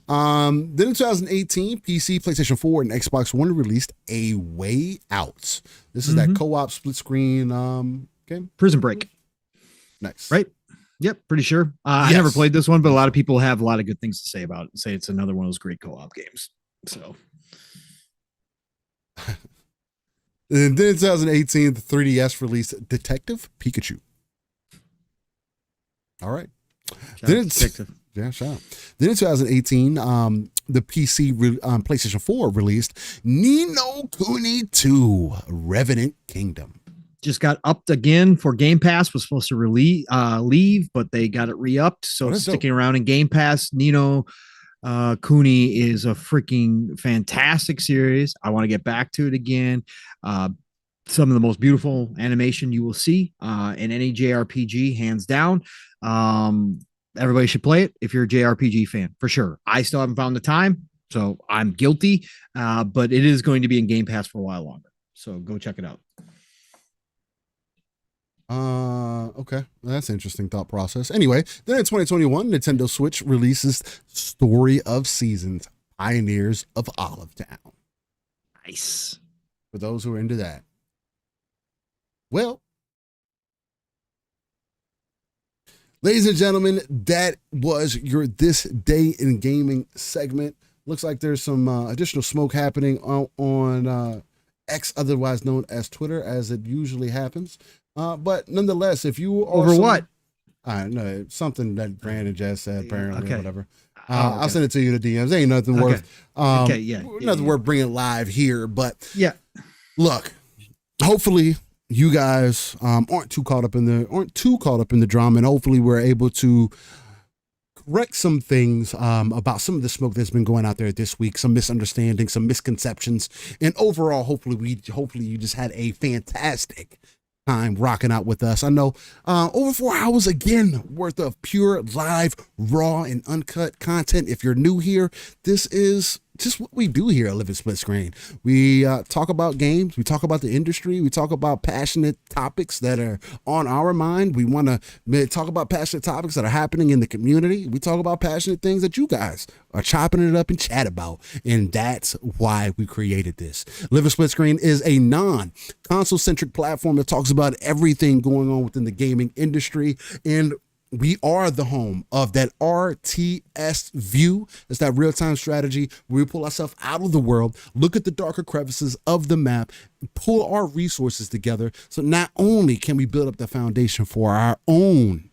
Then in 2018, PC, PlayStation 4, and Xbox One released A Way Out. This is that co-op split screen game. Prison Break. Nice. Right? Yep, pretty sure. Yes. I never played this one, but a lot of people have a lot of good things to say about it. Say it's another one of those great co-op games. So. And then in 2018, the 3DS released Detective Pikachu. All right. Then Detective. Yeah, shout out. Then in 2018, the PC PlayStation 4 released Ni no Kuni 2 Revenant Kingdom. Just got upped again for Game Pass. Was supposed to leave, but they got it re-upped. So it's sticking around in Game Pass. Ni no Kuni is a freaking fantastic series. I want to get back to it again. Some of the most beautiful animation you will see in any JRPG, hands down. Everybody should play it if you're a JRPG fan, for sure. I still haven't found the time, so I'm guilty, but it is going to be in Game Pass for a while longer. So go check it out. Okay. That's an interesting thought process. Anyway, then in 2021, Nintendo Switch releases Story of Seasons, Pioneers of Olive Town. Nice. For those who are into that. Well, ladies and gentlemen, that was your This Day in Gaming segment. Looks like there's some additional smoke happening on X, otherwise known as Twitter, as it usually happens. But nonetheless, if you are over what? I know something that Brandon just said, apparently, okay. Whatever. Okay. I'll send it to you, the DMs. Ain't nothing worth. Nothing worth bringing live here. But yeah, look, hopefully you guys aren't too caught up in the drama, and hopefully we're able to correct some things about some of the smoke that's been going out there this week, some misunderstandings, some misconceptions, and overall, hopefully you just had a fantastic time rocking out with us. I know over 4 hours again worth of pure live, raw, and uncut content. If you're new here, this is just what we do here at Living Split Screen. We talk about games, we talk about the industry, we talk about passionate topics that are on our mind. We want to talk about passionate topics that are happening in the community. We talk about passionate things that you guys are chopping it up and chat about, and that's why we created this. Living Split Screen is a non-console centric platform that talks about everything going on within the gaming industry, and we are the home of that RTS view. It's that real-time strategy where we pull ourselves out of the world, look at the darker crevices of the map, pull our resources together. So not only can we build up the foundation for our own,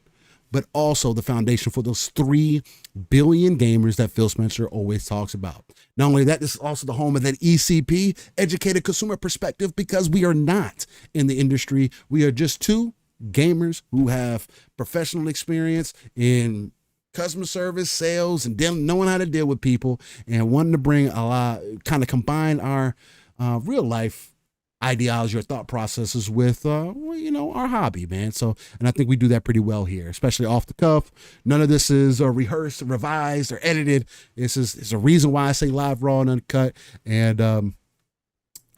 but also the foundation for those 3 billion gamers that Phil Spencer always talks about. Not only that, this is also the home of that ECP, Educated Consumer Perspective, because we are not in the industry. We are just 2 gamers who have professional experience in customer service, sales, and knowing how to deal with people, and wanting to bring a lot, kind of combine our real life ideology or thought processes with our hobby, man. So, and I think we do that pretty well here, especially off the cuff. None of this is rehearsed, revised, or edited. It's a reason why I say live, raw, and uncut. And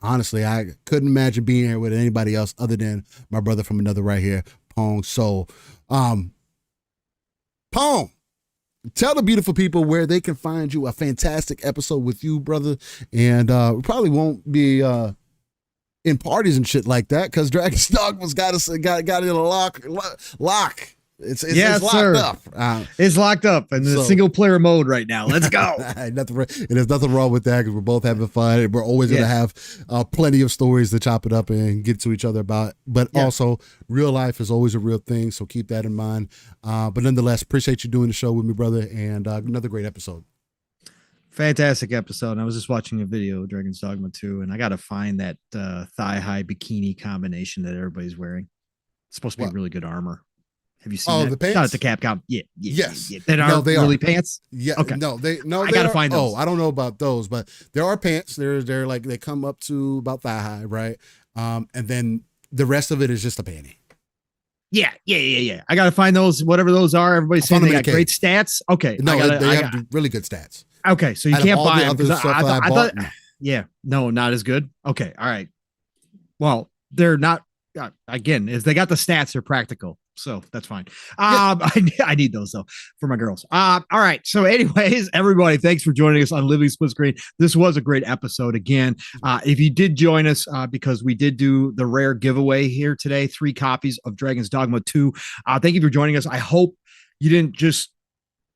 honestly, I couldn't imagine being here with anybody else other than my brother from another right here, Pong. So, Pong, tell the beautiful people where they can find you. A fantastic episode with you, brother. And we probably won't be in parties and shit like that because Dragon's Dogma's got it in a lock. It's locked up. It's locked up in the single player mode right now. Let's go. And there's nothing wrong with that because we're both having fun. And we're always going to have plenty of stories to chop it up and get to each other about. But also, real life is always a real thing. So keep that in mind. But nonetheless, appreciate you doing the show with me, brother. And another great episode. Fantastic episode. I was just watching a video of Dragon's Dogma 2, and I got to find that thigh-high bikini combination that everybody's wearing. It's supposed to be really good armor. Have you seen that? The pants? Not at the Capcom. Yes. That aren't really pants? Yeah. Okay. I gotta find those. Oh, I don't know about those, but there are pants. They're like, they come up to about thigh high, right? And then The rest of it is just a panty. Yeah. I got to find those, whatever those are. Everybody's saying they got great stats. Okay. No, they have really good stats. Okay. So you can't buy them. I thought, no. Yeah. No, not as good. Okay. All right. Well, they're not, again, is they got the stats, they're practical. So that's fine. I need those though for my girls. All right. So anyways, everybody, thanks for joining us on Living Split Screen. This was a great episode again. If you did join us, because we did do the rare giveaway here today, 3 copies of Dragon's Dogma 2. Thank you for joining us. I hope you didn't just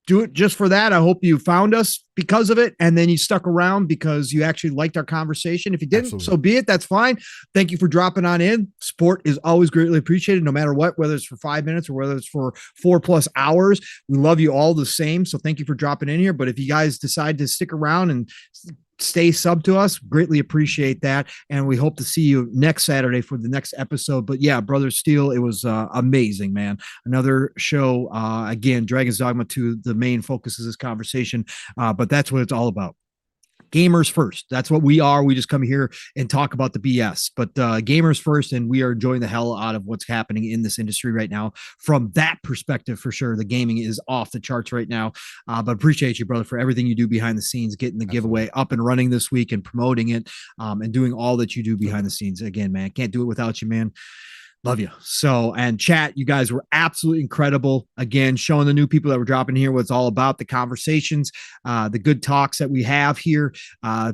do it just for that. I hope you found us because of it, and then you stuck around because you actually liked our conversation. If you didn't, Absolutely. So be it. That's fine. Thank you for dropping on in. Support is always greatly appreciated, no matter what, whether it's for 5 minutes or whether it's for 4+ hours. We love you all the same. So thank you for dropping in here. But if you guys decide to stick around and stay sub to us, greatly appreciate that, and we hope to see you next Saturday for the next episode. But yeah, Brother Steel, it was amazing, man. Another show. Again, Dragon's Dogma 2, the main focus of this conversation, but that's what it's all about. Gamers first. That's what we are. We just come here and talk about the BS, but gamers first, and we are enjoying the hell out of what's happening in this industry right now. From that perspective, for sure, the gaming is off the charts right now. But appreciate you, brother, for everything you do behind the scenes, getting the giveaway up and running this week and promoting it, and doing all that you do behind the scenes. Again, man, can't do it without you, man. Love you. So, and chat, you guys were absolutely incredible. Again, showing the new people that were dropping here what it's all about, the conversations, the good talks that we have here,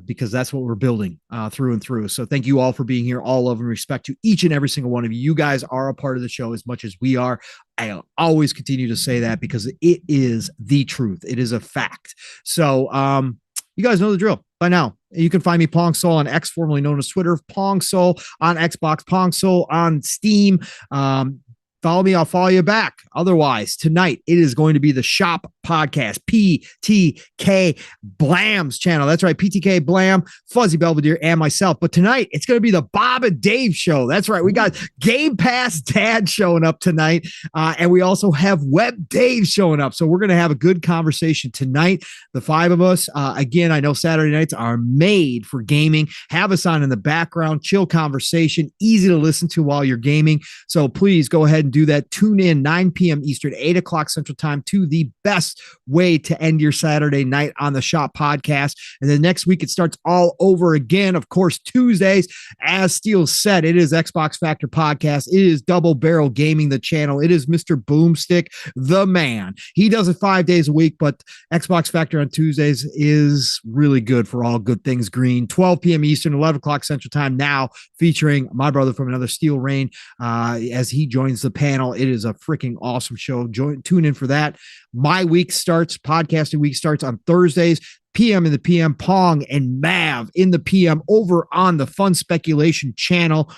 because that's what we're building through and through. So thank you all for being here. All love and respect to each and every single one of you. You guys are a part of the show as much as we are. I'll always continue to say that because it is the truth. It is a fact. So, you guys know the drill by now. You can find me Pong Soul on X, formerly known as Twitter, Pong Soul on Xbox, Pong Soul on Steam. Follow me, I'll follow you back. Otherwise, tonight it is going to be the Shop Podcast, PTK Blam's channel. That's right, PTK Blam, Fuzzy Belvedere, and myself. But tonight it's going to be the Bob and Dave show. That's right, we got Game Pass Dad showing up tonight, and we also have Web Dave showing up. So we're going to have a good conversation tonight. The 5 of us. Again, I know Saturday nights are made for gaming. Have us on in the background, chill conversation, easy to listen to while you're gaming. So please go ahead and do that. Tune in 9 p.m. Eastern, 8 o'clock Central Time to the best way to end your Saturday night on the Shop Podcast. And then next week, it starts all over again. Of course, Tuesdays, as Steele said, it is Xbox Factor Podcast. It is Double Barrel Gaming, the channel. It is Mr. Boomstick, the man. He does it 5 days a week, but Xbox Factor on Tuesdays is really good for all good things green. 12 p.m. Eastern, 11 o'clock Central Time now, featuring my brother from another Steel Rain as he joins the panel. It is a freaking awesome show. Tune in for that. My week starts, podcasting week starts on Thursdays, PM in the PM, Pong and Mav in the PM over on the Fun Speculation channel.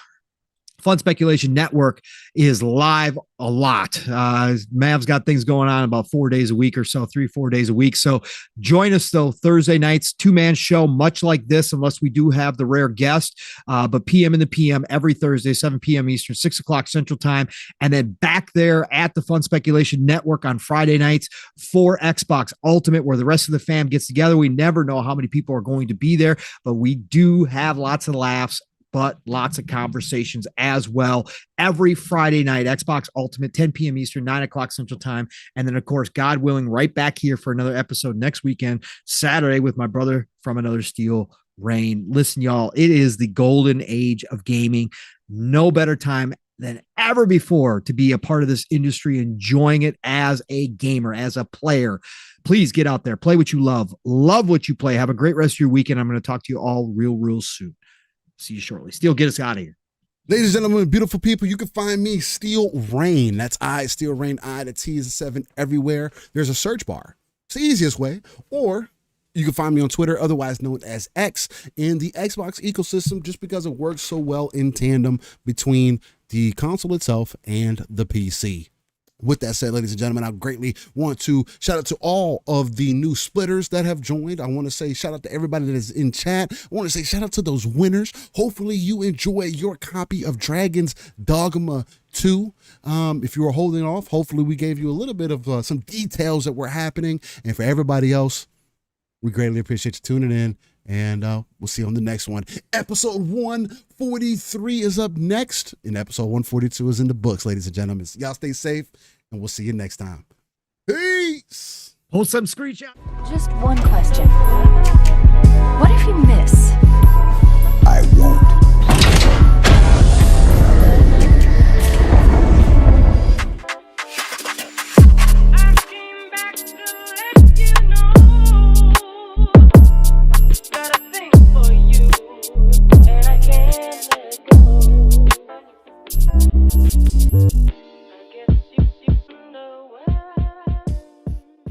Fun Speculation Network is live a lot. Mav's got things going on about 4 days a week or so, 3-4 days a week. So join us though, Thursday nights, 2-man show, much like this, unless we do have the rare guest. But PM in the PM every Thursday, 7 p.m. Eastern, 6 o'clock Central Time. And then back there at the Fun Speculation Network on Friday nights for Xbox Ultimate, where the rest of the fam gets together. We never know how many people are going to be there, but we do have lots of laughs, but lots of conversations as well. Every Friday night, Xbox Ultimate, 10 p.m. Eastern, 9 o'clock Central Time. And then, of course, God willing, right back here for another episode next weekend, Saturday, with my brother from another Steel Rain. Listen, y'all, it is the golden age of gaming. No better time than ever before to be a part of this industry, enjoying it as a gamer, as a player. Please get out there, play what you love what you play. Have a great rest of your weekend. I'm going to talk to you all real soon. See you shortly. Steel, get us out of here. Ladies and gentlemen, beautiful people, you can find me, Steel Rain. That's Steel Rain, the T is a 7 everywhere. There's a search bar. It's the easiest way. Or you can find me on Twitter, otherwise known as X, in the Xbox ecosystem, just because it works so well in tandem between the console itself and the PC. With that said, ladies and gentlemen, I greatly want to shout out to all of the new splitters that have joined. I want to say shout out to everybody that is in chat. I want to say shout out to those winners. Hopefully you enjoy your copy of Dragon's Dogma 2. If you were holding off, hopefully we gave you a little bit of some details that were happening. And for everybody else, we greatly appreciate you tuning in And we'll see you on the next one. Episode 143 is up next, and episode 142 is in the books, ladies and gentlemen. Y'all stay safe, and we'll see you next time. Peace. Post some screenshot. Just one question. What if you miss?